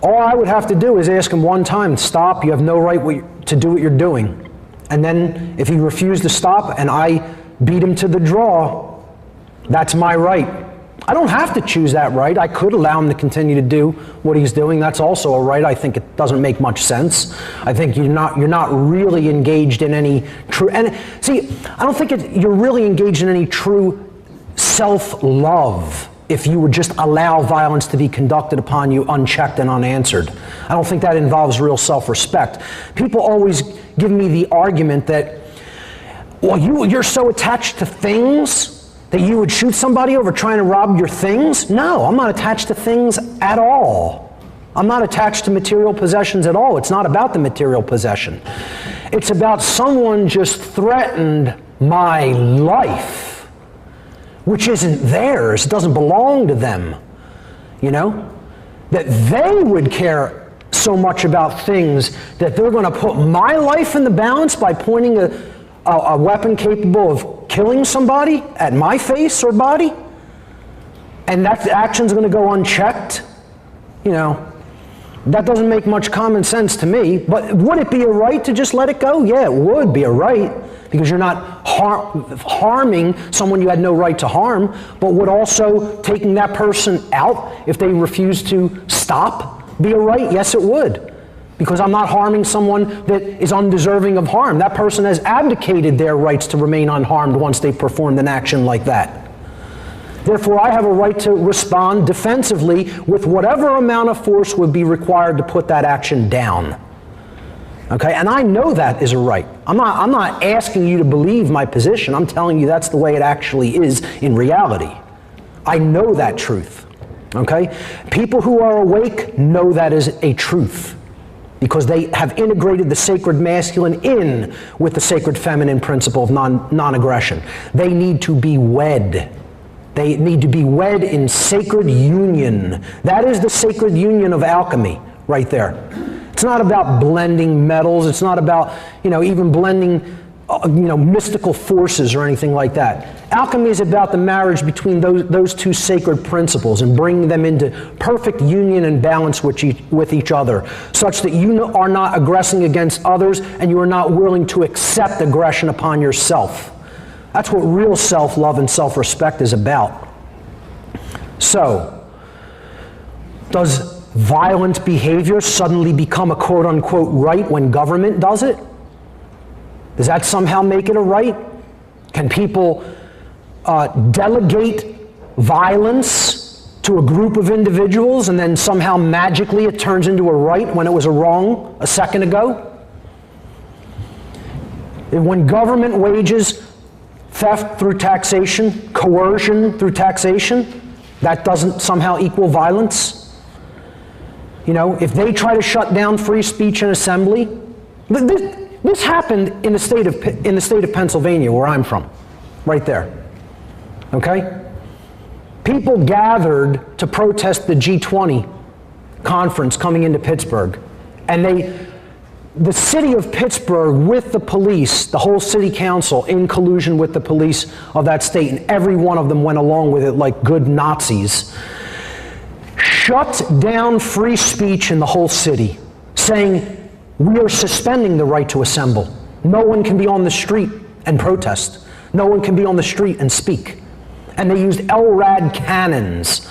all I would have to do is ask him one time, stop, you have no right to do what you're doing. And then if he refused to stop and I beat him to the draw, that's my right. I don't have to choose that right. I could allow him to continue to do what he's doing. That's also a right. I think it doesn't make much sense. I think you're not really engaged in any true, and see, I don't think you're really engaged in any true self-love if you would just allow violence to be conducted upon you unchecked and unanswered. I don't think that involves real self-respect. People always give me the argument that, well, you're so attached to things that you would shoot somebody over trying to rob your things? No, I'm not attached to things at all. I'm not attached to material possessions at all. It's not about the material possession. It's about someone just threatened my life, which isn't theirs, it doesn't belong to them, you know? That they would care so much about things that they're going to put my life in the balance by pointing a weapon capable of killing somebody at my face or body, and that action's going to go unchecked. You know, that doesn't make much common sense to me. But would it be a right to just let it go? Yeah, it would be a right, because you're not harming someone you had no right to harm. But would also taking that person out if they refuse to stop be a right? Yes, it would, because I'm not harming someone that is undeserving of harm. That person has abdicated their rights to remain unharmed once they've performed an action like that. Therefore, I have a right to respond defensively with whatever amount of force would be required to put that action down. Okay, and I know that is a right. I'm not asking you to believe my position. I'm telling you that's the way it actually is in reality. I know that truth. Okay? People who are awake know that is a truth, because they have integrated the sacred masculine in with the sacred feminine principle of non-aggression. They need to be wed. They need to be wed in sacred union. That is the sacred union of alchemy right there. It's not about blending metals. It's not about, even blending, mystical forces or anything like that. Alchemy is about the marriage between those two sacred principles and bringing them into perfect union and balance with each other, such that you are not aggressing against others and you are not willing to accept aggression upon yourself. That's what real self-love and self-respect is about. So, does violent behavior suddenly become a quote-unquote right when government does it? Does that somehow make it a right? Can people delegate violence to a group of individuals and then somehow magically it turns into a right when it was a wrong a second ago? When government wages theft through taxation, coercion through taxation, that doesn't somehow equal violence? If they try to shut down free speech and assembly, this happened in the state of Pennsylvania, where I'm from, right there. Okay? People gathered to protest the G20 conference coming into Pittsburgh, and the city of Pittsburgh with the police, the whole city council in collusion with the police of that state, and every one of them went along with it like good Nazis, shut down free speech in the whole city, saying, we are suspending the right to assemble. No one can be on the street and protest. No one can be on the street and speak. And they used LRAD cannons,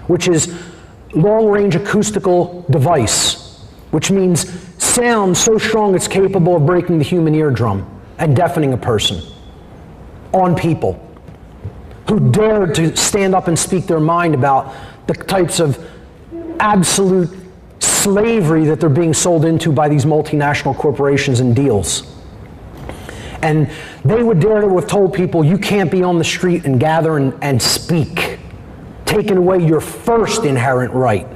which is long-range acoustical device, which means sound so strong it's capable of breaking the human eardrum and deafening a person, on people who dared to stand up and speak their mind about the types of absolute slavery that they're being sold into by these multinational corporations and deals. And they would dare to have told people, you can't be on the street and gather and speak, taking away your first inherent right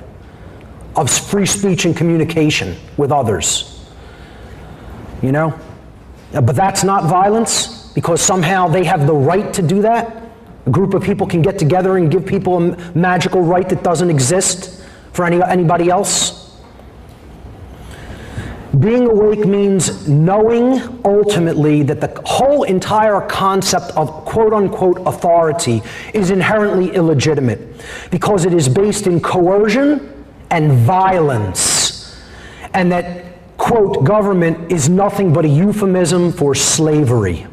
of free speech and communication with others. But that's not violence, because somehow they have the right to do that. A group of people can get together and give people a magical right that doesn't exist for anybody else. Being awake means knowing ultimately that the whole entire concept of quote-unquote authority is inherently illegitimate because it is based in coercion and violence, and that, quote, government is nothing but a euphemism for slavery.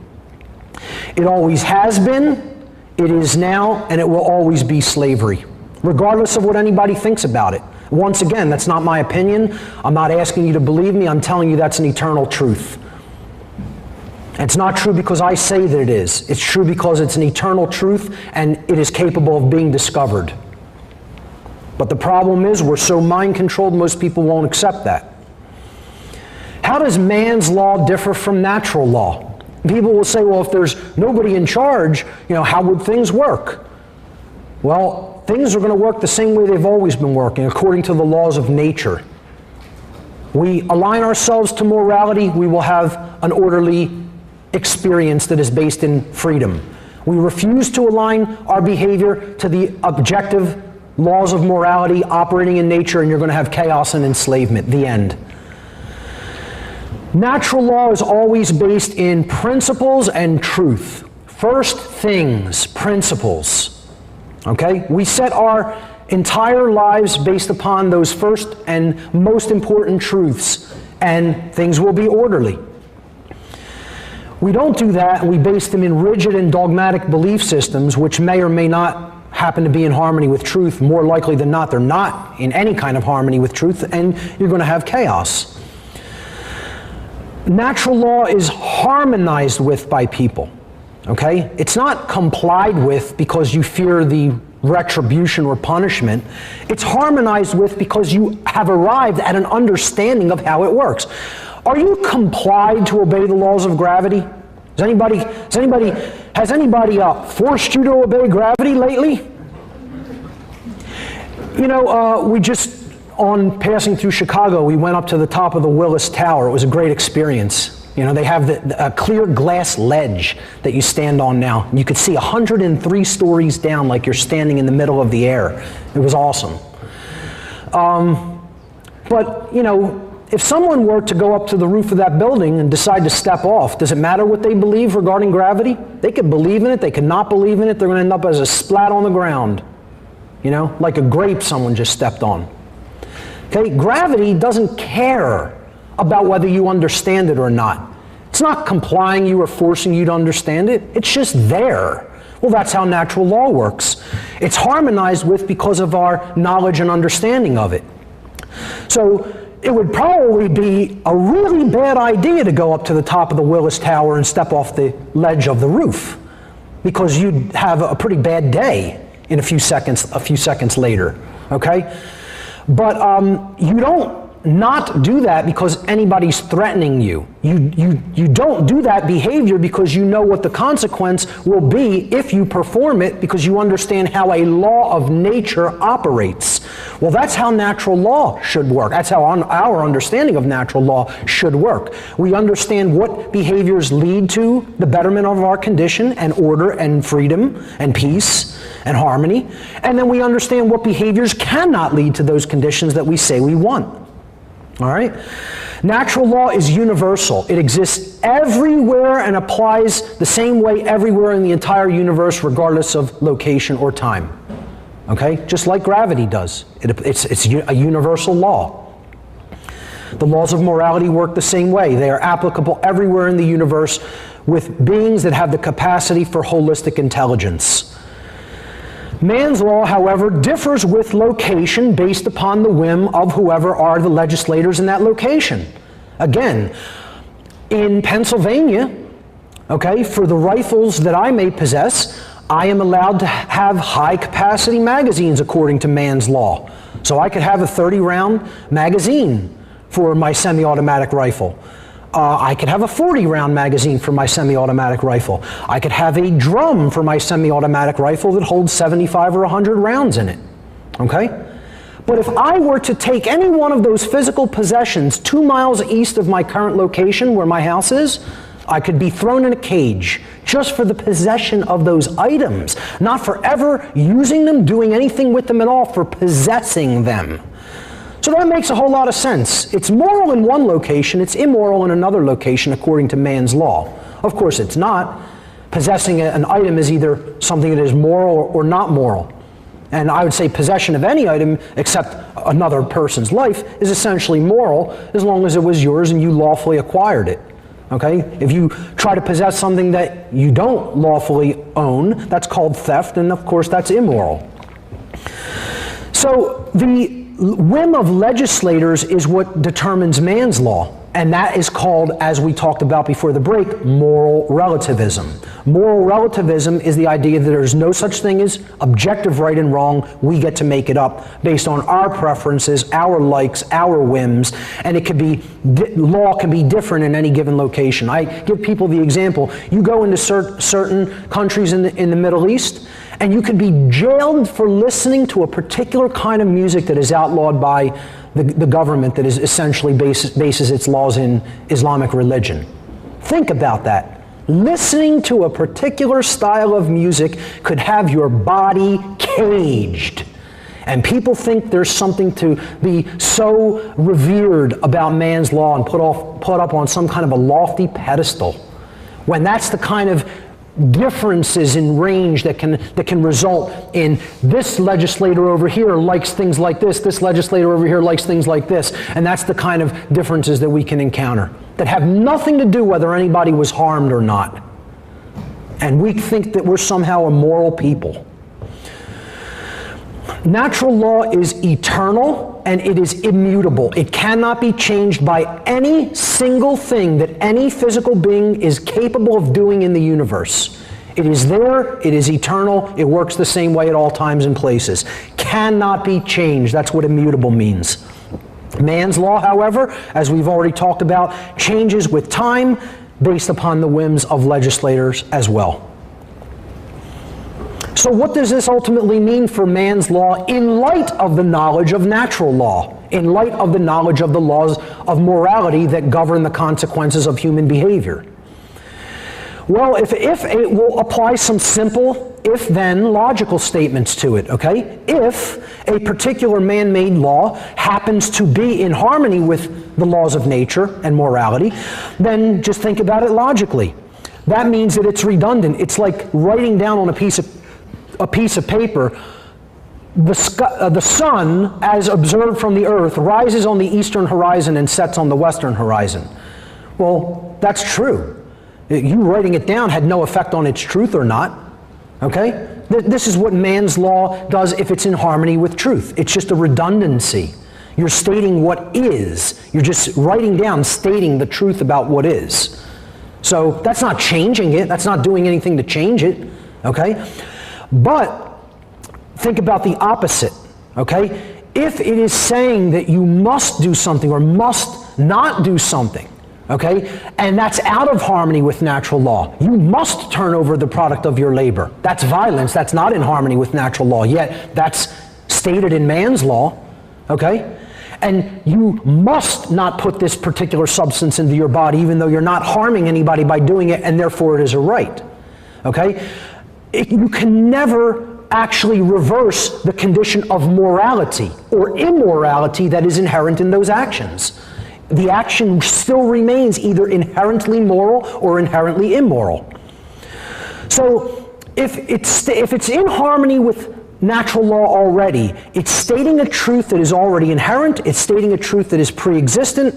It always has been, it is now, and it will always be slavery, regardless of what anybody thinks about it. Once again, that's not my opinion. I'm not asking you to believe me. I'm telling you that's an eternal truth. And it's not true because I say that it is. It's true because it's an eternal truth and it is capable of being discovered. But the problem is we're so mind-controlled, most people won't accept that. How does man's law differ from natural law? People will say, well, if there's nobody in charge, how would things work? Well, things are going to work the same way they've always been working, according to the laws of nature. We align ourselves to morality, we will have an orderly experience that is based in freedom. We refuse to align our behavior to the objective laws of morality operating in nature, and you're going to have chaos and enslavement. The end. Natural law is always based in principles and truth. First things, principles. Okay? We set our entire lives based upon those first and most important truths, and things will be orderly. We don't do that, and we base them in rigid and dogmatic belief systems, which may or may not happen to be in harmony with truth. More likely than not, they're not in any kind of harmony with truth, and you're going to have chaos. Natural law is harmonized with by people. Okay? It's not complied with because you fear the retribution or punishment. It's harmonized with because you have arrived at an understanding of how it works. Are you complied to obey the laws of gravity? Has anybody forced you to obey gravity lately? We just, on passing through Chicago, we went up to the top of the Willis Tower. It was a great experience. They have a clear glass ledge that you stand on now. You could see 103 stories down like you're standing in the middle of the air. It was awesome. But, if someone were to go up to the roof of that building and decide to step off, does it matter what they believe regarding gravity? They could believe in it, they could not believe in it, they're going to end up as a splat on the ground. Like a grape someone just stepped on. Okay, gravity doesn't care about whether you understand it or not. It's not complying you or forcing you to understand it. It's just there. Well, that's how natural law works. It's harmonized with because of our knowledge and understanding of it. So it would probably be a really bad idea to go up to the top of the Willis Tower and step off the ledge of the roof, because you'd have a pretty bad day in a few seconds later. Okay? But you don't not do that because anybody's threatening you. You don't do that behavior because you know what the consequence will be if you perform it, because you understand how a law of nature operates. Well, that's how natural law should work. That's how our understanding of natural law should work. We understand what behaviors lead to the betterment of our condition and order and freedom and peace and harmony, and then we understand what behaviors cannot lead to those conditions that we say we want. All right? Natural law is universal. It exists everywhere and applies the same way everywhere in the entire universe, regardless of location or time. Okay? Just like gravity does. It's a universal law. The laws of morality work the same way. They are applicable everywhere in the universe with beings that have the capacity for holistic intelligence. Man's law, however, differs with location based upon the whim of whoever are the legislators in that location. Again, in Pennsylvania, okay, for the rifles that I may possess, I am allowed to have high-capacity magazines according to man's law. So I could have a 30-round magazine for my semi-automatic rifle. I could have a 40-round magazine for my semi-automatic rifle. I could have a drum for my semi-automatic rifle that holds 75 or 100 rounds in it. Okay? But if I were to take any one of those physical possessions 2 miles east of my current location where my house is, I could be thrown in a cage just for the possession of those items, not for ever using them, doing anything with them at all, for possessing them. So that makes a whole lot of sense. It's moral in one location, it's immoral in another location according to man's law. Of course it's not. Possessing an item is either something that is moral or not moral. And I would say possession of any item except another person's life is essentially moral as long as it was yours and you lawfully acquired it. Okay? If you try to possess something that you don't lawfully own, that's called theft, and of course that's immoral. So the whim of legislators is what determines man's law. And that is called, as we talked about before the break, moral relativism. Moral relativism is the idea that there's no such thing as objective right and wrong. We get to make it up based on our preferences, our likes, our whims, and it could be, law can be different in any given location. I give people the example. You go into certain countries in the Middle East, and you could be jailed for listening to a particular kind of music that is outlawed by the government that is essentially bases its laws in Islamic religion. Think about that. Listening to a particular style of music could have your body caged. And people think there's something to be so revered about man's law and put up on some kind of a lofty pedestal, when that's the kind of differences in range that can result in this legislator over here likes things like this legislator over here likes things like this, and that's the kind of differences that we can encounter that have nothing to do whether anybody was harmed or not. And we think that we're somehow a moral people. Natural law is eternal and it is immutable. It cannot be changed by any single thing that any physical being is capable of doing in the universe. It is there, it is eternal, it works the same way at all times and places. Cannot be changed. That's what immutable means. Man's law, however, as we've already talked about, changes with time based upon the whims of legislators as well. So what does this ultimately mean for man's law in light of the knowledge of natural law, in light of the knowledge of the laws of morality that govern the consequences of human behavior? Well, if it will apply some simple if-then logical statements to it, okay? If a particular man-made law happens to be in harmony with the laws of nature and morality, then just think about it logically. That means that it's redundant. It's like writing down on a piece of paper, the sun, as observed from the earth, rises on the eastern horizon and sets on the western horizon. Well, that's true. You writing it down had no effect on its truth or not. Okay? This is what man's law does if it's in harmony with truth. It's just a redundancy. You're stating what is. You're just writing down, stating the truth about what is. So that's not changing it. That's not doing anything to change it. Okay? But think about the opposite, okay? If it is saying that you must do something or must not do something, okay, and that's out of harmony with natural law, you must turn over the product of your labor. That's violence. That's not in harmony with natural law, yet that's stated in man's law, okay? And you must not put this particular substance into your body even though you're not harming anybody by doing it, and therefore it is a right, okay? You can never actually reverse the condition of morality or immorality that is inherent in those actions. The action still remains either inherently moral or inherently immoral. So if it's in harmony with natural law already, it's stating a truth that is already inherent, it's stating a truth that is pre-existent,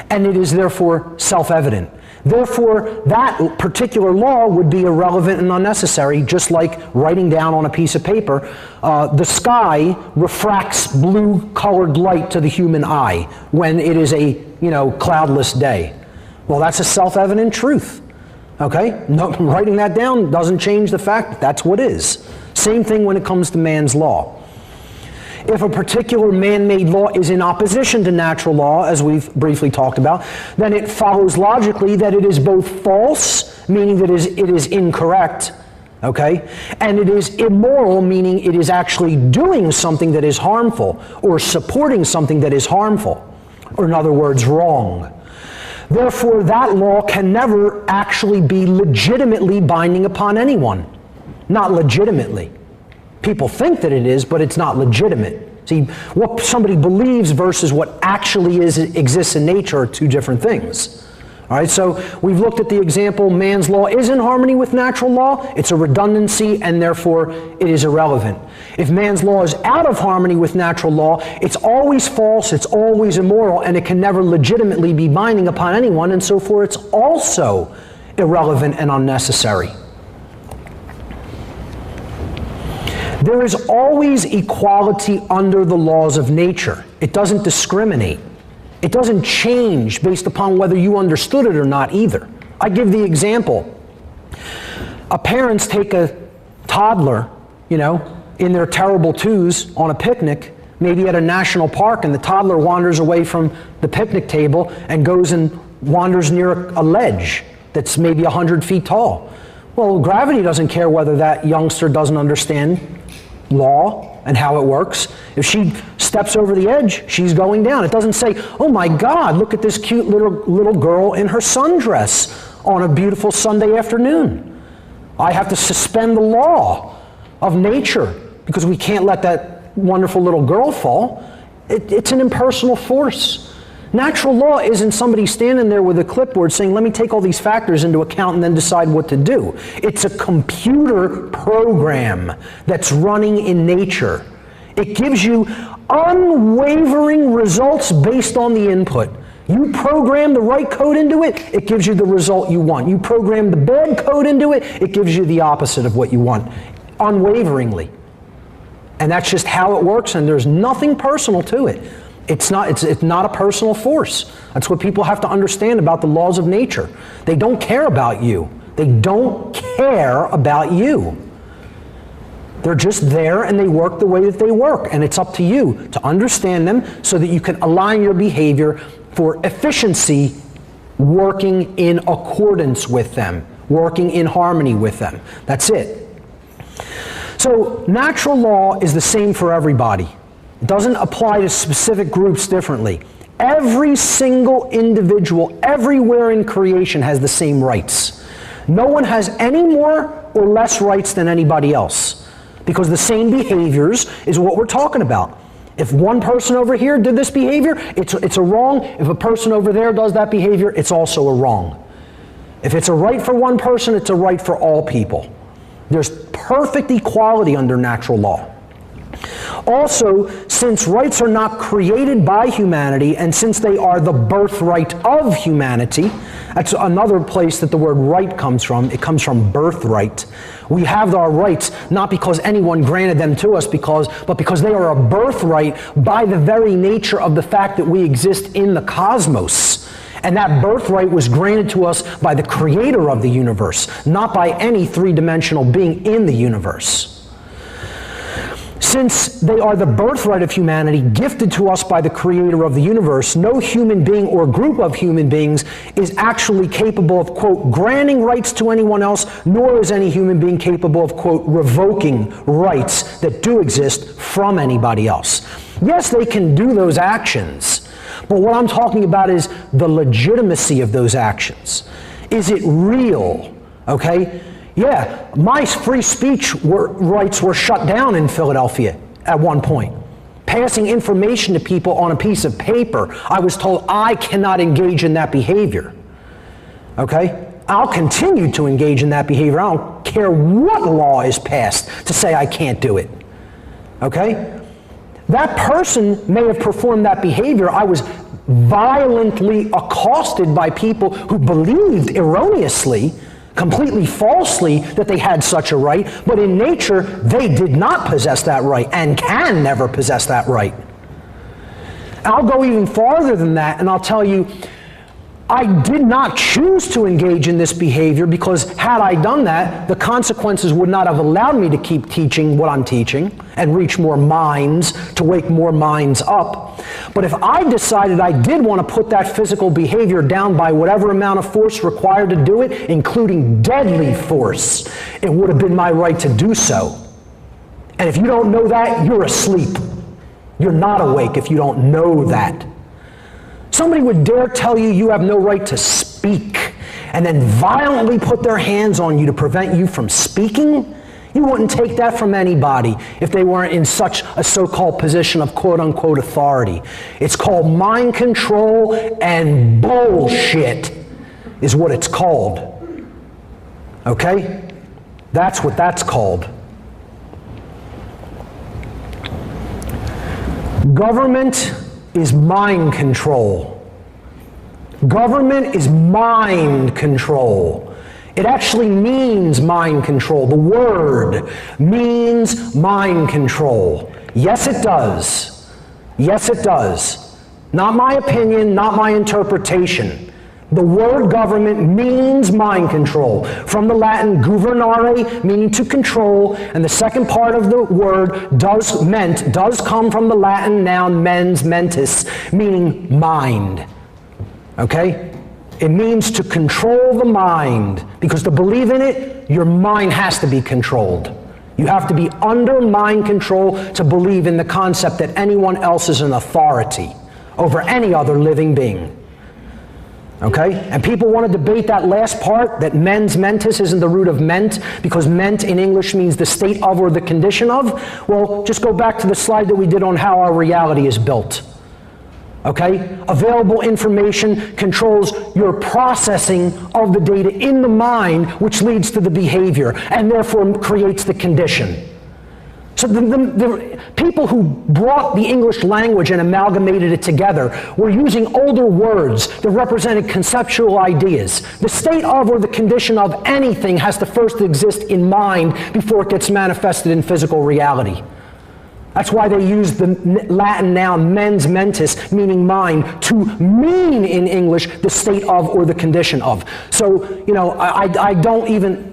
and it is therefore self-evident. Therefore, that particular law would be irrelevant and unnecessary, just like writing down on a piece of paper, the sky refracts blue-colored light to the human eye when it is a, cloudless day. Well, that's a self-evident truth, okay? No, writing that down doesn't change the fact that that's what is. Same thing when it comes to man's law. If a particular man-made law is in opposition to natural law, as we've briefly talked about, then it follows logically that it is both false, meaning that it is incorrect, okay? And it is immoral, meaning it is actually doing something that is harmful or supporting something that is harmful, or in other words, wrong. Therefore, that law can never actually be legitimately binding upon anyone. Not legitimately. People think that it is, but it's not legitimate. See, what somebody believes versus what actually exists in nature are two different things. All right, so we've looked at the example, man's law is in harmony with natural law. It's a redundancy, and therefore it is irrelevant. If man's law is out of harmony with natural law, it's always false, it's always immoral, and it can never legitimately be binding upon anyone, and so forth. It's also irrelevant and unnecessary. There is always equality under the laws of nature. It doesn't discriminate. It doesn't change based upon whether you understood it or not either. I give the example. Parents take a toddler, in their terrible twos on a picnic, maybe at a national park, and the toddler wanders away from the picnic table and goes and wanders near a ledge that's maybe 100 feet tall. Well, gravity doesn't care whether that youngster doesn't understand law and how it works. If she steps over the edge, she's going down. It doesn't say, oh my God, look at this cute little girl in her sundress on a beautiful Sunday afternoon. I have to suspend the law of nature because we can't let that wonderful little girl fall. It's an impersonal force. Natural law isn't somebody standing there with a clipboard saying, let me take all these factors into account and then decide what to do. It's a computer program that's running in nature. It gives you unwavering results based on the input. You program the right code into it, it gives you the result you want. You program the bad code into it, it gives you the opposite of what you want, unwaveringly. And that's just how it works, and there's nothing personal to it. It's not a personal force. That's what people have to understand about the laws of nature. They don't care about you. They don't care about you. They're just there and they work the way that they work. And it's up to you to understand them so that you can align your behavior for efficiency, working in accordance with them, working in harmony with them. That's it. So natural law is the same for everybody. It doesn't apply to specific groups differently. Every single individual everywhere in creation has the same rights. No one has any more or less rights than anybody else because the same behaviors is what we're talking about. If one person over here did this behavior, it's a wrong. If a person over there does that behavior, it's also a wrong. If it's a right for one person, it's a right for all people. There's perfect equality under natural law. Also, since rights are not created by humanity, and since they are the birthright of humanity, that's another place that the word right comes from. It comes from birthright. We have our rights not because anyone granted them to us, but because they are a birthright by the very nature of the fact that we exist in the cosmos. And that birthright was granted to us by the creator of the universe, not by any three-dimensional being in the universe. Since they are the birthright of humanity, gifted to us by the creator of the universe, no human being or group of human beings is actually capable of, quote, granting rights to anyone else, nor is any human being capable of, quote, revoking rights that do exist from anybody else. Yes, they can do those actions, but what I'm talking about is the legitimacy of those actions. Is it real? Okay? Yeah, my free speech rights were shut down in Philadelphia at one point. Passing information to people on a piece of paper, I was told I cannot engage in that behavior. Okay? I'll continue to engage in that behavior. I don't care what law is passed to say I can't do it. Okay? That person may have performed that behavior. I was violently accosted by people who believed erroneously, completely falsely, that they had such a right, but in nature, they did not possess that right and can never possess that right. I'll go even farther than that, and I'll tell you, I did not choose to engage in this behavior because had I done that, the consequences would not have allowed me to keep teaching what I'm teaching and reach more minds, to wake more minds up. But if I decided I did want to put that physical behavior down by whatever amount of force required to do it, including deadly force, it would have been my right to do so. And if you don't know that, you're asleep. You're not awake if you don't know that. Somebody would dare tell you you have no right to speak and then violently put their hands on you to prevent you from speaking? You wouldn't take that from anybody if they weren't in such a so-called position of quote-unquote authority. It's called mind control and bullshit is what it's called. Okay? That's what that's called. Government is mind control. Government is mind control. It actually means mind control. The word means mind control. Yes, it does. Yes, it does. Not my opinion, not my interpretation. The word government means mind control. From the Latin governare, meaning to control, and the second part of the word does come from the Latin noun mens mentis, meaning mind. Okay? It means to control the mind, because to believe in it, your mind has to be controlled. You have to be under mind control to believe in the concept that anyone else is an authority over any other living being. Okay? And people want to debate that last part, that mens mentis isn't the root of ment, because ment in English means the state of or the condition of. Well, just go back to the slide that we did on how our reality is built. Okay? Available information controls your processing of the data in the mind, which leads to the behavior, and therefore creates the condition. So the people who brought the English language and amalgamated it together were using older words that represented conceptual ideas. The state of or the condition of anything has to first exist in mind before it gets manifested in physical reality. That's why they use the Latin noun mens mentis, meaning mind, to mean in English the state of or the condition of. So, you know, I don't even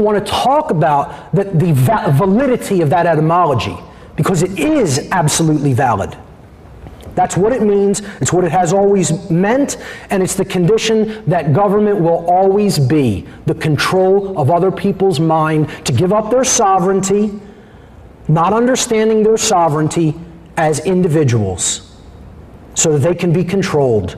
want to talk about the validity of that etymology, because it is absolutely valid. That's what it means, it's what it has always meant, and it's the condition that government will always be, the control of other people's mind to give up their sovereignty, not understanding their sovereignty as individuals, so that they can be controlled.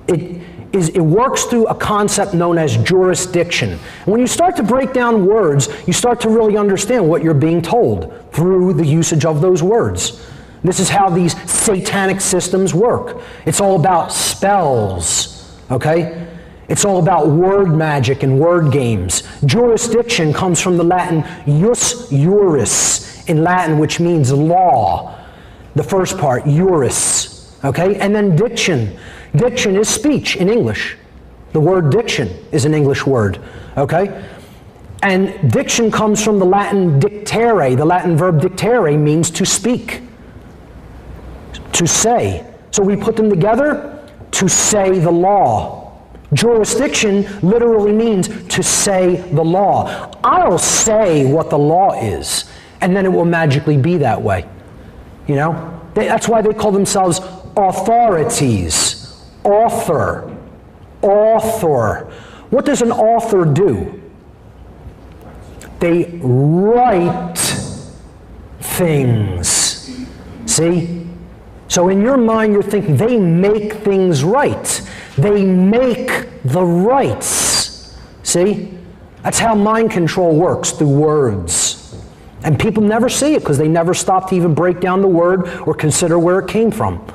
It works through a concept known as jurisdiction. And when you start to break down words, you start to really understand what you're being told through the usage of those words. This is how these satanic systems work. It's all about spells, okay? It's all about word magic and word games. Jurisdiction comes from the Latin jus juris in Latin, which means law. The first part, juris, okay? And then diction. Diction is speech in English. The word diction is an English word, okay? And diction comes from the Latin dictere. The Latin verb dictere means to speak, to say. So we put them together to say the law. Jurisdiction literally means to say the law. I'll say what the law is, and then it will magically be that way. You know? That's why they call themselves authorities. Author. What does an author do? They write things. See? So in your mind, you're thinking they make things right. They make the rights. See? That's how mind control works, through words. And people never see it because they never stop to even break down the word or consider where it came from.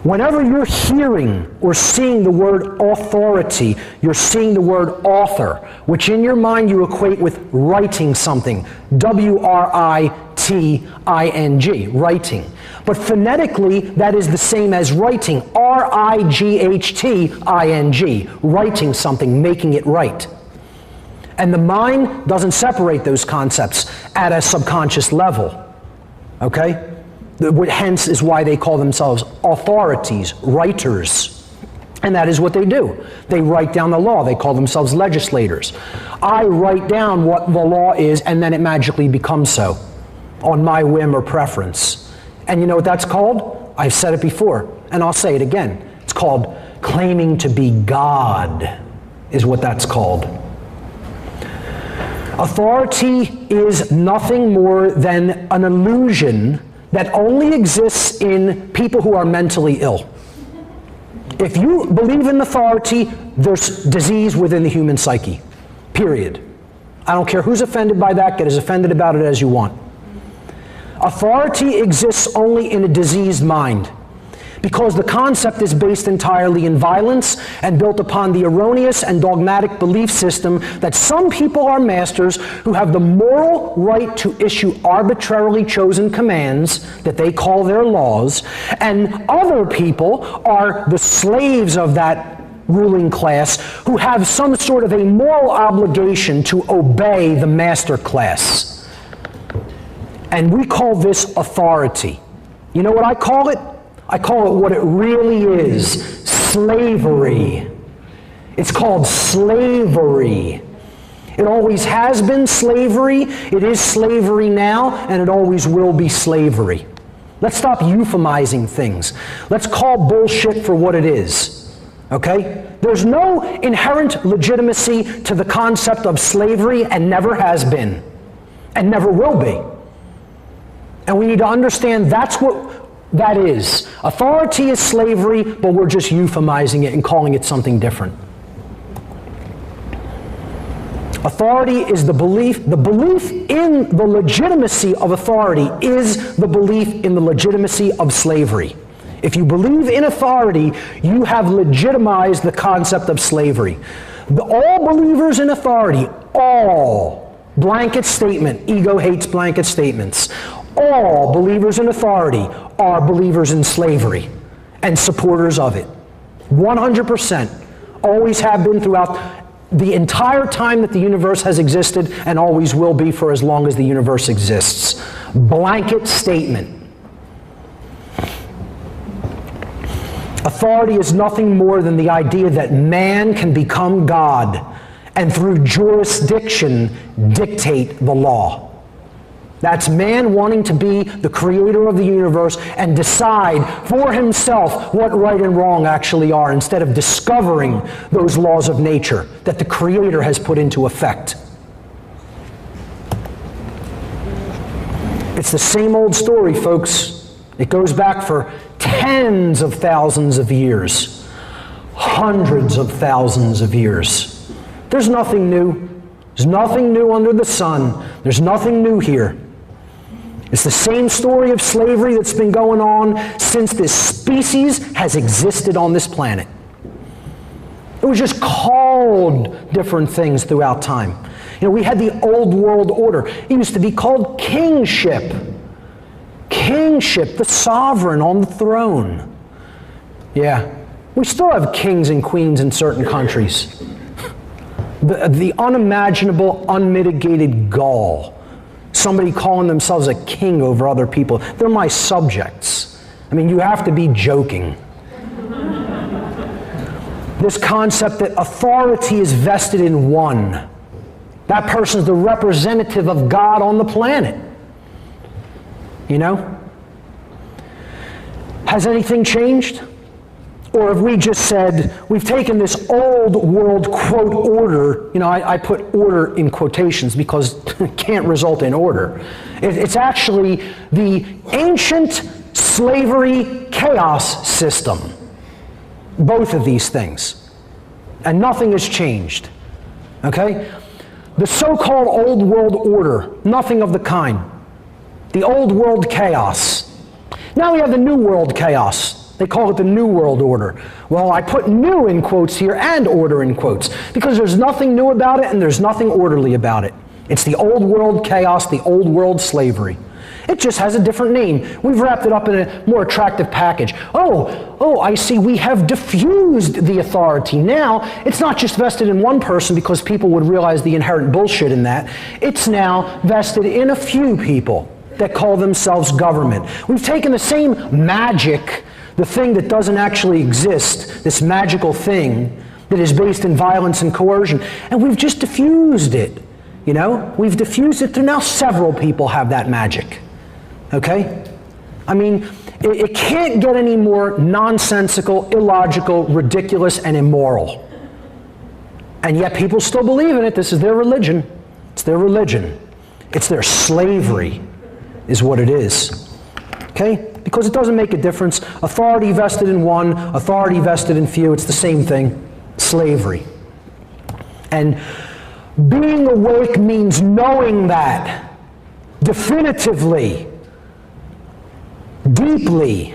Whenever you're hearing or seeing the word authority, you're seeing the word author, which in your mind you equate with writing something. W-R-I-T-I-N-G, writing. But phonetically, that is the same as writing. R-I-G-H-T-I-N-G, writing something, making it right. And the mind doesn't separate those concepts at a subconscious level, okay? Hence is why they call themselves authorities, writers. And that is what they do. They write down the law. They call themselves legislators. I write down what the law is, and then it magically becomes so, on my whim or preference. And you know what that's called? I've said it before, and I'll say it again. It's called claiming to be God, is what that's called. Authority is nothing more than an illusion that only exists in people who are mentally ill. If you believe in authority, there's disease within the human psyche, period. I don't care who's offended by that. Get as offended about it as you want. Authority exists only in a diseased mind, because the concept is based entirely in violence and built upon the erroneous and dogmatic belief system that some people are masters who have the moral right to issue arbitrarily chosen commands that they call their laws, and other people are the slaves of that ruling class who have some sort of a moral obligation to obey the master class. And we call this authority. You know what I call it? I call it what it really is, slavery. It's called slavery. It always has been slavery, it is slavery now, and it always will be slavery. Let's stop euphemizing things. Let's call bullshit for what it is, okay? There's no inherent legitimacy to the concept of slavery, and never has been, and never will be. And we need to understand that's what that is. Authority is slavery, but we're just euphemizing it and calling it something different. Authority is the belief in the legitimacy of authority is the belief in the legitimacy of slavery. If you believe in authority, you have legitimized the concept of slavery. All believers in authority, all, blanket statement, ego hates blanket statements. All believers in authority are believers in slavery and supporters of it. 100%. Always have been throughout the entire time that the universe has existed, and always will be for as long as the universe exists. Blanket statement. Authority is nothing more than the idea that man can become God and through jurisdiction dictate the law. That's man wanting to be the creator of the universe and decide for himself what right and wrong actually are, instead of discovering those laws of nature that the creator has put into effect. It's the same old story, folks. It goes back for tens of thousands of years, hundreds of thousands of years. There's nothing new. There's nothing new under the sun. There's nothing new here. It's the same story of slavery that's been going on since this species has existed on this planet. It was just called different things throughout time. You know, we had the old world order. It used to be called kingship. Kingship, the sovereign on the throne. Yeah, we still have kings and queens in certain countries. The unimaginable, unmitigated gall. Somebody calling themselves a king over other people. They're my subjects. I mean, you have to be joking. This concept that authority is vested in one. That person's the representative of God on the planet. You know? Has anything changed? Or have we just said, we've taken this old world, quote, order, you know, I put order in quotations because it can't result in order. It's actually the ancient slavery chaos system. Both of these things. And nothing has changed. Okay? The so-called old world order, nothing of the kind. The old world chaos. Now we have the new world chaos. They call it the New World Order. Well, I put new in quotes here and order in quotes because there's nothing new about it and there's nothing orderly about it. It's the old world chaos, the old world slavery. It just has a different name. We've wrapped it up in a more attractive package. Oh, I see, we have diffused the authority. Now, it's not just vested in one person because people would realize the inherent bullshit in that. It's now vested in a few people that call themselves government. We've taken the same magic, the thing that doesn't actually exist, this magical thing that is based in violence and coercion, and we've just diffused it, you know? We've diffused it to now several people have that magic, okay? I mean, it can't get any more nonsensical, illogical, ridiculous, and immoral. And yet people still believe in it. This is their religion. It's their religion. It's their slavery, is what it is, okay? Because it doesn't make a difference. Authority vested in one, authority vested in few, it's the same thing. Slavery. And Being awake means knowing that definitively, deeply.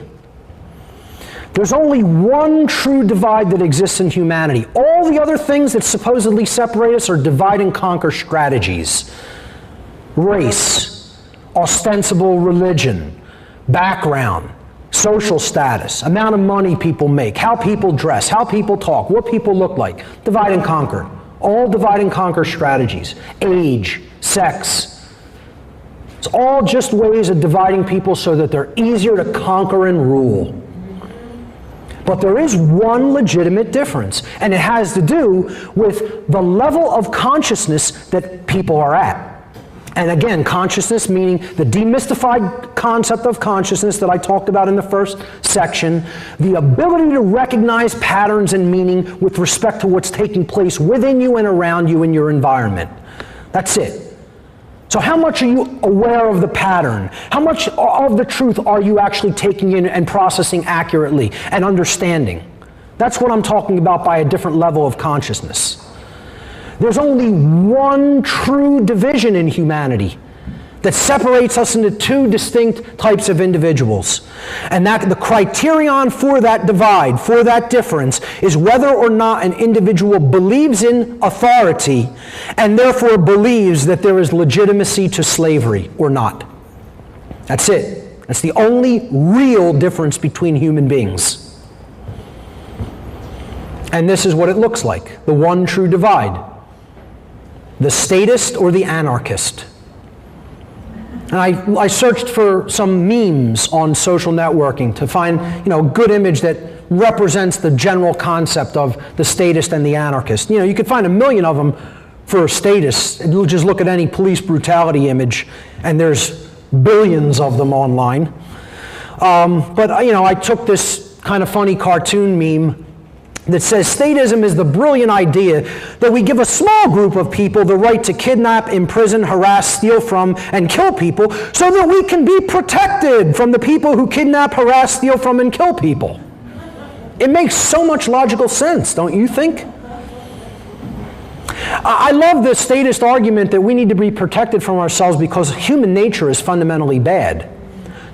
There's only one true divide that exists in humanity. All the other things that supposedly separate us are divide and conquer strategies. Race, ostensible religion, background, social status, amount of money people make, how people dress, how people talk, what people look like. Divide and conquer. All divide and conquer strategies. Age, sex. It's all just ways of dividing people so that they're easier to conquer and rule. But there is one legitimate difference, and it has to do with the level of consciousness that people are at. And again, consciousness meaning the demystified concept of consciousness that I talked about in the first section, the ability to recognize patterns and meaning with respect to what's taking place within you and around you in your environment. That's it. So how much are you aware of the pattern? How much of the truth are you actually taking in and processing accurately and understanding? That's what I'm talking about by a different level of consciousness. There's only one true division in humanity that separates us into two distinct types of individuals. And that the criterion for that divide, for that difference, is whether or not an individual believes in authority and therefore believes that there is legitimacy to slavery or not. That's it. That's the only real difference between human beings. And this is what it looks like, the one true divide. The statist or the anarchist. And I searched for some memes on social networking to find, a good image that represents the general concept of the statist and the anarchist. You could find 1 million of them for statists. You'll just look at any police brutality image, and there's billions of them online. But I took this kind of funny cartoon meme that says statism is the brilliant idea that we give a small group of people the right to kidnap, imprison, harass, steal from, and kill people so that we can be protected from the people who kidnap, harass, steal from, and kill people. It makes so much logical sense, don't you think? I love the statist argument that we need to be protected from ourselves because human nature is fundamentally bad.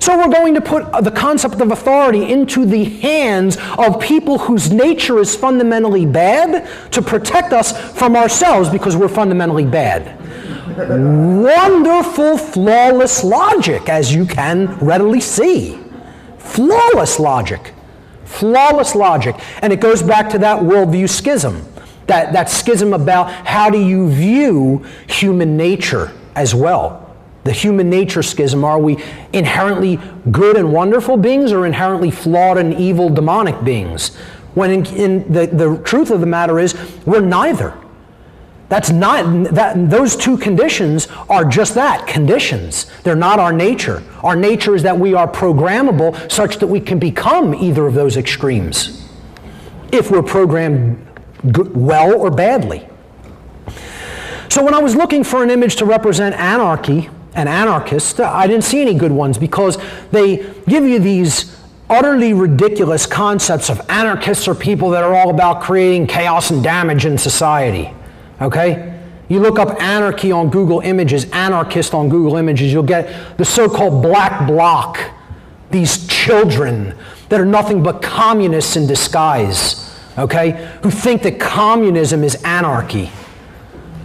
So we're going to put the concept of authority into the hands of people whose nature is fundamentally bad to protect us from ourselves because we're fundamentally bad. Wonderful, flawless logic, as you can readily see. Flawless logic. Flawless logic. And it goes back to that worldview schism. That schism about how do you view human nature as well. The human nature schism. Are we inherently good and wonderful beings or inherently flawed and evil demonic beings? When the truth of the matter is, we're neither. Those two conditions are just that, conditions. They're not our nature. Our nature is that we are programmable such that we can become either of those extremes if we're programmed well or badly. So when I was looking for an image to represent anarchy, and anarchists, I didn't see any good ones because they give you these utterly ridiculous concepts of anarchists are people that are all about creating chaos and damage in society. Okay? You look up anarchy on Google Images, anarchist on Google Images, you'll get the so-called black bloc, these children that are nothing but communists in disguise, okay, who think that communism is anarchy,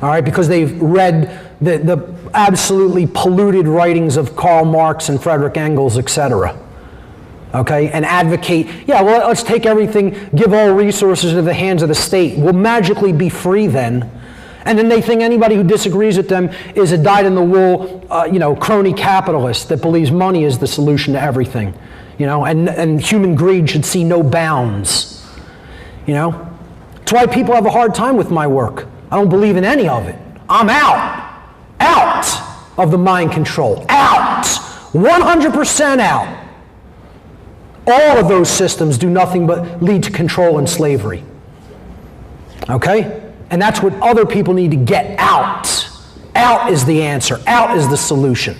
all right, because they've read the absolutely polluted writings of Karl Marx and Frederick Engels, etc. Okay, and advocate, let's take everything, give all resources into the hands of the state. We'll magically be free then. And then they think anybody who disagrees with them is a dyed-in-the-wool, crony capitalist that believes money is the solution to everything. And human greed should see no bounds. That's why people have a hard time with my work. I don't believe in any of it. I'm out of the mind control, out, 100% out. All of those systems do nothing but lead to control and slavery. Okay? And that's what other people need to get out. Out is the answer. Out is the solution.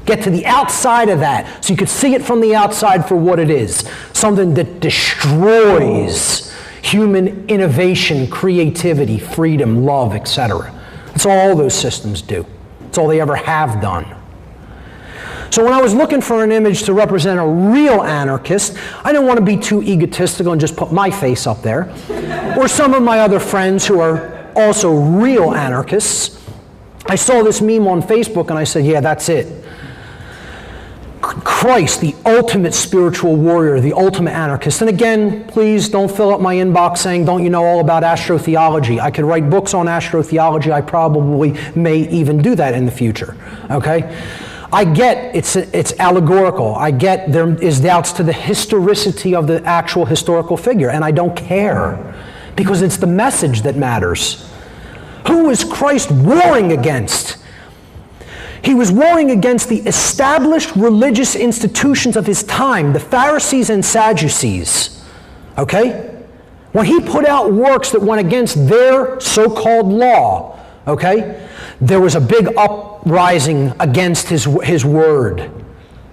Get to the outside of that so you can see it from the outside for what it is. Something that destroys human innovation, creativity, freedom, love, etc. That's all those systems do. That's all they ever have done. So when I was looking for an image to represent a real anarchist, I didn't want to be too egotistical and just put my face up there, or some of my other friends who are also real anarchists. I saw this meme on Facebook and I said, yeah, that's it. Christ, the ultimate spiritual warrior, the ultimate anarchist. And again, please don't fill up my inbox saying, don't you know all about astrotheology? I could write books on astrotheology. I probably may even do that in the future, okay? I get it's allegorical. I get there is doubts to the historicity of the actual historical figure, and I don't care, because it's the message that matters. Who is Christ warring against? He was warring against the established religious institutions of his time, the Pharisees and Sadducees, okay? When he put out works that went against their so-called law, okay, there was a big uprising against his word.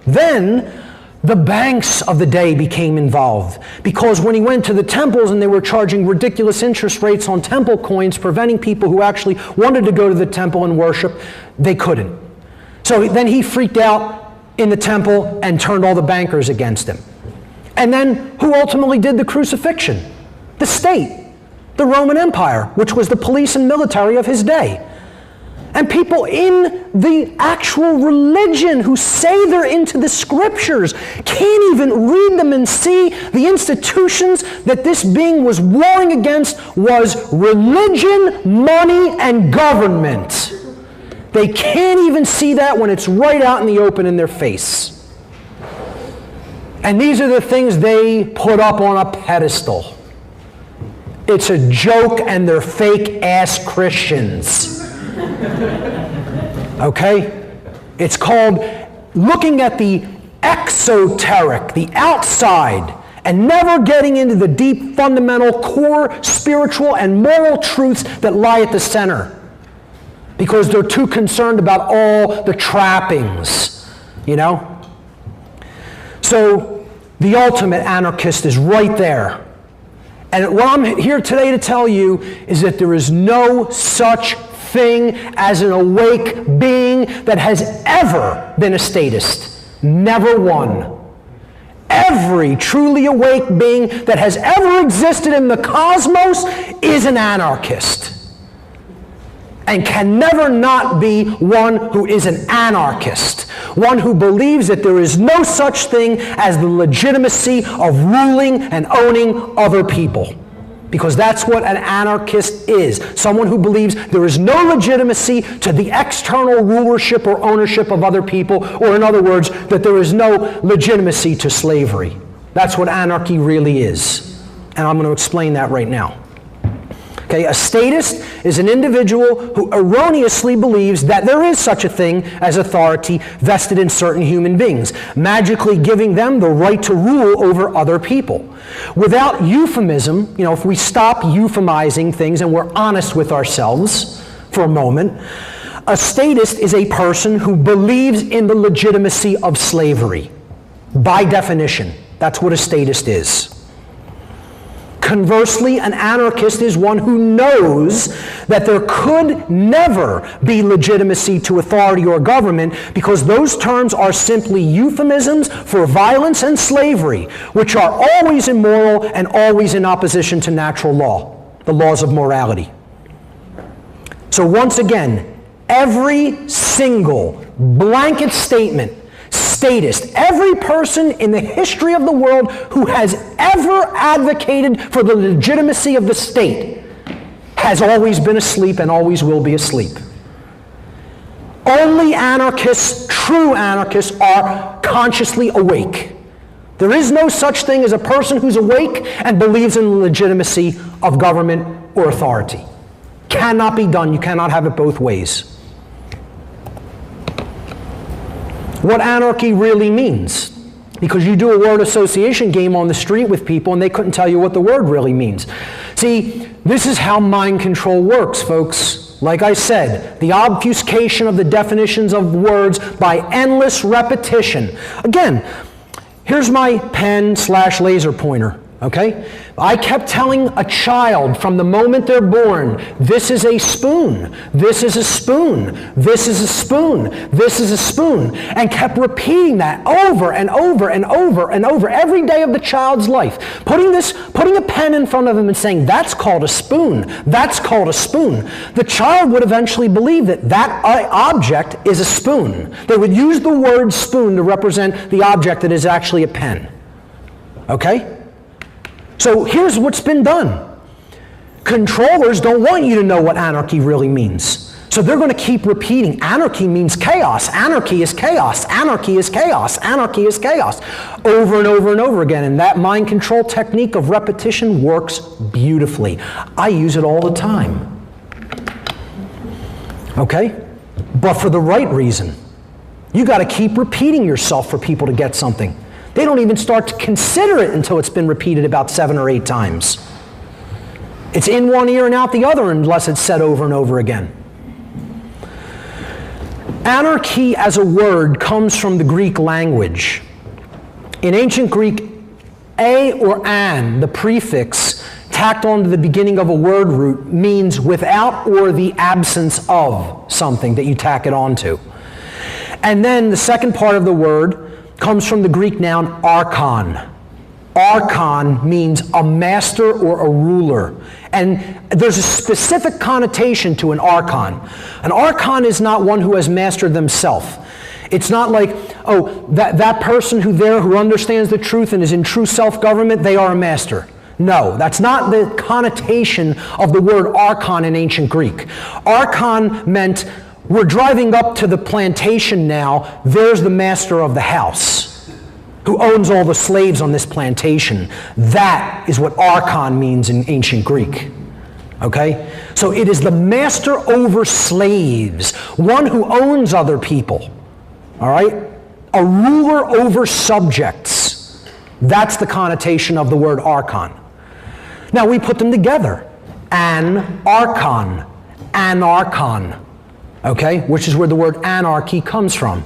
Then the banks of the day became involved, because when he went to the temples and they were charging ridiculous interest rates on temple coins, preventing people who actually wanted to go to the temple and worship, they couldn't. So then he freaked out in the temple and turned all the bankers against him. And then who ultimately did the crucifixion? The state, the Roman Empire, which was the police and military of his day. And people in the actual religion who say they're into the scriptures can't even read them and see the institutions that this being was warring against was religion, money, and government. They can't even see that when it's right out in the open in their face. And these are the things they put up on a pedestal. It's a joke, and they're fake-ass Christians. Okay? It's called looking at the exoteric, the outside, and never getting into the deep, fundamental, core, spiritual, and moral truths that lie at the center. Because they're too concerned about all the trappings, you know? So the ultimate anarchist is right there. And what I'm here today to tell you is that there is no such thing as an awake being that has ever been a statist. Never one. Every truly awake being that has ever existed in the cosmos is an anarchist, and can never not be one who is an anarchist, one who believes that there is no such thing as the legitimacy of ruling and owning other people. Because that's what an anarchist is. Someone who believes there is no legitimacy to the external rulership or ownership of other people, or in other words, that there is no legitimacy to slavery. That's what anarchy really is. And I'm going to explain that right now. Okay, a statist is an individual who erroneously believes that there is such a thing as authority vested in certain human beings, magically giving them the right to rule over other people. Without euphemism, you know, if we stop euphemizing things and we're honest with ourselves for a moment, a statist is a person who believes in the legitimacy of slavery. By definition, that's what a statist is. Conversely, an anarchist is one who knows that there could never be legitimacy to authority or government, because those terms are simply euphemisms for violence and slavery, which are always immoral and always in opposition to natural law, the laws of morality. So once again, every single blanket statement, statist, every person in the history of the world who has ever advocated for the legitimacy of the state has always been asleep and always will be asleep. Only anarchists, true anarchists, are consciously awake. There is no such thing as a person who's awake and believes in the legitimacy of government or authority. Cannot be done. You cannot have it both ways. What anarchy really means, because you do a word association game on the street with people and they couldn't tell you what the word really means. See, this is how mind control works, folks. Like I said, the obfuscation of the definitions of words by endless repetition. Again, here's my pen/laser pointer. Okay? I kept telling a child from the moment they're born, this is a spoon, this is a spoon, this is a spoon, this is a spoon, and kept repeating that over and over and over and over every day of the child's life. Putting a pen in front of them and saying, that's called a spoon, that's called a spoon. The child would eventually believe that that object is a spoon. They would use the word spoon to represent the object that is actually a pen. Okay? So here's what's been done. Controllers don't want you to know what anarchy really means. So they're going to keep repeating, anarchy means chaos, anarchy is chaos, anarchy is chaos, anarchy is chaos, over and over and over again. And that mind control technique of repetition works beautifully. I use it all the time. Okay? But for the right reason. You got to keep repeating yourself for people to get something. They don't even start to consider it until it's been repeated about 7 or 8 times. It's in one ear and out the other unless it's said over and over again. Anarchy as a word comes from the Greek language. In ancient Greek, a or an, the prefix tacked onto the beginning of a word root, means without or the absence of something that you tack it onto. And then the second part of the word comes from the Greek noun archon. Archon means a master or a ruler. And there's a specific connotation to an archon. An archon is not one who has mastered themselves. It's not like, oh, that person who understands the truth and is in true self-government, they are a master. No, that's not the connotation of the word archon in ancient Greek. Archon meant, we're driving up to the plantation now, there's the master of the house who owns all the slaves on this plantation. That is what archon means in ancient Greek. Okay? So it is the master over slaves, one who owns other people. All right? A ruler over subjects. That's the connotation of the word archon. Now we put them together. An archon, anarchon. Okay, which is where the word anarchy comes from.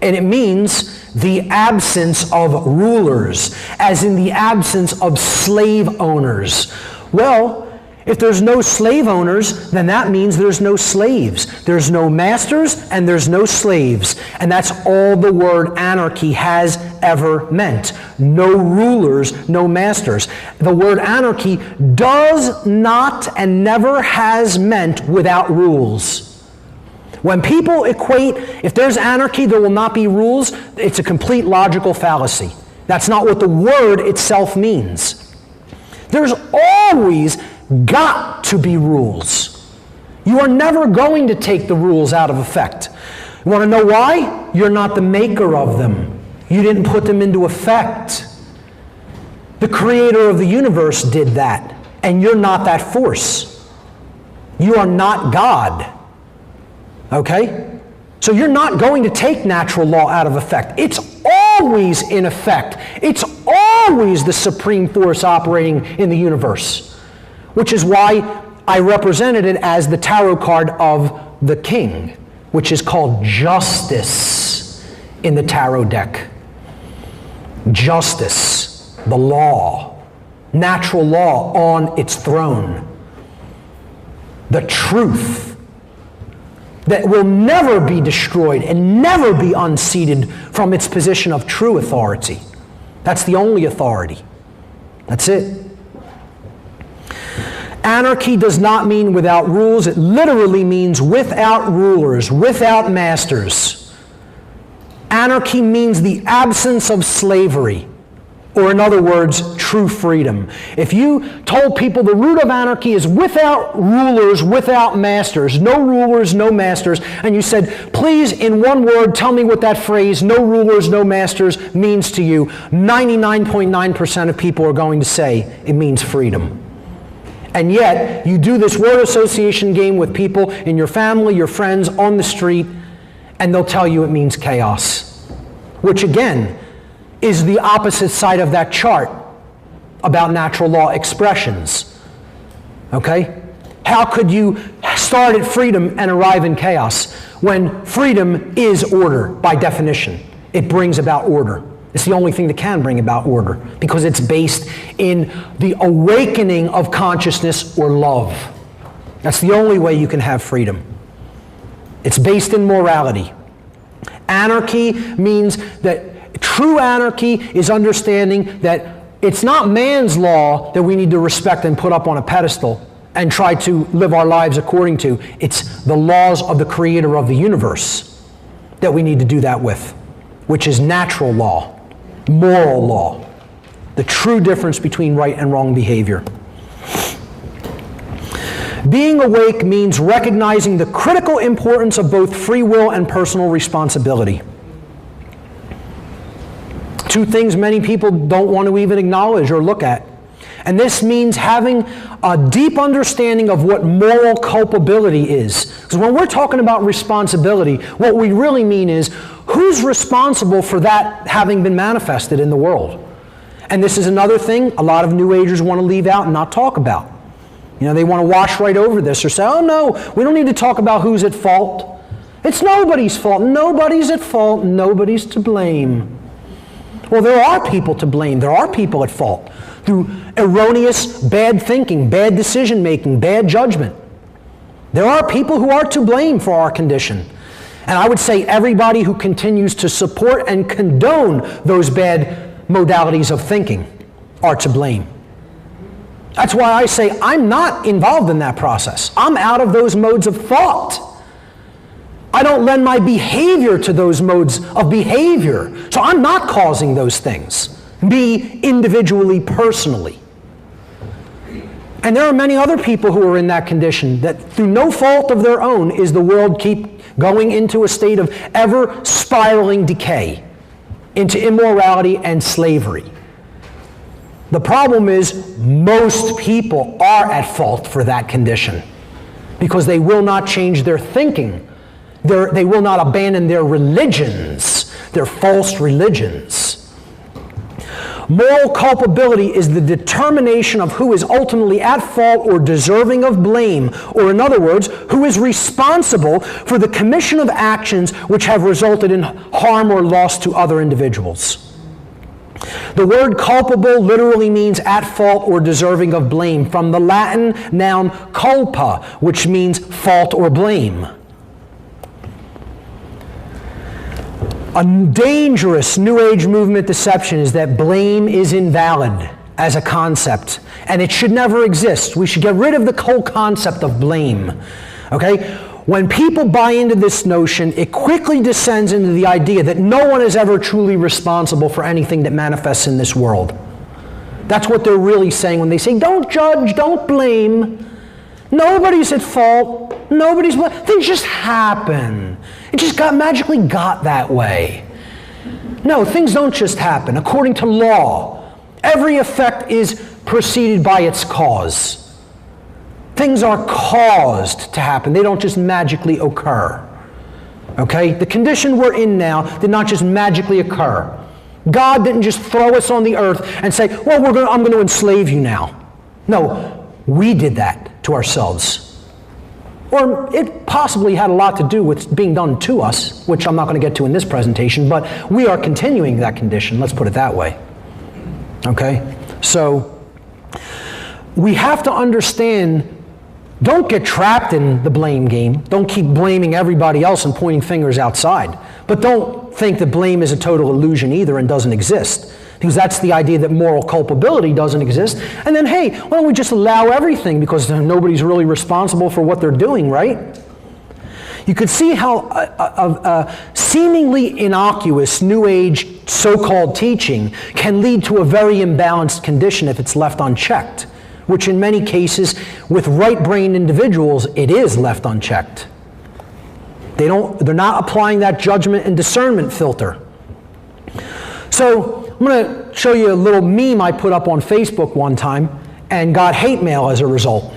And it means the absence of rulers, as in the absence of slave owners. Well, if there's no slave owners, then that means there's no slaves. There's no masters and there's no slaves. And that's all the word anarchy has ever meant. No rulers, no masters. The word anarchy does not and never has meant without rules. When people equate, if there's anarchy, there will not be rules, it's a complete logical fallacy. That's not what the word itself means. There's always got to be rules. You are never going to take the rules out of effect. You want to know why? You're not the maker of them. You didn't put them into effect. The creator of the universe did that, and you're not that force. You are not God. Okay? So you're not going to take natural law out of effect. It's always in effect. It's always the supreme force operating in the universe, which is why I represented it as the tarot card of the king, which is called justice in the tarot deck. Justice, the law, natural law on its throne. The truth that will never be destroyed and never be unseated from its position of true authority. That's the only authority. That's it. Anarchy does not mean without rules. It literally means without rulers, without masters. Anarchy means the absence of slavery, or in other words, true freedom. If you told people the root of anarchy is without rulers, without masters, no rulers, no masters, and you said, please, in one word, tell me what that phrase, no rulers, no masters, means to you, 99.9% of people are going to say it means freedom. And yet, you do this word association game with people in your family, your friends, on the street, and they'll tell you it means chaos. Which again, is the opposite side of that chart about natural law expressions. Okay? How could you start at freedom and arrive in chaos when freedom is order by definition? It brings about order. It's the only thing that can bring about order, because it's based in the awakening of consciousness or love. That's the only way you can have freedom. It's based in morality. Anarchy means that true anarchy is understanding that it's not man's law that we need to respect and put up on a pedestal and try to live our lives according to. It's the laws of the creator of the universe that we need to do that with, which is natural law, moral law, the true difference between right and wrong behavior. Being awake means recognizing the critical importance of both free will and personal responsibility. Two things many people don't want to even acknowledge or look at. And this means having a deep understanding of what moral culpability is. Because when we're talking about responsibility, what we really mean is who's responsible for that having been manifested in the world. And this is another thing a lot of New Agers want to leave out and not talk about. You know, they want to wash right over this or say, oh no, we don't need to talk about who's at fault. It's nobody's fault. Nobody's at fault. Nobody's to blame. Well, there are people to blame. There are people at fault through erroneous, bad thinking, bad decision making, bad judgment. There are people who are to blame for our condition. And I would say everybody who continues to support and condone those bad modalities of thinking are to blame. That's why I say I'm not involved in that process. I'm out of those modes of thought. I don't lend my behavior to those modes of behavior. So I'm not causing those things. Me individually, personally. And there are many other people who are in that condition that through no fault of their own is the world keep going into a state of ever spiraling decay into immorality and slavery. The problem is most people are at fault for that condition because they will not change their thinking. They will not abandon their religions, their false religions. Moral culpability is the determination of who is ultimately at fault or deserving of blame, or in other words, who is responsible for the commission of actions which have resulted in harm or loss to other individuals. The word culpable literally means at fault or deserving of blame, from the Latin noun culpa, which means fault or blame. A dangerous New Age movement deception is that blame is invalid as a concept, and it should never exist. We should get rid of the whole concept of blame. Okay? When people buy into this notion, it quickly descends into the idea that no one is ever truly responsible for anything that manifests in this world. That's what they're really saying when they say, don't judge, don't blame. Nobody's at fault. Things just happen. It just magically got that way. No, things don't just happen. According to law, every effect is preceded by its cause. Things are caused to happen. They don't just magically occur. Okay? The condition we're in now did not just magically occur. God didn't just throw us on the earth and say, well, I'm going to enslave you now. No, we did that to ourselves. Or it possibly had a lot to do with being done to us, which I'm not going to get to in this presentation, but we are continuing that condition, let's put it that way. Okay? So, we have to understand, don't get trapped in the blame game. Don't keep blaming everybody else and pointing fingers outside. But don't think that blame is a total illusion either and doesn't exist. Because that's the idea that moral culpability doesn't exist. And then, hey, why don't we just allow everything because nobody's really responsible for what they're doing, right? You could see how a seemingly innocuous New Age so-called teaching can lead to a very imbalanced condition if it's left unchecked, which in many cases, with right-brained individuals, it is left unchecked. They're not applying that judgment and discernment filter. So, I'm going to show you a little meme I put up on Facebook one time and got hate mail as a result.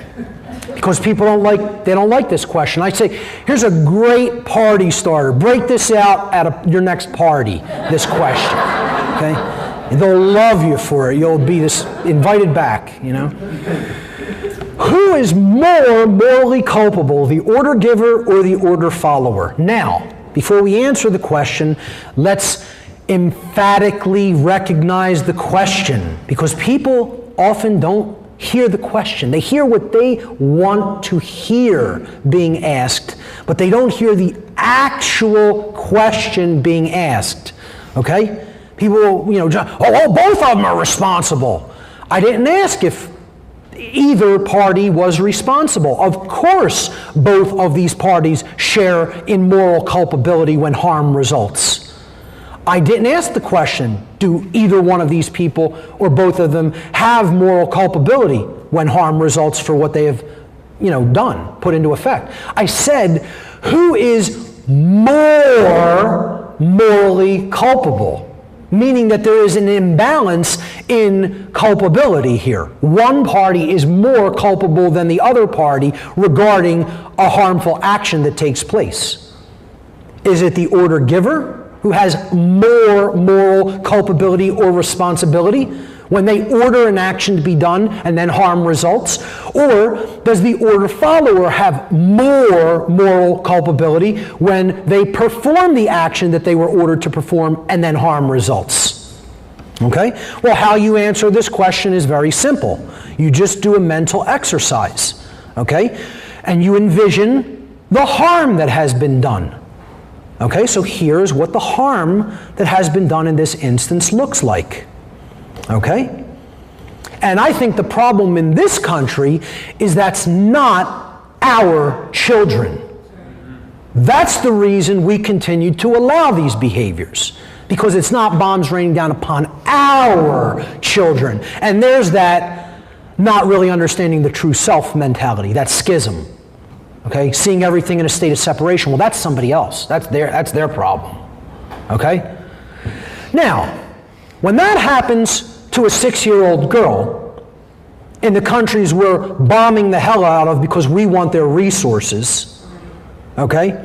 Because people don't like this question. I say, here's a great party starter. Break this out at your next party, this question. Okay? And they'll love you for it. You'll be invited back, you know. Who is more morally culpable, the order giver or the order follower? Now, before we answer the question, let's emphatically recognize the question, because people often don't hear the question. They hear what they want to hear being asked, but they don't hear the actual question being asked. Okay? People, both of them are responsible. I didn't ask if either party was responsible. Of course, both of these parties share in moral culpability when harm results. I didn't ask the question, do either one of these people or both of them have moral culpability when harm results for what they have, done, put into effect? I said, who is more morally culpable? Meaning that there is an imbalance in culpability here. One party is more culpable than the other party regarding a harmful action that takes place. Is it the order giver who has more moral culpability or responsibility when they order an action to be done and then harm results? Or does the order follower have more moral culpability when they perform the action that they were ordered to perform and then harm results? Okay? Well, how you answer this question is very simple. You just do a mental exercise. Okay? And you envision the harm that has been done. Okay, so here's what the harm that has been done in this instance looks like. Okay? And I think the problem in this country is that's not our children. That's the reason we continue to allow these behaviors, because it's not bombs raining down upon our children. And there's that not really understanding the true self mentality, that schism. Okay, seeing everything in a state of separation. Well, that's somebody else. That's their problem. Okay? Now, when that happens to a 6-year-old girl in the countries we're bombing the hell out of because we want their resources, okay,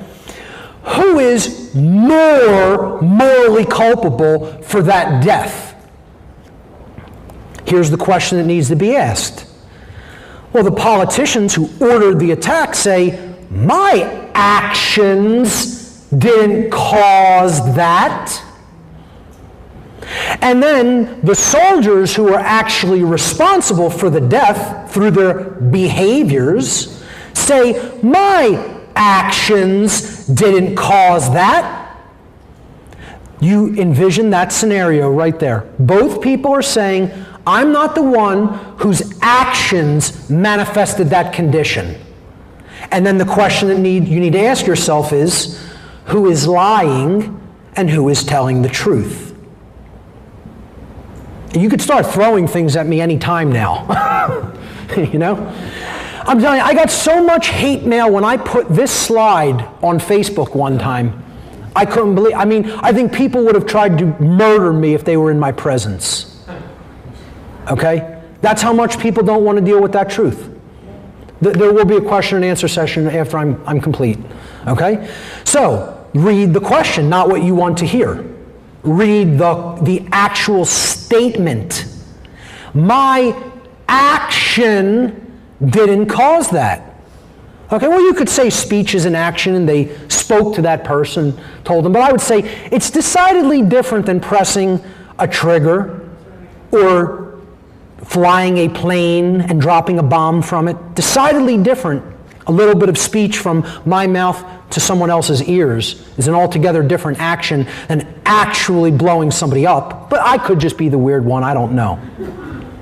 who is more morally culpable for that death? Here's the question that needs to be asked. Well, the politicians who ordered the attack say, my actions didn't cause that. And then the soldiers who are actually responsible for the death through their behaviors say, my actions didn't cause that. You envision that scenario right there. Both people are saying, I'm not the one whose actions manifested that condition. And then the question that you need to ask yourself is, who is lying and who is telling the truth? You could start throwing things at me any time now. I'm telling you, I got so much hate mail when I put this slide on Facebook one time. I couldn't believe, I think people would have tried to murder me if they were in my presence. Okay? That's how much people don't want to deal with that truth. There will be a question and answer session after I'm complete. Okay? So, read the question, not what you want to hear. Read the actual statement. My action didn't cause that. Okay, well, you could say speech is an action and they spoke to that person, told them, but I would say it's decidedly different than pressing a trigger or flying a plane and dropping a bomb from it. Decidedly different. A little bit of speech from my mouth to someone else's ears is an altogether different action than actually blowing somebody up. But I could just be the weird one, I don't know.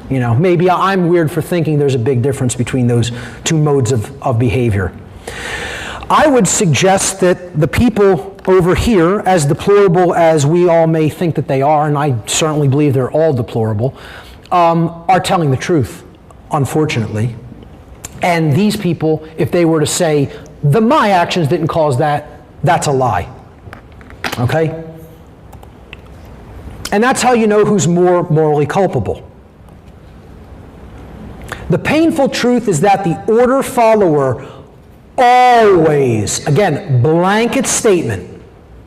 Maybe I'm weird for thinking there's a big difference between those two modes of behavior. I would suggest that the people over here, as deplorable as we all may think that they are, and I certainly believe they're all deplorable, are telling the truth, unfortunately. And these people, if they were to say, my actions didn't cause that, that's a lie. Okay? And that's how you know who's more morally culpable. The painful truth is that the order follower always, again, blanket statement.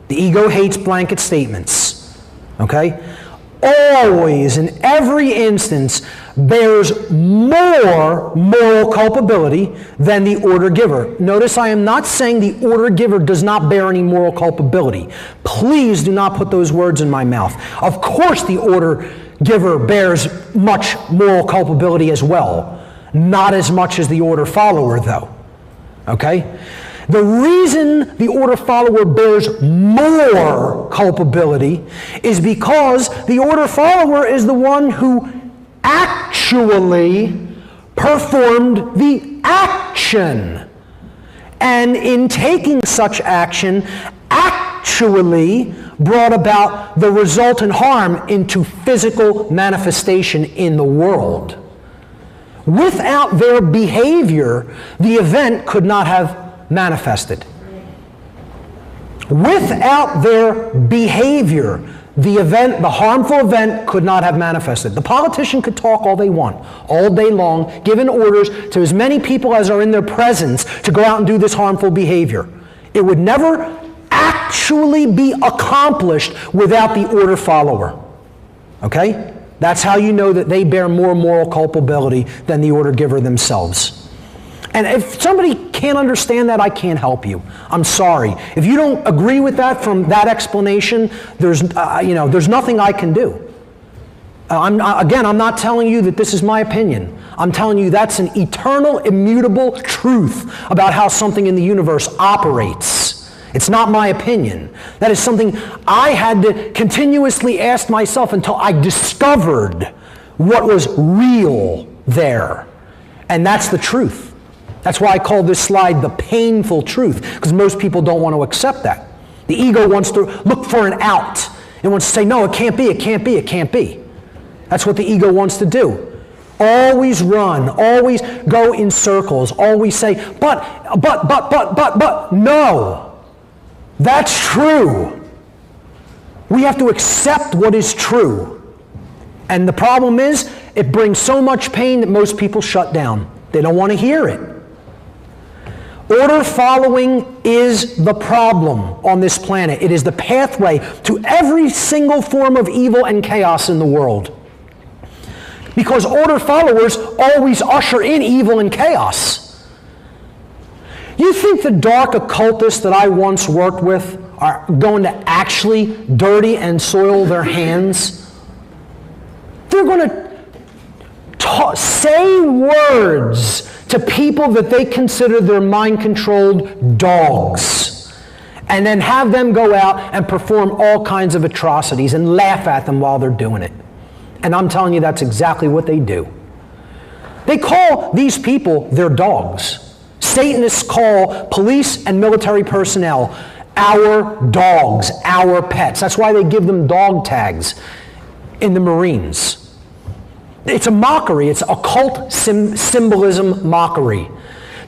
The ego hates blanket statements. Okay? always, in every instance, bears more moral culpability than the order giver. Notice I am not saying the order giver does not bear any moral culpability. Please do not put those words in my mouth. Of course the order giver bears much moral culpability as well. Not as much as the order follower, though. Okay? The reason the order follower bears more culpability is because the order follower is the one who actually performed the action. And in taking such action, actually brought about the resultant harm into physical manifestation in the world. Without their behavior, the event could not have manifested. Without their behavior, the harmful event could not have manifested. The politician could talk all they want, all day long, giving orders to as many people as are in their presence to go out and do this harmful behavior. It would never actually be accomplished without the order follower. Okay? That's how you know that they bear more moral culpability than the order giver themselves. And if somebody can't understand that, I can't help you. I'm sorry. If you don't agree with that from that explanation, there's nothing I can do. I'm not telling you that this is my opinion. I'm telling you that's an eternal, immutable truth about how something in the universe operates. It's not my opinion. That is something I had to continuously ask myself until I discovered what was real there. And that's the truth. That's why I call this slide the painful truth, because most people don't want to accept that. The ego wants to look for an out. It wants to say, no, it can't be, it can't be, it can't be. That's what the ego wants to do. Always run, always go in circles, always say, but. No, that's true. We have to accept what is true. And the problem is, it brings so much pain that most people shut down. They don't want to hear it. Order following is the problem on this planet. It is the pathway to every single form of evil and chaos in the world. Because order followers always usher in evil and chaos. You think the dark occultists that I once worked with are going to actually dirty and soil their hands? They're going to say words to people that they consider their mind-controlled dogs, and then have them go out and perform all kinds of atrocities and laugh at them while they're doing it. And I'm telling you, that's exactly what they do. They call these people their dogs. Satanists call police and military personnel our dogs, our pets. That's why they give them dog tags in the Marines. It's a mockery. It's occult symbolism mockery.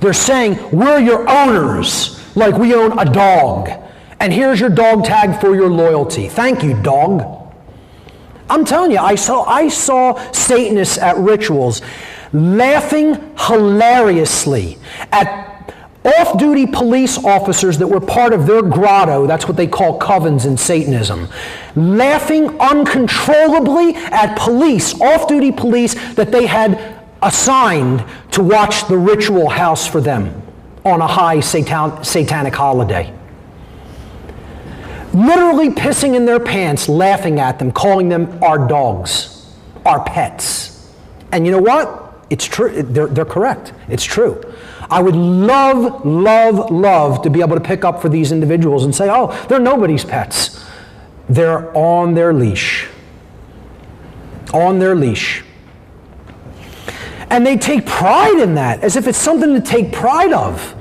They're saying, we're your owners, like we own a dog. And here's your dog tag for your loyalty. Thank you, dog. I'm telling you, I saw Satanists at rituals laughing hilariously at off-duty police officers that were part of their grotto, that's what they call covens in Satanism, laughing uncontrollably at police, off-duty police that they had assigned to watch the ritual house for them on a high satanic holiday. Literally pissing in their pants, laughing at them, calling them our dogs, our pets. And you know what? It's true. They're correct. It's true. I would love, love, love to be able to pick up for these individuals and say, oh, they're nobody's pets. They're on their leash. On their leash. And they take pride in that, as if it's something to take pride of.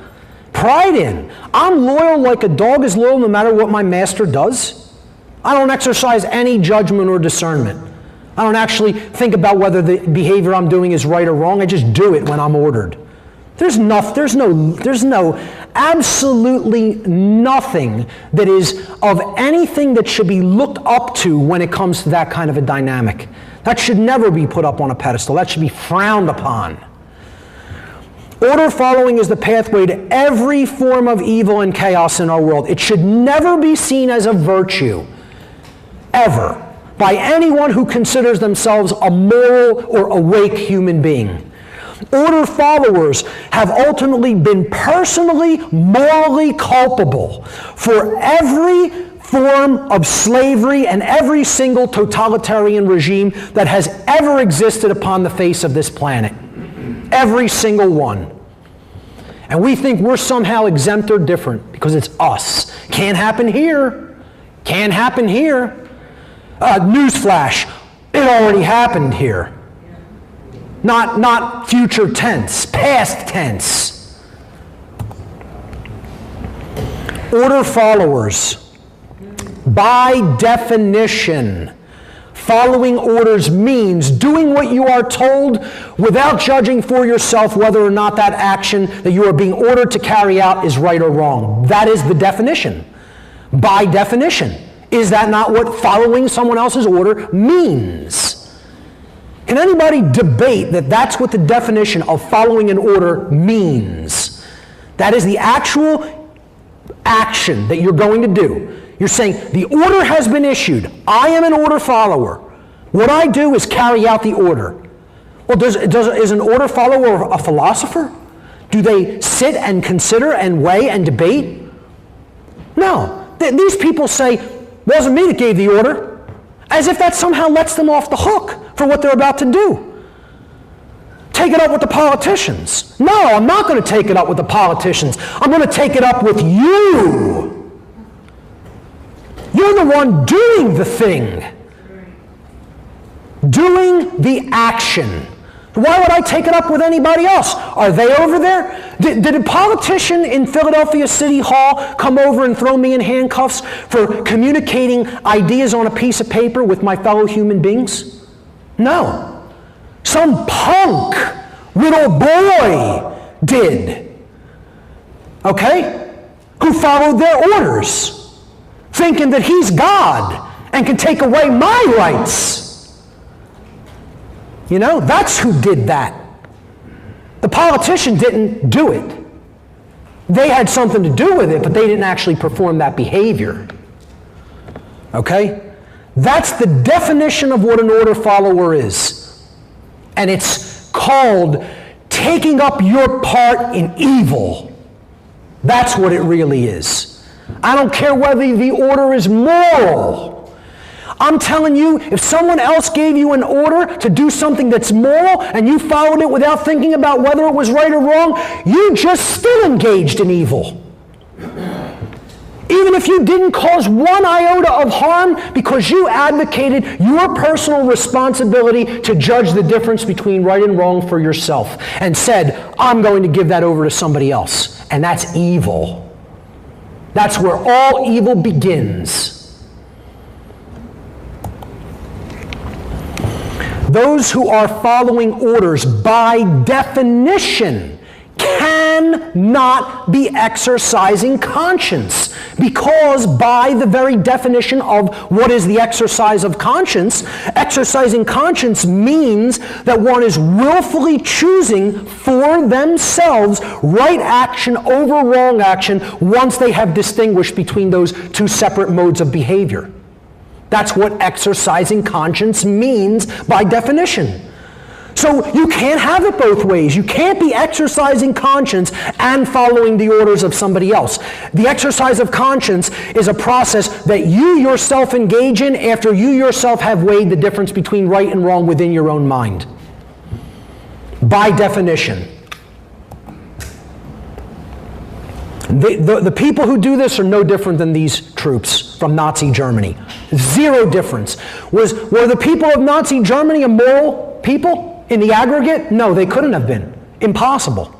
Pride in. I'm loyal like a dog is loyal no matter what my master does. I don't exercise any judgment or discernment. I don't actually think about whether the behavior I'm doing is right or wrong. I just do it when I'm ordered. There's absolutely nothing that is of anything that should be looked up to when it comes to that kind of a dynamic. That should never be put up on a pedestal. That should be frowned upon. Order following is the pathway to every form of evil and chaos in our world. It should never be seen as a virtue. Ever. by anyone who considers themselves a moral or awake human being. Order followers have ultimately been personally, morally culpable for every form of slavery and every single totalitarian regime that has ever existed upon the face of this planet. Every single one. And we think we're somehow exempt or different because it's us. Can't happen here. Can't happen here. Newsflash, it already happened here. Not future tense, past tense. Order followers, by definition, following orders means doing what you are told without judging for yourself whether or not that action that you are being ordered to carry out is right or wrong. That is the definition. By definition. Is that not what following someone else's order means? Can anybody debate that that's what the definition of following an order means? That is the actual action that you're going to do. You're saying, the order has been issued. I am an order follower. What I do is carry out the order. Well, is an order follower a philosopher? Do they sit and consider and weigh and debate? No. These people say, it wasn't me that gave the order, as if that somehow lets them off the hook for what they're about to do. Take it up with the politicians. No, I'm not going to take it up with the politicians. I'm going to take it up with you. You're the one doing the thing. Doing the action. Why would I take it up with anybody else? Are they over there? Did a politician in Philadelphia City Hall come over and throw me in handcuffs for communicating ideas on a piece of paper with my fellow human beings? No. Some punk little boy did. Okay? Who followed their orders, thinking that he's God and can take away my rights. You know, that's who did that. The politician didn't do it. They had something to do with it, but they didn't actually perform that behavior. Okay? That's the definition of what an order follower is. And it's called taking up your part in evil. That's what it really is. I don't care whether the order is moral. I'm telling you, if someone else gave you an order to do something that's moral and you followed it without thinking about whether it was right or wrong, you just still engaged in evil. Even if you didn't cause one iota of harm because you advocated your personal responsibility to judge the difference between right and wrong for yourself and said, I'm going to give that over to somebody else. And that's evil. That's where all evil begins. Those who are following orders, by definition, cannot be exercising conscience, because by the very definition of what is the exercise of conscience, exercising conscience means that one is willfully choosing for themselves right action over wrong action once they have distinguished between those two separate modes of behavior. That's what exercising conscience means by definition. So you can't have it both ways. You can't be exercising conscience and following the orders of somebody else. The exercise of conscience is a process that you yourself engage in after you yourself have weighed the difference between right and wrong within your own mind. By definition. The people who do this are no different than these troops from Nazi Germany. Zero difference. Were the people of Nazi Germany immoral people in the aggregate? No, they couldn't have been. Impossible.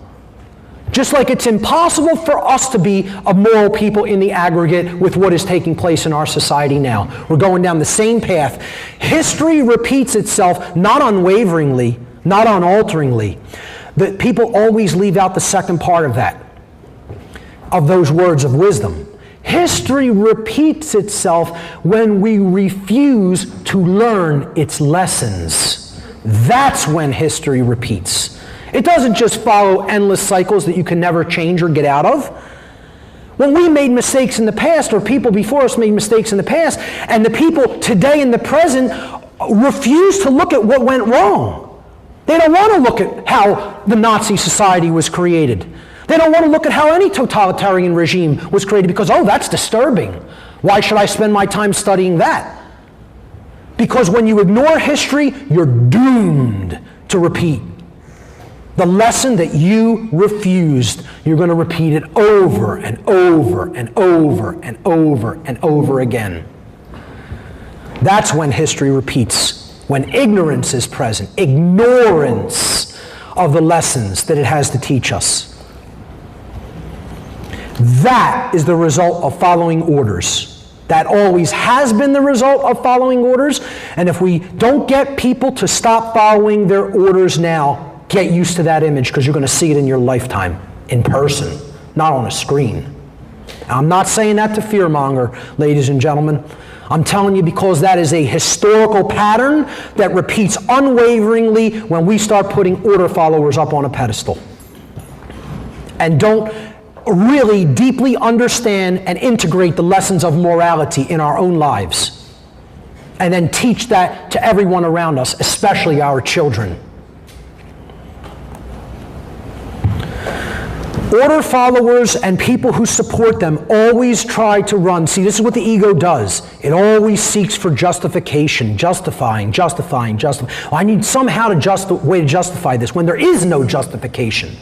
Just like it's impossible for us to be a moral people in the aggregate with what is taking place in our society now. We're going down the same path. History repeats itself, not unwaveringly, not unalteringly. But people always leave out the second part of that, of those words of wisdom. History repeats itself when we refuse to learn its lessons. That's when history repeats. It doesn't just follow endless cycles that you can never change or get out of. When we made mistakes in the past, or people before us made mistakes in the past, and the people today in the present refuse to look at what went wrong. They don't want to look at how the Nazi society was created. They don't want to look at how any totalitarian regime was created because, oh, that's disturbing. Why should I spend my time studying that? Because when you ignore history, you're doomed to repeat. The lesson that you refused, you're going to repeat it over and over and over and over and over again. That's when history repeats, when ignorance is present, ignorance of the lessons that it has to teach us. That is the result of following orders. That always has been the result of following orders, and if we don't get people to stop following their orders now, get used to that image because you're going to see it in your lifetime, in person, not on a screen. I'm not saying that to fearmonger, ladies and gentlemen. I'm telling you because that is a historical pattern that repeats unwaveringly when we start putting order followers up on a pedestal and don't really deeply understand and integrate the lessons of morality in our own lives and then teach that to everyone around us, especially our children. Order followers and people who support them always try to run. See, this is what the ego does. It always seeks for justification, justifying. I need somehow way to justify this when there is no justification.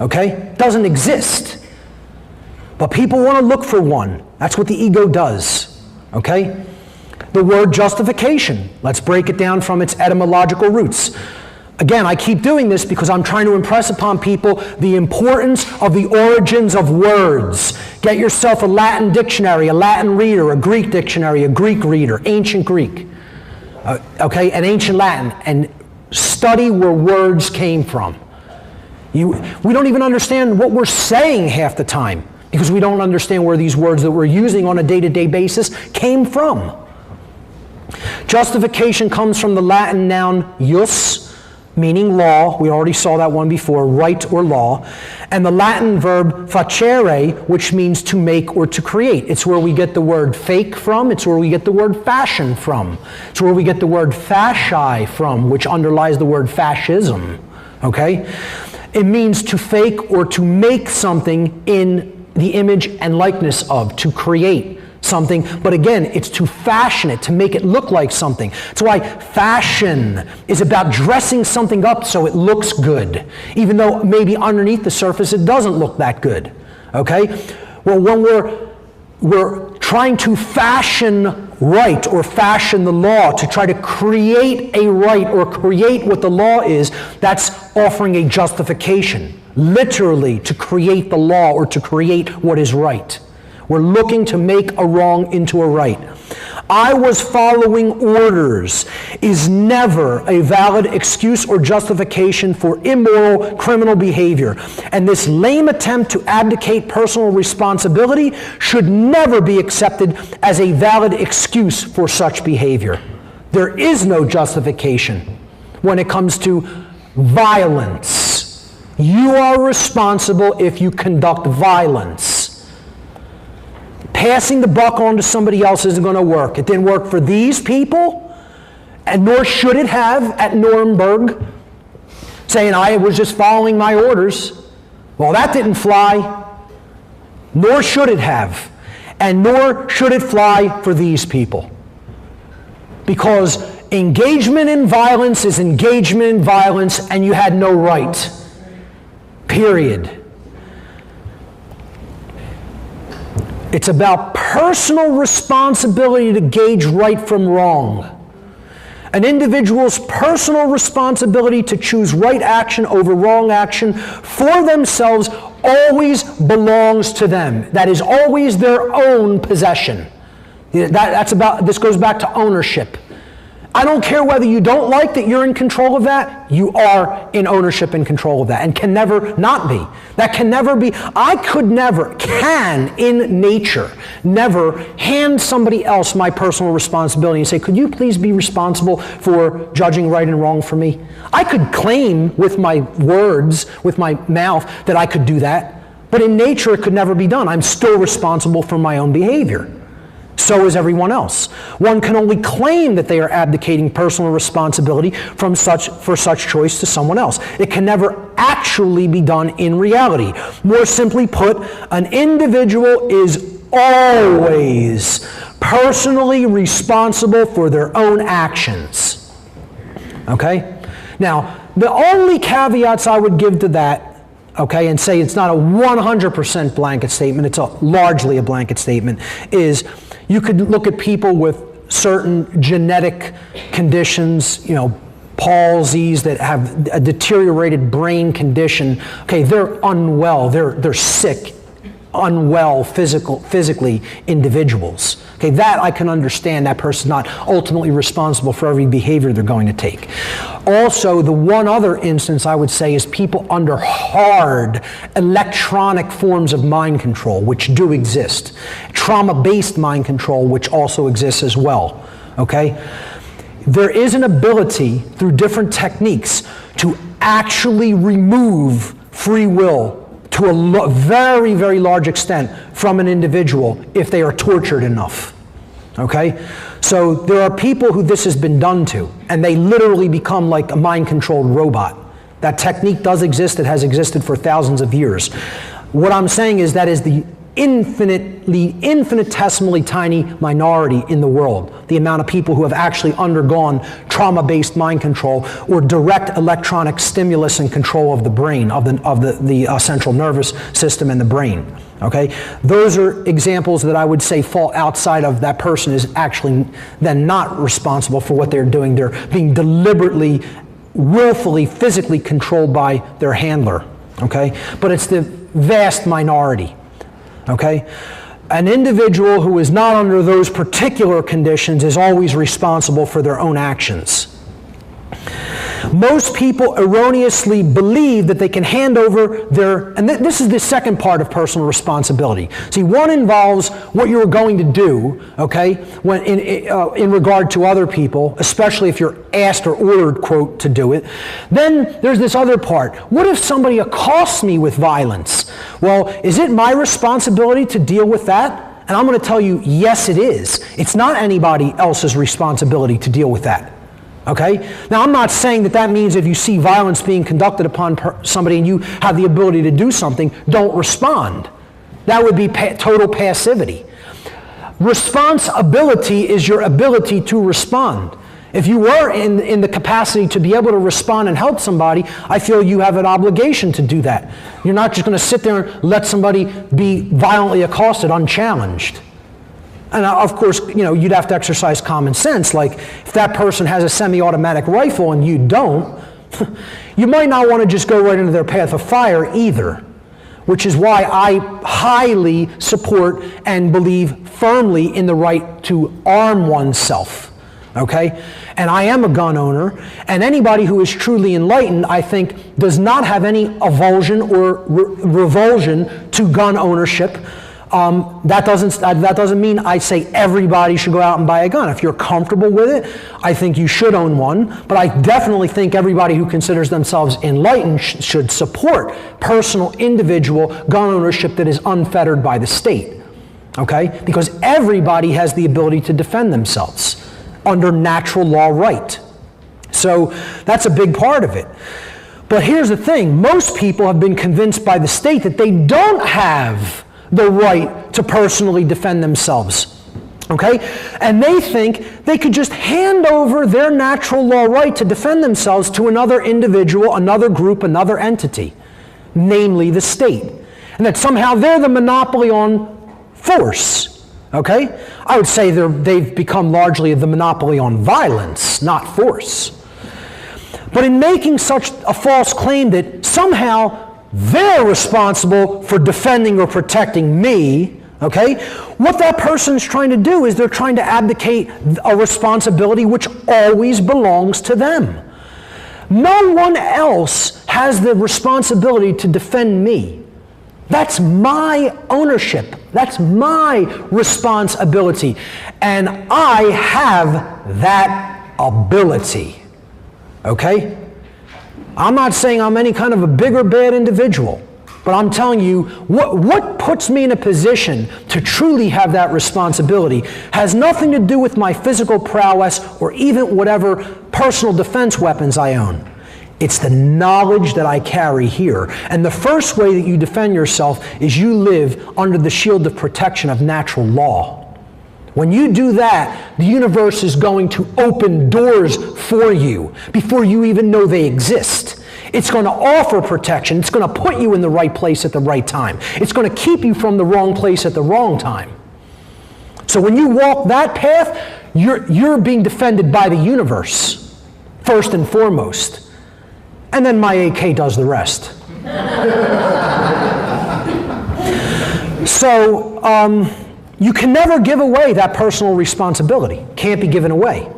Okay? It doesn't exist. But people want to look for one. That's what the ego does. Okay? The word justification. Let's break it down from its etymological roots. Again, I keep doing this because I'm trying to impress upon people the importance of the origins of words. Get yourself a Latin dictionary, a Latin reader, a Greek dictionary, a Greek reader, ancient Greek, and ancient Latin, and study where words came from. We don't even understand what we're saying half the time because we don't understand where these words that we're using on a day-to-day basis came from. Justification comes from the Latin noun jus, meaning law. We already saw that one before, right or law. And the Latin verb facere, which means to make or to create. It's where we get the word fake from. It's where we get the word fashion from. It's where we get the word fasci from, which underlies the word fascism. Okay? It means to fake or to make something in the image and likeness of, to create something, but again, it's to fashion it, to make it look like something. That's why fashion is about dressing something up so it looks good, even though maybe underneath the surface it doesn't look that good. Okay? Well, when we're trying to fashion right or fashion the law to try to create a right or create what the law is, that's offering a justification, literally to create the law or to create what is right. We're looking to make a wrong into a right. I was following orders is never a valid excuse or justification for immoral criminal behavior. And this lame attempt to abdicate personal responsibility should never be accepted as a valid excuse for such behavior. There is no justification when it comes to violence. You are responsible if you conduct violence. Passing the buck on to somebody else isn't going to work. It didn't work for these people, and nor should it have at Nuremberg, saying I was just following my orders. Well, that didn't fly, nor should it have, and nor should it fly for these people. Because engagement in violence is engagement in violence, and you had no right. Period. It's about personal responsibility to gauge right from wrong. An individual's personal responsibility to choose right action over wrong action for themselves always belongs to them. That is always their own possession. This goes back to ownership. I don't care whether you don't like that you're in control of that, you are in ownership and control of that, and can never not be. That can never be. I could never, can in nature, never hand somebody else my personal responsibility and say, could you please be responsible for judging right and wrong for me? I could claim with my words, with my mouth, that I could do that, But in nature, it could never be done. I'm still responsible for my own behavior. So is everyone else. One can only claim that they are abdicating personal responsibility for such choice to someone else. It can never actually be done in reality. More simply put, an individual is always personally responsible for their own actions. Okay? Now, the only caveats I would give to that, okay, and say it's not a 100% blanket statement, it's largely a blanket statement, is you could look at people with certain genetic conditions, palsies that have a deteriorated brain condition. Okay, they're unwell, they're sick, unwell physically individuals. Okay, that I can understand. That person's not ultimately responsible for every behavior they're going to take. Also, the one other instance I would say is people under hard electronic forms of mind control, which do exist. Trauma-based mind control, which also exists as well. Okay? There is an ability through different techniques to actually remove free will to a very, very large extent from an individual if they are tortured enough. Okay? So there are people who this has been done to, and they literally become like a mind-controlled robot. That technique does exist. It has existed for thousands of years. What I'm saying is that is the infinitesimally tiny minority in the world, the amount of people who have actually undergone trauma-based mind control or direct electronic stimulus and control of the brain, of the central nervous system and the brain. Okay, those are examples that I would say fall outside of that person is actually then not responsible for what they're doing. They're being deliberately, willfully, physically controlled by their handler. Okay, but it's the vast minority. Okay? An individual who is not under those particular conditions is always responsible for their own actions. Most people erroneously believe that they can hand over their, and this is the second part of personal responsibility. See, one involves what you're going to do, okay, when in regard to other people, especially if you're asked or ordered, quote, to do it. Then there's this other part. What if somebody accosts me with violence? Well, is it my responsibility to deal with that? And I'm going to tell you, yes, it is. It's not anybody else's responsibility to deal with that. Okay? Now, I'm not saying that means if you see violence being conducted upon somebody and you have the ability to do something, don't respond. That would be total passivity. Responsibility is your ability to respond. If you were in the capacity to be able to respond and help somebody, I feel you have an obligation to do that. You're not just going to sit there and let somebody be violently accosted unchallenged. And of course, you'd have to exercise common sense. Like, if that person has a semi-automatic rifle and you don't, you might not want to just go right into their path of fire either. Which is why I highly support and believe firmly in the right to arm oneself. Okay? And I am a gun owner, and anybody who is truly enlightened, I think, does not have any avulsion or revulsion to gun ownership. That doesn't mean I say everybody should go out and buy a gun. If you're comfortable with it, I think you should own one. But I definitely think everybody who considers themselves enlightened should support personal, individual gun ownership that is unfettered by the state. Okay? Because everybody has the ability to defend themselves under natural law right. So that's a big part of it. But here's the thing. Most people have been convinced by the state that they don't have the right to personally defend themselves. Okay? And they think they could just hand over their natural law right to defend themselves to another individual, another group, another entity, namely the state. And that somehow they're the monopoly on force. Okay? I would say they've become largely the monopoly on violence, not force. But in making such a false claim that somehow they're responsible for defending or protecting me, okay? What that person's trying to do is they're trying to abdicate a responsibility which always belongs to them. No one else has the responsibility to defend me. That's my ownership. That's my responsibility. And I have that ability. Okay? I'm not saying I'm any kind of a big or bad individual. But I'm telling you, what puts me in a position to truly have that responsibility has nothing to do with my physical prowess or even whatever personal defense weapons I own. It's the knowledge that I carry here. And the first way that you defend yourself is you live under the shield of protection of natural law. When you do that, the universe is going to open doors for you before you even know they exist. It's going to offer protection. It's going to put you in the right place at the right time. It's going to keep you from the wrong place at the wrong time. So when you walk that path, you're being defended by the universe, first and foremost. And then my AK does the rest. So you can never give away that personal responsibility. Can't be given away.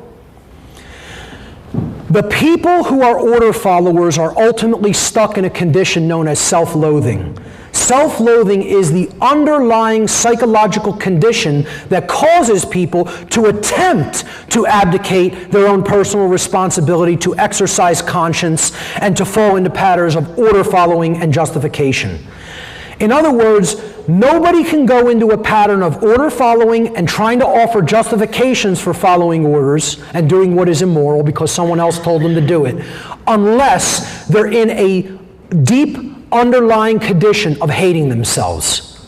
The people who are order followers are ultimately stuck in a condition known as self-loathing. Self-loathing is the underlying psychological condition that causes people to attempt to abdicate their own personal responsibility, to exercise conscience, and to fall into patterns of order following and justification. In other words, nobody can go into a pattern of order following and trying to offer justifications for following orders and doing what is immoral because someone else told them to do it, unless they're in a deep underlying condition of hating themselves.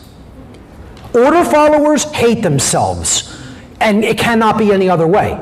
Order followers hate themselves, and it cannot be any other way.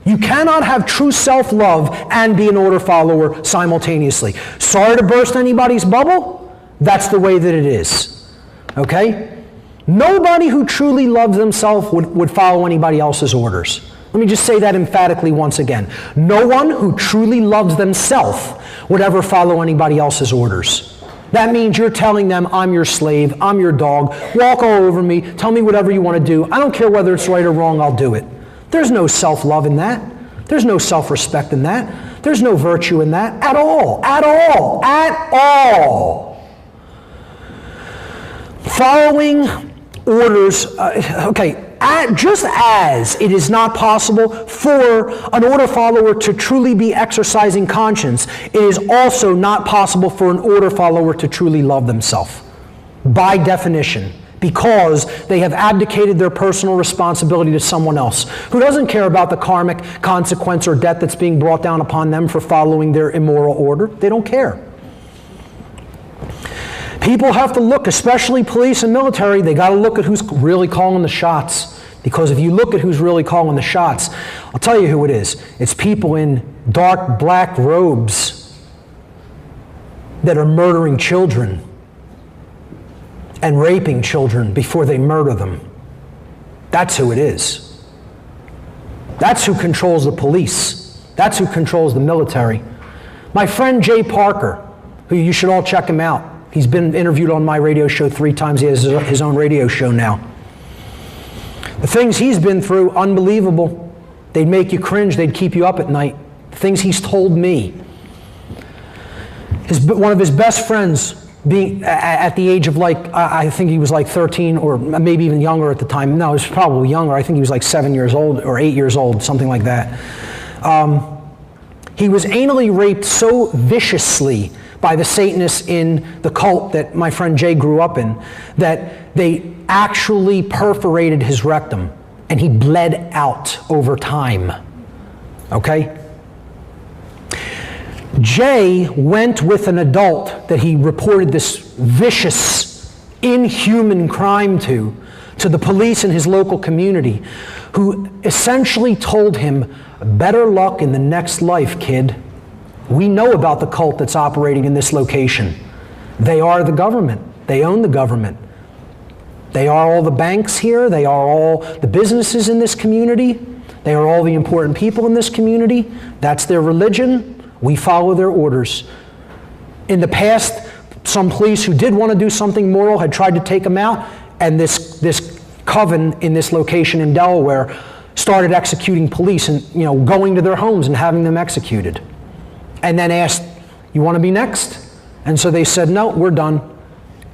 You cannot have true self-love and be an order follower simultaneously. Sorry to burst anybody's bubble. That's the way that it is. Okay? Nobody who truly loves themselves would follow anybody else's orders. Let me just say that emphatically once again. No one who truly loves themselves would ever follow anybody else's orders. That means you're telling them, I'm your slave, I'm your dog, walk all over me, tell me whatever you want to do. I don't care whether it's right or wrong, I'll do it. There's no self-love in that. There's no self-respect in that. There's no virtue in that at all. At all. At all. Following orders, just as it is not possible for an order follower to truly be exercising conscience, it is also not possible for an order follower to truly love themselves, by definition, because they have abdicated their personal responsibility to someone else who doesn't care about the karmic consequence or debt that's being brought down upon them for following their immoral order. They don't care. People have to look, especially police and military, they got to look at who's really calling the shots. Because if you look at who's really calling the shots, I'll tell you who it is. It's people in dark black robes that are murdering children and raping children before they murder them. That's who it is. That's who controls the police. That's who controls the military. My friend Jay Parker, who you should all check him out. He's been interviewed on my radio show 3 times. He has his own radio show now. The things he's been through, unbelievable. They'd make you cringe. They'd keep you up at night. The things he's told me. One of his best friends, being at the age of I think he was 13 or maybe even younger at the time. No, he was probably younger. I think he was 7 years old or 8 years old, something like that. He was anally raped so viciously by the Satanists in the cult that my friend Jay grew up in, that they actually perforated his rectum, and he bled out over time. Okay? Jay went with an adult that he reported this vicious, inhuman crime to the police in his local community, who essentially told him, better luck in the next life, kid. We know about the cult that's operating in this location. They are the government. They own the government. They are all the banks here. They are all the businesses in this community. They are all the important people in this community. That's their religion. We follow their orders. In the past, some police who did want to do something moral had tried to take them out, and this coven in this location in Delaware started executing police and going to their homes and having them executed. And then asked, you want to be next? And so they said, no, we're done.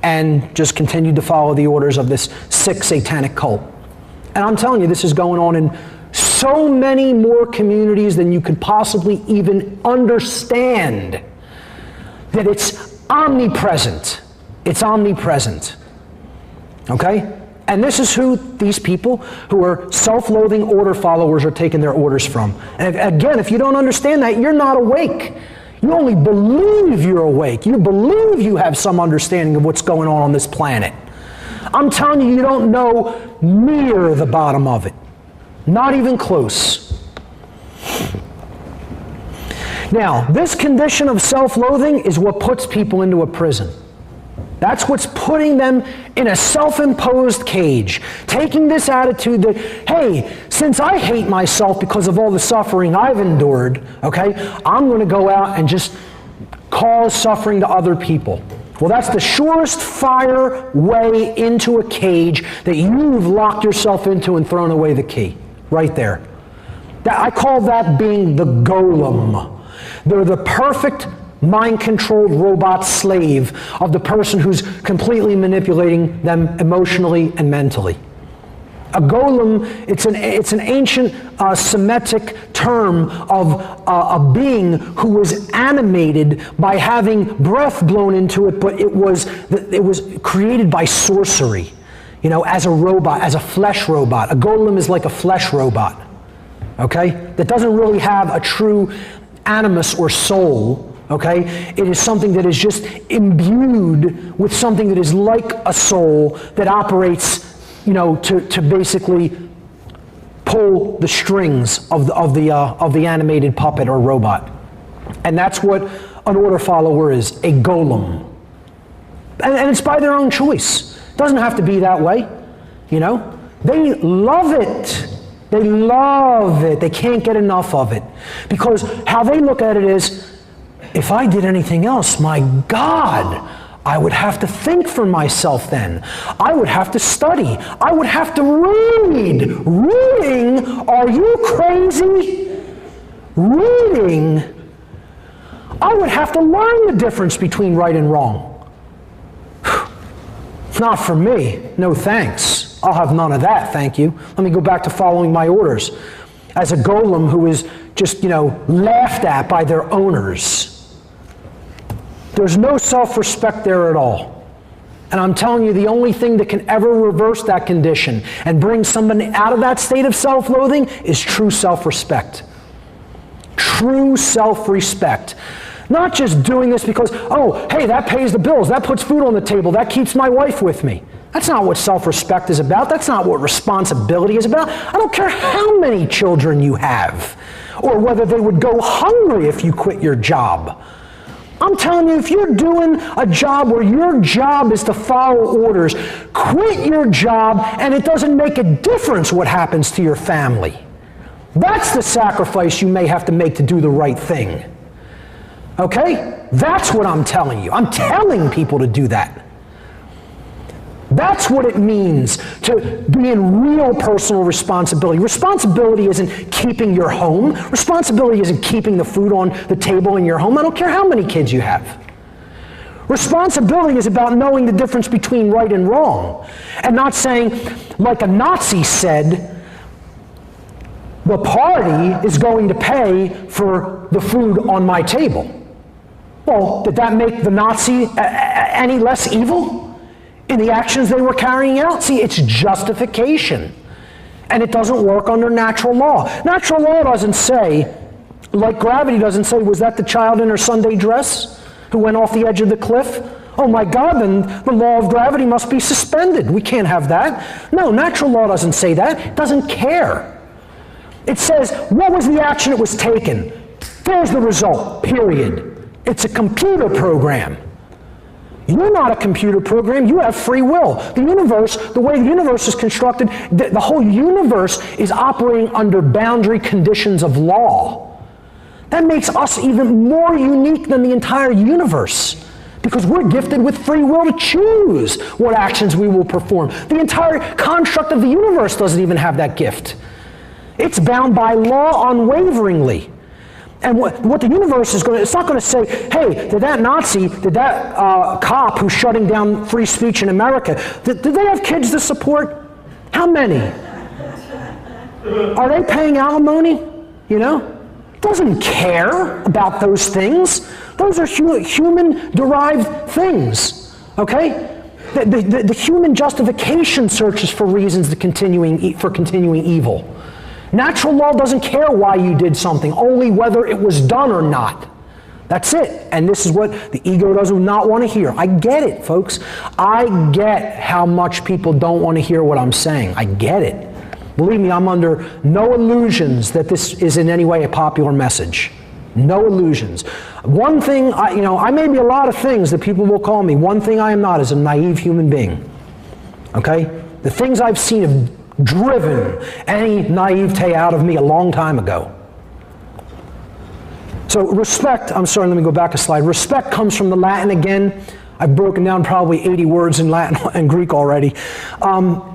And just continued to follow the orders of this sick satanic cult. And I'm telling you, this is going on in so many more communities than you could possibly even understand. That it's omnipresent. It's omnipresent. Okay? And this is who these people who are self-loathing order followers are taking their orders from. And again, if you don't understand that, you're not awake. You only believe you're awake. You believe you have some understanding of what's going on this planet. I'm telling you, you don't know near the bottom of it. Not even close. Now, this condition of self-loathing is what puts people into a prison. That's what's putting them in a self-imposed cage, taking this attitude that, hey, since I hate myself because of all the suffering I've endured, okay, I'm going to go out and just cause suffering to other people. Well, that's the surest fire way into a cage that you've locked yourself into and thrown away the key. Right there. I call that being the golem. They're the perfect mind-controlled robot slave of the person who's completely manipulating them emotionally and mentally. A golem, it's an ancient Semitic term of a being who was animated by having breath blown into it, but it was created by sorcery, you know, as a robot, as a flesh robot. A golem is like a flesh robot, okay, that doesn't really have a true animus or soul. Okay? It is something that is just imbued with something that is like a soul that operates, you know, to basically pull the strings of the animated puppet or robot. And that's what an order follower is, a golem. And it's by their own choice. It doesn't have to be that way, you know? They love it. They love it. They can't get enough of it. Because how they look at it is, if I did anything else, my God, I would have to think for myself then. I would have to study. I would have to read. Reading? Are you crazy? Reading? I would have to learn the difference between right and wrong. Not for me. No thanks. I'll have none of that, thank you. Let me go back to following my orders. As a golem who is just, you know, laughed at by their owners. There's no self-respect there at all. And I'm telling you, the only thing that can ever reverse that condition and bring somebody out of that state of self-loathing is true self-respect. True self-respect. Not just doing this because, oh, hey, that pays the bills, that puts food on the table, that keeps my wife with me. That's not what self-respect is about. That's not what responsibility is about. I don't care how many children you have or whether they would go hungry if you quit your job. I'm telling you, if you're doing a job where your job is to follow orders, quit your job and it doesn't make a difference what happens to your family. That's the sacrifice you may have to make to do the right thing. Okay? That's what I'm telling you. I'm telling people to do that. That's what it means to be in real personal responsibility. Responsibility isn't keeping your home. Responsibility isn't keeping the food on the table in your home. I don't care how many kids you have. Responsibility is about knowing the difference between right and wrong and not saying, like a Nazi said, the party is going to pay for the food on my table. Well, did that make the Nazi any less evil in the actions they were carrying out? See, it's justification. And it doesn't work under natural law. Natural law doesn't say, like gravity doesn't say, was that the child in her Sunday dress who went off the edge of the cliff? Oh my God, then the law of gravity must be suspended. We can't have that. No, natural law doesn't say that. It doesn't care. It says, what was the action that was taken? There's the result, period. It's a computer program. You're not a computer program. You have free will. The universe, the way the universe is constructed, the whole universe is operating under boundary conditions of law. That makes us even more unique than the entire universe because we're gifted with free will to choose what actions we will perform. The entire construct of the universe doesn't even have that gift. It's bound by law unwaveringly. And what the universe is going to, it's not going to say, hey, did that Nazi, did that cop who's shutting down free speech in America, did they have kids to support? How many? Are they paying alimony? You know? Doesn't care about those things. Those are human-derived things. okay? The human justification searches for reasons for continuing evil. Natural law doesn't care why you did something, only whether it was done or not. That's it. And this is what the ego does not want to hear. I get it, folks. I get how much people don't want to hear what I'm saying. I get it. Believe me, I'm under no illusions that this is in any way a popular message. No illusions. One thing, I may be a lot of things that people will call me. One thing I am not is a naive human being. Okay? The things I've seen have driven any naivete out of me a long time ago. So respect, I'm sorry, let me go back a slide. Respect comes from the Latin again. I've broken down probably 80 words in Latin and Greek already.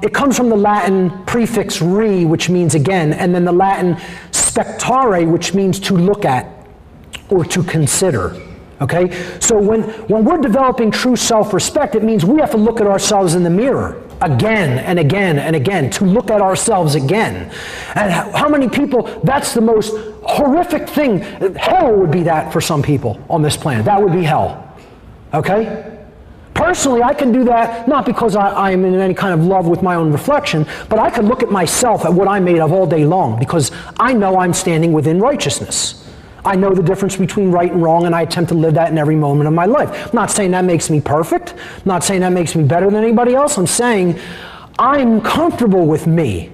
It comes from the Latin prefix re, which means again, and then the Latin spectare, which means to look at or to consider. Okay? So when we're developing true self-respect, it means we have to look at ourselves in the mirror again and again and again, to look at ourselves again. And how many people, that's the most horrific thing. Hell would be that for some people on this planet. That would be hell. Okay? Personally, I can do that not because I am in any kind of love with my own reflection, but I can look at myself, at what I'm made of all day long, because I know I'm standing within righteousness. I know the difference between right and wrong, and I attempt to live that in every moment of my life. I'm not saying that makes me perfect. I'm not saying that makes me better than anybody else. I'm saying I'm comfortable with me.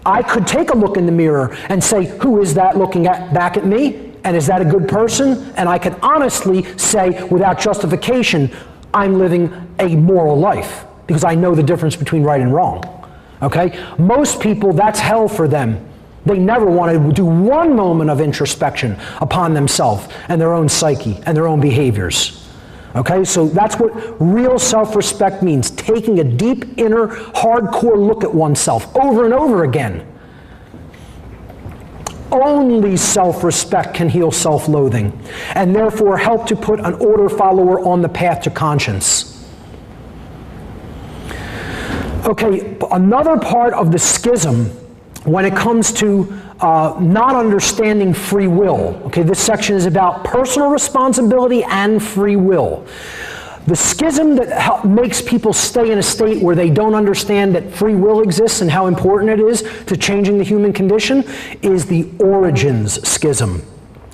I could take a look in the mirror and say, who is that looking back at me? And is that a good person? And I can honestly say, without justification, I'm living a moral life, because I know the difference between right and wrong. Okay? Most people, that's hell for them. They never want to do one moment of introspection upon themselves and their own psyche and their own behaviors. Okay, so that's what real self-respect means, taking a deep, inner, hardcore look at oneself over and over again. Only self-respect can heal self-loathing, and therefore help to put an order follower on the path to conscience. Okay, another part of the schism when it comes to not understanding free will. Okay, this section is about personal responsibility and free will. The schism that makes people stay in a state where they don't understand that free will exists and how important it is to changing the human condition is the origins schism,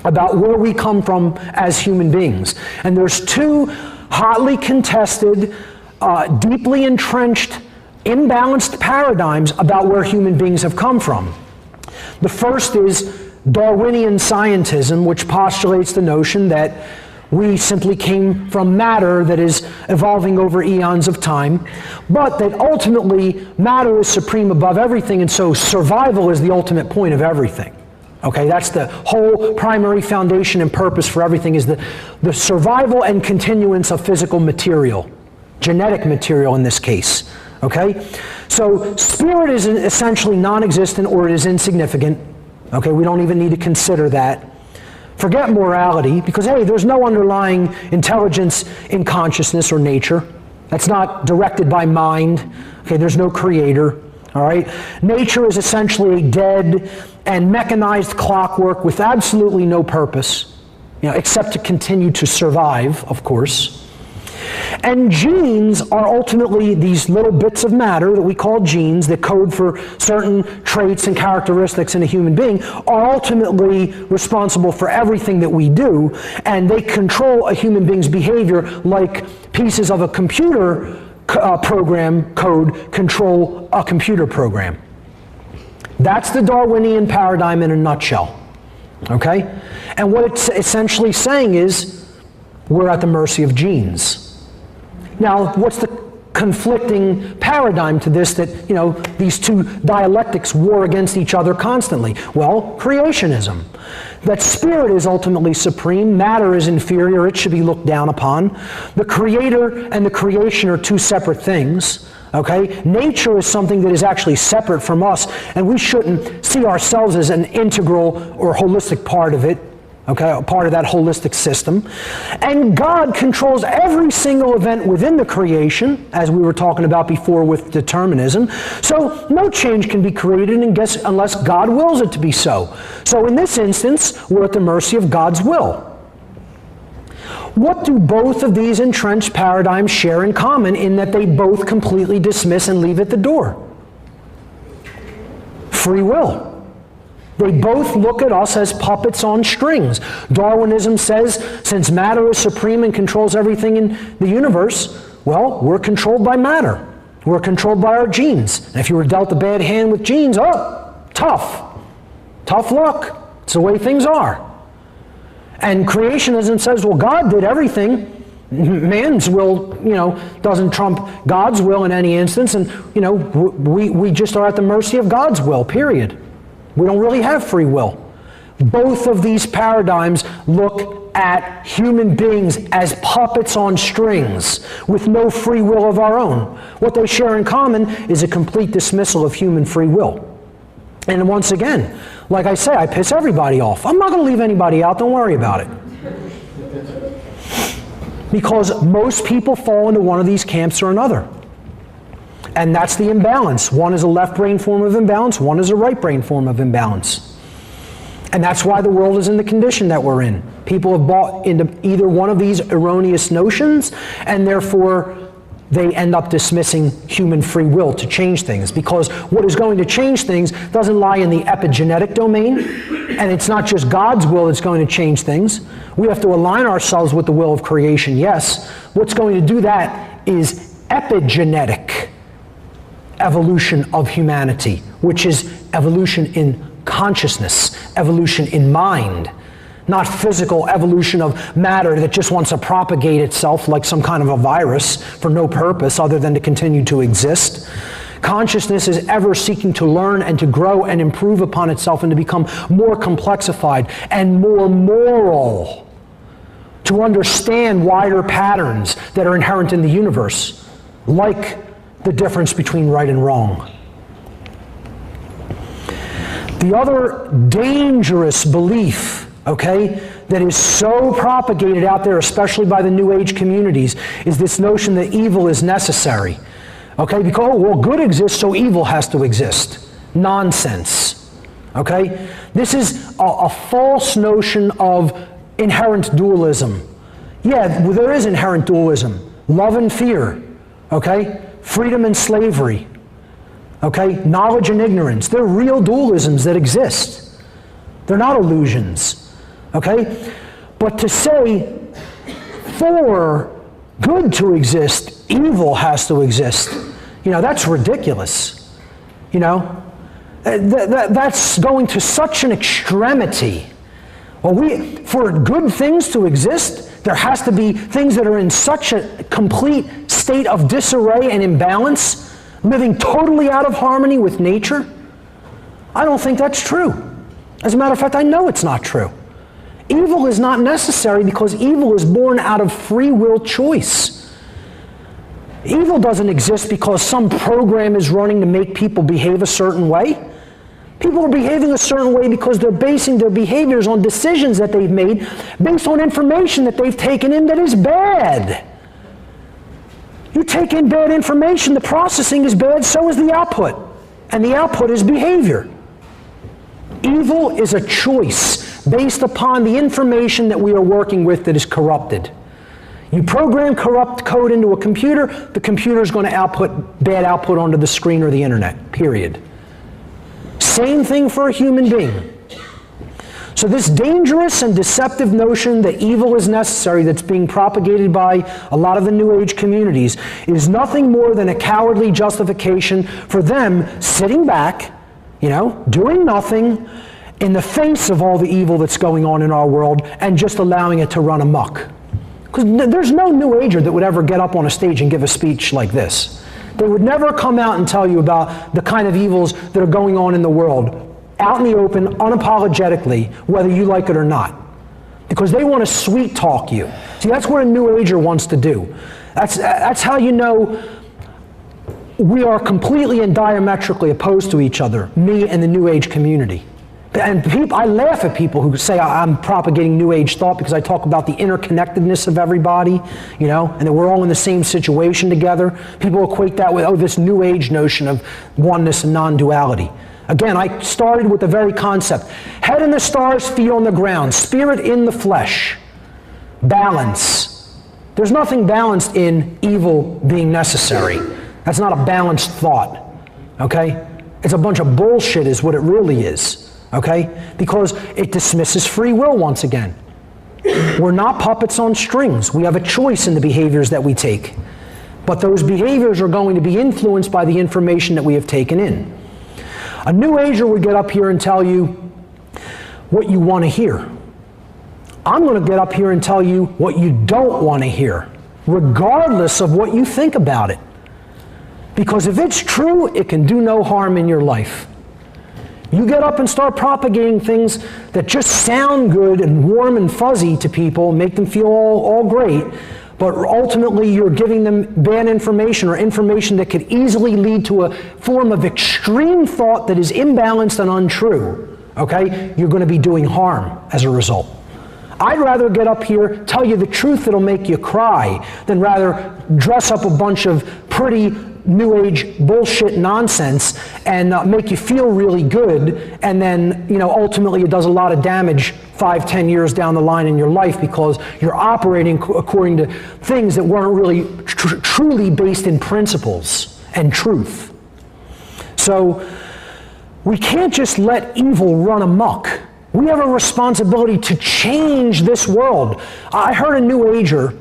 about where we come from as human beings. And there's two hotly contested, deeply entrenched, imbalanced paradigms about where human beings have come from. The first is Darwinian scientism, which postulates the notion that we simply came from matter that is evolving over eons of time, but that ultimately matter is supreme above everything, and so survival is the ultimate point of everything. Okay, that's the whole primary foundation and purpose for everything, is the survival and continuance of physical material, genetic material in this case. Okay, so spirit is essentially non-existent, or it is insignificant. Okay, we don't even need to consider that. Forget morality, because hey, there's no underlying intelligence in consciousness or nature. That's not directed by mind. Okay, there's no creator. All right, nature is essentially a dead and mechanized clockwork with absolutely no purpose, except to continue to survive, of course. And genes are ultimately these little bits of matter that we call genes that code for certain traits and characteristics in a human being, are ultimately responsible for everything that we do, and they control a human being's behavior like pieces of a computer program code control a computer program. That's the Darwinian paradigm in a nutshell. Okay? And what it's essentially saying is we're at the mercy of genes. Now, what's the conflicting paradigm to this that, these two dialectics war against each other constantly? Well, creationism. That spirit is ultimately supreme, matter is inferior, it should be looked down upon. The creator and the creation are two separate things. Okay? Nature is something that is actually separate from us, and we shouldn't see ourselves as an integral or holistic part of it. Okay, a part of that holistic system. And God controls every single event within the creation, as we were talking about before with determinism. So no change can be created unless God wills it to be so. So in this instance, we're at the mercy of God's will. what do both of these entrenched paradigms share in common in that they both completely dismiss and leave at the door? Free will. They both look at us as puppets on strings. Darwinism says, since matter is supreme and controls everything in the universe, well, we're controlled by matter. We're controlled by our genes. And if you were dealt a bad hand with genes, oh, tough. Tough luck. It's the way things are. And creationism says, well, God did everything. Man's will, doesn't trump God's will in any instance. And, we just are at the mercy of God's will, period. We don't really have free will. Both of these paradigms look at human beings as puppets on strings with no free will of our own. What they share in common is a complete dismissal of human free will. And once again, like I say, I piss everybody off. I'm not going to leave anybody out. Don't worry about it. Because most people fall into one of these camps or another. And that's the imbalance. One is a left brain form of imbalance. One is a right brain form of imbalance. And that's why the world is in the condition that we're in. People have bought into either one of these erroneous notions, and therefore they end up dismissing human free will to change things, because what is going to change things doesn't lie in the epigenetic domain, and it's not just God's will that's going to change things. We have to align ourselves with the will of creation, yes. What's going to do that is epigenetic evolution of humanity, which is evolution in consciousness, evolution in mind. Not physical evolution of matter that just wants to propagate itself like some kind of a virus for no purpose other than to continue to exist. Consciousness is ever seeking to learn and to grow and improve upon itself and to become more complexified and more moral, to understand wider patterns that are inherent in the universe, like the difference between right and wrong. The other dangerous belief, that is so propagated out there, especially by the New Age communities, is this notion that evil is necessary. Because, good exists, so evil has to exist. Nonsense. This is a false notion of inherent dualism. Yeah, there is inherent dualism. Love and fear. Freedom and slavery. Knowledge and ignorance. They're real dualisms that exist. They're not illusions. But to say for good to exist, evil has to exist, that's ridiculous. That's going to such an extremity. Well, for good things to exist, there has to be things that are in such a complete state of disarray and imbalance, living totally out of harmony with nature. I don't think that's true. As a matter of fact, I know it's not true. Evil is not necessary because evil is born out of free will choice. Evil doesn't exist because some program is running to make people behave a certain way. People are behaving a certain way because they're basing their behaviors on decisions that they've made based on information that they've taken in that is bad. You take in bad information, the processing is bad, so is the output. And the output is behavior. Evil is a choice based upon the information that we are working with that is corrupted. You program corrupt code into a computer, the computer is going to output bad output onto the screen or the internet, period. Same thing for a human being. So this dangerous and deceptive notion that evil is necessary that's being propagated by a lot of the New Age communities is nothing more than a cowardly justification for them sitting back, doing nothing in the face of all the evil that's going on in our world and just allowing it to run amok. Because there's no New Ager that would ever get up on a stage and give a speech like this. They would never come out and tell you about the kind of evils that are going on in the world, out in the open, unapologetically, whether you like it or not. Because they want to sweet talk you. See, that's what a New Ager wants to do. That's how you know we are completely and diametrically opposed to each other, me and the New Age community. And I laugh at people who say I'm propagating New Age thought because I talk about the interconnectedness of everybody, and that we're all in the same situation together. People equate that with, this New Age notion of oneness and non-duality. Again, I started with the very concept. Head in the stars, feet on the ground, spirit in the flesh. Balance. There's nothing balanced in evil being necessary. That's not a balanced thought, okay? It's a bunch of bullshit is what it really is, okay? Because it dismisses free will once again. We're not puppets on strings. We have a choice in the behaviors that we take. But those behaviors are going to be influenced by the information that we have taken in. A New Ager would get up here and tell you what you want to hear. I'm going to get up here and tell you what you don't want to hear, regardless of what you think about it. Because if it's true, it can do no harm in your life. You get up and start propagating things that just sound good and warm and fuzzy to people, make them feel all great, but ultimately you're giving them bad information or information that could easily lead to a form of extreme thought that is imbalanced and untrue, okay? You're going to be doing harm as a result. I'd rather get up here, tell you the truth that'll make you cry, than rather dress up a bunch of pretty New Age bullshit nonsense and make you feel really good, and then, you know, ultimately it does a lot of damage 5-10 years down the line in your life because you're operating according to things that weren't really truly based in principles and truth. So we can't just let evil run amok. We have a responsibility to change this world. I heard a New Ager,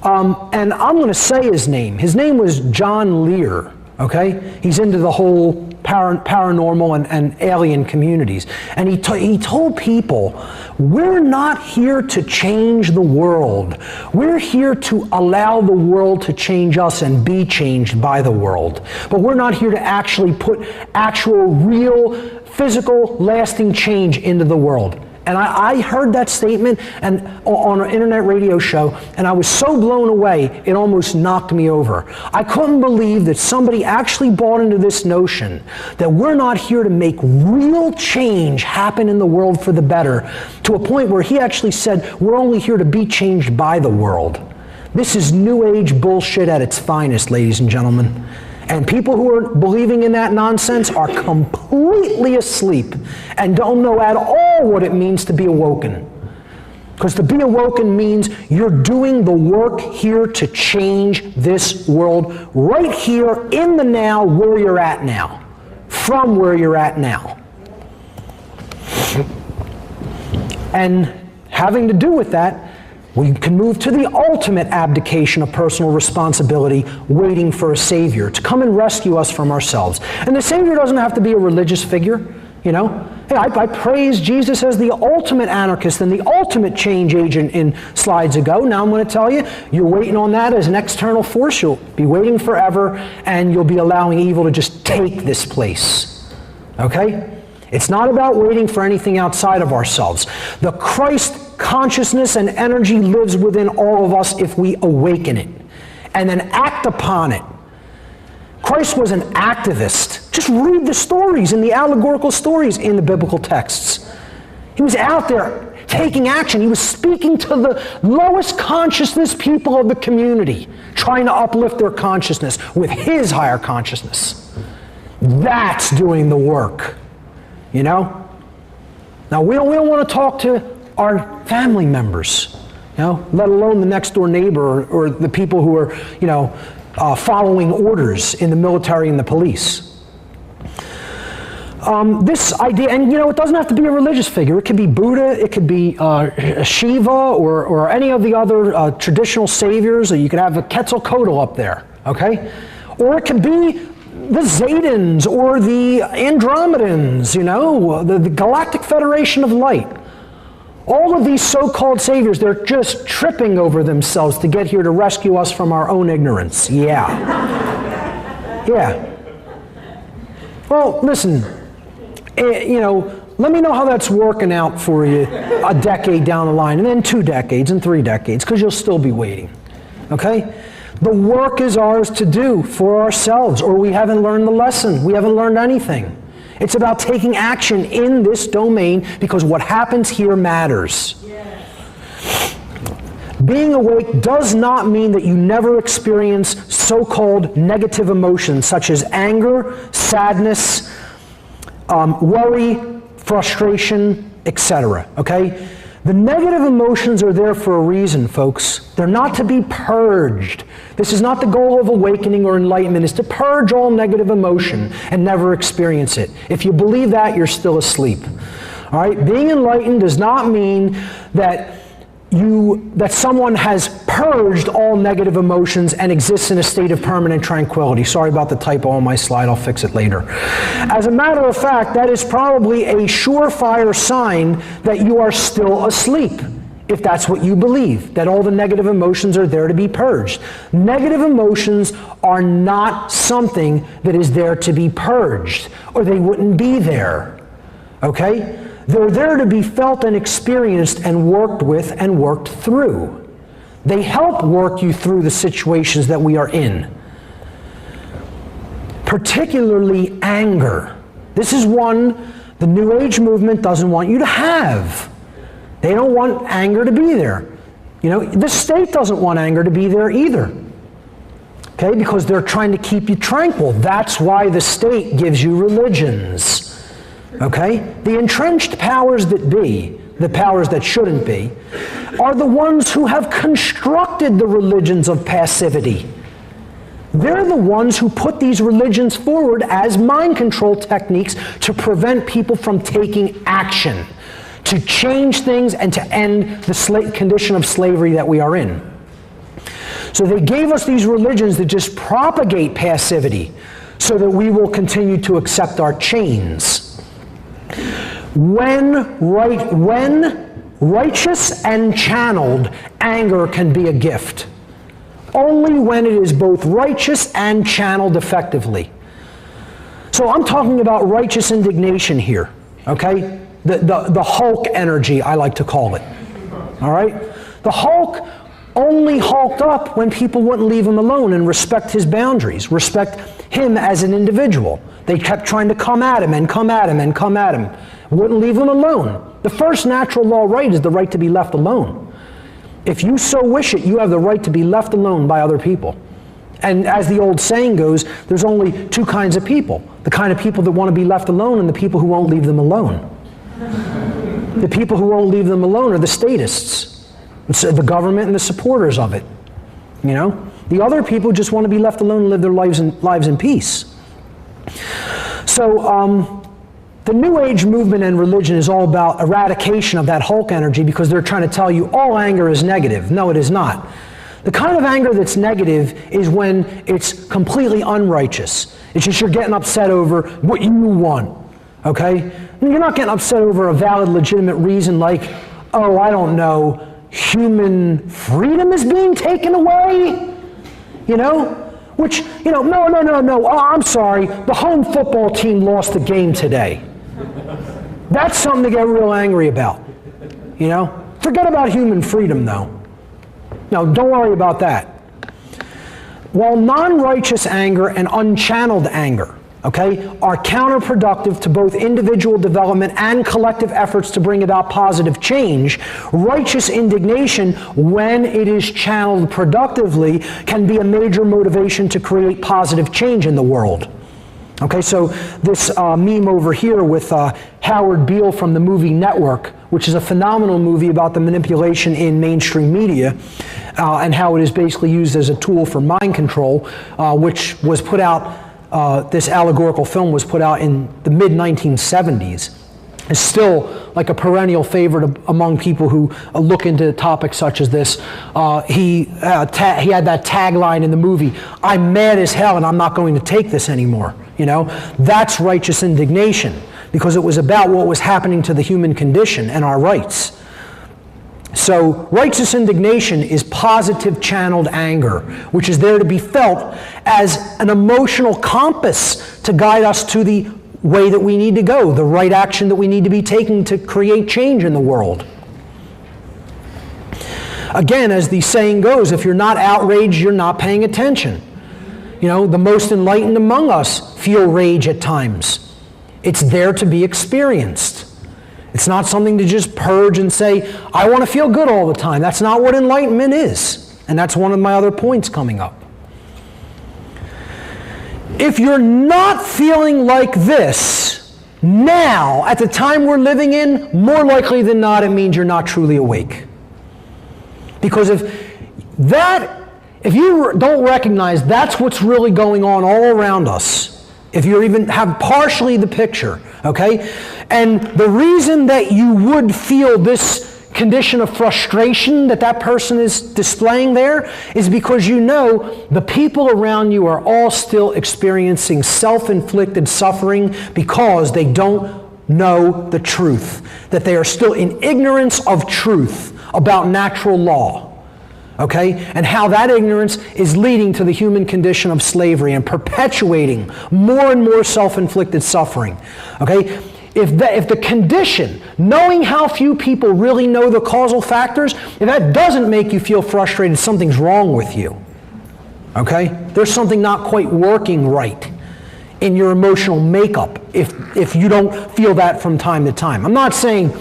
and I'm going to say his name. His name was John Lear, okay? He's into the whole paranormal and alien communities. And he told people, we're not here to change the world. We're here to allow the world to change us and be changed by the world. But we're not here to actually put actual, real, physical, lasting change into the world. And I heard that statement and on an internet radio show, and I was so blown away, it almost knocked me over. I couldn't believe that somebody actually bought into this notion that we're not here to make real change happen in the world for the better, to a point where he actually said, we're only here to be changed by the world. This is New Age bullshit at its finest, ladies and gentlemen. And people who are believing in that nonsense are completely asleep and don't know at all what it means to be awoken. Because to be awoken means you're doing the work here to change this world right here in the now, where you're at now. From where you're at now. And having to do with that, we can move to the ultimate abdication of personal responsibility, waiting for a Savior to come and rescue us from ourselves. And the Savior doesn't have to be a religious figure, you know. Hey, I praised Jesus as the ultimate anarchist and the ultimate change agent in slides ago. Now I'm going to tell you, you're waiting on that as an external force. You'll be waiting forever, and you'll be allowing evil to just take this place. Okay? It's not about waiting for anything outside of ourselves. The Christ consciousness and energy lives within all of us if we awaken it and then act upon it. Christ was an activist. Just read the stories and the allegorical stories in the biblical texts. He was out there taking action. He was speaking to the lowest consciousness people of the community, trying to uplift their consciousness with his higher consciousness. That's doing the work. You know? Now, we don't want to talk to our family members, you know, let alone the next door neighbor or the people who are, you know, following orders in the military and the police. This idea, and you know, it doesn't have to be a religious figure. It could be Buddha, it could be Shiva, or any of the other traditional saviors, or you could have a Quetzalcoatl up there, okay? Or it could be the Zadans or the Andromedans, you know, the Galactic Federation of Light. All of these so-called saviors, they're just tripping over themselves to get here to rescue us from our own ignorance. Yeah. Yeah. Well, listen, you know, let me know how that's working out for you a decade down the line, and then 2 decades and 3 decades, because you'll still be waiting. Okay? The work is ours to do for ourselves, or we haven't learned the lesson. We haven't learned anything. It's about taking action in this domain because what happens here matters. Yes. Being awake does not mean that you never experience so-called negative emotions such as anger, sadness, worry, frustration, etc. Okay? The negative emotions are there for a reason, folks. They're not to be purged. This is not the goal of awakening or enlightenment, it's to purge all negative emotion and never experience it. If you believe that, you're still asleep. All right? Being enlightened does not mean that someone has purged all negative emotions and exists in a state of permanent tranquility. Sorry about the typo on my slide, I'll fix it later. As a matter of fact, that is probably a surefire sign that you are still asleep, if that's what you believe, that all the negative emotions are there to be purged. Negative emotions are not something that is there to be purged, or they wouldn't be there. Okay? They're there to be felt and experienced and worked with and worked through. They help work you through the situations that we are in. Particularly anger. This is one the New Age movement doesn't want you to have. They don't want anger to be there. You know, the state doesn't want anger to be there either. Okay, because they're trying to keep you tranquil. That's why the state gives you religions. Okay? The entrenched powers that be, the powers that shouldn't be, are the ones who have constructed the religions of passivity. They're the ones who put these religions forward as mind control techniques to prevent people from taking action, to change things and to end the condition of slavery that we are in. So they gave us these religions that just propagate passivity so that we will continue to accept our chains. When righteous and channeled, anger can be a gift. Only when it is both righteous and channeled effectively. So I'm talking about righteous indignation here, okay? The Hulk energy, I like to call it. All right? The Hulk only hulked up when people wouldn't leave him alone and respect his boundaries, respect him as an individual. They kept trying to come at him and come at him and come at him. Wouldn't leave him alone. The first natural law right is the right to be left alone. If you so wish it, you have the right to be left alone by other people. And as the old saying goes, there's only two kinds of people. The kind of people that want to be left alone and the people who won't leave them alone. The people who won't leave them alone are the statists. It's the government and the supporters of it. You know? The other people just want to be left alone and live their lives in peace. So the New Age movement and religion is all about eradication of that Hulk energy because they're trying to tell you all anger is negative. No, it is not. The kind of anger that's negative is when it's completely unrighteous. It's just you're getting upset over what you want, okay? And you're not getting upset over a valid, legitimate reason like, oh, I don't know, human freedom is being taken away, you know? Which, you know, no, oh, I'm sorry, the home football team lost the game today. That's something to get real angry about, you know? Forget about human freedom, though. No, don't worry about that. While non-righteous anger and unchanneled anger, okay, are counterproductive to both individual development and collective efforts to bring about positive change, righteous indignation, when it is channeled productively, can be a major motivation to create positive change in the world. Okay, so this meme over here with Howard Beale from the movie Network, which is a phenomenal movie about the manipulation in mainstream media and how it is basically used as a tool for mind control, which was put out, this allegorical film was put out in the mid-1970s. Is still like a perennial favorite among people who look into topics such as this. He had that tagline in the movie, "I'm mad as hell and I'm not going to take this anymore." You know, that's righteous indignation because it was about what was happening to the human condition and our rights. So righteous indignation is positive channeled anger, which is there to be felt as an emotional compass to guide us to the way that we need to go, the right action that we need to be taking to create change in the world. Again, as the saying goes, if you're not outraged, you're not paying attention. You know, the most enlightened among us feel rage at times. It's there to be experienced. It's not something to just purge and say, I want to feel good all the time. That's not what enlightenment is. And that's one of my other points coming up. If you're not feeling like this, now, at the time we're living in, more likely than not, it means you're not truly awake. Because if you don't recognize that's what's really going on all around us, if you even have partially the picture, okay? And the reason that you would feel this condition of frustration that person is displaying there is because you know the people around you are all still experiencing self-inflicted suffering because they don't know the truth, that they are still in ignorance of truth about natural law. Okay? And how that ignorance is leading to the human condition of slavery and perpetuating more and more self-inflicted suffering. Okay? If the condition, knowing how few people really know the causal factors, if that doesn't make you feel frustrated, something's wrong with you. Okay? There's something not quite working right in your emotional makeup if you don't feel that from time to time. I'm not saying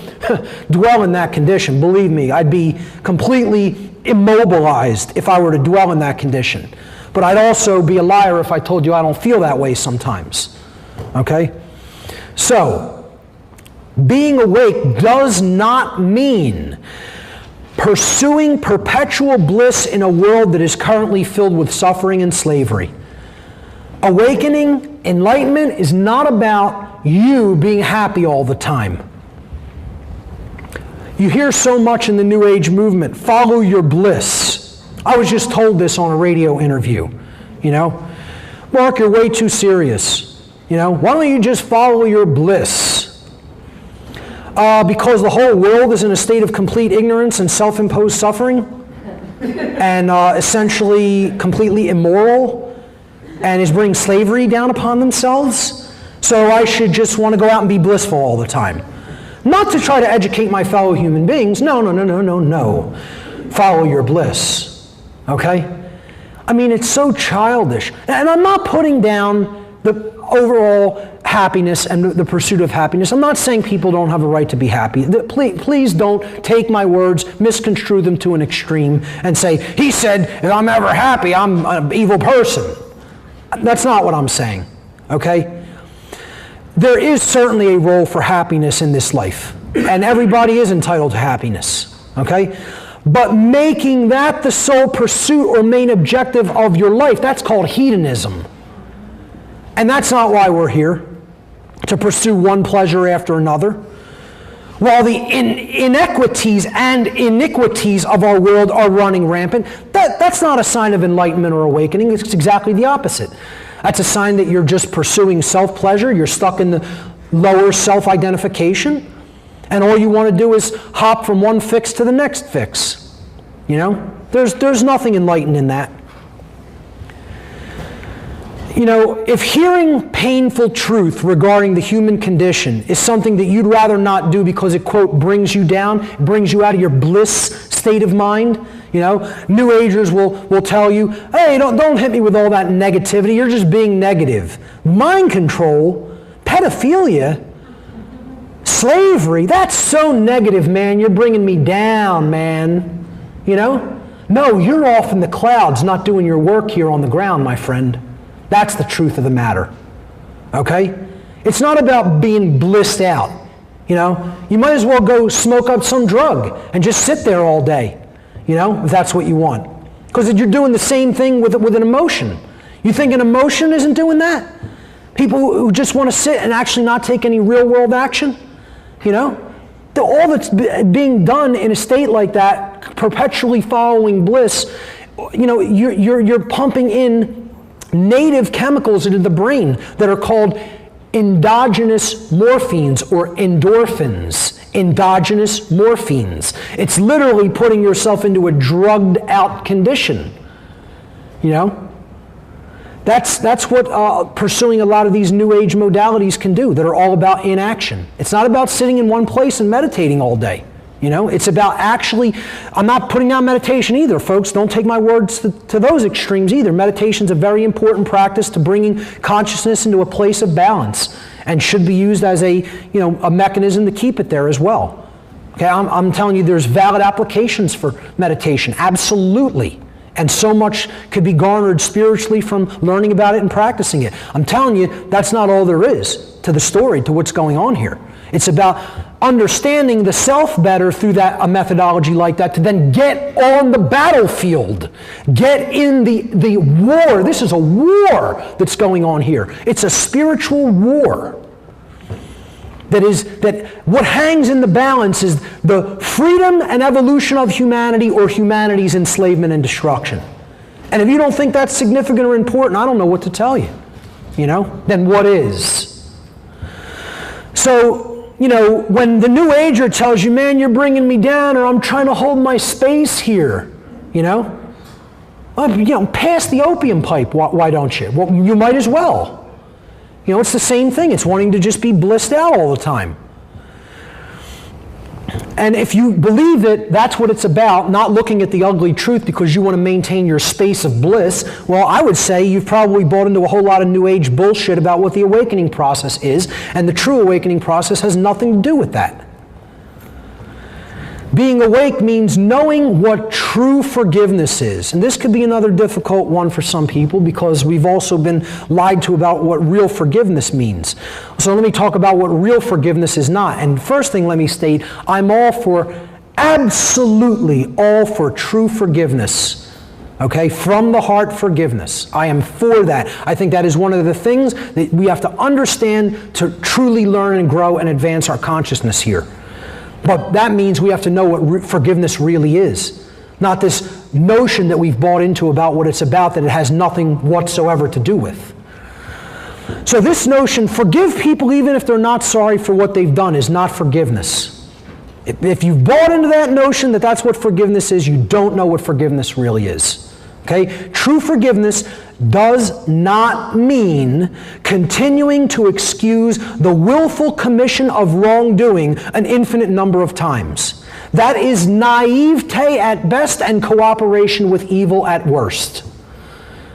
dwell in that condition. Believe me, I'd be completely immobilized if I were to dwell in that condition. But I'd also be a liar if I told you I don't feel that way sometimes. Okay? So, being awake does not mean pursuing perpetual bliss in a world that is currently filled with suffering and slavery. Awakening, enlightenment, is not about you being happy all the time. You hear so much in the New Age movement, follow your bliss. I was just told this on a radio interview, you know. Mark, you're way too serious. You know, why don't you just follow your bliss? Because the whole world is in a state of complete ignorance and self-imposed suffering and essentially completely immoral and is bringing slavery down upon themselves. So I should just want to go out and be blissful all the time. Not to try to educate my fellow human beings. No. Follow your bliss. Okay? I mean, it's so childish. And I'm not putting down the overall happiness and the pursuit of happiness. I'm not saying people don't have a right to be happy. Please don't take my words, misconstrue them to an extreme, and say, he said, if I'm ever happy, I'm an evil person. That's not what I'm saying, okay? There is certainly a role for happiness in this life, and everybody is entitled to happiness, okay? But making that the sole pursuit or main objective of your life, that's called hedonism. And that's not why we're here, to pursue one pleasure after another. While the inequities and iniquities of our world are running rampant, that's not a sign of enlightenment or awakening. It's exactly the opposite. That's a sign that you're just pursuing self-pleasure. You're stuck in the lower self-identification. And all you want to do is hop from one fix to the next fix. You know? There's nothing enlightened in that. You know, if hearing painful truth regarding the human condition is something that you'd rather not do because it, quote, brings you down, brings you out of your bliss state of mind, you know, New Agers will tell you, hey, don't hit me with all that negativity, you're just being negative. Mind control, pedophilia, slavery, that's so negative, man, you're bringing me down, man, you know? No, you're off in the clouds not doing your work here on the ground, my friend. That's the truth of the matter, okay? It's not about being blissed out, you know? You might as well go smoke up some drug and just sit there all day, you know, if that's what you want. Because you're doing the same thing with an emotion. You think an emotion isn't doing that? People who just want to sit and actually not take any real-world action, you know? All that's being done in a state like that, perpetually following bliss, you know, you're pumping in native chemicals into the brain that are called endogenous morphines or endorphins. Endogenous morphines. It's literally putting yourself into a drugged out condition. You know? That's what pursuing a lot of these New Age modalities can do that are all about inaction. It's not about sitting in one place and meditating all day. You know, it's about actually, I'm not putting down meditation either, folks. Don't take my words to those extremes either. Meditation's a very important practice to bringing consciousness into a place of balance and should be used as a mechanism to keep it there as well. Okay, I'm telling you there's valid applications for meditation, absolutely. And so much could be garnered spiritually from learning about it and practicing it. I'm telling you, that's not all there is to the story, to what's going on here. It's about understanding the self better through a methodology like that to then get on the battlefield. Get in the war. This is a war that's going on here. It's a spiritual war. That what hangs in the balance is the freedom and evolution of humanity or humanity's enslavement and destruction. And if you don't think that's significant or important, I don't know what to tell you. Then what is? So, when the New Ager tells you, man, you're bringing me down, or I'm trying to hold my space here, pass the opium pipe, why don't you? Well, you might as well. It's the same thing. It's wanting to just be blissed out all the time. And if you believe that that's what it's about, not looking at the ugly truth because you want to maintain your space of bliss, well, I would say you've probably bought into a whole lot of New Age bullshit about what the awakening process is, and the true awakening process has nothing to do with that. Being awake means knowing what true forgiveness is. And this could be another difficult one for some people because we've also been lied to about what real forgiveness means. So let me talk about what real forgiveness is not. And first thing, let me state, I'm absolutely all for true forgiveness. Okay? From the heart forgiveness. I am for that. I think that is one of the things that we have to understand to truly learn and grow and advance our consciousness here. But that means we have to know what forgiveness really is. Not this notion that we've bought into about what it's about that it has nothing whatsoever to do with. So this notion, forgive people even if they're not sorry for what they've done, is not forgiveness. If you've bought into that notion that that's what forgiveness is, you don't know what forgiveness really is. Okay? True forgiveness does not mean continuing to excuse the willful commission of wrongdoing an infinite number of times. That is naivete at best and cooperation with evil at worst.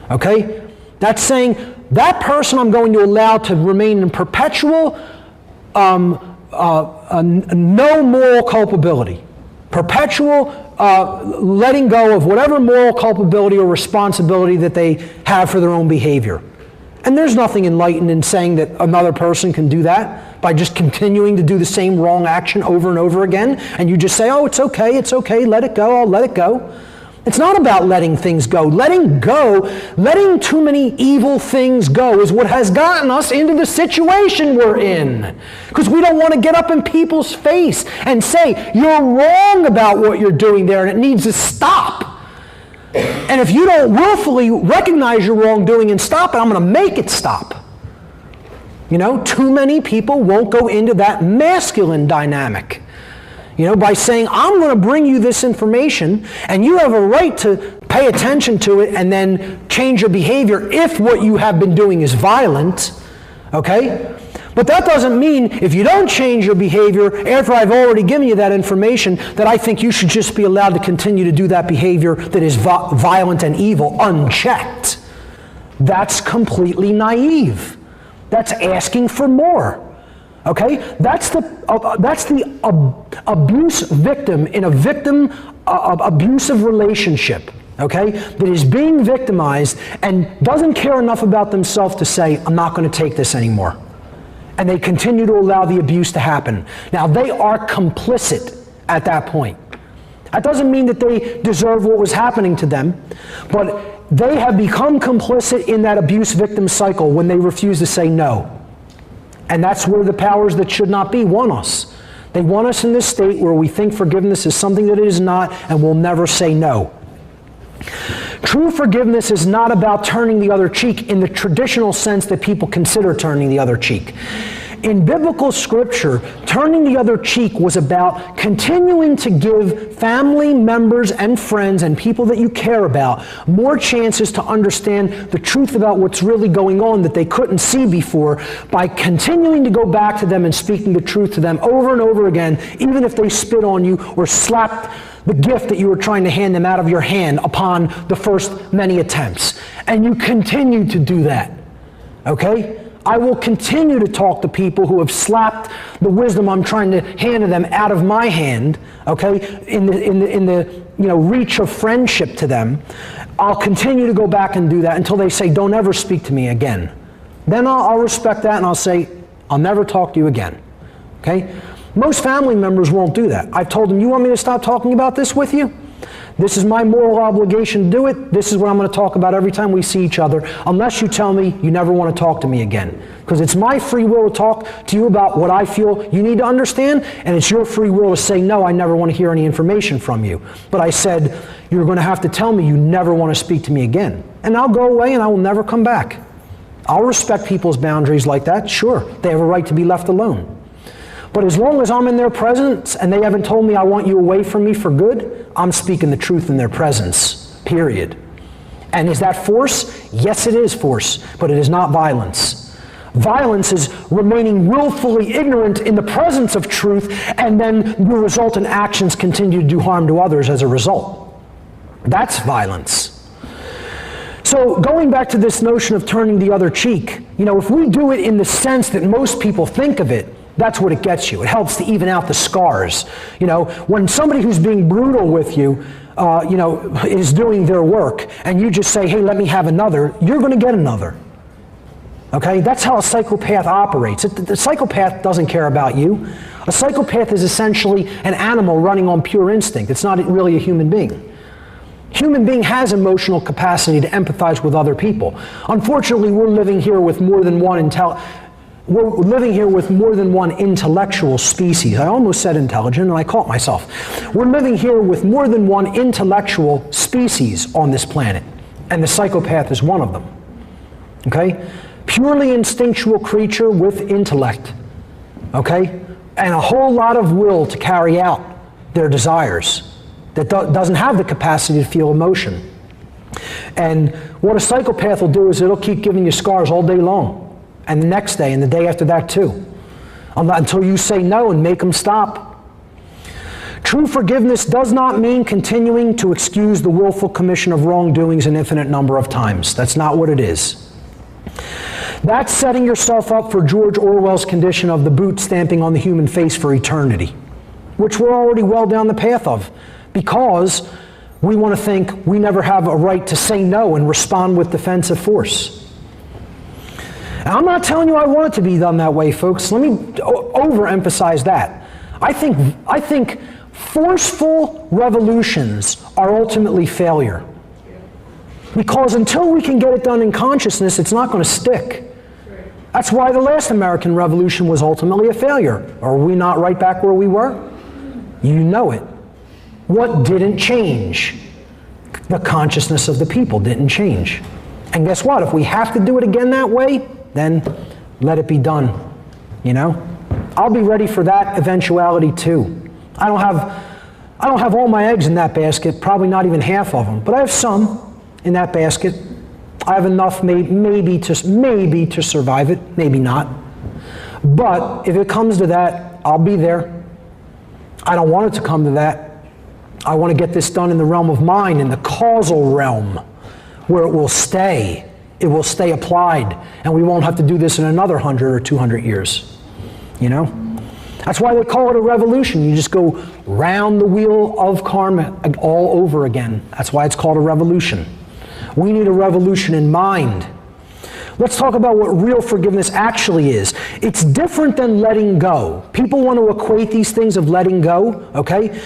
Okay? That's saying that person I'm going to allow to remain in perpetual no moral culpability. Perpetual letting go of whatever moral culpability or responsibility that they have for their own behavior. And there's nothing enlightened in saying that another person can do that by just continuing to do the same wrong action over and over again, and you just say, oh, it's okay, let it go, I'll let it go. It's not about letting things go. Letting too many evil things go is what has gotten us into the situation we're in. Because we don't want to get up in people's face and say, you're wrong about what you're doing there and it needs to stop. And if you don't willfully recognize your wrongdoing and stop it, I'm going to make it stop. Too many people won't go into that masculine dynamic. By saying, I'm going to bring you this information, and you have a right to pay attention to it and then change your behavior if what you have been doing is violent, okay? But that doesn't mean if you don't change your behavior after I've already given you that information that I think you should just be allowed to continue to do that behavior that is violent and evil unchecked. That's completely naive. That's asking for more. Okay, that's the abuse victim in a victim abusive relationship. Okay, that is being victimized and doesn't care enough about themselves to say, I'm not going to take this anymore. And they continue to allow the abuse to happen. Now they are complicit at that point. That doesn't mean that they deserve what was happening to them, but they have become complicit in that abuse victim cycle when they refuse to say no. And that's where the powers that should not be want us. They want us in this state where we think forgiveness is something that it is not, and we'll never say no. True forgiveness is not about turning the other cheek in the traditional sense that people consider turning the other cheek. In biblical scripture, turning the other cheek was about continuing to give family members and friends and people that you care about more chances to understand the truth about what's really going on that they couldn't see before by continuing to go back to them and speaking the truth to them over and over again, even if they spit on you or slapped the gift that you were trying to hand them out of your hand upon the first many attempts. And you continue to do that. Okay? I will continue to talk to people who have slapped the wisdom I'm trying to hand to them out of my hand, okay, in the reach of friendship to them. I'll continue to go back and do that until they say, don't ever speak to me again. Then I'll respect that and I'll say, I'll never talk to you again, okay? Most family members won't do that. I've told them, you want me to stop talking about this with you? This is my moral obligation to do it. This is what I'm going to talk about every time we see each other, unless you tell me you never want to talk to me again. Because it's my free will to talk to you about what I feel you need to understand, and it's your free will to say, no, I never want to hear any information from you. But I said, you're going to have to tell me you never want to speak to me again. And I'll go away and I will never come back. I'll respect people's boundaries like that. Sure, they have a right to be left alone. But as long as I'm in their presence and they haven't told me I want you away from me for good, I'm speaking the truth in their presence, period. And is that force? Yes, it is force, but it is not violence. Violence is remaining willfully ignorant in the presence of truth, and then your resultant actions continue to do harm to others as a result. That's violence. So going back to this notion of turning the other cheek, if we do it in the sense that most people think of it, that's what it gets you. It helps to even out the scars. When somebody who's being brutal with you, is doing their work, and you just say, hey, let me have another, you're going to get another. Okay? That's how a psychopath operates. The psychopath doesn't care about you. A psychopath is essentially an animal running on pure instinct. It's not really a human being. Human being has emotional capacity to empathize with other people. Unfortunately, we're living here with more than one intellectual species. I almost said intelligent, and I caught myself. We're living here with more than one intellectual species on this planet, and the psychopath is one of them. Okay? Purely instinctual creature with intellect. Okay? And a whole lot of will to carry out their desires that doesn't have the capacity to feel emotion. And what a psychopath will do is it'll keep giving you scars all day long. And the next day, and the day after that too. Until you say no and make them stop. True forgiveness does not mean continuing to excuse the willful commission of wrongdoings an infinite number of times. That's not what it is. That's setting yourself up for George Orwell's condition of the boot stamping on the human face for eternity, which we're already well down the path of, because we want to think we never have a right to say no and respond with defensive force. And I'm not telling you I want it to be done that way, folks. Let me overemphasize that. I think forceful revolutions are ultimately failure. Because until we can get it done in consciousness, it's not going to stick. That's why the last American Revolution was ultimately a failure. Are we not right back where we were? You know it. What didn't change? The consciousness of the people didn't change. And guess what? If we have to do it again that way, then let it be done. I'll be ready for that eventuality too. I don't have all my eggs in that basket, probably not even half of them, but I have some in that basket. I have enough maybe to survive it, maybe not. But if it comes to that, I'll be there. I don't want it to come to that. I want to get this done in the realm of mind, in the causal realm, where it will stay. It will stay applied, and we won't have to do this in another 100 or 200 years. That's why they call it a revolution. You just go round the wheel of karma all over again. That's why it's called a revolution. We need a revolution in mind. Let's talk about what real forgiveness actually is. It's different than letting go. People want to equate these things of letting go, okay?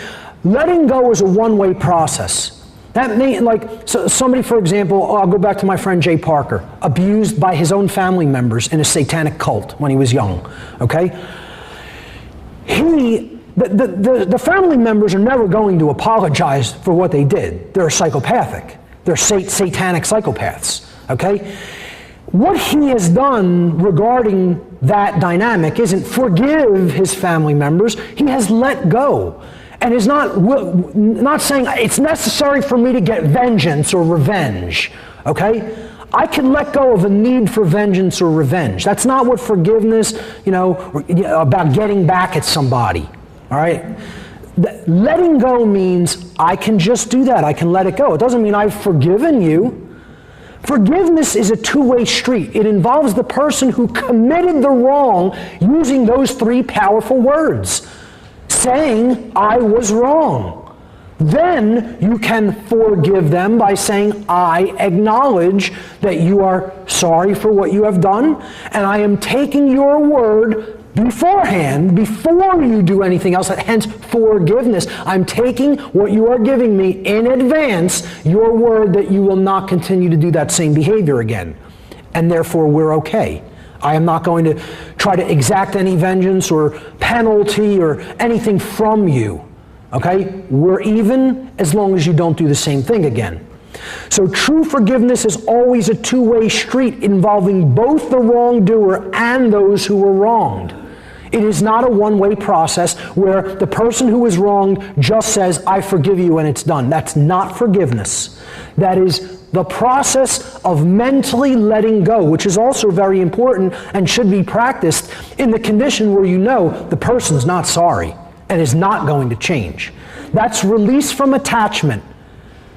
Letting go is a one-way process. That may, somebody, for example, I'll go back to my friend Jay Parker, abused by his own family members in a satanic cult when he was young, okay? The family members are never going to apologize for what they did. They're psychopathic. They're satanic psychopaths, okay? What he has done regarding that dynamic isn't forgive his family members. He has let go. And is not saying it's necessary for me to get vengeance or revenge, okay? I can let go of a need for vengeance or revenge. That's not what forgiveness, about getting back at somebody, all right? Letting go means I can just do that. I can let it go. It doesn't mean I've forgiven you, Forgiveness is a two-way street. It involves the person who committed the wrong using those three powerful words, saying, I was wrong. Then you can forgive them by saying, I acknowledge that you are sorry for what you have done, and I am taking your word beforehand, before you do anything else, hence forgiveness. I'm taking what you are giving me in advance, your word that you will not continue to do that same behavior again. And therefore we're okay. I am not going to try to exact any vengeance or penalty or anything from you. Okay? We're even as long as you don't do the same thing again. So true forgiveness is always a two-way street involving both the wrongdoer and those who were wronged. It is not a one-way process where the person who is wronged just says, I forgive you, and it's done. That's not forgiveness. That is the process of mentally letting go, which is also very important and should be practiced in the condition where you know the person's not sorry and is not going to change. That's release from attachment,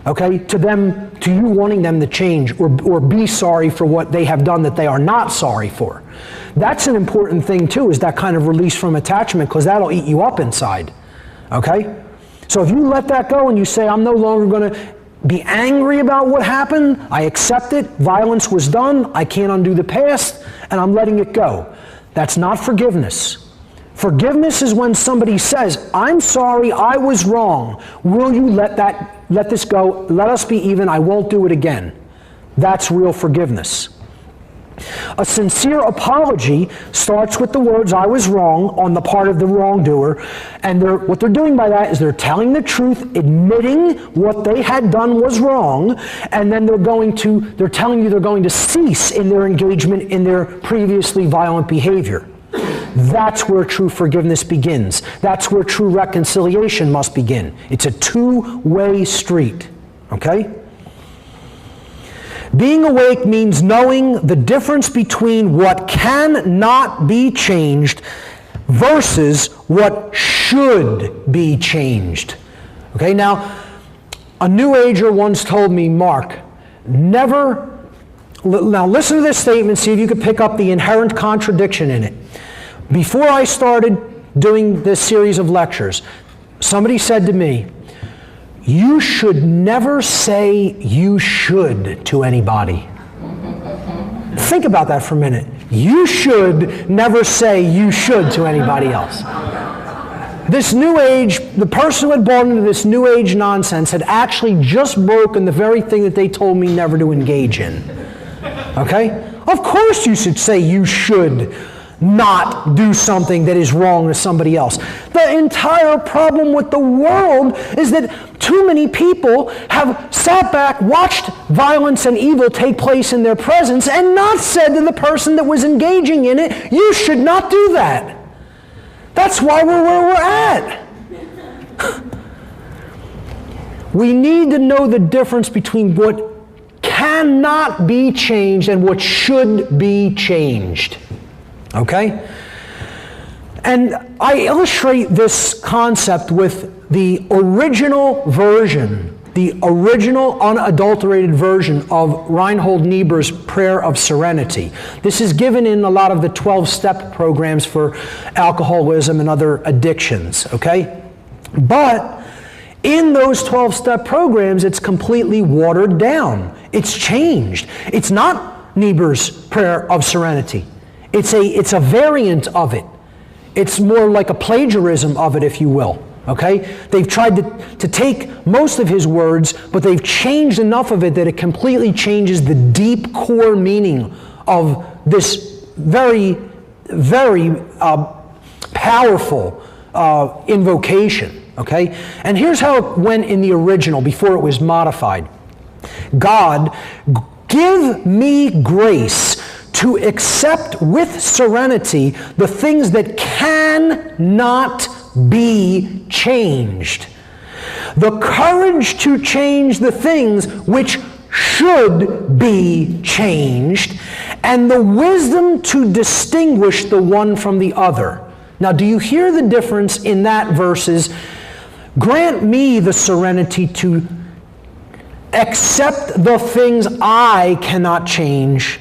okay, to you wanting them to change or be sorry for what they have done that they are not sorry for. That's an important thing too, is that kind of release from attachment, because that'll eat you up inside, okay? So if you let that go and you say, I'm no longer going to be angry about what happened, I accept it, violence was done, I can't undo the past, and I'm letting it go. That's not forgiveness. Forgiveness is when somebody says, I'm sorry, I was wrong. Will you let this go? Let us be even, I won't do it again. That's real forgiveness. A sincere apology starts with the words, I was wrong, on the part of the wrongdoer. And what they're doing by that is they're telling the truth, admitting what they had done was wrong, and then they're telling you they're going to cease in their engagement in their previously violent behavior. That's where true forgiveness begins. That's where true reconciliation must begin. It's a two-way street, okay? Being awake means knowing the difference between what cannot be changed versus what should be changed. Okay, now, a New Ager once told me, Mark, now listen to this statement, see if you could pick up the inherent contradiction in it. Before I started doing this series of lectures, somebody said to me, you should never say you should to anybody. Think about that for a minute. You should never say you should to anybody else. This New Age, the person who had bought into this New Age nonsense had actually just broken the very thing that they told me never to engage in. Okay? Of course you should say you should not do something that is wrong to somebody else. The entire problem with the world is that too many people have sat back, watched violence and evil take place in their presence, and not said to the person that was engaging in it, you should not do that. That's why we're where we're at. We need to know the difference between what cannot be changed and what should be changed. Okay? And I illustrate this concept with the original version, the original unadulterated version of Reinhold Niebuhr's Prayer of Serenity. This is given in a lot of the 12-step programs for alcoholism and other addictions, okay? But in those 12-step programs, it's completely watered down. It's changed. It's not Niebuhr's Prayer of Serenity. It's a variant of it. It's more like a plagiarism of it, if you will. Okay? They've tried to take most of his words, but they've changed enough of it that it completely changes the deep core meaning of this very, very powerful invocation. Okay? And here's how it went in the original before it was modified. God, give me grace to accept with serenity the things that cannot be changed, the courage to change the things which should be changed, and the wisdom to distinguish the one from the other. Now, do you hear the difference in that versus, grant me the serenity to accept the things I cannot change,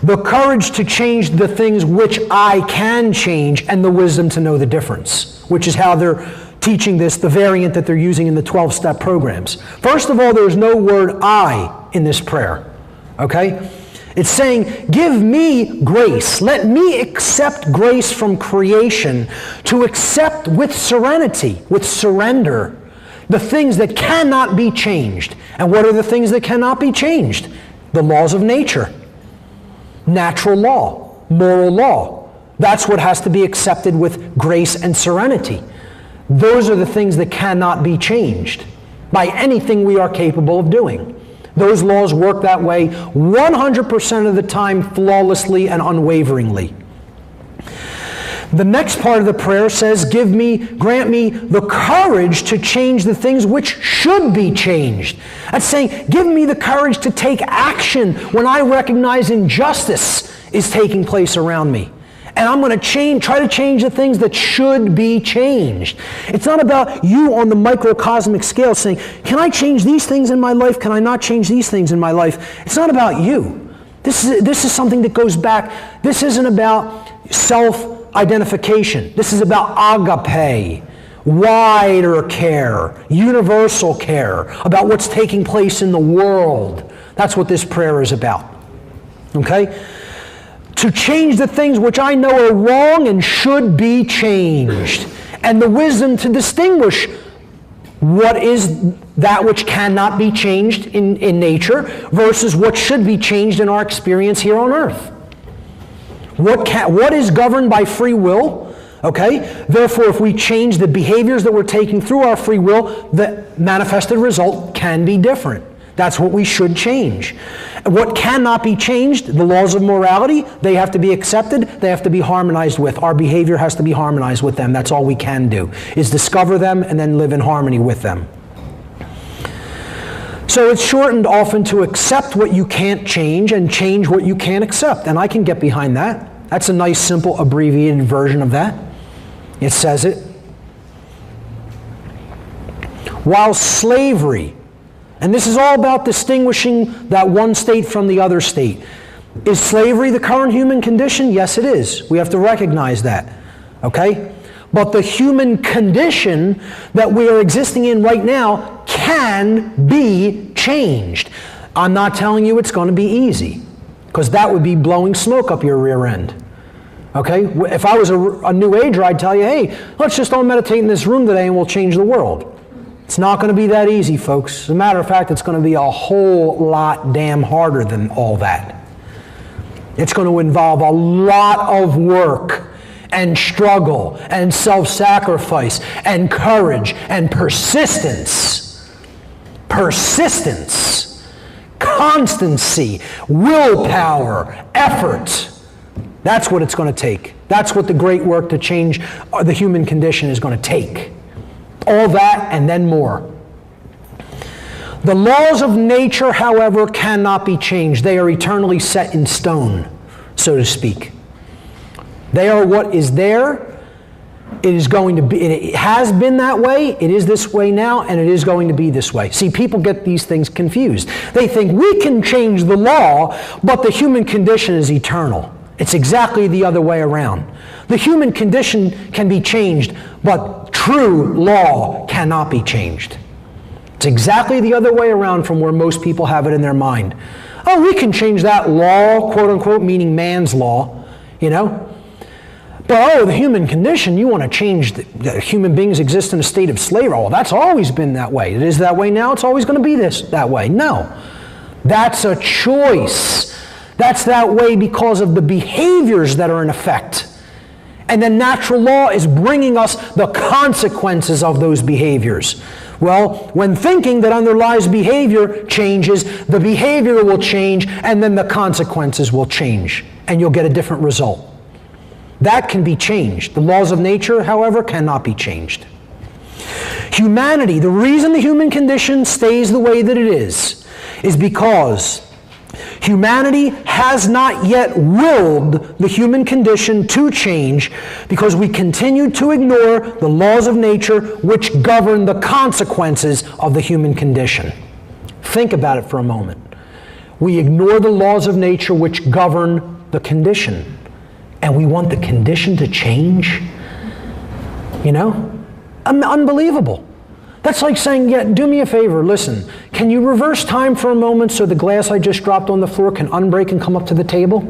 the courage to change the things which I can change, and the wisdom to know the difference, which is how they're teaching this, the variant that they're using in the 12-step programs. First of all, there's no word I in this prayer, okay? It's saying, give me grace. Let me accept grace from creation to accept with serenity, with surrender, the things that cannot be changed. And what are the things that cannot be changed? The laws of nature, natural law, moral law. That's what has to be accepted with grace and serenity. Those are the things that cannot be changed by anything we are capable of doing. Those laws work that way 100% of the time, flawlessly and unwaveringly. The next part of the prayer says, grant me the courage to change the things which should be changed. That's saying, give me the courage to take action when I recognize injustice is taking place around me. And I'm going to try to change the things that should be changed. It's not about you on the microcosmic scale saying, can I change these things in my life? Can I not change these things in my life? It's not about you. This is something that goes back. This isn't about self-identification. This is about agape, wider care, universal care, about what's taking place in the world. That's what this prayer is about. Okay? To change the things which I know are wrong and should be changed. And the wisdom to distinguish what is that which cannot be changed in nature versus what should be changed in our experience here on earth. What is governed by free will? Okay? Therefore, if we change the behaviors that we're taking through our free will, the manifested result can be different. That's what we should change. What cannot be changed, the laws of morality, they have to be accepted, they have to be harmonized with. Our behavior has to be harmonized with them. That's all we can do, is discover them and then live in harmony with them. So it's shortened often to accept what you can't change and change what you can't accept. And I can get behind that. That's a nice, simple, abbreviated version of that. It says it. While slavery, and this is all about distinguishing that one state from the other state. Is slavery the current human condition? Yes, it is. We have to recognize that. Okay? But the human condition that we are existing in right now can be changed. I'm not telling you it's going to be easy, because that would be blowing smoke up your rear end. Okay? If I was a New Ager, I'd tell you, hey, let's just all meditate in this room today and we'll change the world. It's not going to be that easy, folks. As a matter of fact, it's going to be a whole lot damn harder than all that. It's going to involve a lot of work and struggle and self-sacrifice and courage and persistence. Persistence, constancy, willpower, effort. That's what it's going to take. That's what the great work to change the human condition is going to take. All that and then more. The laws of nature, however, cannot be changed. They are eternally set in stone, so to speak. They are what is there. It is going to be, it has been that way, it is this way now, and it is going to be this way. See, people get these things confused. They think we can change the law, but the human condition is eternal. It's exactly the other way around. The human condition can be changed, but true law cannot be changed. It's exactly the other way around from where most people have it in their mind. Oh, we can change that law, quote unquote, meaning man's law, you know. But oh, the human condition, you want to change the human beings exist in a state of slavery. Oh, that's always been that way. It is that way now, it's always going to be that way. No. That's a choice. That's that way because of the behaviors that are in effect. And then natural law is bringing us the consequences of those behaviors. Well, when thinking that underlies behavior changes, the behavior will change, and then the consequences will change, and you'll get a different result. That can be changed. The laws of nature, however, cannot be changed. Humanity, the reason the human condition stays the way that it is because humanity has not yet willed the human condition to change because we continue to ignore the laws of nature which govern the consequences of the human condition. Think about it for a moment. We ignore the laws of nature which govern the condition, and we want the condition to change? You know? Unbelievable. That's like saying, yeah, do me a favor, listen, can you reverse time for a moment so the glass I just dropped on the floor can unbreak and come up to the table?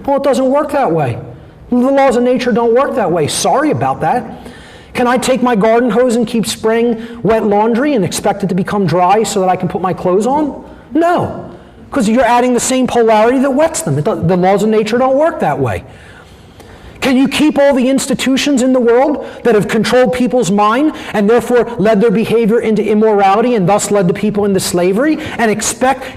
Well, it doesn't work that way. The laws of nature don't work that way. Sorry about that. Can I take my garden hose and keep spraying wet laundry and expect it to become dry so that I can put my clothes on? No, because you're adding the same polarity that wets them. The laws of nature don't work that way. Can you keep all the institutions in the world that have controlled people's mind and therefore led their behavior into immorality and thus led the people into slavery and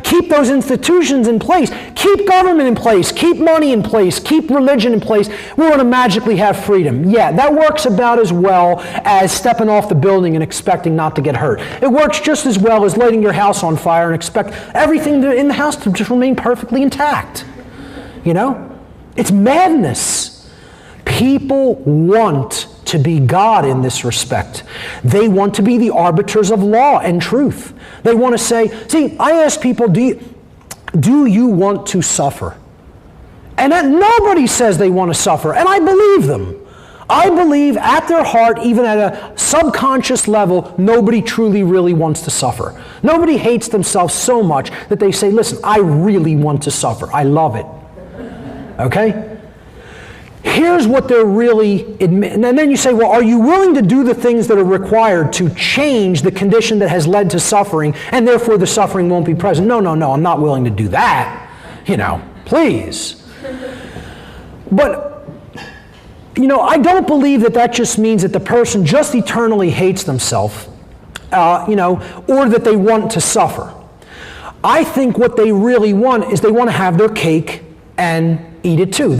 keep those institutions in place, keep government in place, keep money in place, keep religion in place? We want to magically have freedom. Yeah, that works about as well as stepping off the building and expecting not to get hurt. It works just as well as lighting your house on fire and expect everything in the house to just remain perfectly intact. You know? It's madness. People want to be God in this respect. They want to be the arbiters of law and truth. They want to say, see, I ask people, do you want to suffer? And nobody says they want to suffer, and I believe them. I believe at their heart, even at a subconscious level, nobody truly really wants to suffer. Nobody hates themselves so much that they say, listen, I really want to suffer. I love it. Okay? Here's what they're really admitting. And then you say, well, are you willing to do the things that are required to change the condition that has led to suffering, and therefore the suffering won't be present? No, I'm not willing to do that. You know, please. But, you know, I don't believe that just means that the person just eternally hates themselves, you know, or that they want to suffer. I think what they really want is they want to have their cake and eat it too.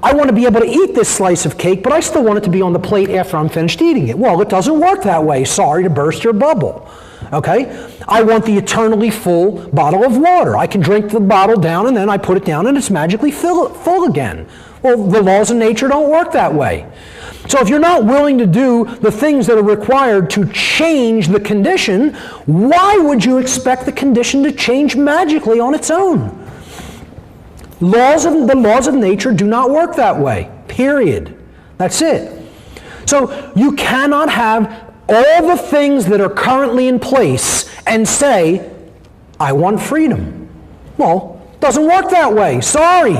I want to be able to eat this slice of cake, but I still want it to be on the plate after I'm finished eating it. Well, it doesn't work that way. Sorry to burst your bubble. Okay? I want the eternally full bottle of water. I can drink the bottle down and then I put it down and it's magically full again. Well, the laws of nature don't work that way. So if you're not willing to do the things that are required to change the condition, why would you expect the condition to change magically on its own? The laws of nature do not work that way, period. That's it. So you cannot have all the things that are currently in place and say, I want freedom. Well, it doesn't work that way. Sorry,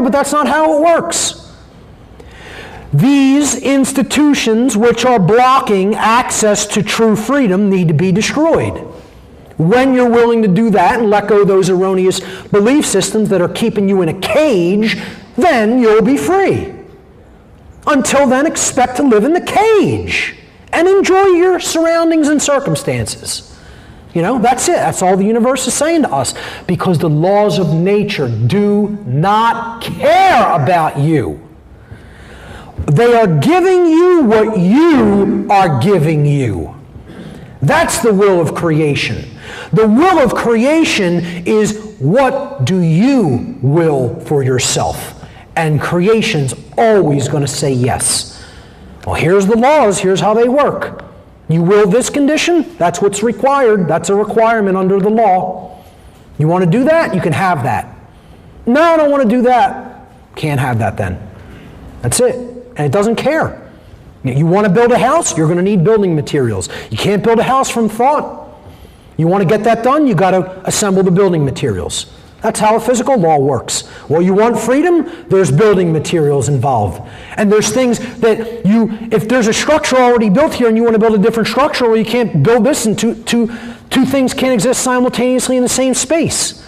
but that's not how it works. These institutions which are blocking access to true freedom need to be destroyed. When you're willing to do that and let go of those erroneous belief systems that are keeping you in a cage, then you'll be free. Until then, expect to live in the cage and enjoy your surroundings and circumstances. You know, that's it. That's all the universe is saying to us, because the laws of nature do not care about you. They are giving you what you are giving you. That's the will of creation. The will of creation is, what do you will for yourself? And creation's always going to say yes. Well, here's the laws. Here's how they work. You will this condition? That's what's required. That's a requirement under the law. You want to do that? You can have that. No, I don't want to do that. Can't have that then. That's it. And it doesn't care. You want to build a house? You're going to need building materials. You can't build a house from thought. You want to get that done? You got to assemble the building materials. That's how a physical law works. Well, you want freedom? There's building materials involved. And there's things that if there's a structure already built here and you want to build a different structure, well, you can't build this, and two things can't exist simultaneously in the same space.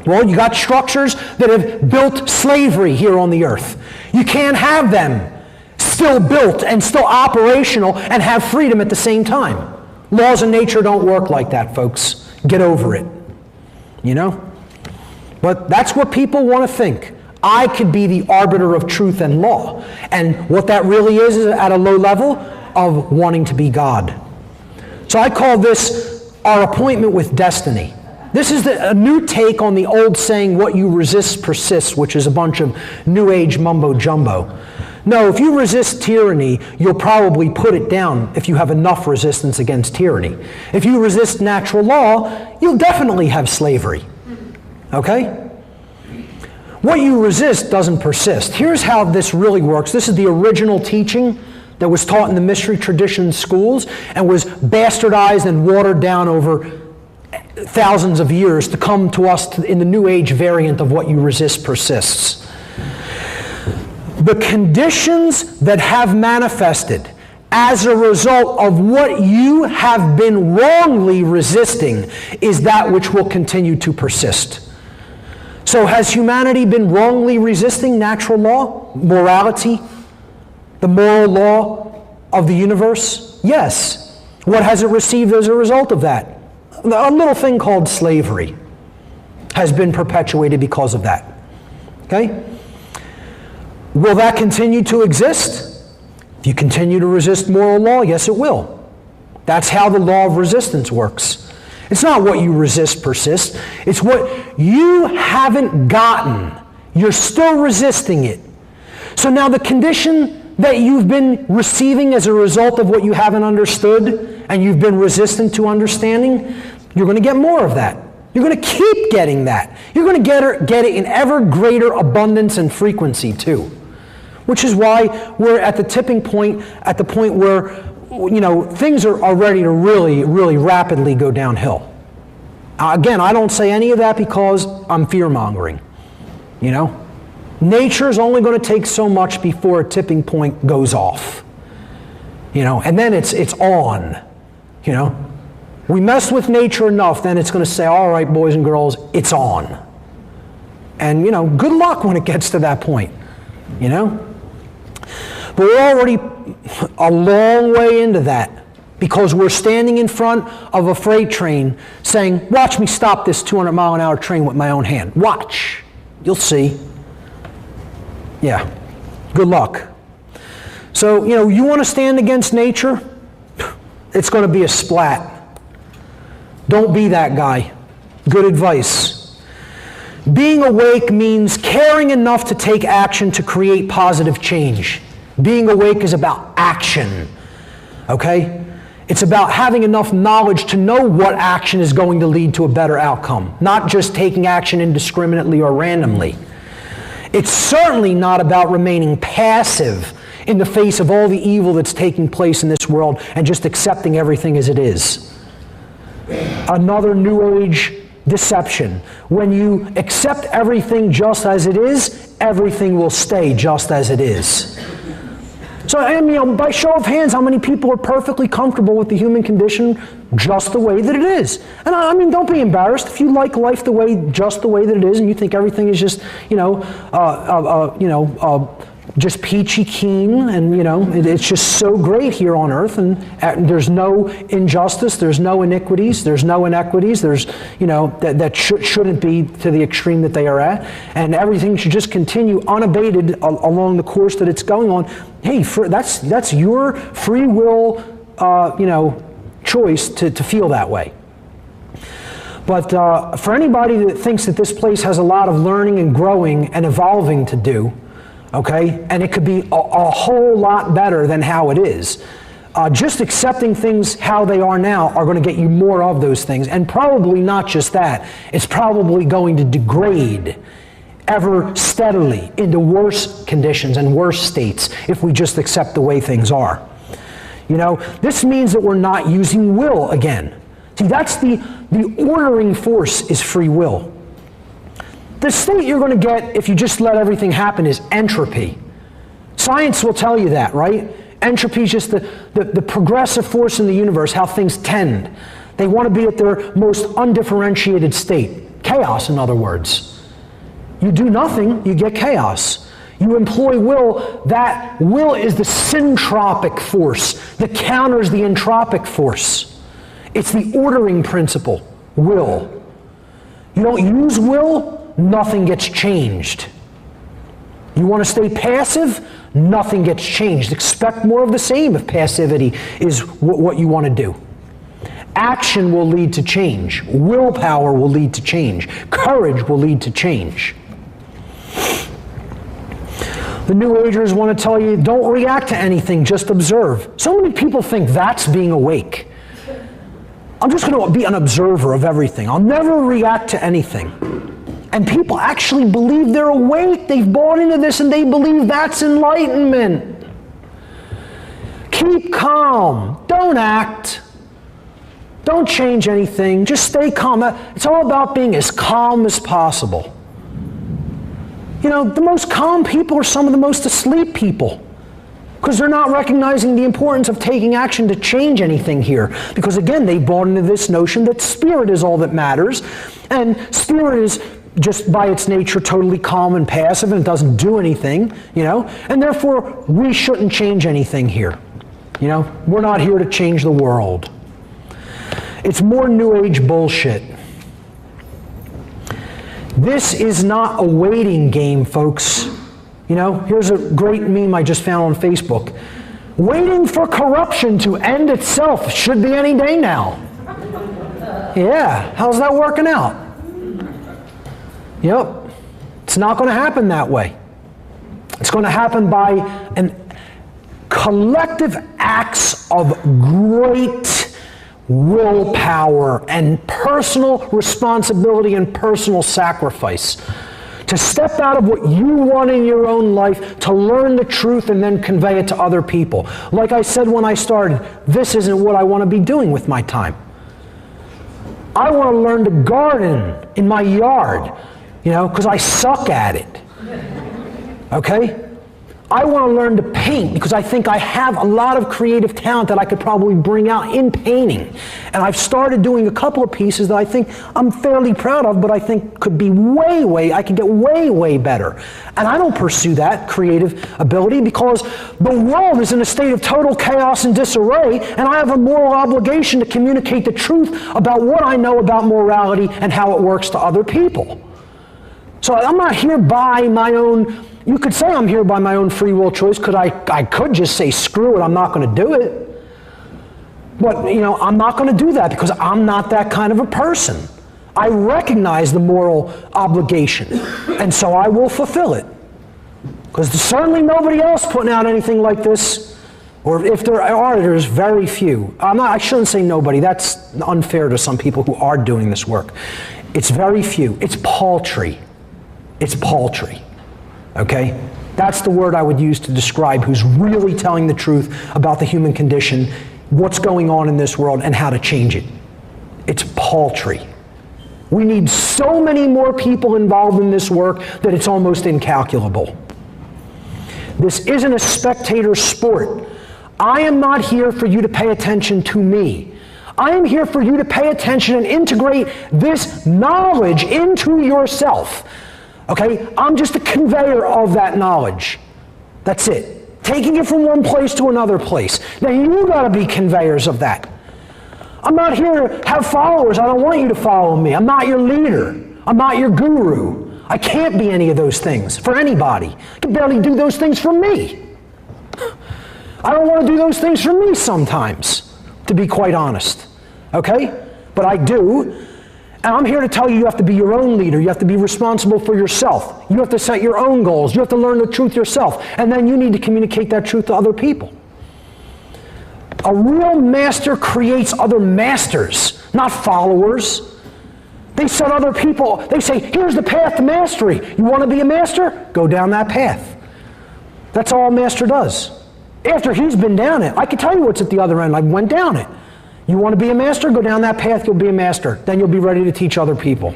Well, you got structures that have built slavery here on the earth. You can't have them still built and still operational and have freedom at the same time. Laws of nature don't work like that, folks. Get over it. You know? But that's what people want to think. I could be the arbiter of truth and law. And what that really is at a low level of wanting to be God. So I call this our appointment with destiny. This is a new take on the old saying, what you resist persists, which is a bunch of New Age mumbo jumbo. No, if you resist tyranny, you'll probably put it down if you have enough resistance against tyranny. If you resist natural law, you'll definitely have slavery. Okay? What you resist doesn't persist. Here's how this really works. This is the original teaching that was taught in the mystery tradition schools and was bastardized and watered down over thousands of years to come to us in the New Age variant of what you resist persists. The conditions that have manifested as a result of what you have been wrongly resisting is that which will continue to persist. So has humanity been wrongly resisting natural law, morality, the moral law of the universe? Yes. What has it received as a result of that? A little thing called slavery has been perpetuated because of that. Okay? Will that continue to exist? If you continue to resist moral law, yes it will. That's how the law of resistance works. It's not what you resist persists. It's what you haven't gotten. You're still resisting it. So now the condition that you've been receiving as a result of what you haven't understood and you've been resistant to understanding, you're going to get more of that. You're going to keep getting that. You're going to get it in ever greater abundance and frequency too. Which is why we're at the tipping point, at the point where, things are ready to really, really rapidly go downhill. Again, I don't say any of that because I'm fear-mongering. Nature is only going to take so much before a tipping point goes off. And then it's on. We mess with nature enough, then it's going to say, all right, boys and girls, it's on. And, good luck when it gets to that point. But we're already a long way into that because we're standing in front of a freight train saying, watch me stop this 200-mile-an-hour train with my own hand. Watch. You'll see. Yeah. Good luck. So, you want to stand against nature? It's going to be a splat. Don't be that guy. Good advice. Being awake means caring enough to take action to create positive change. Being awake is about action, okay? It's about having enough knowledge to know what action is going to lead to a better outcome, not just taking action indiscriminately or randomly. It's certainly not about remaining passive in the face of all the evil that's taking place in this world and just accepting everything as it is. Another New Age deception. When you accept everything just as it is, everything will stay just as it is. So, by show of hands, how many people are perfectly comfortable with the human condition just the way that it is? And don't be embarrassed if you like life just the way that it is, and you think everything is just, just peachy keen, and it's just so great here on earth, and there's no injustice, there's no iniquities, there's no inequities, there's, that shouldn't be to the extreme that they are at, and everything should just continue unabated along the course that it's going on. Hey, that's your free will, choice to feel that way. But for anybody that thinks that this place has a lot of learning and growing and evolving to do, okay, and it could be a whole lot better than how it is. Just accepting things how they are now are going to get you more of those things, and probably not just that. It's probably going to degrade ever steadily into worse conditions and worse states if we just accept the way things are. This means that we're not using will again. See, that's the ordering force is free will. The state you're going to get if you just let everything happen is entropy. Science will tell you that, right? Entropy is just the progressive force in the universe, how things tend. They want to be at their most undifferentiated state. Chaos, in other words. You do nothing, you get chaos. You employ will, that will is the syntropic force that counters the entropic force. It's the ordering principle, will. You don't use will, nothing gets changed. You want to stay passive, nothing gets changed. Expect more of the same if passivity is what you want to do. Action will lead to change. Willpower will lead to change. Courage will lead to change. The New Agers want to tell you, don't react to anything, just observe. So many people think that's being awake. I'm just going to be an observer of everything. I'll never react to anything. And people actually believe they're awake. They've bought into this and they believe that's enlightenment. Keep calm. Don't act. Don't change anything. Just stay calm. It's all about being as calm as possible. You know, the most calm people are some of the most asleep people, because they're not recognizing the importance of taking action to change anything here. Because again, they bought into this notion that spirit is all that matters, and spirit is just by its nature totally calm and passive, and it doesn't do anything, you know, and therefore we shouldn't change anything here. You know, we're not here to change the world. It's more New Age bullshit. This is not a waiting game, folks. You know, here's a great meme I just found on Facebook. Waiting for corruption to end itself should be any day now. Yeah, how's that working out? Yep, it's not going to happen that way. It's going to happen by an collective acts of great willpower and personal responsibility and personal sacrifice. To step out of what you want in your own life, to learn the truth and then convey it to other people. Like I said when I started, this isn't what I want to be doing with my time. I want to learn to garden in my yard, you know, because I suck at it. Okay? I want to learn to paint because I think I have a lot of creative talent that I could probably bring out in painting. And I've started doing a couple of pieces that I think I'm fairly proud of, but I think could be I could get way better. And I don't pursue that creative ability because the world is in a state of total chaos and disarray, and I have a moral obligation to communicate the truth about what I know about morality and how it works to other people. So I'm not here by my own, you could say I'm here by my own free will choice, because I could just say, screw it, I'm not going to do it. But, you know, I'm not going to do that because I'm not that kind of a person. I recognize the moral obligation, and so I will fulfill it. Because there's certainly nobody else putting out anything like this, or if there are, there's very few. I shouldn't say nobody, that's unfair to some people who are doing this work. It's very few. It's paltry. It's paltry. Okay? That's the word I would use to describe who's really telling the truth about the human condition, what's going on in this world, and how to change it. It's paltry. We need so many more people involved in this work that it's almost incalculable. This isn't a spectator sport. I am not here for you to pay attention to me. I am here for you to pay attention and integrate this knowledge into yourself. Okay? I'm just a conveyor of that knowledge. That's it. Taking it from one place to another place. Now you gotta be conveyors of that. I'm not here to have followers. I don't want you to follow me. I'm not your leader. I'm not your guru. I can't be any of those things for anybody. I can barely do those things for me. I don't want to do those things for me sometimes, to be quite honest. Okay? But I do. And I'm here to tell you, you have to be your own leader. You have to be responsible for yourself. You have to set your own goals. You have to learn the truth yourself. And then you need to communicate that truth to other people. A real master creates other masters, not followers. They set other people, they say, here's the path to mastery. You want to be a master? Go down that path. That's all a master does. After he's been down it, I can tell you what's at the other end. I went down it. You want to be a master? Go down that path, you'll be a master. Then you'll be ready to teach other people.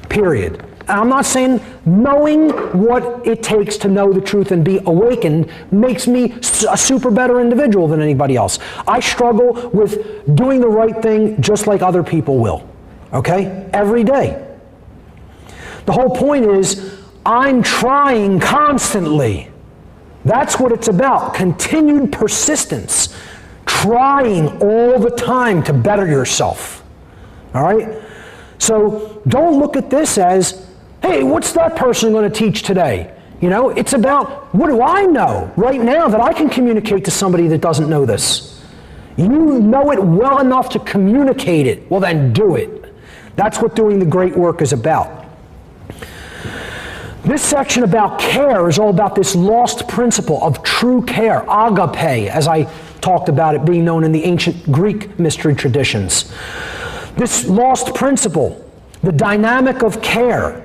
Period. And I'm not saying knowing what it takes to know the truth and be awakened makes me a super better individual than anybody else. I struggle with doing the right thing just like other people will. Okay? Every day. The whole point is, I'm trying constantly. That's what it's about. Continued persistence. Trying all the time to better yourself. All right? So don't look at this as, hey, what's that person going to teach today? You know, it's about, what do I know right now that I can communicate to somebody that doesn't know this? You know it well enough to communicate it. Well, then do it. That's what doing the great work is about. This section about care is all about this lost principle of true care, agape, as I talked about it being known in the ancient Greek mystery traditions. This lost principle, the dynamic of care,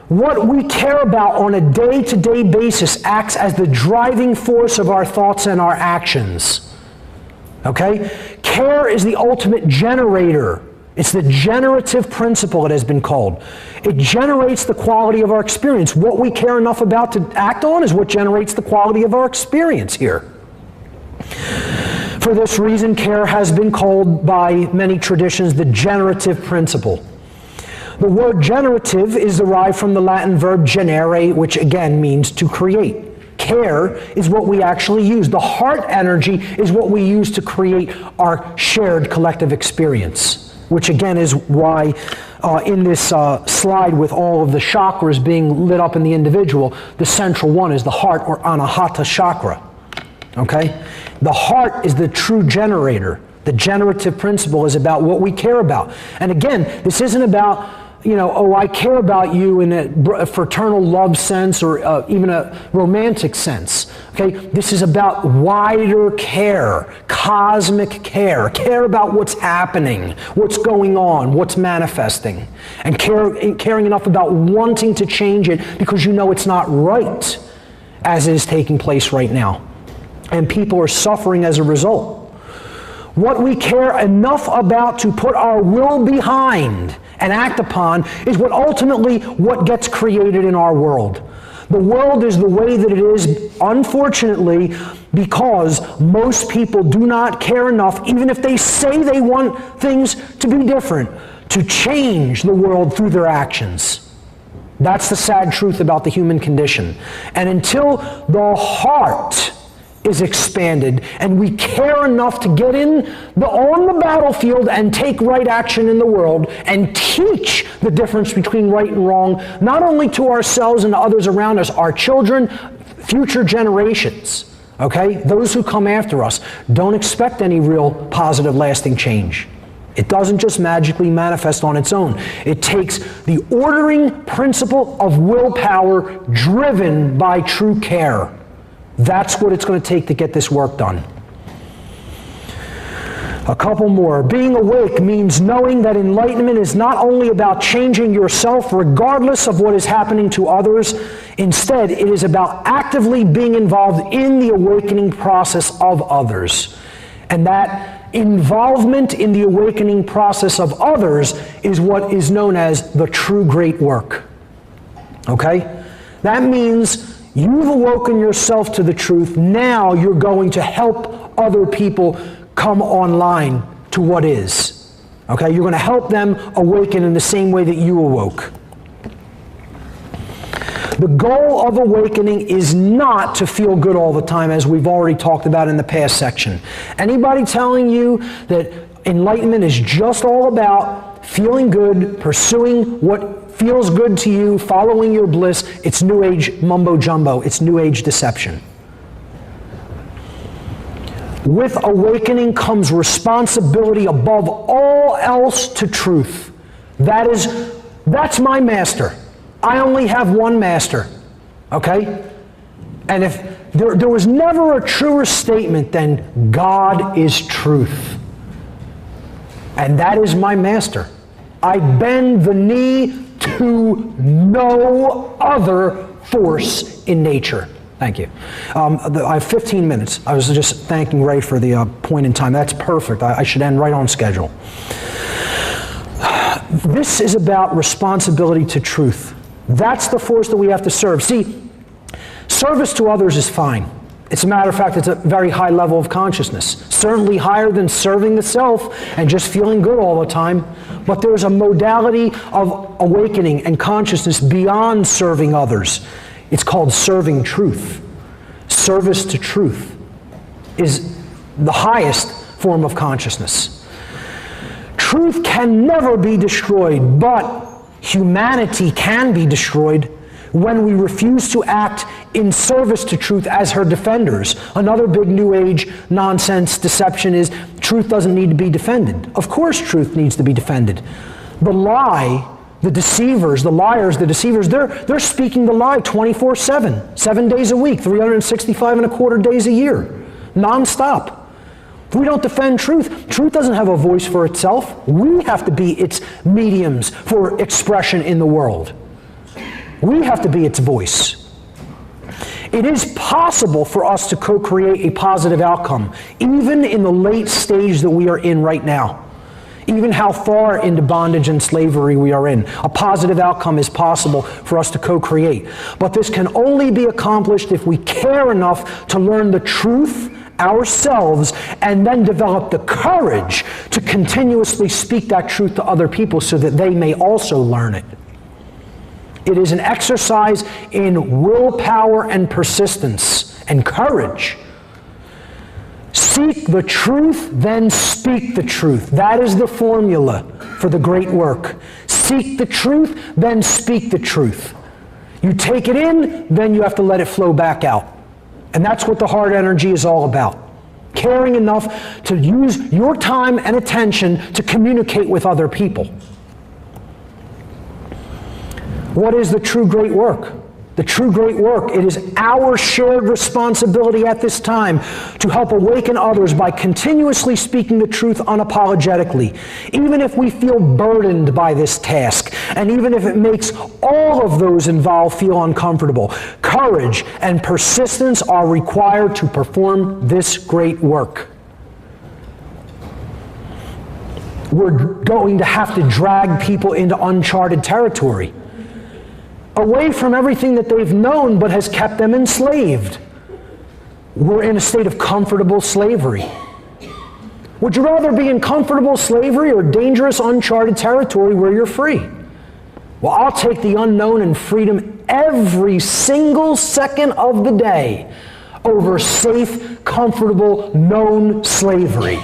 what we care about on a day-to-day basis acts as the driving force of our thoughts and our actions. Okay? Care is the ultimate generator. It's the generative principle, it has been called. It generates the quality of our experience. What we care enough about to act on is what generates the quality of our experience here. For this reason, care has been called by many traditions the generative principle. The word generative is derived from the Latin verb generare, which again means to create. Care is what we actually use. The heart energy is what we use to create our shared collective experience, which again is why in this slide with all of the chakras being lit up in the individual, the central one is the heart or anahata chakra. Okay? The heart is the true generator. The generative principle is about what we care about. And again, this isn't about, you know, oh, I care about you in a fraternal love sense or even a romantic sense. Okay? This is about wider care, cosmic care, care about what's happening, what's going on, what's manifesting, and caring enough about wanting to change it because you know it's not right as is taking place right now. And people are suffering as a result. What we care enough about to put our will behind and act upon is what gets created in our world. The world is the way that it is, unfortunately, because most people do not care enough, even if they say they want things to be different, to change the world through their actions. That's the sad truth about the human condition. And until the heart is expanded and we care enough to get on the battlefield and take right action in the world and teach the difference between right and wrong, not only to ourselves and to others around us, our children, future generations, okay? Those who come after us, don't expect any real positive lasting change. It doesn't just magically manifest on its own. It takes the ordering principle of willpower driven by true care. That's what it's going to take to get this work done. A couple more. Being awake means knowing that enlightenment is not only about changing yourself regardless of what is happening to others. Instead, it is about actively being involved in the awakening process of others. And that involvement in the awakening process of others is what is known as the true great work. Okay? That means you've awoken yourself to the truth. Now you're going to help other people come online to what is. Okay? You're going to help them awaken in the same way that you awoke. The goal of awakening is not to feel good all the time, as we've already talked about in the past section. Anybody telling you that enlightenment is just all about feeling good, pursuing what feels good to you, following your bliss, it's New Age mumbo-jumbo. It's New Age deception. With awakening comes responsibility above all else to truth. That's my master. I only have one master. Okay? And if there was never a truer statement than God is truth. And that is my master. I bend the knee to no other force in nature. Thank you. I have 15 minutes. I was just thanking Ray for the point in time. That's perfect. I should end right on schedule. This is about responsibility to truth. That's the force that we have to serve. See, service to others is fine. As a matter of fact, it's a very high level of consciousness. Certainly higher than serving the self and just feeling good all the time. But there's a modality of awakening and consciousness beyond serving others. It's called serving truth. Service to truth is the highest form of consciousness. Truth can never be destroyed, but humanity can be destroyed when we refuse to act in service to truth as her defenders. Another big New Age nonsense deception is truth doesn't need to be defended. Of course truth needs to be defended. The lie The deceivers, the liars, the deceivers, they're speaking the lie 24/7, 7 days a week, 365 and a quarter days a year, nonstop. If we don't defend truth, truth doesn't have a voice for itself. We have to be its mediums for expression in the world. We have to be its voice. It is possible for us to co-create a positive outcome, even in the late stage that we are in right now. Even how far into bondage and slavery we are in. A positive outcome is possible for us to co-create. But this can only be accomplished if we care enough to learn the truth ourselves and then develop the courage to continuously speak that truth to other people so that they may also learn it. It is an exercise in willpower and persistence and courage. Seek the truth, then speak the truth. That is the formula for the great work. Seek the truth, then speak the truth. You take it in, then you have to let it flow back out. And that's what the heart energy is all about. Caring enough to use your time and attention to communicate with other people. What is the true great work? The true great work, it is our shared responsibility at this time to help awaken others by continuously speaking the truth unapologetically, even if we feel burdened by this task, and even if it makes all of those involved feel uncomfortable. Courage and persistence are required to perform this great work. We're going to have to drag people into uncharted territory, away from everything that they've known but has kept them enslaved. We're in a state of comfortable slavery. Would you rather be in comfortable slavery or dangerous uncharted territory where you're free? Well, I'll take the unknown and freedom every single second of the day over safe, comfortable, known slavery.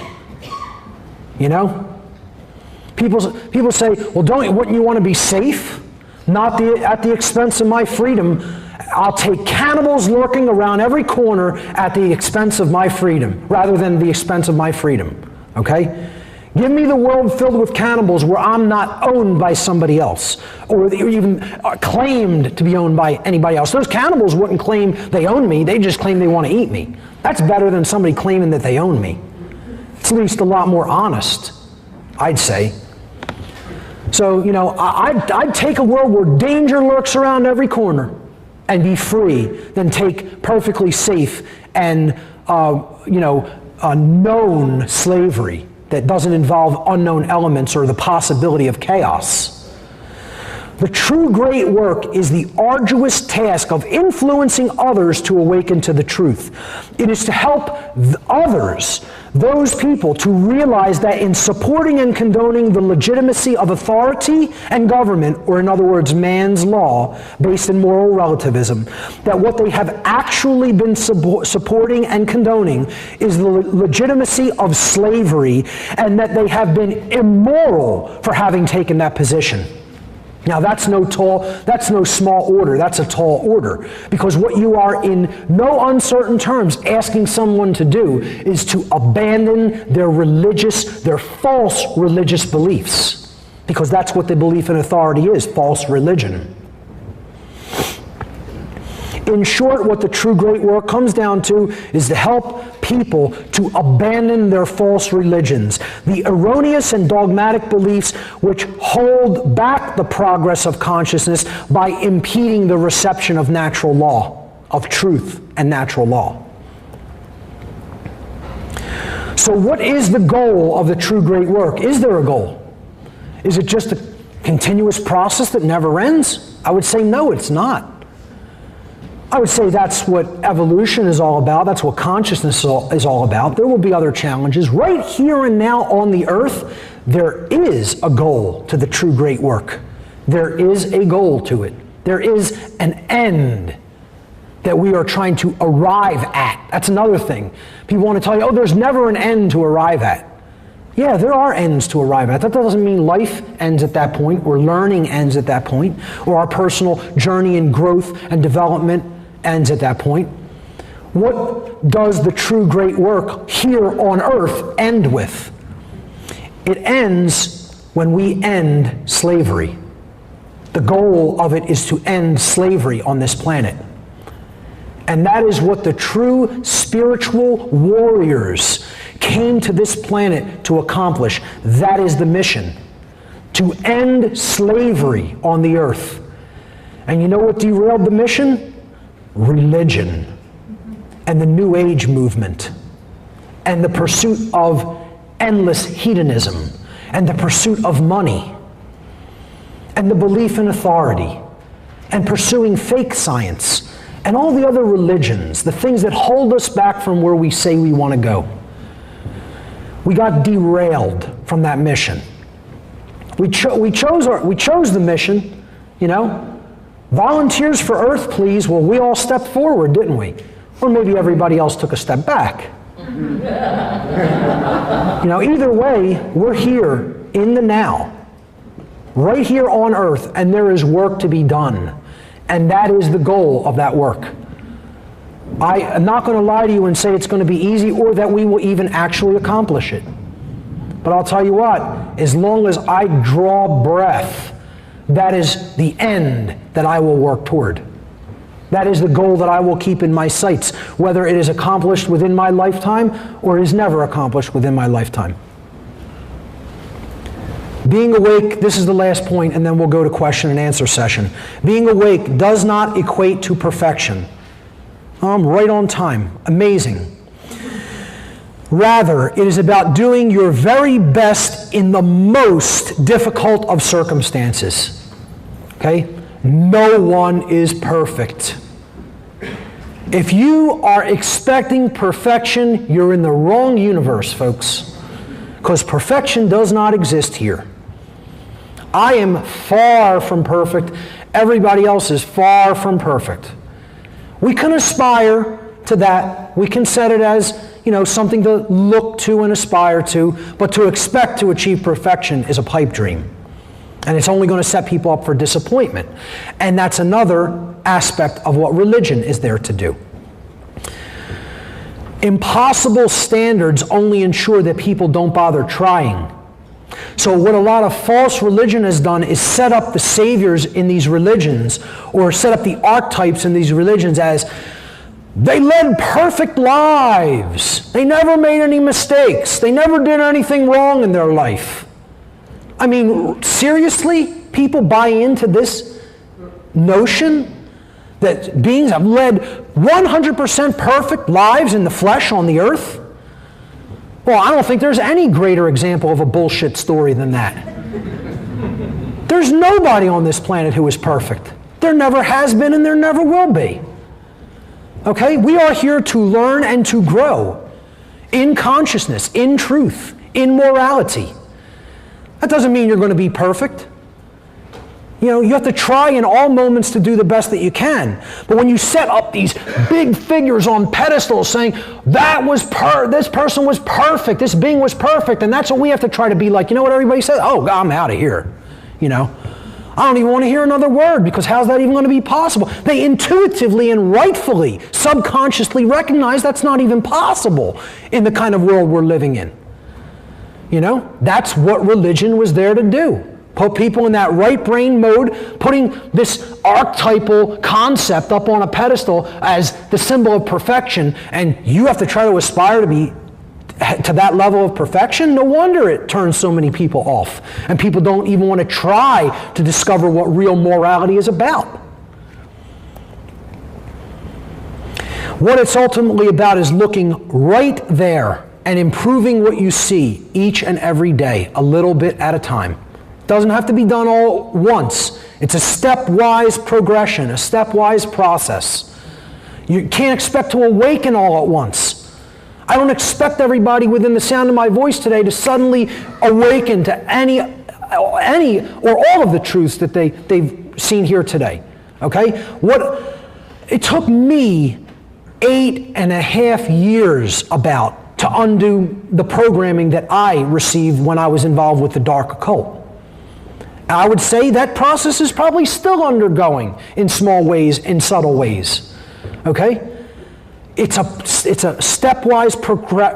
You know? People say, well, wouldn't you want to be safe? Not at the expense of my freedom. I'll take cannibals lurking around every corner at the expense of my freedom, rather than the expense of my freedom. Okay? Give me the world filled with cannibals where I'm not owned by somebody else, or even claimed to be owned by anybody else. Those cannibals wouldn't claim they own me, they just claim they want to eat me. That's better than somebody claiming that they own me. It's at least a lot more honest, I'd say. So, you know, I'd take a world where danger lurks around every corner and be free than take perfectly safe and, known slavery that doesn't involve unknown elements or the possibility of chaos. The true great work is the arduous task of influencing others to awaken to the truth. It is to help others, those people, to realize that in supporting and condoning the legitimacy of authority and government, or in other words, man's law, based in moral relativism, that what they have actually been supporting and condoning is the legitimacy of slavery, and that they have been immoral for having taken that position. Now that's no small order, that's a tall order. Because what you are in no uncertain terms asking someone to do is to abandon their false religious beliefs. Because that's what the belief in authority is, false religion. In short, what the true great work comes down to is to help people to abandon their false religions, the erroneous and dogmatic beliefs which hold back the progress of consciousness by impeding the reception of natural law, of truth and natural law. So what is the goal of the true great work? Is there a goal? Is it just a continuous process that never ends? I would say no, it's not. I would say that's what evolution is all about. That's what consciousness is all about. There will be other challenges. Right here and now on the earth, there is a goal to the true great work. There is a goal to it. There is an end that we are trying to arrive at. That's another thing. People want to tell you, oh, there's never an end to arrive at. Yeah, there are ends to arrive at. That doesn't mean life ends at that point, or learning ends at that point, or our personal journey and growth and development ends at that point. What does the true great work here on earth end with? It ends when we end slavery. The goal of it is to end slavery on this planet. And that is what the true spiritual warriors came to this planet to accomplish. That is the mission. To end slavery on the earth. And you know what derailed the mission? Religion. And the New Age movement. And the pursuit of endless hedonism. And the pursuit of money. And the belief in authority. And pursuing fake science. And all the other religions, the things that hold us back from where we say we want to go. We got derailed from that mission. We chose the mission, you know. Volunteers for Earth, please. Well, we all stepped forward, didn't we? Or maybe everybody else took a step back. You know, either way, we're here in the now, right here on Earth, and there is work to be done. And that is the goal of that work. I am not going to lie to you and say it's going to be easy or that we will even actually accomplish it. But I'll tell you what, as long as I draw breath, that is the end that I will work toward. That is the goal that I will keep in my sights, whether it is accomplished within my lifetime or is never accomplished within my lifetime. Being awake, this is the last point, and then we'll go to question and answer session. Being awake does not equate to perfection. I'm right on time. Amazing. Rather, it is about doing your very best in the most difficult of circumstances. Okay? No one is perfect. If you are expecting perfection, you're in the wrong universe, folks. Because perfection does not exist here. I am far from perfect. Everybody else is far from perfect. We can aspire to that. We can set it as, you know, something to look to and aspire to, but to expect to achieve perfection is a pipe dream. And it's only going to set people up for disappointment. And that's another aspect of what religion is there to do. Impossible standards only ensure that people don't bother trying. So what a lot of false religion has done is set up the saviors in these religions, or set up the archetypes in these religions as they led perfect lives. They never made any mistakes. They never did anything wrong in their life. I mean, seriously? People buy into this notion that beings have led 100% perfect lives in the flesh on the earth? Well, I don't think there's any greater example of a bullshit story than that. There's nobody on this planet who is perfect. There never has been and there never will be. Okay? We are here to learn and to grow in consciousness, in truth, in morality. That doesn't mean you're going to be perfect. You know, you have to try in all moments to do the best that you can. But when you set up these big figures on pedestals saying, this person was perfect, this being was perfect, and that's what we have to try to be like, you know what everybody says? Oh, God, I'm out of here. You know, I don't even want to hear another word, because how's that even going to be possible? They intuitively and rightfully, subconsciously recognize that's not even possible in the kind of world we're living in. You know, that's what religion was there to do. Put people in that right brain mode, putting this archetypal concept up on a pedestal as the symbol of perfection, and you have to try to aspire to be to that level of perfection. No wonder it turns so many people off, and people don't even want to try to discover what real morality is about. What it's ultimately about is looking right there and improving what you see each and every day, a little bit at a time. Doesn't have to be done all at once. It's a stepwise progression, a stepwise process. You can't expect to awaken all at once. I don't expect everybody within the sound of my voice today to suddenly awaken to any or all of the truths that they've seen here today. Okay? It took me 8.5 years to undo the programming that I received when I was involved with the dark occult. I would say that process is probably still undergoing in small ways, in subtle ways. Okay? It's a stepwise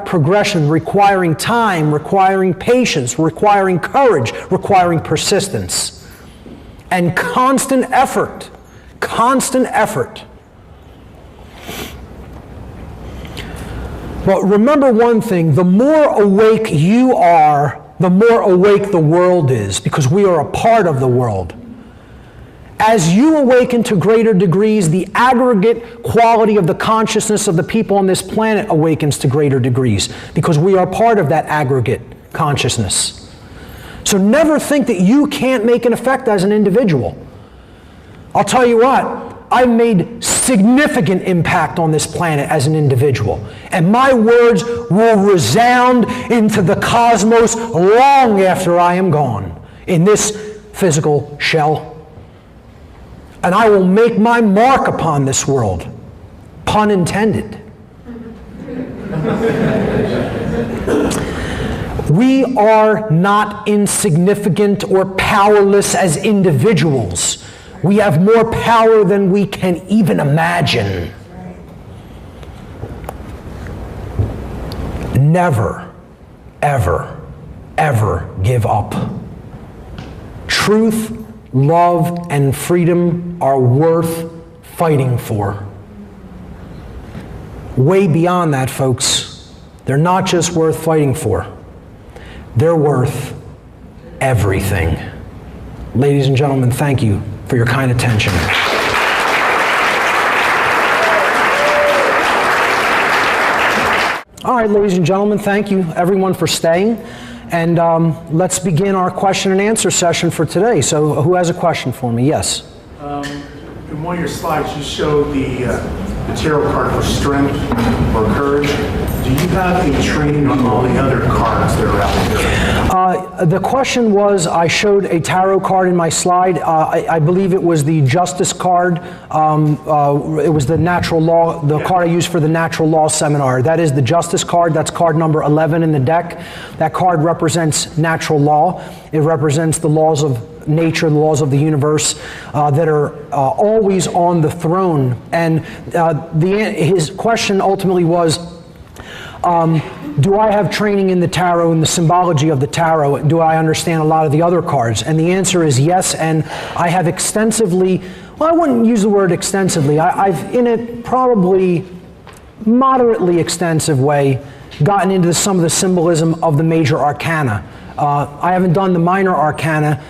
progression requiring time, requiring patience, requiring courage, requiring persistence. and constant effort. Constant effort. But remember one thing, the more awake you are, the more awake the world is, because we are a part of the world. As you awaken to greater degrees, the aggregate quality of the consciousness of the people on this planet awakens to greater degrees, because we are part of that aggregate consciousness. So never think that you can't make an effect as an individual. I'll tell you what, I've made significant impact on this planet as an individual. And my words will resound into the cosmos long after I am gone in this physical shell. And I will make my mark upon this world. Pun intended. We are not insignificant or powerless as individuals. We have more power than we can even imagine. Never, ever, ever give up. Truth, love, and freedom are worth fighting for. Way beyond that, folks. They're not just worth fighting for. They're worth everything. Ladies and gentlemen, thank you for your kind attention. All right, ladies and gentlemen, thank you everyone for staying. And let's begin our question and answer session for today. So who has a question for me? Yes. In one of your slides, you showed the tarot card for strength or courage. Do you have any training on all the other cards that are out there? The question was, I showed a tarot card in my slide. I believe it was the Justice card. It was the natural law, the card I used for the natural law seminar. That is the Justice card. That's card number 11 in the deck. That card represents natural law. It represents the laws of nature, the laws of the universe that are always on the throne. And his question ultimately was, do I have training in the tarot and the symbology of the tarot? Do I understand a lot of the other cards? And the answer is yes, and I have extensively, well, I wouldn't use the word extensively, I've in a probably moderately extensive way gotten into some of the symbolism of the major arcana. I haven't done the minor arcana.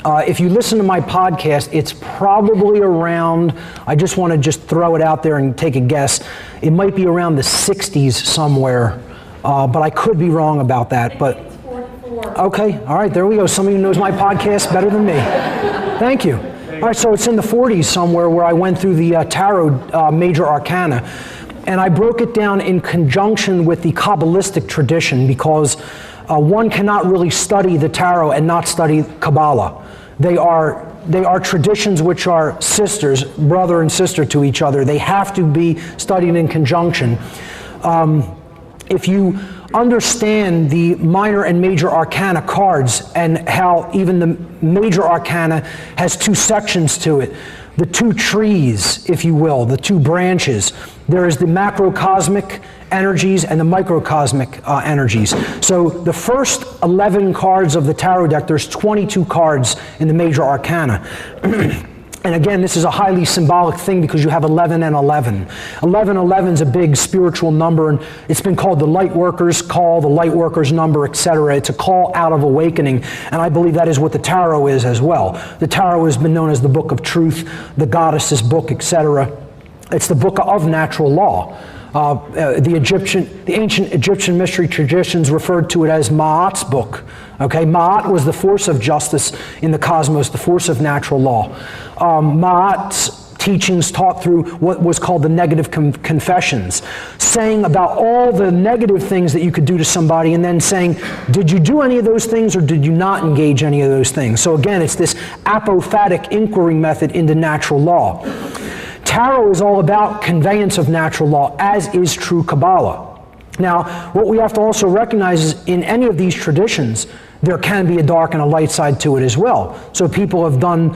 If you listen to my podcast, it's probably around, I just want to just throw it out there and take a guess, it might be around the 60s somewhere, but I could be wrong about that. But it's 44. Okay, all right, there we go. Somebody who knows my podcast better than me. Thank you. All right, so it's in the 40s somewhere where I went through the tarot major arcana, and I broke it down in conjunction with the Kabbalistic tradition, because one cannot really study the tarot and not study Kabbalah. They are traditions which are sisters, brother and sister to each other. They have to be studied in conjunction. If you understand the minor and major arcana cards and how even the major arcana has two sections to it, the two trees, if you will, the two branches. There is the macrocosmic energies and the microcosmic energies. So the first 11 cards of the tarot deck, there's 22 cards in the major arcana. And again, this is a highly symbolic thing because you have 11 and 11. 11 is a big spiritual number, and it's been called the light worker's call, the light worker's number, etc. It's a call out of awakening, and I believe that is what the tarot is as well. The tarot has been known as the book of truth, the goddess's book, etc. It's the book of natural law. The ancient Egyptian mystery traditions referred to it as Ma'at's book. Okay, Ma'at was the force of justice in the cosmos, the force of natural law. Ma'at's teachings taught through what was called the negative confessions, saying about all the negative things that you could do to somebody and then saying, did you do any of those things or did you not engage any of those things? So again, it's this apophatic inquiry method into natural law. Tarot is all about conveyance of natural law, as is true Kabbalah. Now, what we have to also recognize is in any of these traditions, there can be a dark and a light side to it as well. So people have done,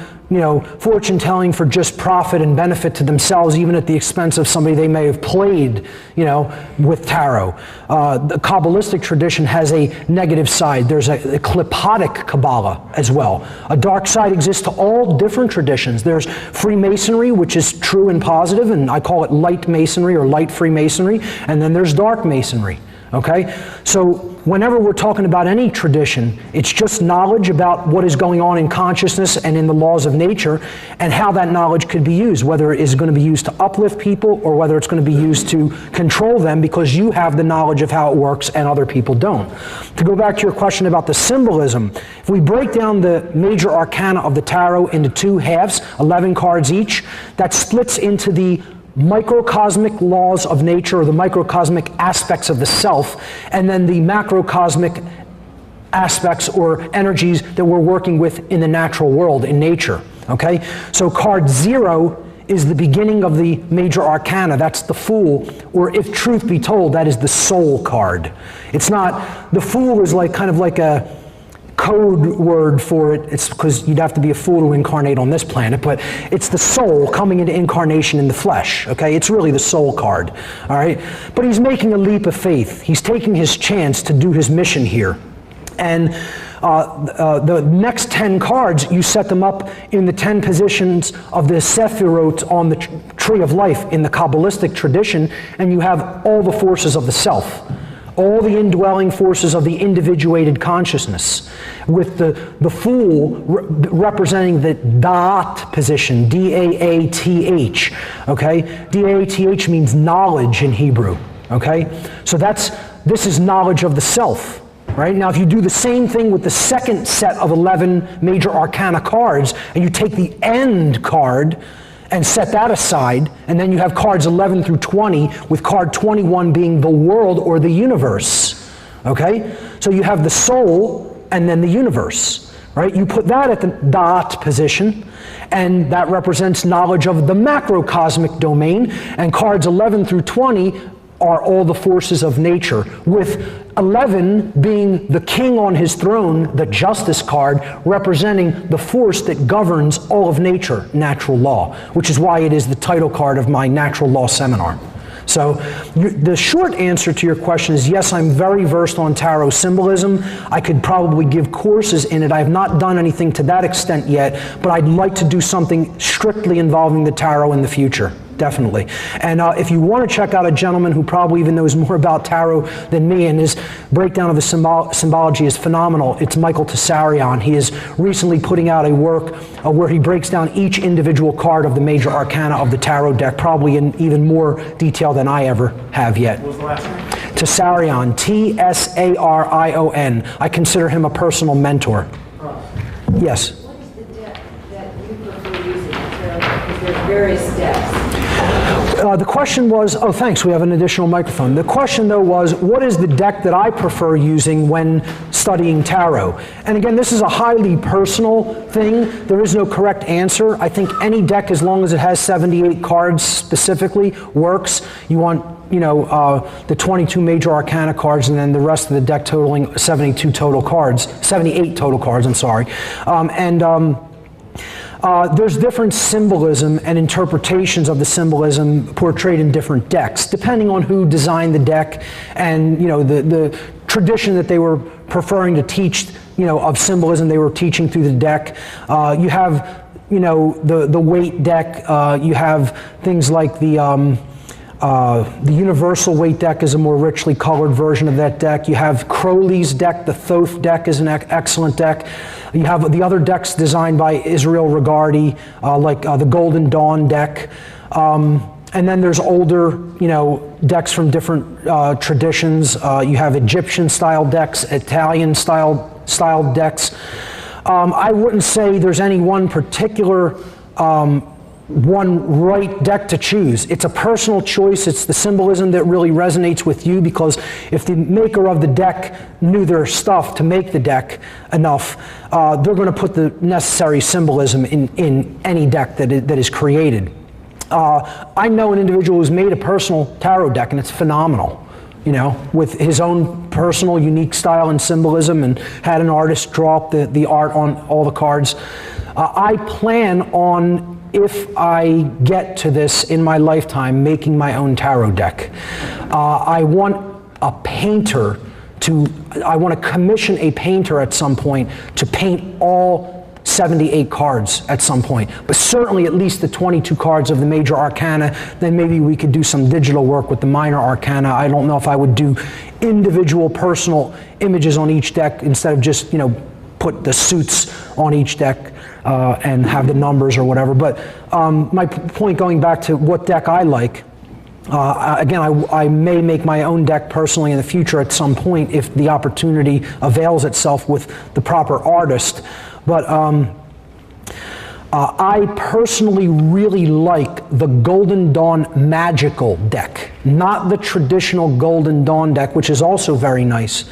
fortune telling for just profit and benefit to themselves, even at the expense of somebody they may have played, with tarot. The Kabbalistic tradition has a negative side. There's a klipotic Kabbalah as well. A dark side exists to all different traditions. There's Freemasonry, which is true and positive, and I call it light Masonry or light Freemasonry, and then there's dark Masonry. Okay? So whenever we're talking about any tradition, it's just knowledge about what is going on in consciousness and in the laws of nature and how that knowledge could be used, whether it is going to be used to uplift people or whether it's going to be used to control them because you have the knowledge of how it works and other people don't. To go back to your question about the symbolism, if we break down the major arcana of the tarot into two halves, 11 cards each, that splits into the microcosmic laws of nature, or the microcosmic aspects of the self, and then the macrocosmic aspects or energies that we're working with in the natural world, in nature. Okay? So card 0 is the beginning of the major arcana. That's the Fool, or if truth be told, that is the soul card. It's not, the Fool is kind of like a code word for it. It's because you'd have to be a fool to incarnate on this planet, but it's the soul coming into incarnation in the flesh, okay? It's really the soul card, all right? But he's making a leap of faith. He's taking his chance to do his mission here. And the next 10 cards, you set them up in the 10 positions of the Sephirot on the tree of life in the Kabbalistic tradition, and you have all the forces of the self. All the indwelling forces of the individuated consciousness, with the Fool representing the Da'at position, D-A-A-T-H, okay? D-A-A-T-H means knowledge in Hebrew, okay? So this is knowledge of the self, right? Now, if you do the same thing with the second set of 11 major arcana cards, and you take the end card, and set that aside, and then you have cards 11 through 20, with card 21 being the world or the universe, okay? So you have the soul and then the universe, right? You put that at the Da'at position, and that represents knowledge of the macrocosmic domain, and cards 11 through 20 are all the forces of nature, with 11 being the king on his throne, the justice card, representing the force that governs all of nature, natural law, which is why it is the title card of my natural law seminar. So the short answer to your question is yes, I'm very versed on tarot symbolism. I could probably give courses in it. I have not done anything to that extent yet, but I'd like to do something strictly involving the tarot in the future. Definitely. And if you want to check out a gentleman who probably even knows more about tarot than me, and his breakdown of the symbology is phenomenal, it's Michael Tessarion. He is recently putting out a work where he breaks down each individual card of the major arcana of the tarot deck, probably in even more detail than I ever have yet. What was the last name? Tessarion, T-S-A-R-I-O-N. I consider him a personal mentor. Yes? What is the deck that you prefer using in tarot? Because there's various decks. The question was, oh thanks, we have an additional microphone. The question though was, what is the deck that I prefer using when studying tarot? And again, this is a highly personal thing. There is no correct answer. I think any deck, as long as it has 78 cards specifically, works. You want, the 22 major arcana cards and then the rest of the deck totaling 78 total cards, I'm sorry. There's different symbolism and interpretations of the symbolism portrayed in different decks, depending on who designed the deck and the tradition that they were preferring to teach, of symbolism they were teaching through the deck. You have, the weight deck. You have things like the universal weight deck is a more richly colored version of that deck. You have Crowley's deck. The Thoth deck is an excellent deck. You have the other decks designed by Israel Regardie, like the Golden Dawn deck. And then there's older, decks from different traditions. You have Egyptian-style decks, Italian-style decks. I wouldn't say there's any one particular one right deck to choose. It's a personal choice. It's the symbolism that really resonates with you, because if the maker of the deck knew their stuff to make the deck enough, they're going to put the necessary symbolism in any deck that is created. I know an individual who's made a personal tarot deck, and it's phenomenal. you know, with his own personal unique style and symbolism, and had an artist draw up the art on all the cards. I plan on, if I get to this in my lifetime, making my own tarot deck. I want a painter I want to commission a painter at some point to paint all 78 cards at some point, but certainly at least the 22 cards of the major arcana. Then maybe we could do some digital work with the minor arcana. I don't know if I would do individual personal images on each deck instead of just, you know, put the suits on each deck and have the numbers or whatever. But my point, going back to what deck I like, again, I may make my own deck personally in the future at some point if the opportunity avails itself with the proper artist. But I personally really like the Golden Dawn Magical deck, not the traditional Golden Dawn deck, which is also very nice.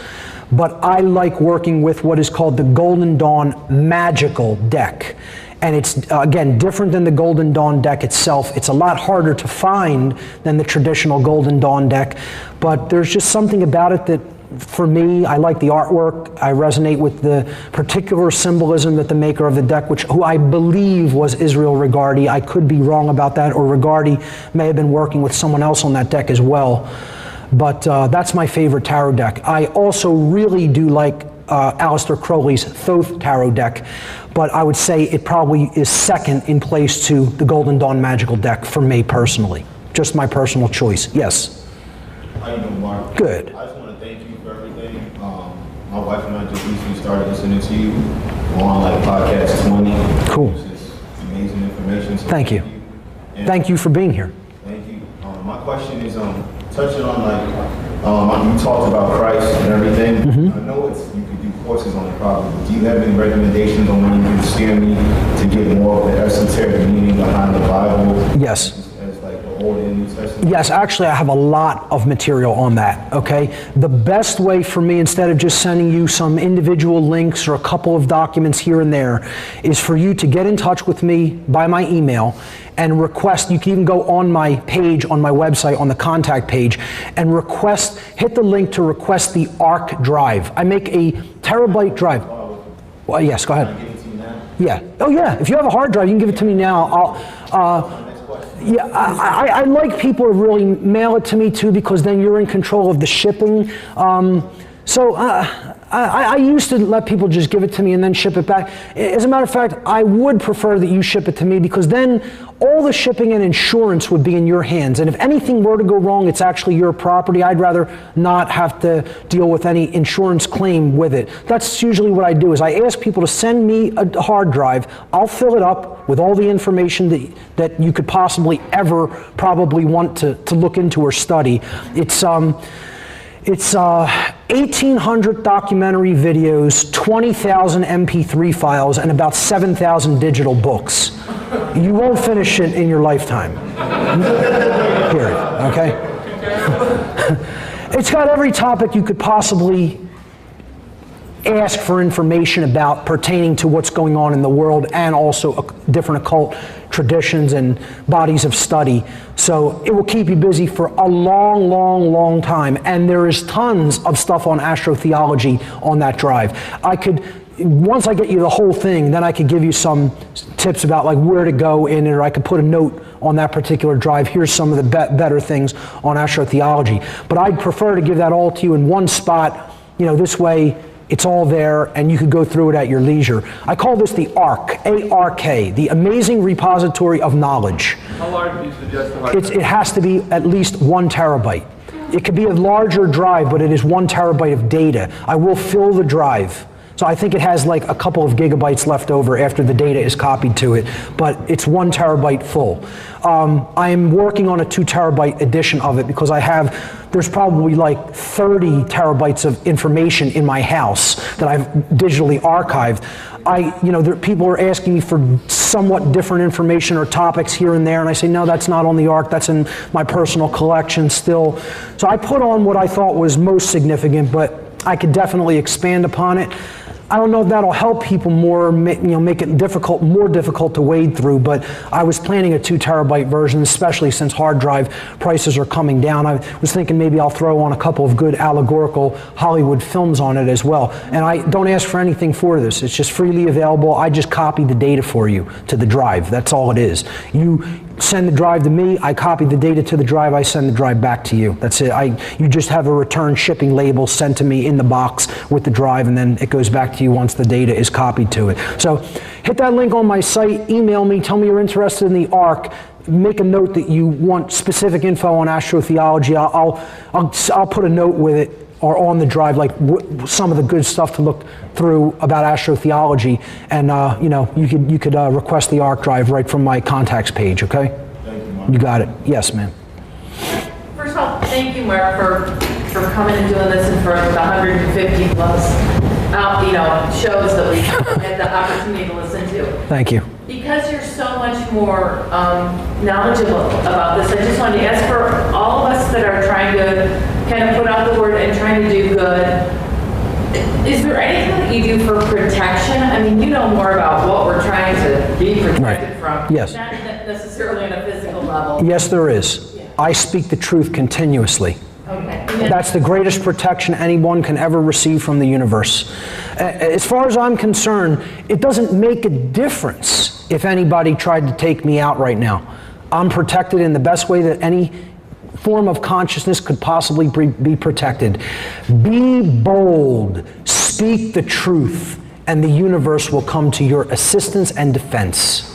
But I like working with what is called the Golden Dawn Magical deck. And it's, again, different than the Golden Dawn deck itself. It's a lot harder to find than the traditional Golden Dawn deck. But there's just something about it that, for me, I like the artwork. I resonate with the particular symbolism that the maker of the deck, who I believe was Israel Regardie. I could be wrong about that, or Regardie may have been working with someone else on that deck as well. But that's my favorite tarot deck. I also really do like Aleister Crowley's Thoth tarot deck, but I would say it probably is second in place to the Golden Dawn Magical deck for me personally. Just my personal choice. Yes? How you doing, Mark? Good. I just want to thank you for everything. My wife and I just recently started listening to you on podcast 20. Cool. Which is amazing information. So thank you. Thank you for being here. Thank you. My question is touching on you talked about Christ and everything. Mm-hmm. I know you could do courses on it probably. Do you have any recommendations on when you can steer me to get more of the esoteric meaning behind the Bible? Yes. As like the Old and New Testament? Yes, actually I have a lot of material on that, okay? The best way for me, instead of just sending you some individual links or a couple of documents here and there, is for you to get in touch with me by my email and request. You can even go on my page on my website, on the contact page, and hit the link to request the ARC drive. I make a terabyte drive. Well, yes, go ahead. Can I give it to you now? Yeah. Oh yeah, if you have a hard drive, you can give it to me now. I like people to really mail it to me too, because then you're in control of the shipping. I used to let people just give it to me and then ship it back. As a matter of fact, I would prefer that you ship it to me, because then all the shipping and insurance would be in your hands. And if anything were to go wrong, it's actually your property. I'd rather not have to deal with any insurance claim with it. That's usually what I do, is I ask people to send me a hard drive. I'll fill it up with all the information that you could possibly ever probably want to look into or study. It's 1,800 documentary videos, 20,000 MP3 files, and about 7,000 digital books. You won't finish it in your lifetime. Period, okay? It's got every topic you could possibly ask for information about pertaining to what's going on in the world, and also different occult traditions and bodies of study. So it will keep you busy for a long, long, long time. And there is tons of stuff on astrotheology on that drive. Once I get you the whole thing, then I could give you some tips about like where to go in it, or I could put a note on that particular drive. Here's some of the better things on astrotheology. But I'd prefer to give that all to you in one spot. You know, this way it's all there and you could go through it at your leisure. I call this the ARK, A-R-K, the Amazing Repository of Knowledge. How large do you suggest the hard drive? It has to be at least 1 terabyte. It could be a larger drive, but it is 1 terabyte of data. I will fill the drive. So I think it has like a couple of gigabytes left over after the data is copied to it, but it's 1 terabyte full. I am working on a 2 terabyte edition of it, because there's probably like 30 terabytes of information in my house that I've digitally archived. People are asking me for somewhat different information or topics here and there, and I say, no, that's not on the ARC, that's in my personal collection still. So I put on what I thought was most significant, but I could definitely expand upon it. I don't know if that'll help people more, make it more difficult to wade through, but I was planning a 2 terabyte version, especially since hard drive prices are coming down. I was thinking maybe I'll throw on a couple of good allegorical Hollywood films on it as well. And I don't ask for anything for this. It's just freely available. I just copy the data for you to the drive. That's all it is. You send the drive to me, I copy the data to the drive, I send the drive back to you. That's it. You just have a return shipping label sent to me in the box with the drive, and then it goes back to you once the data is copied to it. So hit that link on my site, email me, tell me you're interested in the Ark, make a note that you want specific info on astrotheology. I'll put a note with it or on the drive, like some of the good stuff to look through about astrotheology, and you could request the Ark drive right from my contacts page. Okay? Thank you, Mark. You got it. Yes, ma'am. First of all, thank you, Mark, for coming and doing this in front of the 150 plus shows that we had the opportunity to listen to. Thank you. Because you're so much more knowledgeable about this, I just wanted to ask for all of us that are trying to kind of put out the word and trying to do good, is there anything that you do for protection? I mean, you know more about what we're trying to be protected from. Yes. Not necessarily on a physical level. Yes, there is. Yeah. I speak the truth continuously. Okay. That's the greatest protection anyone can ever receive from the universe. As far as I'm concerned, it doesn't make a difference if anybody tried to take me out right now. I'm protected in the best way that any form of consciousness could possibly be protected. Be bold, speak the truth, and the universe will come to your assistance and defense.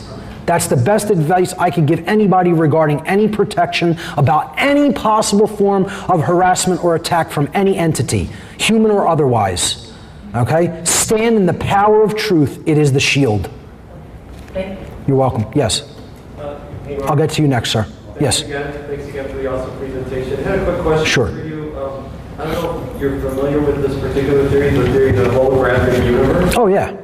That's the best advice I could give anybody regarding any protection about any possible form of harassment or attack from any entity, human or otherwise. Okay? Stand in the power of truth. It is the shield. Thank you. You're welcome. Yes. I'll get to you next, sir. Yes. Thanks again for the awesome presentation. I had a quick question Sure. for you. I don't know if you're familiar with this particular theory, the theory of the holographic universe. Oh, yeah.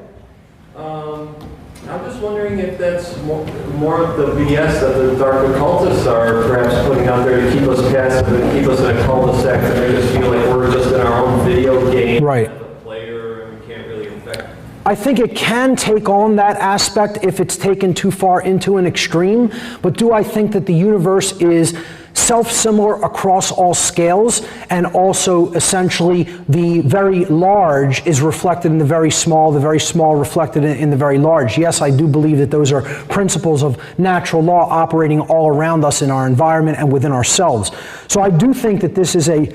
I'm just wondering if that's more of the BS that the dark occultists are perhaps putting out there to keep us passive and keep us in a cul-de-sac and make us feel like we're just in our own video game. Right. As a player and we can't really affect. I think it can take on that aspect if it's taken too far into an extreme, but do I think that the universe is self-similar across all scales, and also essentially the very large is reflected in the very small reflected in the very large? Yes, I do believe that those are principles of natural law operating all around us in our environment and within ourselves. So I do think that this is a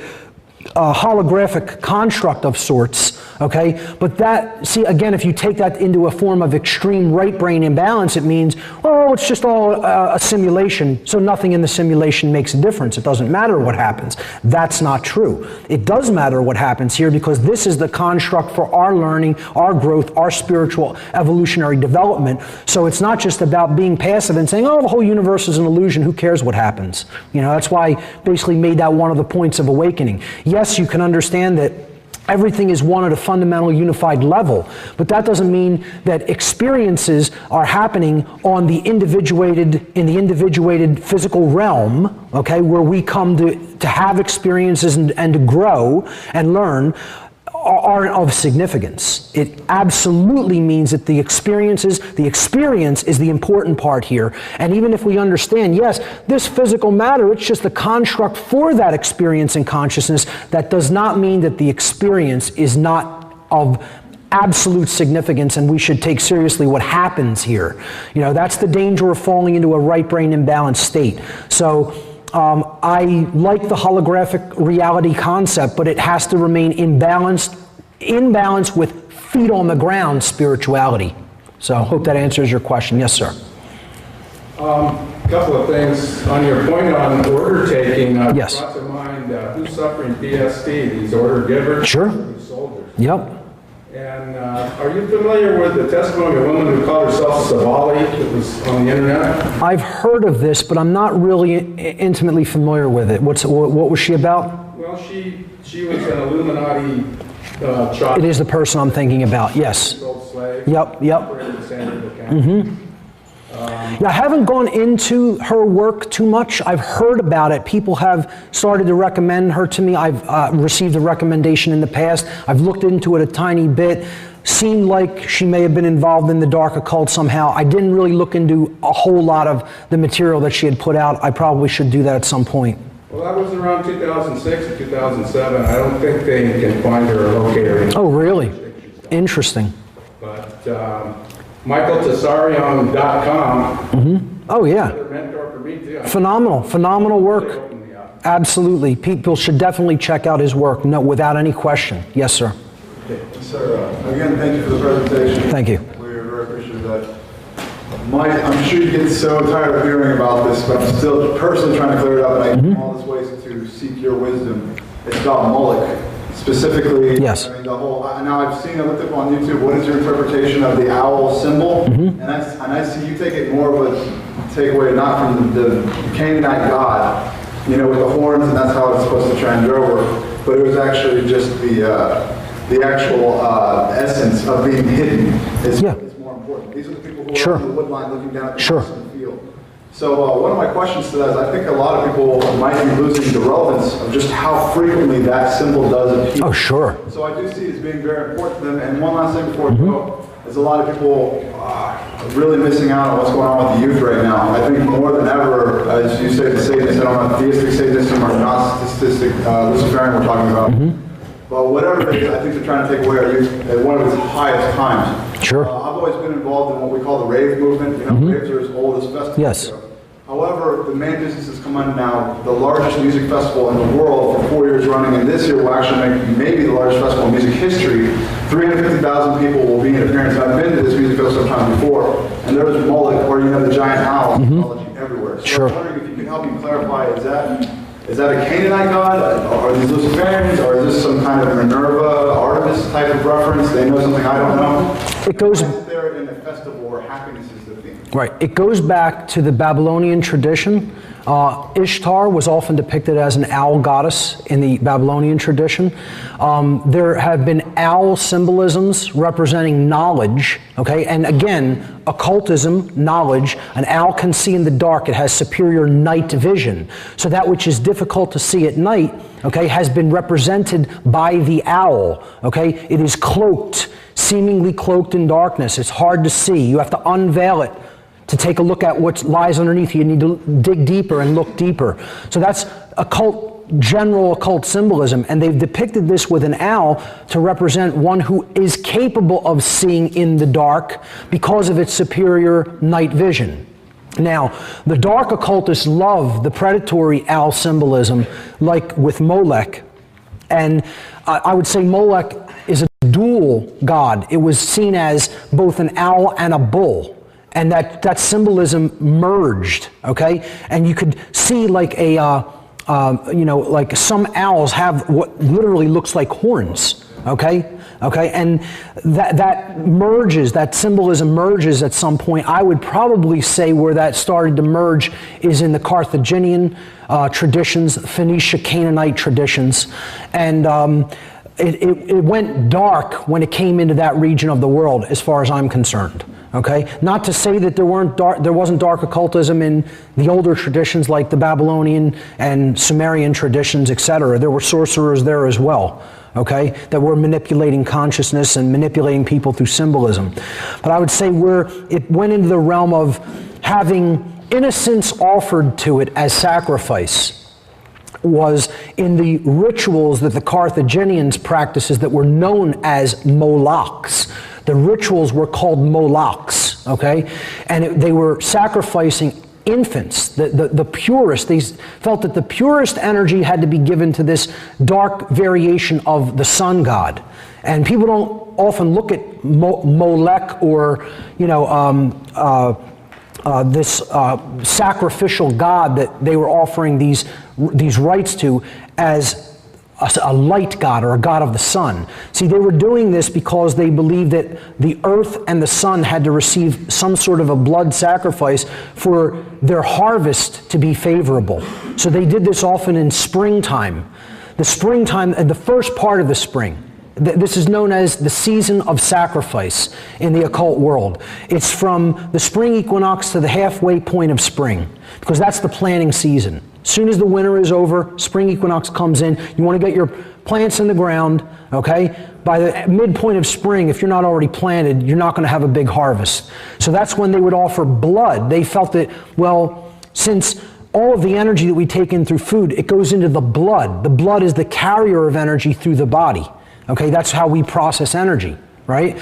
holographic construct of sorts, okay? But that, see, again, if you take that into a form of extreme right brain imbalance, it means, oh, it's just all a simulation, so nothing in the simulation makes a difference. It doesn't matter what happens. That's not true. It does matter what happens here, because this is the construct for our learning, our growth, our spiritual evolutionary development. So it's not just about being passive and saying, oh, the whole universe is an illusion, who cares what happens? You know, that's why I basically made that one of the points of awakening. Yes, you can understand that everything is one at a fundamental unified level, but that doesn't mean that experiences are happening on the individuated physical realm, okay, where we come to have experiences and to grow and learn, aren't of significance. It absolutely means that the experience is the important part here. And even if we understand, yes, this physical matter, it's just the construct for that experience in consciousness, that does not mean that the experience is not of absolute significance and we should take seriously what happens here. You know, that's the danger of falling into a right brain imbalanced state. So I like the holographic reality concept, but it has to remain in balance with feet on the ground spirituality. So I hope that answers your question. Yes, sir. Couple of things on your point on order taking. Yes. Brought to mind who's suffering PST, these order givers, Sure. these soldiers. Yep. And are you familiar with the testimony of a woman who called herself Savali that was on the internet? I've heard of this, but I'm not really intimately familiar with it. What was she about? Well, she was an Illuminati child. It is the person I'm thinking about, yes. Sold slave. Yep. Operated in San Diego County. Yeah, I haven't gone into her work too much. I've heard about it. People have started to recommend her to me. I've received a recommendation in the past. I've looked into it a tiny bit. seemed like she may have been involved in the dark occult somehow. I didn't really look into a whole lot of the material that she had put out. I probably should do that at some point. Well, that was around 2006 or 2007. I don't think they can find her or locate her. Oh, really? Interesting. But MichaelTessarion.com. Oh, yeah. Another mentor for me, too. Phenomenal work. Absolutely. People should definitely check out his work, no, without any question. Yes, sir. Sir, again, thank you for the presentation. Thank you. We're very appreciative of that. I'm sure you get so tired of hearing about this, but I'm still personally trying to clear it up, and I come all this ways to seek your wisdom. It's about Moloch, specifically. Yes. I mean, the whole. Now I've seen. I looked up on YouTube. What is your interpretation of the owl symbol? And I see you take it more of a takeaway, not from the Canaanite god, with the horns, and that's how it's supposed to trend over. But it was actually just the actual essence of being hidden is more important. These are the people who are on the wood line looking down at the house in the field. So one of my questions to that is, I think a lot of people might be losing the relevance of just how frequently that symbol does appear. Oh, sure. So I do see it as being very important to them. And one last thing before we go, is a lot of people really missing out on what's going on with the youth right now. I think more than ever, as you say, the Satanists, I don't know if theistic Satanism or Gnostic Luciferian we're talking about. But whatever it is, I think they're trying to take away our youth at one of its highest times. Sure. I've always been involved in what we call the rave movement. Raves are as old as festivals. Yes. However, the main business has come on now, the largest music festival in the world for 4 years running, and this year will actually make maybe the largest festival in music history. 350,000 people will be in attendance. I've been to this music festival sometime before, and there was Moloch, or the giant owl mythology everywhere. So Sure. I'm wondering if you can help me clarify, is that a Canaanite god? Are these Luciferians? Or is this some kind of Minerva, Artemis type of reference? They know something I don't know? It goes... Why is there in a festival where happiness is the theme? Right. It goes back to the Babylonian tradition. Ishtar was often depicted as an owl goddess in the Babylonian tradition. There have been owl symbolisms representing knowledge, okay? And again, occultism, knowledge, an owl can see in the dark. It has superior night vision. So that which is difficult to see at night, okay, has been represented by the owl, okay? It is cloaked, seemingly cloaked in darkness. It's hard to see. You have to unveil it to take a look at what lies underneath. You need to dig deeper and look deeper. So that's general occult symbolism, and they've depicted this with an owl to represent one who is capable of seeing in the dark because of its superior night vision. Now, the dark occultists love the predatory owl symbolism, like with Molech, and I would say Molech is a dual god. It was seen as both an owl and a bull. And that symbolism merged, okay? And you could see like like some owls have what literally looks like horns, okay? And that merges, that symbolism merges at some point. I would probably say where that started to merge is in the Carthaginian traditions, Phoenicia Canaanite traditions. And it went dark when it came into that region of the world, as far as I'm concerned. Okay, not to say that there wasn't dark occultism in the older traditions like the Babylonian and Sumerian traditions, etc. There were sorcerers there as well, okay, that were manipulating consciousness and manipulating people through symbolism. But I would say where it went into the realm of having innocence offered to it as sacrifice was in the rituals that the Carthaginians practices that were known as Molochs. The rituals were called Molochs, okay? And they were sacrificing infants, the purest. They felt that the purest energy had to be given to this dark variation of the sun god. And people don't often look at Molech or, this sacrificial god that they were offering these rites to as a light god or a god of the sun. See, they were doing this because they believed that the earth and the sun had to receive some sort of a blood sacrifice for their harvest to be favorable. So they did this often in springtime. The springtime, the first part of the spring. This is known as the season of sacrifice in the occult world. It's from the spring equinox to the halfway point of spring, because that's the planting season. As soon as the winter is over, spring equinox comes in, you want to get your plants in the ground, okay, by the midpoint of spring, if you're not already planted, you're not going to have a big harvest. So that's when they would offer blood. They felt that, well, since all of the energy that we take in through food, it goes into the blood. The blood is the carrier of energy through the body. Okay, that's how we process energy, right?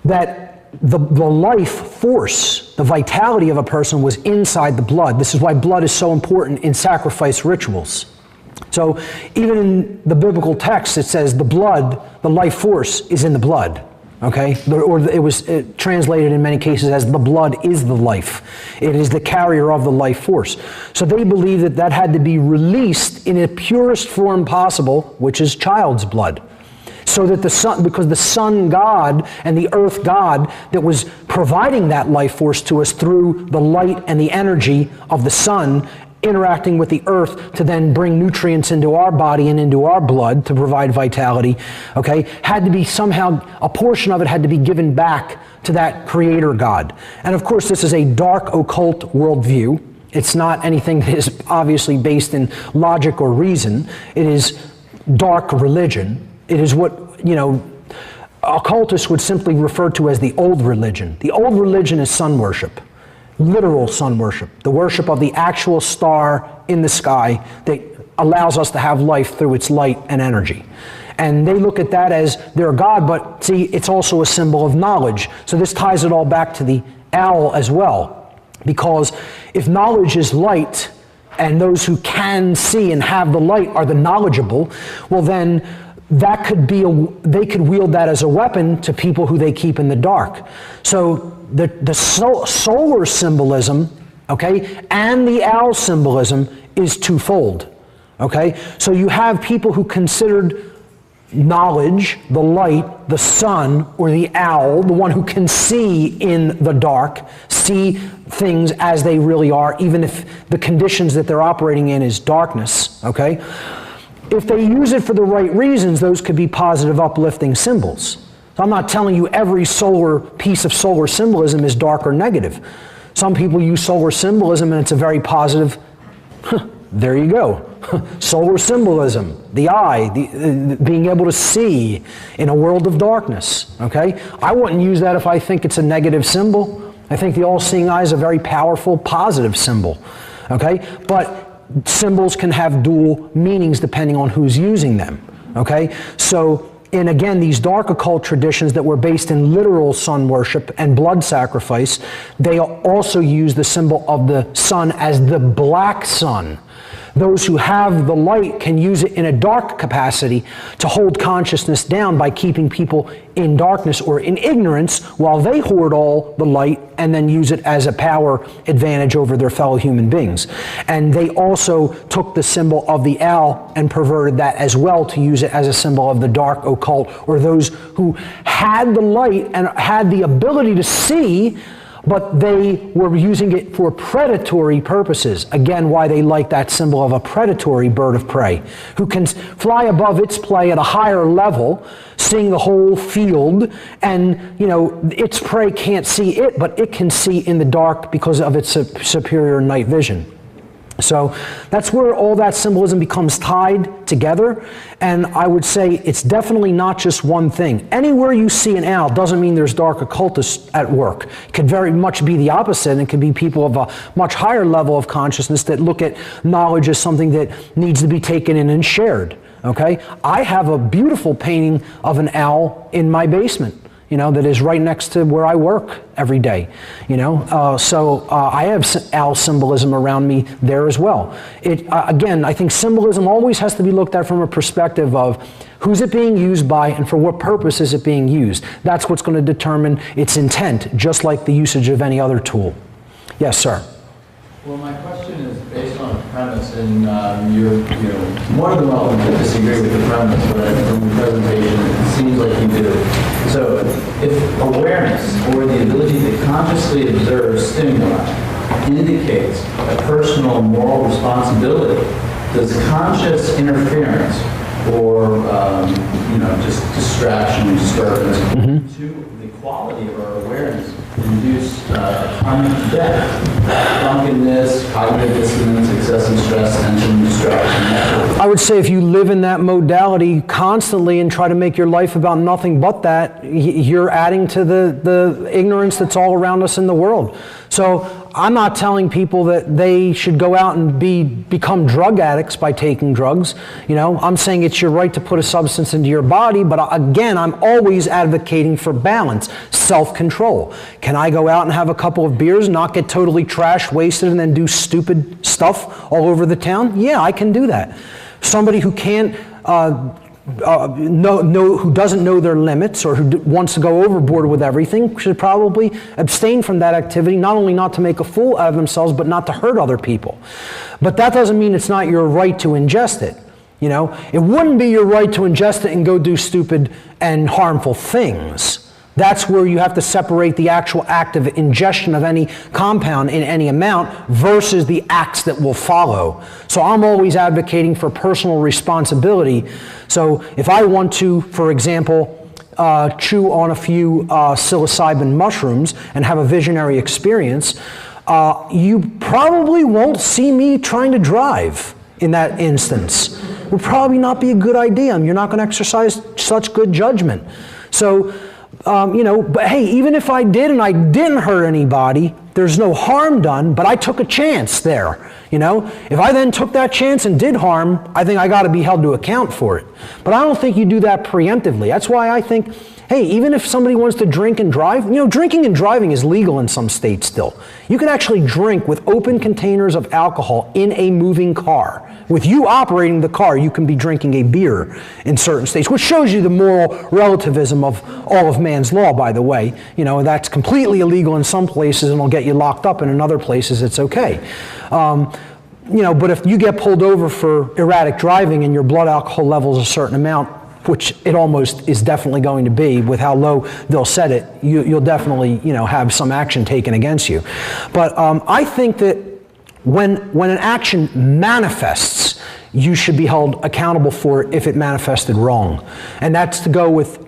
That the life force, the vitality of a person was inside the blood. This is why blood is so important in sacrifice rituals. So even in the biblical text, it says the blood, the life force is in the blood. Okay, or it was translated in many cases as the blood is the life. It is the carrier of the life force. So they believe that that had to be released in the purest form possible, which is child's blood. So that the sun, because the sun god and the earth god that was providing that life force to us through the light and the energy of the sun, interacting with the earth to then bring nutrients into our body and into our blood to provide vitality, okay, had to be somehow, a portion of it had to be given back to that creator God. And of course, this is a dark occult worldview. It's not anything that is obviously based in logic or reason. It is dark religion. It is what, you know, occultists would simply refer to as the old religion. The old religion is sun worship. Literal sun worship, the worship of the actual star in the sky that allows us to have life through its light and energy. And they look at that as their God, but see, it's also a symbol of knowledge. So this ties it all back to the owl as well. Because if knowledge is light, and those who can see and have the light are the knowledgeable, well then that could be they could wield that as a weapon to people who they keep in the dark. So the solar symbolism, okay, and the owl symbolism is twofold, okay? So you have people who considered knowledge, the light, the sun, or the owl, the one who can see in the dark, see things as they really are, even if the conditions that they're operating in is darkness, okay? If they use it for the right reasons, those could be positive, uplifting symbols. So I'm not telling you every piece of solar symbolism is dark or negative. Some people use solar symbolism and it's a very positive, there you go. Solar symbolism, the eye, being able to see in a world of darkness, okay? I wouldn't use that if I think it's a negative symbol. I think the all-seeing eye is a very powerful, positive symbol, okay? But symbols can have dual meanings depending on who's using them, okay? So, and again, these dark occult traditions that were based in literal sun worship and blood sacrifice, they also use the symbol of the sun as the black sun. Those who have the light can use it in a dark capacity to hold consciousness down by keeping people in darkness or in ignorance while they hoard all the light and then use it as a power advantage over their fellow human beings. And they also took the symbol of the owl and perverted that as well to use it as a symbol of the dark occult, or those who had the light and had the ability to see, but they were using it for predatory purposes. Again, why they like that symbol of a predatory bird of prey, who can fly above its prey at a higher level, seeing the whole field, and you know, its prey can't see it, but it can see in the dark because of its superior night vision. So that's where all that symbolism becomes tied together, and I would say it's definitely not just one thing. Anywhere you see an owl doesn't mean there's dark occultists at work. It could very much be the opposite, and it could be people of a much higher level of consciousness that look at knowledge as something that needs to be taken in and shared, okay? I have a beautiful painting of an owl in my basement, you know, that is right next to where I work every day, you know. So I have owl symbolism around me there as well. Again, I think symbolism always has to be looked at from a perspective of who's it being used by and for what purpose is it being used. That's what's going to determine its intent, just like the usage of any other tool. Yes, sir. Well, my question is based on a premise, and you're more than welcome to disagree with the premise, but from the presentation, it seems like you do. So, if awareness or the ability to consciously observe stimuli indicates a personal moral responsibility, does conscious interference or just distraction, disturbance to the quality of our awareness induce chronic death, drunkenness, cognitive dissonance, excessive stress, tension, distraction. I would say if you live in that modality constantly and try to make your life about nothing but that, you're adding to the ignorance that's all around us in the world. So I'm not telling people that they should go out and become drug addicts by taking drugs. You know, I'm saying it's your right to put a substance into your body, but again, I'm always advocating for balance, self-control. Can I go out and have a couple of beers, not get totally trash wasted, and then do stupid stuff all over the town? Yeah, I can do that. Somebody who can't who doesn't know their limits or who wants to go overboard with everything should probably abstain from that activity, not only not to make a fool out of themselves, but not to hurt other people. But that doesn't mean it's not your right to ingest it. You know, it wouldn't be your right to ingest it and go do stupid and harmful things. That's where you have to separate the actual act of ingestion of any compound in any amount versus the acts that will follow. So I'm always advocating for personal responsibility. So if I want to, for example, chew on a few psilocybin mushrooms and have a visionary experience, you probably won't see me trying to drive in that instance. It would probably not be a good idea. You're not going to exercise such good judgment. So, you know, but hey, even if I did and I didn't hurt anybody, there's no harm done, but I took a chance there. You know, if I then took that chance and did harm, I think I got to be held to account for it. But I don't think you do that preemptively. That's why I think, hey, even if somebody wants to drink and drive, you know, drinking and driving is legal in some states still. You can actually drink with open containers of alcohol in a moving car. With you operating the car, you can be drinking a beer in certain states, which shows you the moral relativism of all of man's law, by the way. You know, that's completely illegal in some places and will get you locked up, and in other places it's okay. You know, but if you get pulled over for erratic driving and your blood alcohol level is a certain amount, which it almost is definitely going to be with how low they'll set it, you'll definitely, you know, have some action taken against you. But I think that when an action manifests, you should be held accountable for it if it manifested wrong. And that's to go with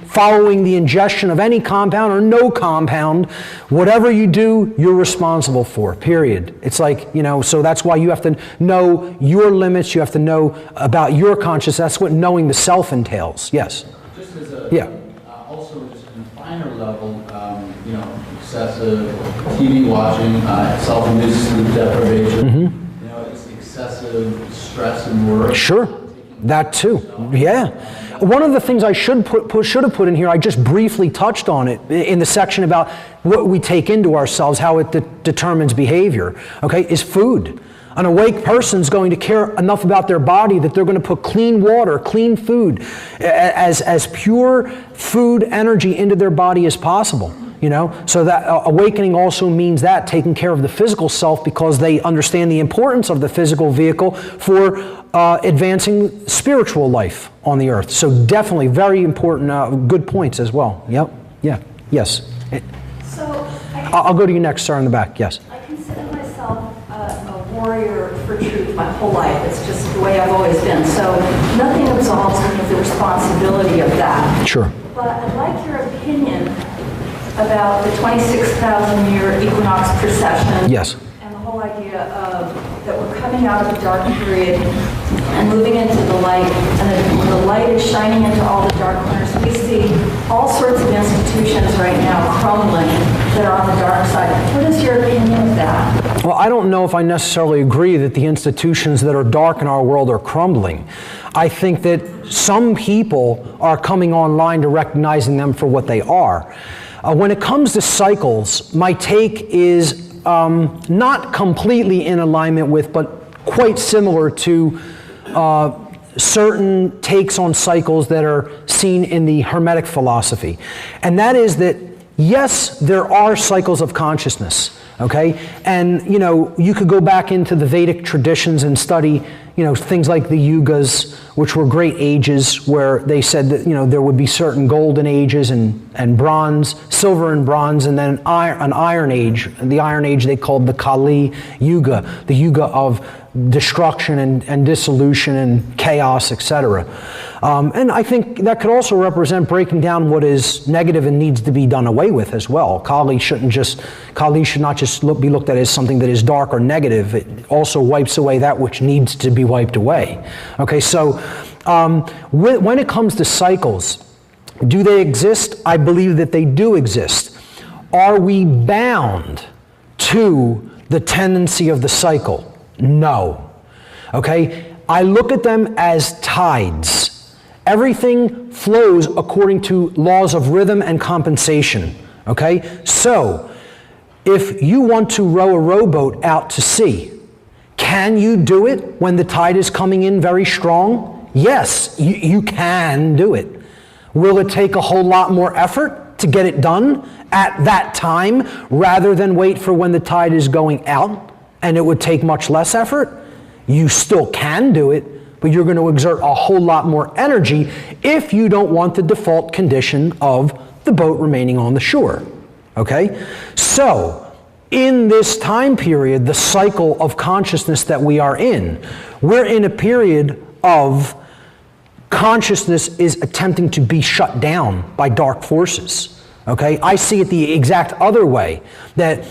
following the ingestion of any compound or no compound. Whatever you do, you're responsible for, period. It's like, you know, so that's why you have to know your limits. You have to know about your consciousness. That's what knowing the self entails. Yes? Just as a, also just on a finer level, you know, excessive TV watching, self-induced sleep deprivation, you know, it's excessive stress and worry. Sure, that too, yeah. One of the things I should have put in here, I just briefly touched on it in the section about what we take into ourselves, how it determines behavior, okay, is food. An awake person's going to care enough about their body that they're going to put clean water, clean food, as pure food energy into their body as possible. You know, so that awakening also means that taking care of the physical self because they understand the importance of the physical vehicle for advancing spiritual life on the earth. So definitely very important, good points as well. Yep. Yeah. Yes. So I'll go to you next, sir, in the back. Yes. I consider myself a warrior for truth my whole life. It's just the way I've always been. So nothing absolves me of the responsibility of that. Sure. But I'd like your opinion about the 26,000-year equinox precession. Yes. And the whole idea of that we're coming out of the dark period and moving into the light, and the light is shining into all the dark corners. We see all sorts of institutions right now crumbling that are on the dark side. What is your opinion of that? Well, I don't know if I necessarily agree that the institutions that are dark in our world are crumbling. I think that some people are coming online to recognizing them for what they are. When it comes to cycles, my take is not completely in alignment with, but quite similar to certain takes on cycles that are seen in the Hermetic philosophy. And that is that, yes, there are cycles of consciousness, okay? And, you know, you could go back into the Vedic traditions and study, things like the yugas, which were great ages where they said that, there would be certain golden ages and bronze, silver and bronze, and then an iron age. The iron age they called the Kali Yuga, the Yuga of destruction and dissolution and chaos, etc. And I think that could also represent breaking down what is negative and needs to be done away with as well. Kali should not just be looked at as something that is dark or negative. It also wipes away that which needs to be wiped away. Okay, so when it comes to cycles, do they exist? I believe that they do exist. Are we bound to the tendency of the cycle? No. Okay? I look at them as tides. Everything flows according to laws of rhythm and compensation. Okay? So, if you want to row a rowboat out to sea, can you do it when the tide is coming in very strong? Yes, you can do it. Will it take a whole lot more effort to get it done at that time rather than wait for when the tide is going out? And it would take much less effort? You still can do it, but you're going to exert a whole lot more energy if you don't want the default condition of the boat remaining on the shore. Okay? So, in this time period, the cycle of consciousness that we are in, we're in a period of consciousness is attempting to be shut down by dark forces. Okay? I see it the exact other way, that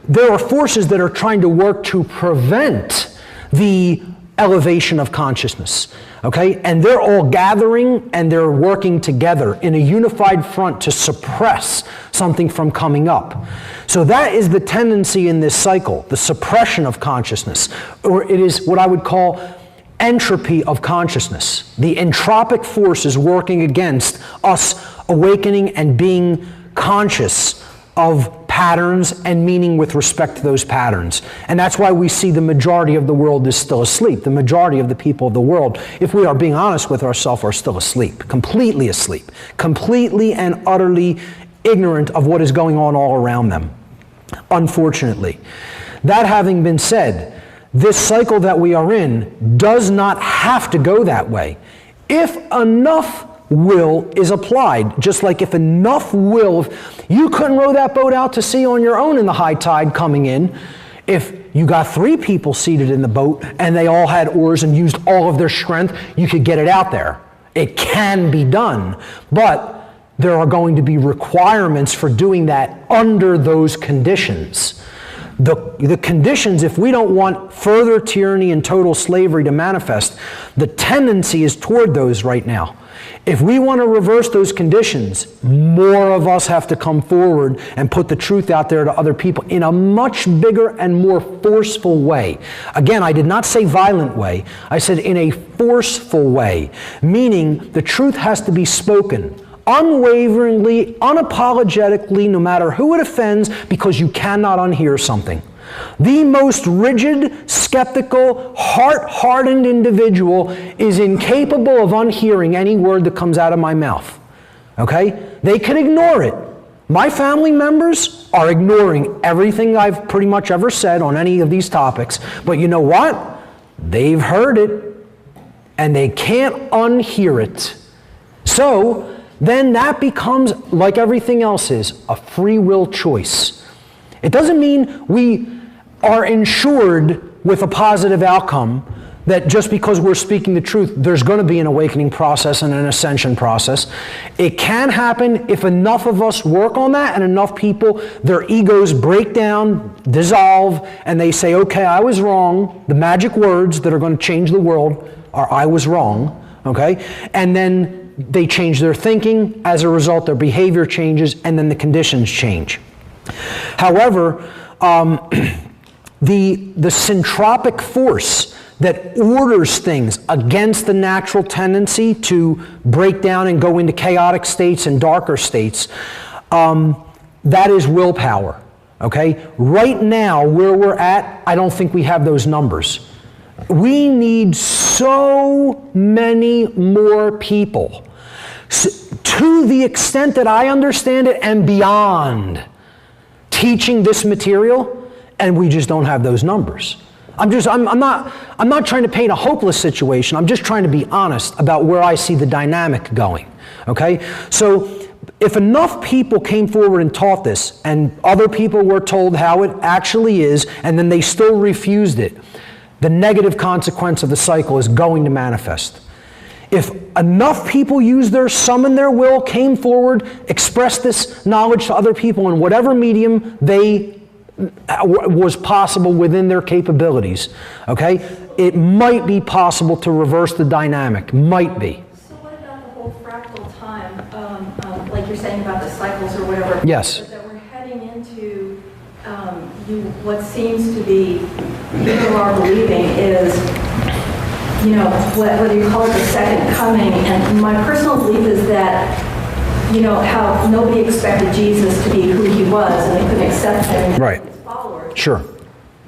there are forces that are trying to work to prevent the elevation of consciousness. Okay? And they're all gathering and they're working together in a unified front to suppress something from coming up. So that is the tendency in this cycle, the suppression of consciousness, or it is what I would call entropy of consciousness. The entropic force is working against us awakening and being conscious of patterns and meaning with respect to those patterns. And that's why we see the majority of the world is still asleep. The majority of the people of the world, if we are being honest with ourselves, are still asleep, completely and utterly ignorant of what is going on all around them, unfortunately. That having been said, this cycle that we are in does not have to go that way. If enough will is applied, just like if enough will, you couldn't row that boat out to sea on your own in the high tide coming in. If you got 3 people seated in the boat and they all had oars and used all of their strength, you could get it out there. It can be done, but there are going to be requirements for doing that under those conditions. The conditions, if we don't want further tyranny and total slavery to manifest, the tendency is toward those right now. If we want to reverse those conditions, more of us have to come forward and put the truth out there to other people in a much bigger and more forceful way. Again, I did not say violent way. I said in a forceful way, meaning the truth has to be spoken unwaveringly, unapologetically, no matter who it offends, because you cannot unhear something. The most rigid, skeptical, heart-hardened individual is incapable of unhearing any word that comes out of my mouth. Okay? They can ignore it. My family members are ignoring everything I've pretty much ever said on any of these topics. But you know what? They've heard it, and they can't unhear it. So then that becomes, like everything else is, a free will choice. It doesn't mean we are ensured with a positive outcome that just because we're speaking the truth, there's going to be an awakening process and an ascension process. It can happen if enough of us work on that and enough people, their egos break down, dissolve, and they say, okay, I was wrong. The magic words that are going to change the world are I was wrong, okay? And then they change their thinking. As a result, their behavior changes, and then the conditions change. However, the syntropic force that orders things against the natural tendency to break down and go into chaotic states and darker states, that is willpower. Okay? Right now, where we're at, I don't think we have those numbers. We need so many more people, to the extent that I understand it and beyond, teaching this material, and we just don't have those numbers. I'm not trying to paint a hopeless situation. I'm just trying to be honest about where I see the dynamic going, okay? So if enough people came forward and taught this, and other people were told how it actually is, and then they still refused it, the negative consequence of the cycle is going to manifest. If enough people used their summon their will, came forward, expressed this knowledge to other people in whatever medium they was possible within their capabilities, okay, it might be possible to reverse the dynamic. Might be. So what about the whole fractal time, like you're saying about the cycles or whatever? Yes. That we're heading into what seems to be, people are believing is, you know, whether you call it the second coming, and my personal belief is that, you know, how nobody expected Jesus to be who he was, and they couldn't accept him Right. as his followers. Sure.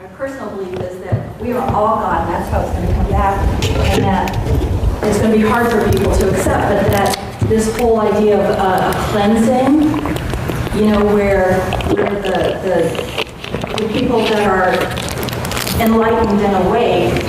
My personal belief is that we are all God, and that's how it's going to come back, and that it's going to be hard for people to accept, but that this whole idea of a cleansing, you know, where the people that are enlightened and awake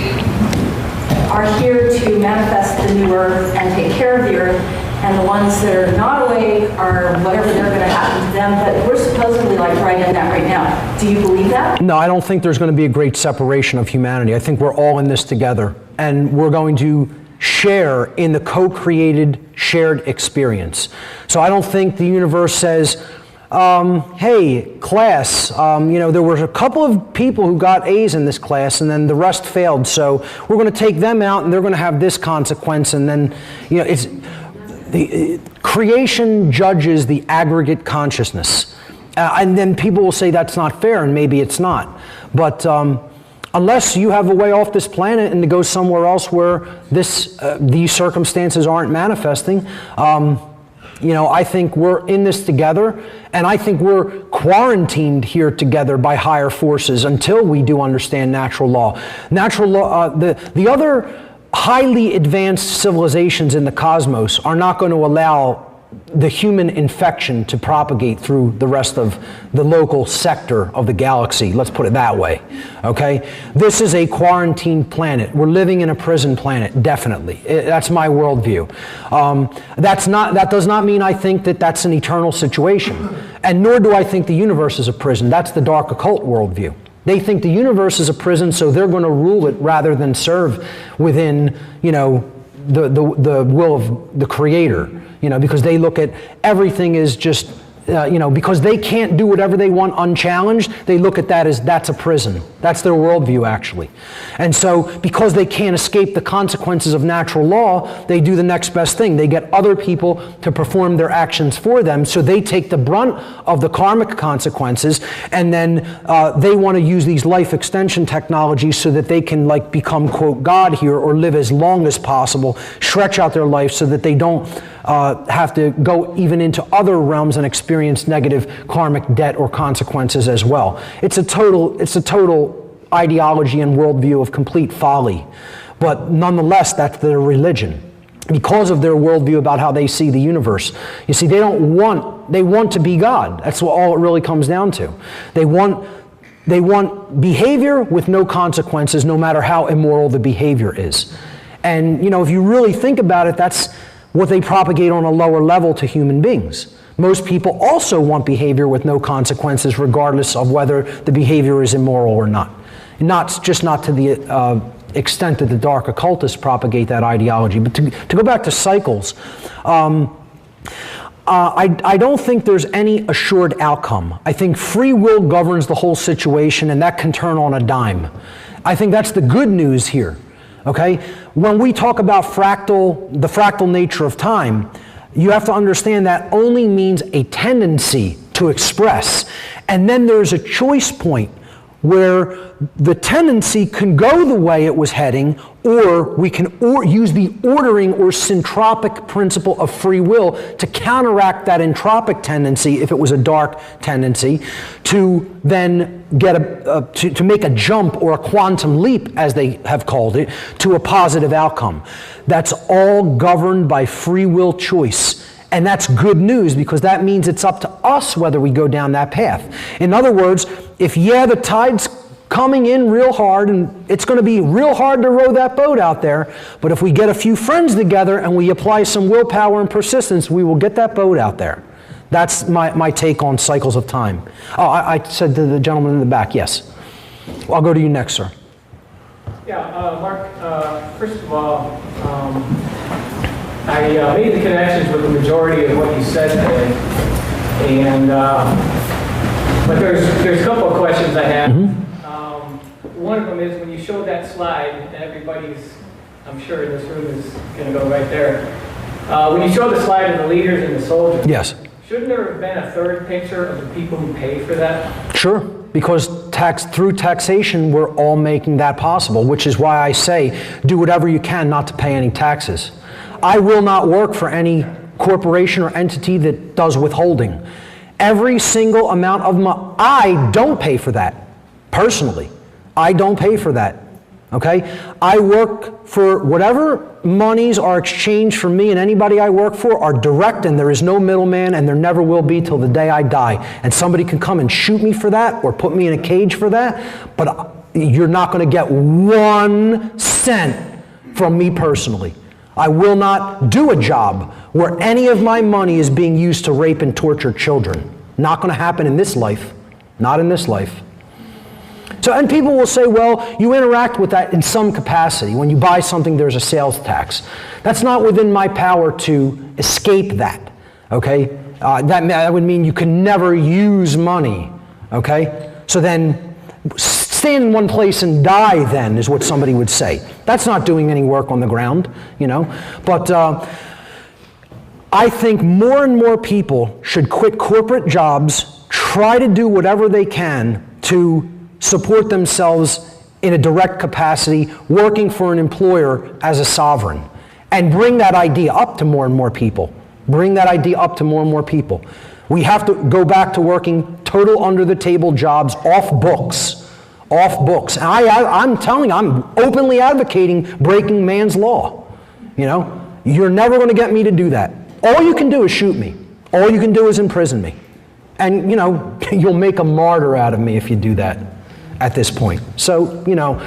are here to manifest the new earth and take care of the earth, and the ones that are not awake are whatever they're going to happen to them, but we're supposedly like right in that right now. Do you believe that? No, I don't think there's going to be a great separation of humanity. I think we're all in this together, and we're going to share in the co-created shared experience. So I don't think the universe says, hey, class, you know, there were a couple of people who got A's in this class and then the rest failed, so we're going to take them out and they're going to have this consequence, and then, you know, it's the creation judges the aggregate consciousness. And then people will say that's not fair, and maybe it's not. But unless you have a way off this planet and to go somewhere else where these circumstances aren't manifesting, you know, I think we're in this together, and I think we're quarantined here together by higher forces until we do understand natural law. Natural law, the other highly advanced civilizations in the cosmos are not going to allow the human infection to propagate through the rest of the local sector of the galaxy. Let's put it that way, okay? This is a quarantined planet. We're living in a prison planet, definitely. That's my worldview. That does not mean I think that that's an eternal situation, and nor do I think the universe is a prison. That's the dark occult worldview. They think the universe is a prison, so they're going to rule it rather than serve within, you know, the will of the Creator, you know, because they look at everything as just, you know, because they can't do whatever they want unchallenged, they look at that as that's a prison. That's their worldview, actually. And so because they can't escape the consequences of natural law, they do the next best thing. They get other people to perform their actions for them, so they take the brunt of the karmic consequences, and then they want to use these life extension technologies so that they can, like, become, quote, God here, or live as long as possible, stretch out their life so that they don't have to go even into other realms and experience negative karmic debt or consequences as well. It's a total ideology and worldview of complete folly. But nonetheless, that's their religion, because of their worldview about how they see the universe. You see, they want to be God. That's what all it really comes down to. They want behavior with no consequences, no matter how immoral the behavior is. And, you know, if you really think about it, that's what they propagate on a lower level to human beings. Most people also want behavior with no consequences, regardless of whether the behavior is immoral or not. Not to the extent that the dark occultists propagate that ideology. But to go back to cycles, I don't think there's any assured outcome. I think free will governs the whole situation, and that can turn on a dime. I think that's the good news here. Okay? When we talk about the fractal nature of time, you have to understand that only means a tendency to express. And then there's a choice point where the tendency can go the way it was heading, or we can use the ordering or syntropic principle of free will to counteract that entropic tendency, if it was a dark tendency, to then get to make a jump or a quantum leap, as they have called it, to a positive outcome. That's all governed by free will choice. And that's good news, because that means it's up to us whether we go down that path. In other words, if the tides coming in real hard, and it's going to be real hard to row that boat out there. But if we get a few friends together and we apply some willpower and persistence, we will get that boat out there. That's my take on cycles of time. Oh, I said to the gentleman in the back, yes. I'll go to you next, sir. Yeah, Mark, first of all, I made the connections with the majority of what you said today, and but there's a couple of questions I have. One of them is when you showed that slide, and everybody's, I'm sure in this room is going to go right there. When you showed the slide of the leaders and the soldiers, yes. Shouldn't there have been a third picture of the people who pay for that? Sure, because through taxation, we're all making that possible, which is why I say do whatever you can not to pay any taxes. I will not work for any corporation or entity that does withholding. Every single amount of money, I don't pay for that, personally. I don't pay for that, okay? I work for whatever monies are exchanged for me, and anybody I work for are direct, and there is no middleman, and there never will be till the day I die. And somebody can come and shoot me for that or put me in a cage for that, but you're not going to get 1 cent from me personally. I will not do a job where any of my money is being used to rape and torture children. Not going to happen in this life. Not in this life. So, and people will say, well, you interact with that in some capacity. When you buy something, there's a sales tax. That's not within my power to escape that, okay? That would mean you can never use money, okay? So then, stand in one place and die then, is what somebody would say. That's not doing any work on the ground, you know? But I think more and more people should quit corporate jobs, try to do whatever they can to support themselves in a direct capacity, working for an employer as a sovereign, and bring that idea up to more and more people. Bring that idea up to more and more people. We have to go back to working total under-the-table jobs off books. Off books. And I'm telling you, I'm openly advocating breaking man's law. You know, you're never going to get me to do that. All you can do is shoot me. All you can do is imprison me. And, you know, you'll make a martyr out of me if you do that at this point. So, you know,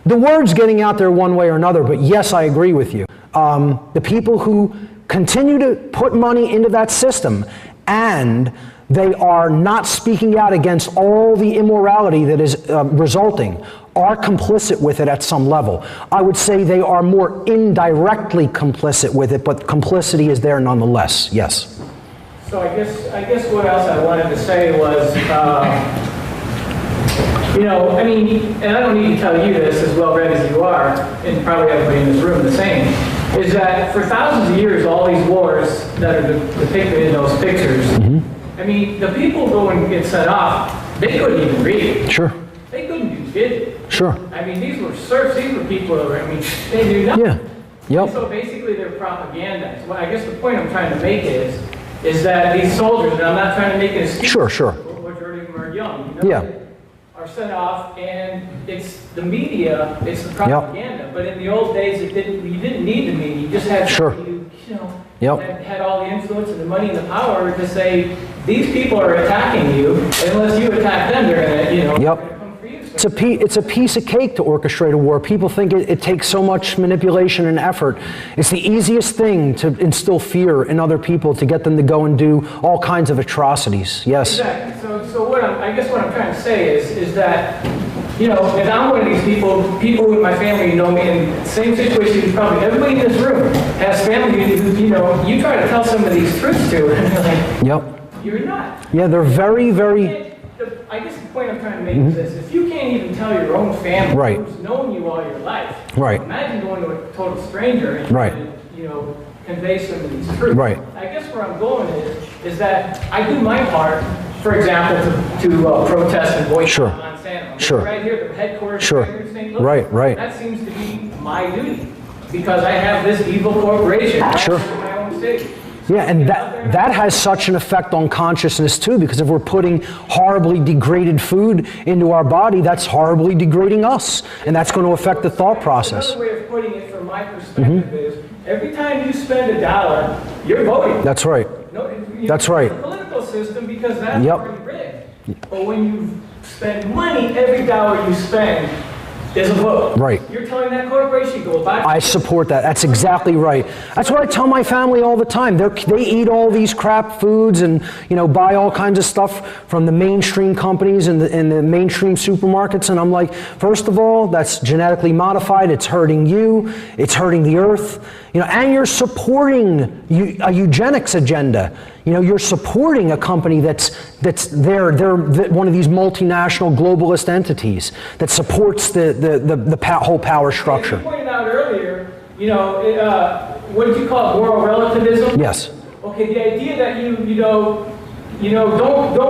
the word's getting out there one way or another, but yes, I agree with you. The people who continue to put money into that system and they are not speaking out against all the immorality that is resulting are complicit with it at some level. I would say they are more indirectly complicit with it, but complicity is there nonetheless, yes. So I guess what else I wanted to say was, you know, I mean, and I don't need to tell you this as well read as you are, and probably everybody in this room the same, is that for thousands of years, all these wars that are depicted in those pictures, I mean, the people who go and get set off, they couldn't even read. Sure. They couldn't do shit. Sure. I mean, these were serfs, these were people who were, I mean, they knew nothing. Yeah. Yep. So basically they're propaganda. Well, I guess the point I'm trying to make is that these soldiers, and I'm not trying to make an excuse. Sure, sure. Majority of them are young. You know, Yeah. are set off, and it's the media, it's the propaganda. But in the old days, you didn't need the media. You just had somebody who, you know, had all the influence and the money and the power to say, these people are attacking you, and unless you attack them, they're going to, you know, come for you. So it's a piece of cake to orchestrate a war. People think it takes so much manipulation and effort. It's the easiest thing to instill fear in other people to get them to go and do all kinds of atrocities. Yes. Exactly. So I guess what I'm trying to say is that, you know, if I'm one of these people in my family know me in the same situation, probably everybody in this room has family who, you know, you try to tell some of these truths to, and they're like, yep. You're not. Yeah, they're very, very... I guess the point I'm trying to make is this. If you can't even tell your own family who's known you all your life, imagine going to a total stranger and you know, convey some of these truths. Right. I guess where I'm going is that I do my part, for example, to protest and boycott Monsanto. Sure. Right here, the headquarters sure. right here in St. Louis. Right. That seems to be my duty because I have this evil corporation right in my own city. Yeah, and that has such an effect on consciousness too, because if we're putting horribly degraded food into our body, that's horribly degrading us, and that's going to affect the thought process. Another way of putting it from my perspective is, every time you spend $1, you're voting. That's right. No, that's right. The political system, because that's already rigged. But when you spend money, every dollar you spend is a vote. Right. You're telling that corporation, go buy. I support that. That's exactly right. That's what I tell my family all the time. They eat all these crap foods and, you know, buy all kinds of stuff from the mainstream companies and the mainstream supermarkets. And I'm like, first of all, that's genetically modified. It's hurting you. It's hurting the earth. You know, and you're supporting a eugenics agenda. You know, you're supporting a company they're one of these multinational globalist entities that supports the whole power structure. You pointed out earlier, you know, what did you call it, moral relativism? Yes. Okay, the idea that you don't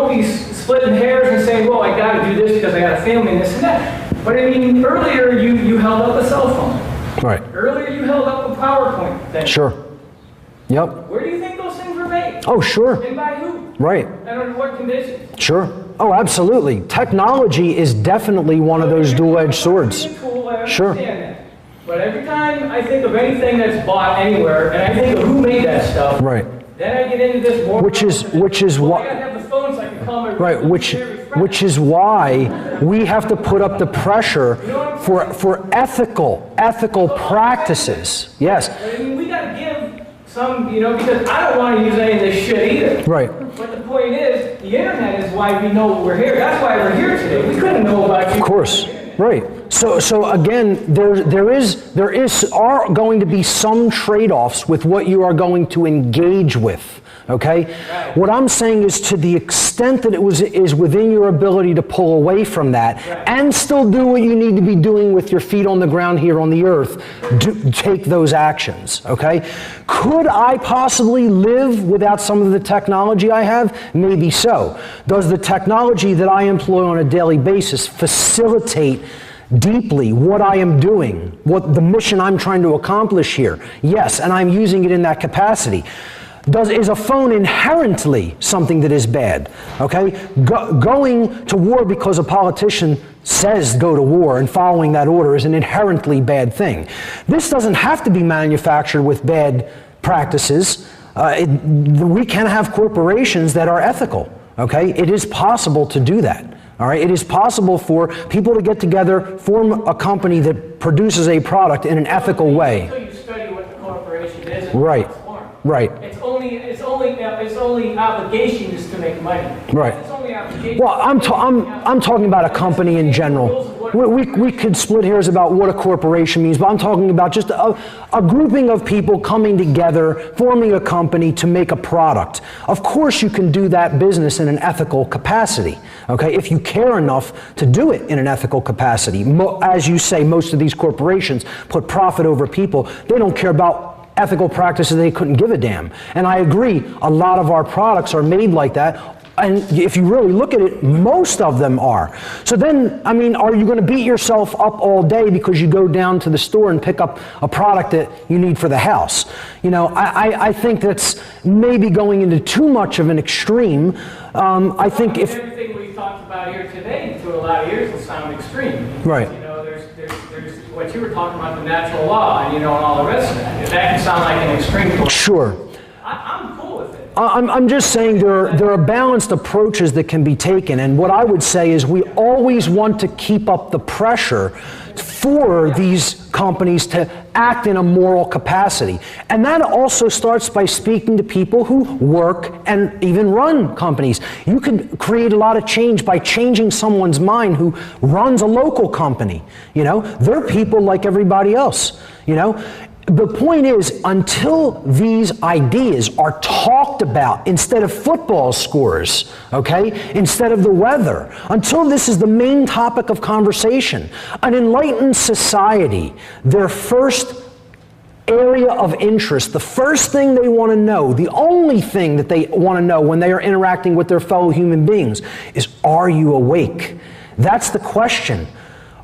be splitting hairs and saying, well, I got to do this because I got a family and this and that. But I mean, earlier you held up a cell phone. Right. Earlier you held up a PowerPoint thing. Sure. Yep. Where do you think those things were made? Oh, sure. And by who? Right. And under what conditions? Sure. Oh, absolutely. Technology is definitely one of those dual-edged swords. Cool, I Sure. understand that. But every time I think of anything that's bought anywhere, and I think of who made that stuff, Right. then I get into this more. Which is well, what. I gotta have the phone so I can call my Right, which is why we have to put up the pressure for ethical practices. Yes. I mean, we gotta give some, you know, because I don't want to use any of this shit either. Right. But the point is, the internet is why we know we're here. That's why we're here today. We couldn't know about you. Of course. Right. So again, there are going to be some trade-offs with what you are going to engage with. Okay? Right. What I'm saying is, to the extent that is within your ability to pull away from that, right, and still do what you need to be doing with your feet on the ground here on the earth, take those actions. Okay? Could I possibly live without some of the technology I have? Maybe so. Does the technology that I employ on a daily basis facilitate deeply what I am doing, what the mission I'm trying to accomplish here? Yes, and I'm using it in that capacity. Is a phone inherently something that is bad? Okay, going to war because a politician says go to war and following that order is an inherently bad thing. This doesn't have to be manufactured with bad practices. We can have corporations that are ethical. Okay, it is possible to do that. All right, it is possible for people to get together, form a company that produces a product in an ethical way. Until you study what the corporation is and Right. how it's formed. Right. Its only obligation is to make money. Right. Its only obligation. Well, I'm talking about a company in general. We could split hairs about what a corporation means, but I'm talking about just a grouping of people coming together, forming a company to make a product. Of course, you can do that business in an ethical capacity, okay, if you care enough to do it in an ethical capacity. As you say, most of these corporations put profit over people. They don't care about ethical practices. They couldn't give a damn. And I agree, a lot of our products are made like that. And if you really look at it, most of them are. So then, I mean, are you going to beat yourself up all day because you go down to the store and pick up a product that you need for the house? You know, I think that's maybe going into too much of an extreme. I think if everything we've talked about here today, to a lot of years, will sound extreme. Right. You know, there's what you were talking about, the natural law, and you know, and all the rest of that. That can sound like an extreme. Sure. I'm cool with it. I'm just saying there are balanced approaches that can be taken, and what I would say is we always want to keep up the pressure for these companies to act in a moral capacity. And that also starts by speaking to people who work and even run companies. You can create a lot of change by changing someone's mind who runs a local company. You know, they're people like everybody else, you know. The point is, until these ideas are talked about instead of football scores, okay, instead of the weather, until this is the main topic of conversation, an enlightened society, their first area of interest, the first thing they want to know, the only thing that they want to know when they are interacting with their fellow human beings is, are you awake? That's the question.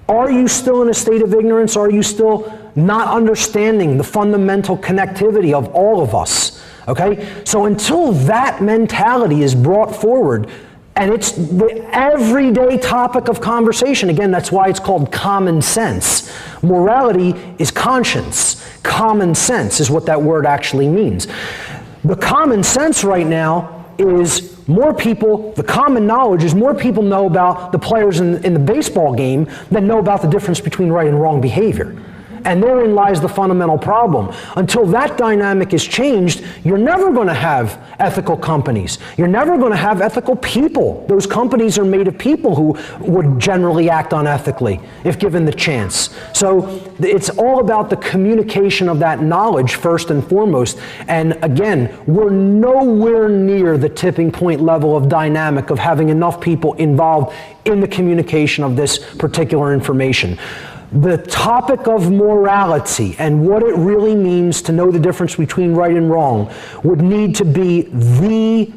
Are you still in a state of ignorance? Are you still not understanding the fundamental connectivity of all of us? Okay? So until that mentality is brought forward, and it's the everyday topic of conversation, again, that's why it's called common sense. Morality is conscience. Common sense is what that word actually means. The common sense right now is more people, the common knowledge is more people know about the players in the baseball game than know about the difference between right and wrong behavior. And therein lies the fundamental problem. Until that dynamic is changed, you're never going to have ethical companies. You're never going to have ethical people. Those companies are made of people who would generally act unethically if given the chance. So it's all about the communication of that knowledge first and foremost. And again, we're nowhere near the tipping point level of dynamic of having enough people involved in the communication of this particular information. The topic of morality and what it really means to know the difference between right and wrong would need to be the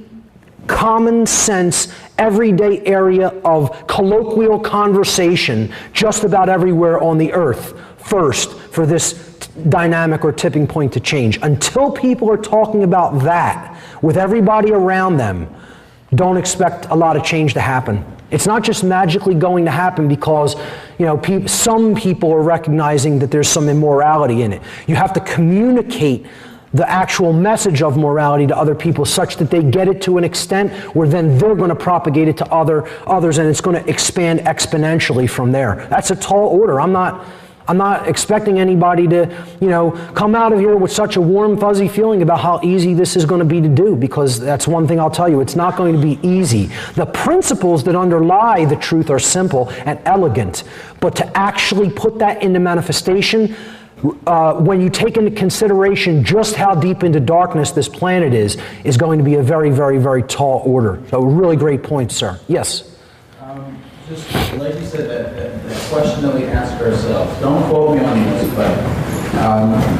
common sense, everyday area of colloquial conversation just about everywhere on the earth first for this dynamic or tipping point to change. Until people are talking about that with everybody around them, don't expect a lot of change to happen. It's not just magically going to happen because, you know, some people are recognizing that there's some immorality in it. You have to communicate the actual message of morality to other people such that they get it to an extent where then they're going to propagate it to others, and it's going to expand exponentially from there. That's a tall order. I'm not expecting anybody to, you know, come out of here with such a warm, fuzzy feeling about how easy this is going to be to do, because that's one thing I'll tell you, it's not going to be easy. The principles that underlie the truth are simple and elegant, but to actually put that into manifestation, when you take into consideration just how deep into darkness this planet is going to be a very, very, very tall order. So really great point, sir. Yes? Just like you said, that question that we ask ourselves, don't quote me on this, but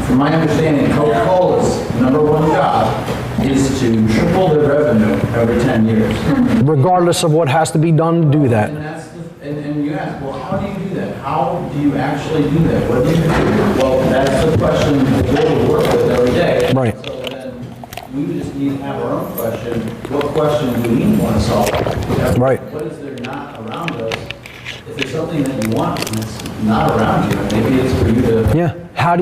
from my understanding, Coca-Cola's #1 job is to triple their revenue every 10 years. Regardless of what has to be done to do that. And you ask, well, how do you do that? How do you actually do that? What do you do? Well, that's the question we'll work with every day. Right. So then we just need to have our own question. What question do we want to solve? Right. What is there not around us? If there's something that you want and it's not around you, maybe it's for you to... Yeah. How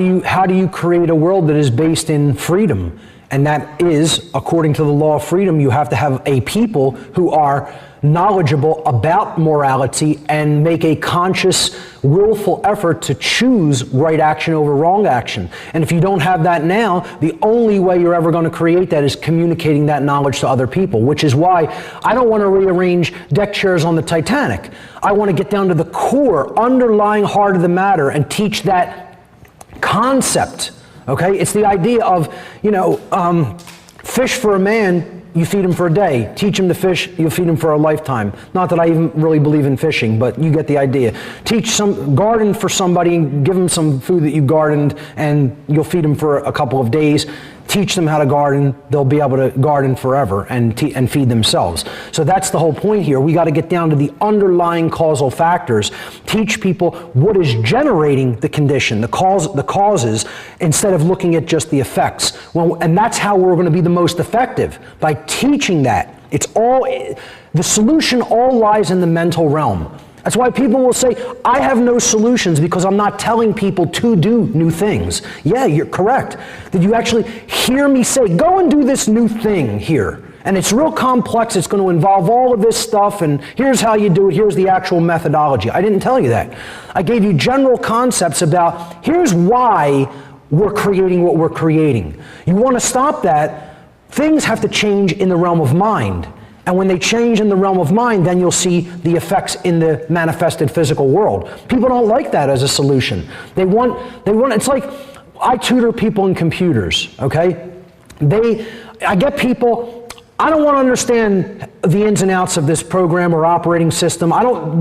do you create a world that is based in freedom? And that is, according to the law of freedom, you have to have a people who are knowledgeable about morality and make a conscious, willful effort to choose right action over wrong action. And if you don't have that now, the only way you're ever going to create that is communicating that knowledge to other people, which is why I don't want to rearrange deck chairs on the Titanic. I want to get down to the core, underlying heart of the matter and teach that concept. Okay? It's the idea of, you know, fish for a man, you feed him for a day. Teach him to fish, you'll feed him for a lifetime. Not that I even really believe in fishing, but you get the idea. Garden for somebody and give them some food that you gardened, and you'll feed them for a couple of days. Teach them how to garden, they'll be able to garden forever and feed themselves. So that's the whole point here. We got to get down to the underlying causal factors, teach people what is generating the condition, the causes, instead of looking at just the effects. And that's how we're going to be the most effective, by teaching that. The solution all lies in the mental realm. That's why people will say, I have no solutions, because I'm not telling people to do new things. Yeah, you're correct. Did you actually hear me say, go and do this new thing here? And it's real complex, it's going to involve all of this stuff, and here's how you do it, here's the actual methodology. I didn't tell you that. I gave you general concepts about, here's why we're creating what we're creating. You want to stop that, things have to change in the realm of mind. And when they change in the realm of mind, then you'll see the effects in the manifested physical world. People don't like that as a solution. It's like, I tutor people in computers, okay? I get people, I don't want to understand the ins and outs of this program or operating system.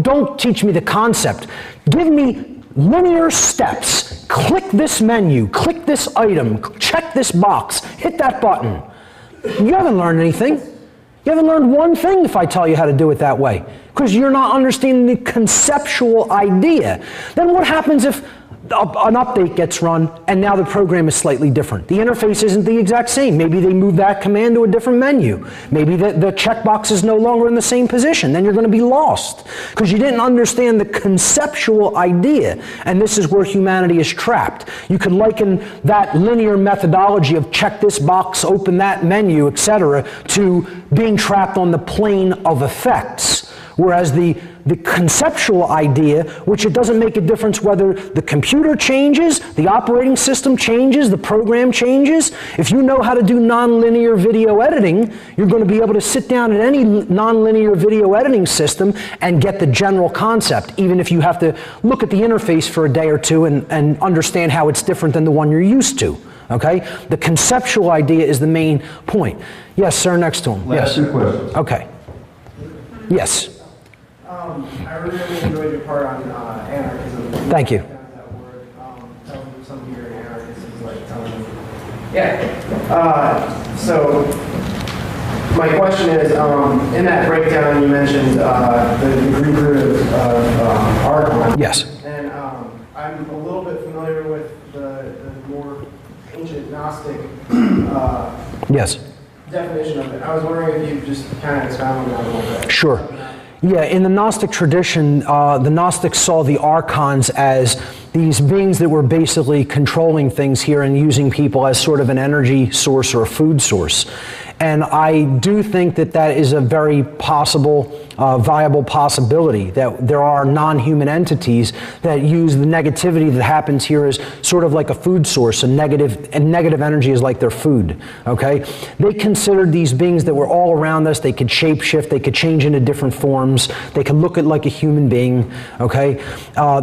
Don't teach me the concept. Give me linear steps. Click this menu, click this item, check this box, hit that button. You haven't learned anything. You haven't learned one thing if I tell you how to do it that way, because you're not understanding the conceptual idea. Then what happens if an update gets run, and now the program is slightly different. The interface isn't the exact same. Maybe they move that command to a different menu. Maybe the checkbox is no longer in the same position. Then you're going to be lost because you didn't understand the conceptual idea. And this is where humanity is trapped. You could liken that linear methodology of check this box, open that menu, etc., to being trapped on the plane of effects. Whereas the conceptual idea, which it doesn't make a difference whether the computer changes, the operating system changes, the program changes. If you know how to do nonlinear video editing, you're going to be able to sit down in any nonlinear video editing system and get the general concept, even if you have to look at the interface for a day or two and understand how it's different than the one you're used to. Okay? The conceptual idea is the main point. Yes, sir, next to him. Last two questions. Okay. Yes. I really enjoyed your part on anarchism. Thank you. That word, telling somebody you're an anarchist is like telling them. Yeah. So my question is, in that breakdown you mentioned the Greek root of archon. Yes. And I'm a little bit familiar with the more ancient Gnostic Yes. definition of it. I was wondering if you just kind of expound on that a little bit. Sure. Yeah, in the Gnostic tradition, the Gnostics saw the archons as these beings that were basically controlling things here and using people as sort of an energy source or a food source. And I do think that that is a very possible, viable possibility, that there are non-human entities that use the negativity that happens here as sort of like a food source, and negative energy is like their food, okay? They considered these beings that were all around us. They could shapeshift, they could change into different forms, they could look at like a human being, okay?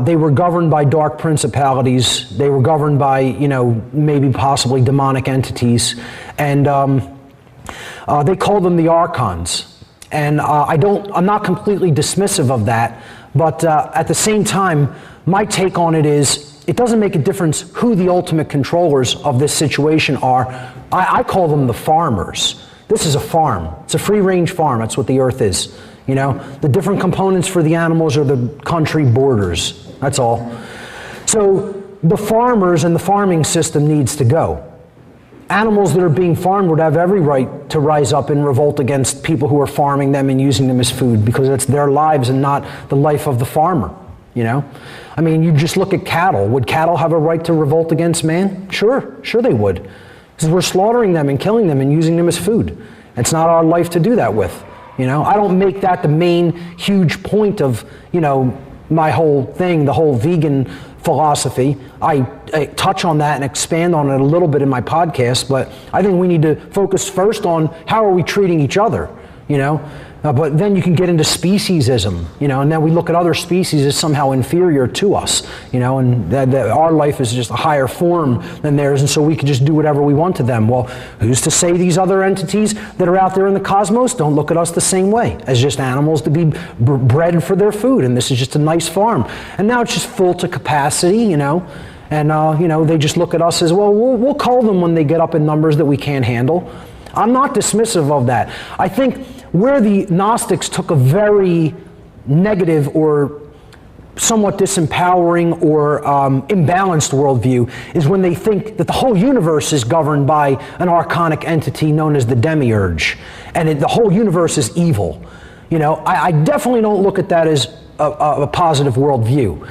They were governed by dark principalities, they were governed by, you know, maybe possibly demonic entities, and they call them the archons. And I'm not completely dismissive of that, but at the same time, my take on it is, it doesn't make a difference who the ultimate controllers of this situation are. I call them the farmers. This is a farm. It's a free-range farm. That's what the earth is. You know, the different components for the animals are the country borders. That's all. So the farmers and the farming system needs to go. Animals that are being farmed would have every right to rise up and revolt against people who are farming them and using them as food, because it's their lives and not the life of the farmer, you know? I mean, you just look at cattle. Would cattle have a right to revolt against man? Sure they would. Because we're slaughtering them and killing them and using them as food. It's not our life to do that with, you know? I don't make that the main huge point of, you know, my whole thing, the whole vegan philosophy. I touch on that and expand on it a little bit in my podcast, but I think we need to focus first on how are we treating each other, you know? But then you can get into speciesism, you know, and then we look at other species as somehow inferior to us, you know, and that our life is just a higher form than theirs, and so we can just do whatever we want to them. Well, who's to say these other entities that are out there in the cosmos don't look at us the same way, as just animals to be bred for their food, and this is just a nice farm. And now it's just full to capacity, you know, and, you know, they just look at us as, well, we'll cull them when they get up in numbers that we can't handle. I'm not dismissive of that. I think where the Gnostics took a very negative or somewhat disempowering or imbalanced worldview is when they think that the whole universe is governed by an archonic entity known as the demiurge, and the whole universe is evil. You know, I definitely don't look at that as a positive worldview.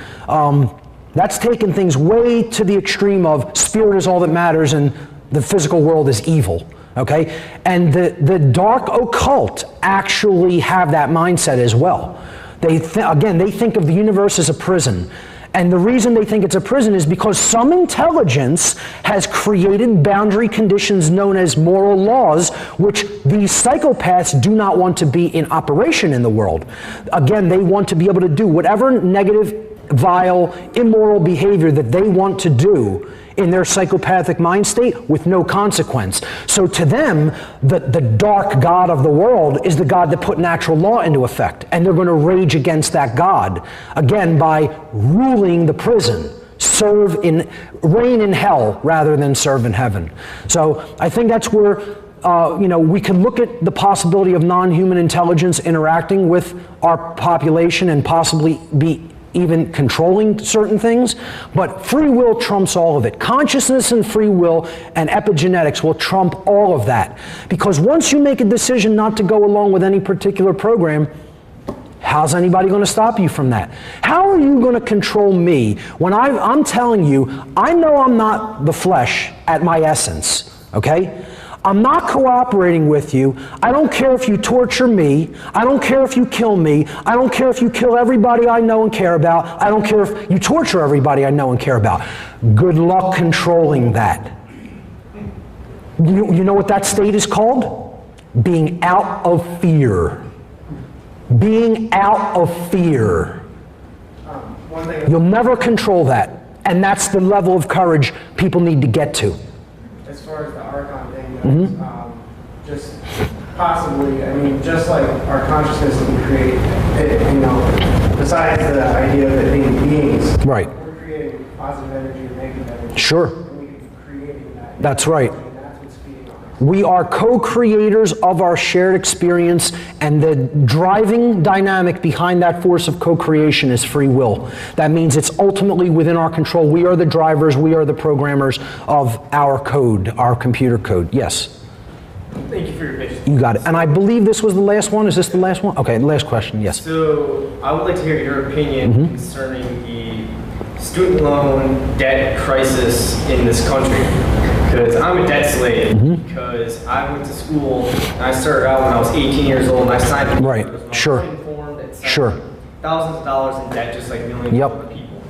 That's taken things way to the extreme of spirit is all that matters and the physical world is evil. Okay, and the dark occult actually have that mindset as well. Again, they think of the universe as a prison. And the reason they think it's a prison is because some intelligence has created boundary conditions known as moral laws, which these psychopaths do not want to be in operation in the world. Again, they want to be able to do whatever negative, vile, immoral behavior that they want to do in their psychopathic mind state with no consequence. So to them, the dark god of the world is the god that put natural law into effect. And they're going to rage against that god, again, by ruling the prison. Reign in hell rather than serve in heaven. So I think that's where you know, we can look at the possibility of non-human intelligence interacting with our population and possibly be even controlling certain things, but free will trumps all of it. Consciousness and free will and epigenetics will trump all of that. Because once you make a decision not to go along with any particular program, how's anybody going to stop you from that? How are you going to control me when I'm telling you, I know I'm not the flesh at my essence, okay? I'm not cooperating with you. I don't care if you torture me. I don't care if you kill me. I don't care if you kill everybody I know and care about. I don't care if you torture everybody I know and care about. Good luck controlling that. You know what that state is called? Being out of fear. Being out of fear. You'll never control that. And that's the level of courage people need to get to. As far as the Archon thing goes, just possibly, I mean, just like our consciousness that we create, you know, besides the idea of it being beings, right. We're creating positive energy and negative energy. Sure. And we can be creating that. That's right. And that's what's feeding on us. We are co-creators of our shared experience, and the driving dynamic behind that force of co-creation is free will. That means it's ultimately within our control. We are the drivers, we are the programmers of our code, our computer code. Yes? Thank you for your patience. You got it. And I believe this was the last one. Is this the last one? Okay, the last question, yes. So I would like to hear your opinion concerning the student loan debt crisis in this country. Because I'm a debt slave, because I went to school, and I started out when I was 18 years old, and I signed a right. Sure. thousands of dollars in debt, just like millions yep. of other people.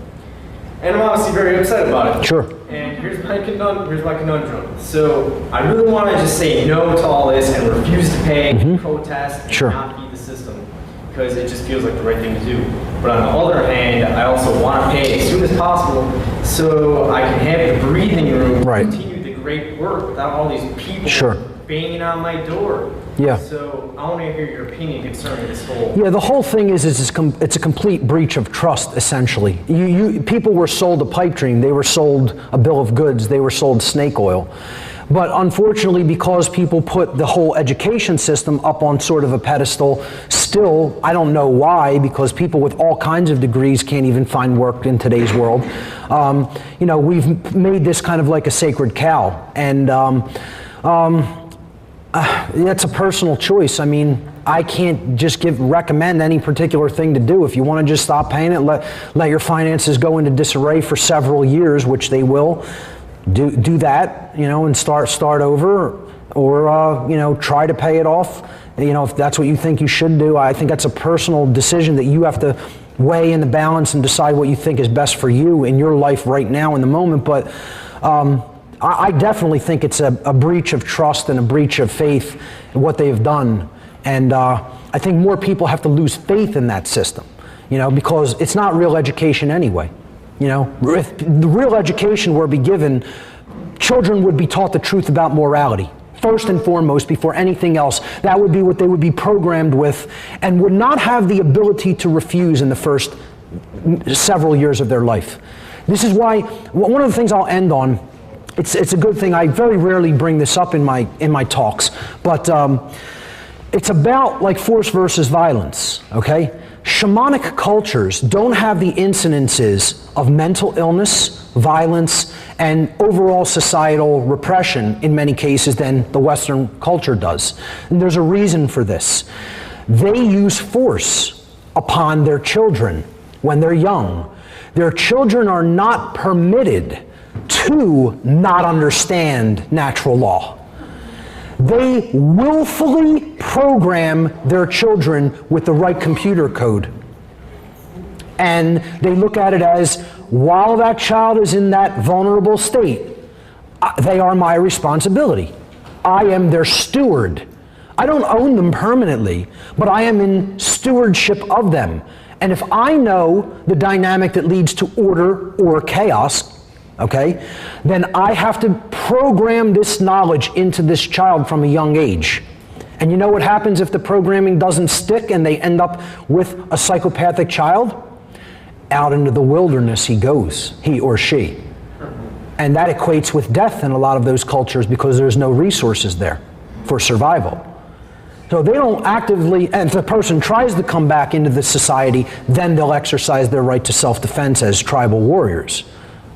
And I'm obviously very upset about it. Sure. And here's my conundrum. So I really want to just say no to all this and refuse to pay, protest, and not feed the system, because it just feels like the right thing to do. But on the other hand, I also want to pay as soon as possible so I can have the breathing room to continue the great work without all these people banging on my door. Yeah. So I want to hear your opinion concerning this whole. Yeah, the whole thing is it's a complete breach of trust, essentially. People were sold a pipe dream. They were sold a bill of goods. They were sold snake oil. But unfortunately, because people put the whole education system up on sort of a pedestal, still, I don't know why, because people with all kinds of degrees can't even find work in today's world. You know, we've made this kind of like a sacred cow. And that's a personal choice. I mean, I can't just recommend any particular thing to do. If you want to just stop paying it, let your finances go into disarray for several years, which they will. Do that, you know, and start over, or you know, try to pay it off. You know, if that's what you think you should do. I think that's a personal decision that you have to weigh in the balance and decide what you think is best for you in your life right now in the moment. But I definitely think it's a breach of trust and a breach of faith in what they've done. And I think more people have to lose faith in that system, you know, because it's not real education anyway. You know, if the real education were to be given, children would be taught the truth about morality. First and foremost, before anything else, that would be what they would be programmed with, and would not have the ability to refuse in the first several years of their life. This is why, one of the things I'll end on, it's a good thing, I very rarely bring this up in my talks, but it's about like force versus violence, okay? Shamanic cultures don't have the incidences of mental illness, violence, and overall societal repression in many cases than the Western culture does. And there's a reason for this. They use force upon their children when they're young. Their children are not permitted to not understand natural law. They willfully program their children with the right computer code. And they look at it as, while that child is in that vulnerable state, they are my responsibility. I am their steward. I don't own them permanently, but I am in stewardship of them. And if I know the dynamic that leads to order or chaos, okay, then I have to program this knowledge into this child from a young age. And you know what happens if the programming doesn't stick and they end up with a psychopathic child? Out into the wilderness he goes, he or she. And that equates with death in a lot of those cultures because there's no resources there for survival. So they don't actively, and if the person tries to come back into the society, then they'll exercise their right to self-defense as tribal warriors.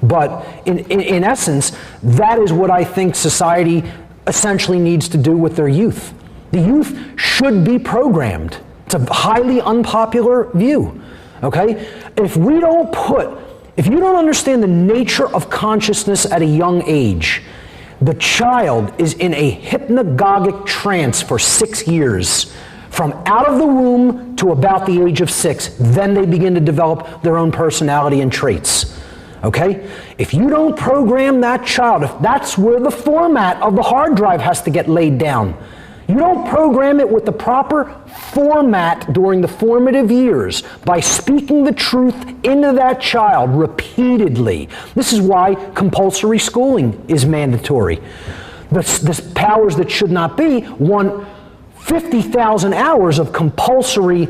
But in essence, that is what I think society essentially needs to do with their youth. The youth should be programmed. It's a highly unpopular view, okay? If you don't understand the nature of consciousness at a young age, the child is in a hypnagogic trance for 6 years, from out of the womb to about the age of 6. Then they begin to develop their own personality and traits. Okay? If you don't program that child, if that's where the format of the hard drive has to get laid down, you don't program it with the proper format during the formative years by speaking the truth into that child repeatedly. This is why compulsory schooling is mandatory. The powers that should not be want 50,000 hours of compulsory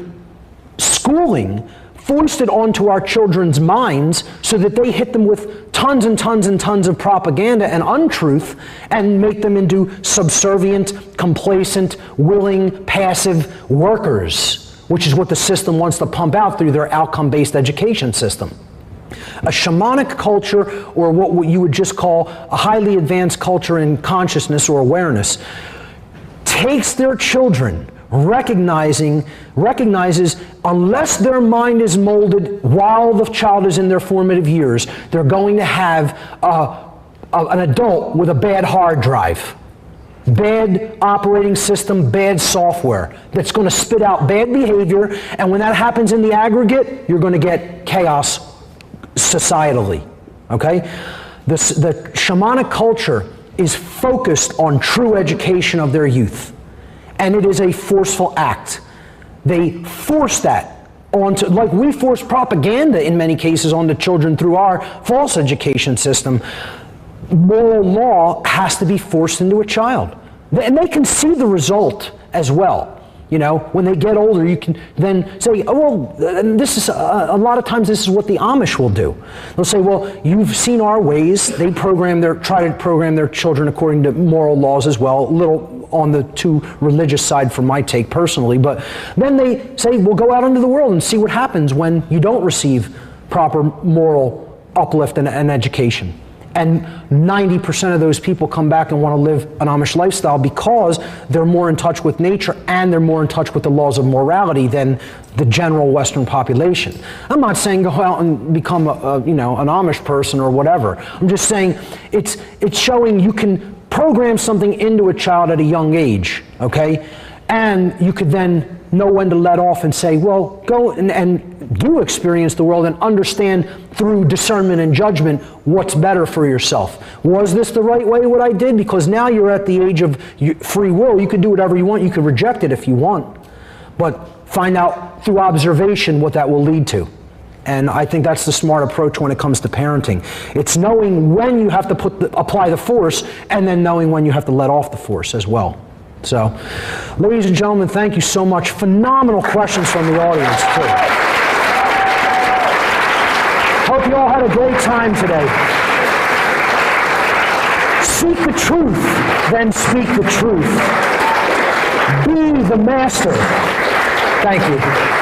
schooling foisted onto our children's minds so that they hit them with tons and tons and tons of propaganda and untruth and make them into subservient, complacent, willing, passive workers, which is what the system wants to pump out through their outcome-based education system. A shamanic culture, or what you would just call a highly advanced culture in consciousness or awareness, takes their children, recognizes unless their mind is molded while the child is in their formative years, they're going to have an adult with a bad hard drive, bad operating system, bad software that's going to spit out bad behavior, and when that happens in the aggregate, you're going to get chaos societally. Okay? The shamanic culture is focused on true education of their youth. And it is a forceful act. They force that onto, like we force propaganda in many cases onto children through our false education system. Moral law has to be forced into a child. And they can see the result as well. You know, when they get older, you can then say, oh, well, and this is, a lot of times this is what the Amish will do. They'll say, well, you've seen our ways. They try to program their children according to moral laws as well, a little on the too religious side for my take personally, but then they say, well, go out into the world and see what happens when you don't receive proper moral uplift and education. And 90% of those people come back and want to live an Amish lifestyle because they're more in touch with nature and they're more in touch with the laws of morality than the general Western population. I'm not saying go out and become an Amish person or whatever. I'm just saying it's showing you can program something into a child at a young age, okay? And you could then know when to let off and say, well, go and do experience the world and understand through discernment and judgment what's better for yourself. Was this the right way, what I did? Because now you're at the age of free will. You could do whatever you want. You could reject it if you want. But find out through observation what that will lead to. And I think that's the smart approach when it comes to parenting. It's knowing when you have to apply the force and then knowing when you have to let off the force as well. So, ladies and gentlemen, thank you so much. Phenomenal questions from the audience, too. Hope you all had a great time today. Seek the truth, then speak the truth. Be the master. Thank you.